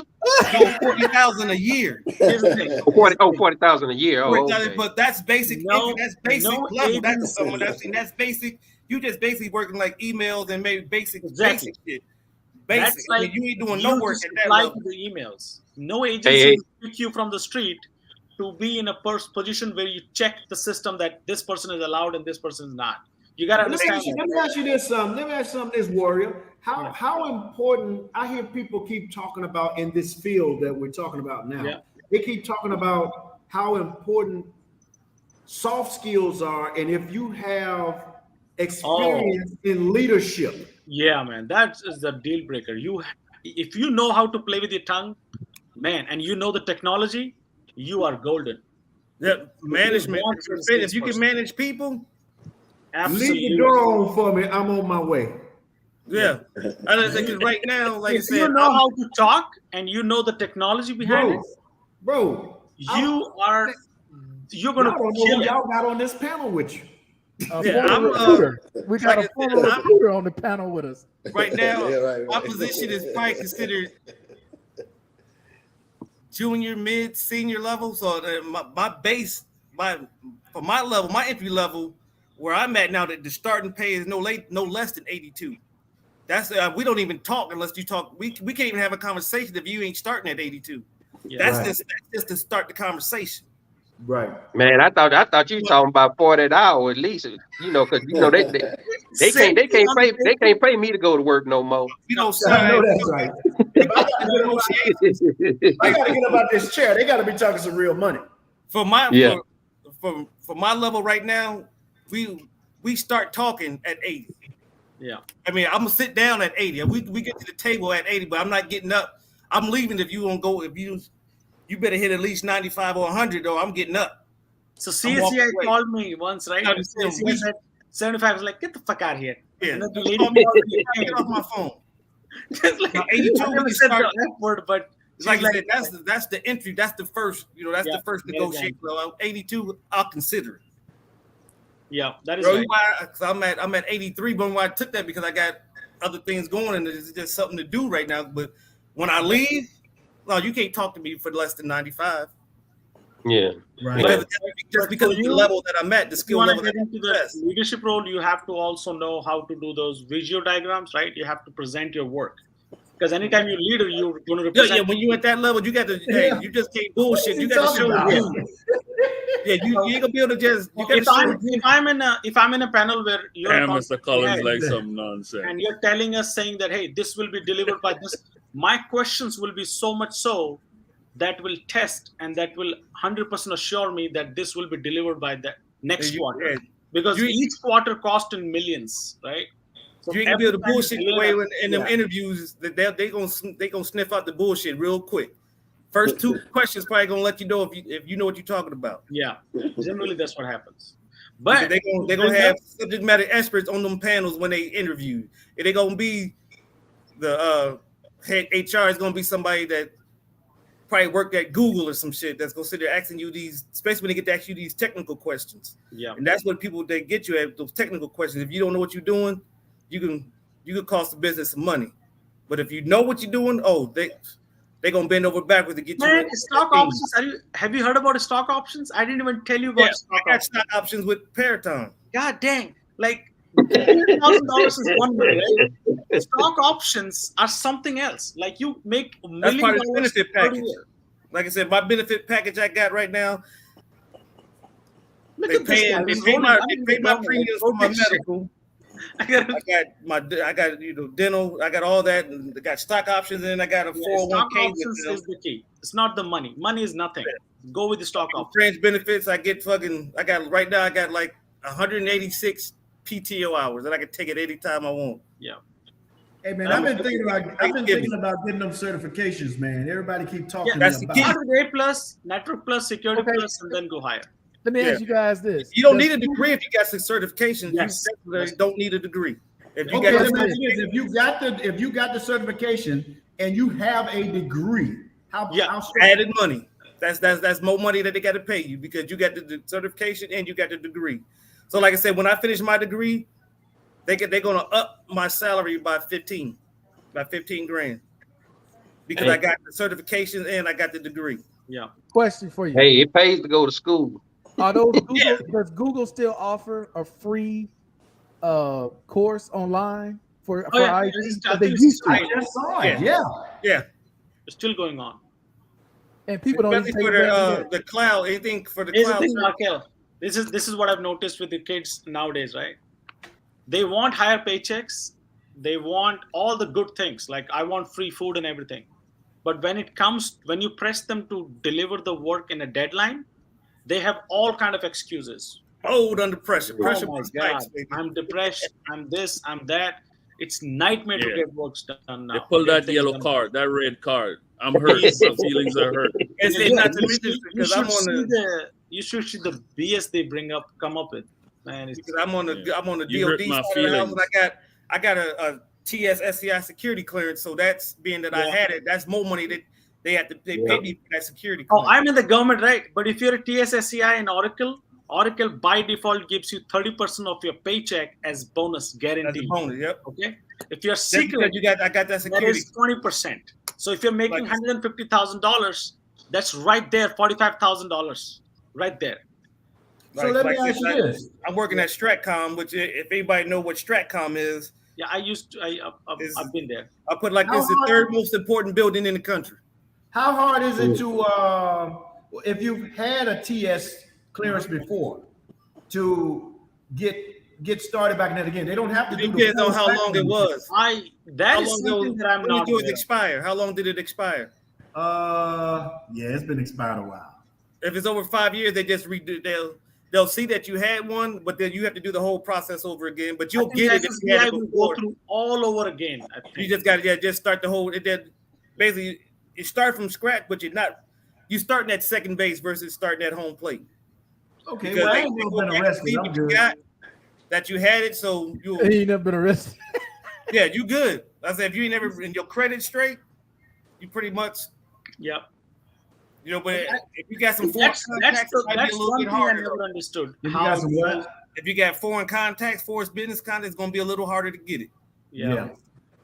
No, 40,000 a year. $40,000 a year. Oh, okay. But that's basic. That's basic level. That's basic. You just basically working like emails and maybe basic shit. Basic. Like you ain't doing no work at that level. level. The emails. No agency will pick you from the street to be in a position where you check the system that this person is allowed and this person is not. You got to understand. Let me ask you this, this warrior. How important? I hear people keep talking about in this field that we're talking about now. Yeah. They keep talking about how important soft skills are, and if you have experience in leadership. Yeah, man, that is the deal breaker. If you know how to play with your tongue, man, and you know the technology, you are golden. Yeah, management. If you can manage people, absolutely. Leave the door on for me. I'm on my way. Yeah, I don't think it's right now. Like if you know how to talk and you know the technology behind it, bro, you're gonna kill it. Y'all got on this panel with you. We got a former recruiter on the panel with us right now. My position is probably considered junior, mid, senior level. So my base, for my level, my entry level, where I'm at now, that the starting pay is no less than 82. That's we don't even talk unless you talk. We can't even have a conversation if you ain't starting at 82. Yeah, that's just to start the conversation. Right, man. I thought you were talking about 40 an hour at least. Because they can't pay me to go to work no more. That's right. I gotta get about this chair. They gotta be talking some real money. For my level right now, we start talking at 80. Yeah. I mean, I'm gonna sit down at 80. We get to the table at 80, but I'm not getting up. I'm leaving if you won't go. If you better hit at least 95 or 100, though. I'm getting up. So CSCI called me once, right? CSCI said 75. I was like, get the fuck out of here. Yeah. And then the Get off my phone. Just like 82, I never said the F word, but like I said, that's the entry. That's the first. That's the first negotiation. So 82, I'll consider it. Yeah, that is right. right. I'm at 83, but when I took that because I got other things going and it's just something to do right now. But when I leave, no, you can't talk to me for less than 95. Yeah, right. Because of the level that I'm at, the skill level. If you want to get into the leadership role, you have to also know how to do those visual diagrams, right? You have to present your work. Because anytime you lead, you're going to represent. Yeah, when you're at that level, you got to. Hey, you just can't bullshit. You got to show the Yeah, you ain't gonna be able to just. If I'm in a panel where you're Mr. Collins like some nonsense, and you're telling us saying that, hey, this will be delivered by this, my questions will be so much so that will test and that will 100% assure me that this will be delivered by the next quarter, because each quarter cost in millions, right? So you ain't gonna be able to bullshit your way in them interviews. That they gonna sniff out the bullshit real quick. First two questions probably gonna let you know if you know what you're talking about. Yeah, generally that's what happens. But they're gonna have subject matter experts on them panels when they interview. And they're gonna be the head HR is gonna be somebody that probably worked at Google or some shit that's gonna sit there asking you these, especially when they get to ask you these technical questions. Yeah, and that's what people they get you at, those technical questions. If you don't know what you're doing, you can cost the business some money. But if you know what you're doing, they're gonna bend over backwards to get you. Stock options. Have you heard about stock options? I didn't even tell you about stock options. Stock options with Paraton. God dang! Like $1,000 is $1 million. Right? Stock options are something else. Like you make $1 million. That's part of the benefit package. Like I said, my benefit package I got right now. They pay my premiums for my medical. I got dental, I got all that, and I got stock options, and I got a 401k. Stock options is the key. It's not the money. Money is nothing. Go with the stock options. Fringe benefits, I got right now. I got like 186 PTO hours that I can take it anytime I want. Yeah. Hey man, I've been thinking about getting them certifications, man. Everybody keep talking that's about the key. A plus, network plus, security plus, and then go higher. Let me ask you guys this. You don't need a degree if you got some certifications. Yes. You don't need a degree. If you got the certification and you have a degree, how added money. That's more money that they got to pay you because you got the certification and you got the degree. So like I said, when I finish my degree, they're gonna up my salary by 15 grand. Because I got the certification and I got the degree. Yeah. Question for you. Hey, it pays to go to school. Are those does Google still offer a free course online for IT? I just saw it. Yeah. It's still going on. And people don't even for the cloud. Anything for the cloud. This is what I've noticed with the kids nowadays, right? They want higher paychecks. They want all the good things. Like I want free food and everything. But when you press them to deliver the work in a deadline, they have all kind of excuses. Hold under pressure. Pressure. Oh my God. I'm depressed. I'm this. I'm that. It's nightmare to get work done now. They pull that yellow card, that red card. I'm hurt. My feelings are hurt. You should see the BS they come up with. Man, because I'm on the DOD side of the house, and I got a TS/SCI security clearance. So that's being that I had it. That's more money that they pay me for that security clearance. I'm in the government, right? But if you're a TS/SCI in Oracle by default gives you 30% of your paycheck as bonus guaranteed. As a bonus, yep. Okay. If you're secret, I got that security. That is 20%. So if you're making $150,000, that's right there, $45,000, right there. So let me ask you this: I'm working at Stratcom, which if anybody know what Stratcom is, I've been there. I put like this: the third most important building in the country. How hard is it to, if you've had a TS clearance before, to get started back in it again? They don't have to do. It depends on how long it was. That is something that I'm not. When did it expire? How long did it expire? Yeah, it's been expired a while. If it's over 5 years, they just redo. they'll see that you had one, but then you have to do the whole process over again. But you'll get it if you had it before. Go through all over again. I think. You just got to just start the whole. Basically, you start from scratch, but you starting at second base versus starting at home plate. Okay, because well, I ain't never been arrested. I'm good. That you had it, so you ain't never been arrested. Yeah, you good. I said if you ain't never in your credit straight, you pretty much. Yep. You know, but if you got some foreign contacts, it might be a little bit harder. I never understood. If you got some what? If you got foreign contacts, foreign business contacts, it's going to be a little harder to get it. Yeah.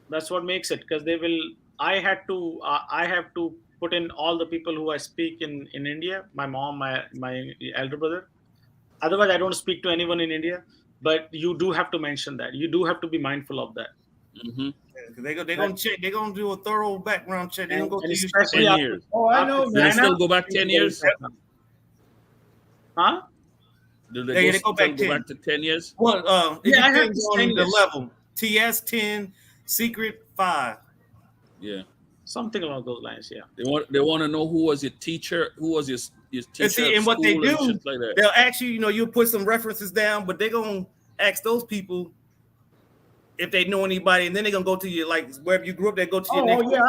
That's what makes it, because they will. I have to put in all the people who I speak in India. My mom, my elder brother. Otherwise, I don't speak to anyone in India. But you do have to mention that. You do have to be mindful of that. Mm-hmm. They're gonna check. They're gonna do a thorough background check. They're gonna go through 10 years. Oh, I know. Do they still go back 10 years? Huh? Do they go back to 10 years? Well, it depends on the level. TS 10, secret 5. Yeah. Something along those lines. Yeah. They want to know who was your teacher, who was your teacher. And see, and what they do, they'll actually, you'll put some references down, but they're gonna ask those people if they know anybody, and then they're gonna go to you, like wherever you grew up. They go to your next. Yeah,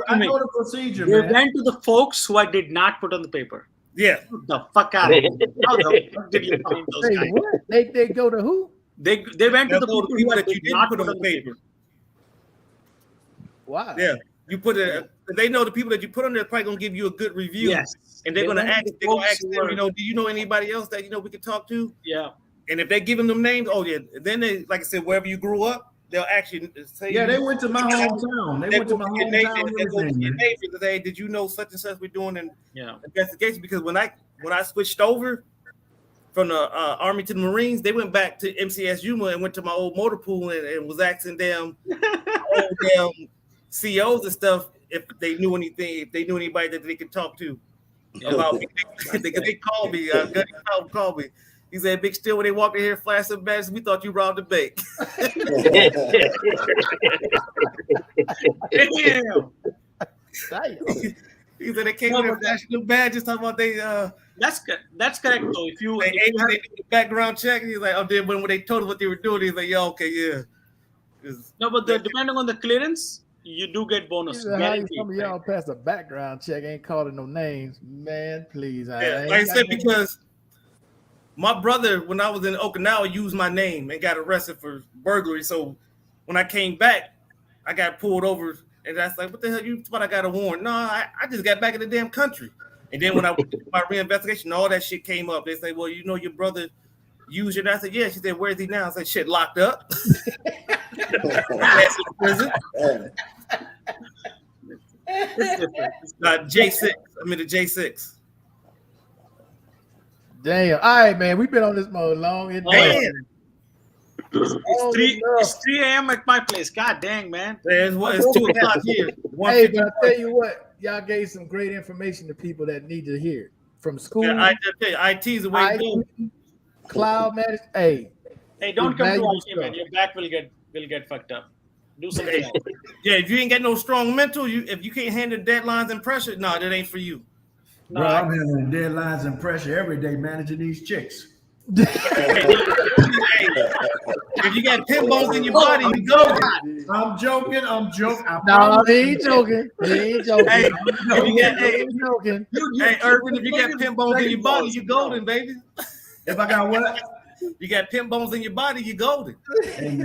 I know the procedure. They man. went to the folks who I did not put on the paper. Yeah. Get the fuck out of here. How the fuck did you find those guys? What? They go to who? They went to the people that you didn't put on the paper. Wow. Yeah. You put it. They know the people that you put on there probably gonna give you a good review. Yes. And they're gonna ask. They're gonna ask them. Do you know anybody else that we could talk to? Yeah. And if they give them names, then they, like I said, wherever you grew up, they'll actually say. Yeah, they went to my hometown. They went to my hometown. Hey, did you know such and such? We're doing an investigation, because when I switched over from the Army to the Marines, they went back to MCS Yuma and went to my old motor pool and was asking them old damn CEOs and stuff if they knew anything, if they knew anybody that they could talk to about me. They called me. Gunny called me. He said, "Big Still, when they walked in here, flash some badges, we thought you robbed the bank." Damn. He said they came in there flashing the badges, talking about they. That's correct. So if you they did the background check, he's like, "Oh, then when they told us what they were doing, he's like, yeah, okay, yeah." No, but depending on the clearance, you do get bonus. How some of y'all pass a background check, ain't calling no names, man. Please, like I said, because my brother, when I was in Okinawa, used my name and got arrested for burglary. So when I came back, I got pulled over, and I was like, "What the hell? You thought I got a warrant?" No, I just got back in the damn country. And then when I went to my reinvestigation, all that shit came up. They say, "Well, your brother used it." And I said, "Yeah." She said, "Where's he now?" I said, "Shit, locked up." Prison. It's J6. I'm in the J6. Damn. All right, man. We've been on this mode long. It's 3 a.m. at my place. God dang, man. It's 2 o'clock here. Hey, but I tell you what, y'all gave some great information to people that need to hear it. From school. Yeah, I tell you, IT's the way to go. Cloud management. Hey, don't come to IT, man. Your back will get fucked up. Do something else. Yeah, if you ain't got no strong mental, if you can't handle deadlines and pressure, no, that ain't for you. Bro, I'm handling deadlines and pressure every day, managing these chicks. If you got pin bones in your body, you go. I'm joking. No, he ain't joking. Hey, Urban, if you got pin bones in your body, you golden, baby. If I got what? You got pin bones in your body, you golden. Hey,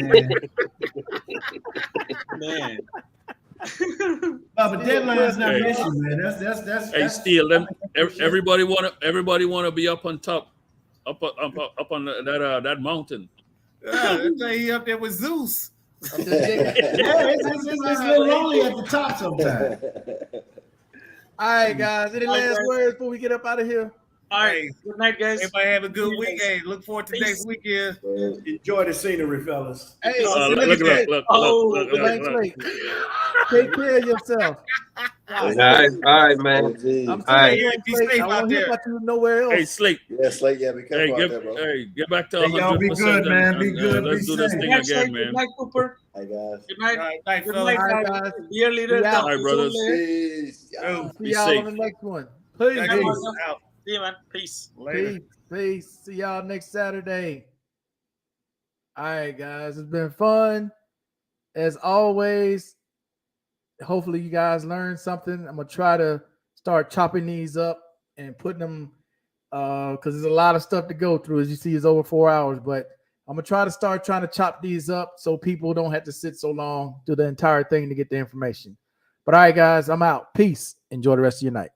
man. But deadline's not an issue, man. That's. Hey, Steele, everybody wanna be up on top, up on that mountain. Yeah, he up there with Zeus. It's a little lonely at the top sometimes. All right, guys. Any last words before we get up out of here? All right. Good night, guys. Everybody have a good week. Hey, look forward to next weekend. Enjoy the scenery, fellas. Hey, look. Take care of yourself. All right, man. I'm sorry. I won't hear about you nowhere else. Hey, Slate. Yeah, Slate. Yeah, be careful out there, bro. Hey, get back to 100%. Y'all be good, man. Be good. Let's do this thing again, man. Good night, Cooper. Hey, guys. Good night. Night, Good night, guys. Dear leader. All right, brothers. Peace. See y'all on the next one. Peace. See you, man. Peace. Later. Peace. Peace. See y'all next Saturday. All right, guys. It's been fun. As always, hopefully you guys learned something. I'm going to try to start chopping these up and putting them because there's a lot of stuff to go through. As you see, it's over 4 hours, but I'm going to try to chop these up so people don't have to sit so long through the entire thing to get the information. But all right, guys, I'm out. Peace. Enjoy the rest of your night.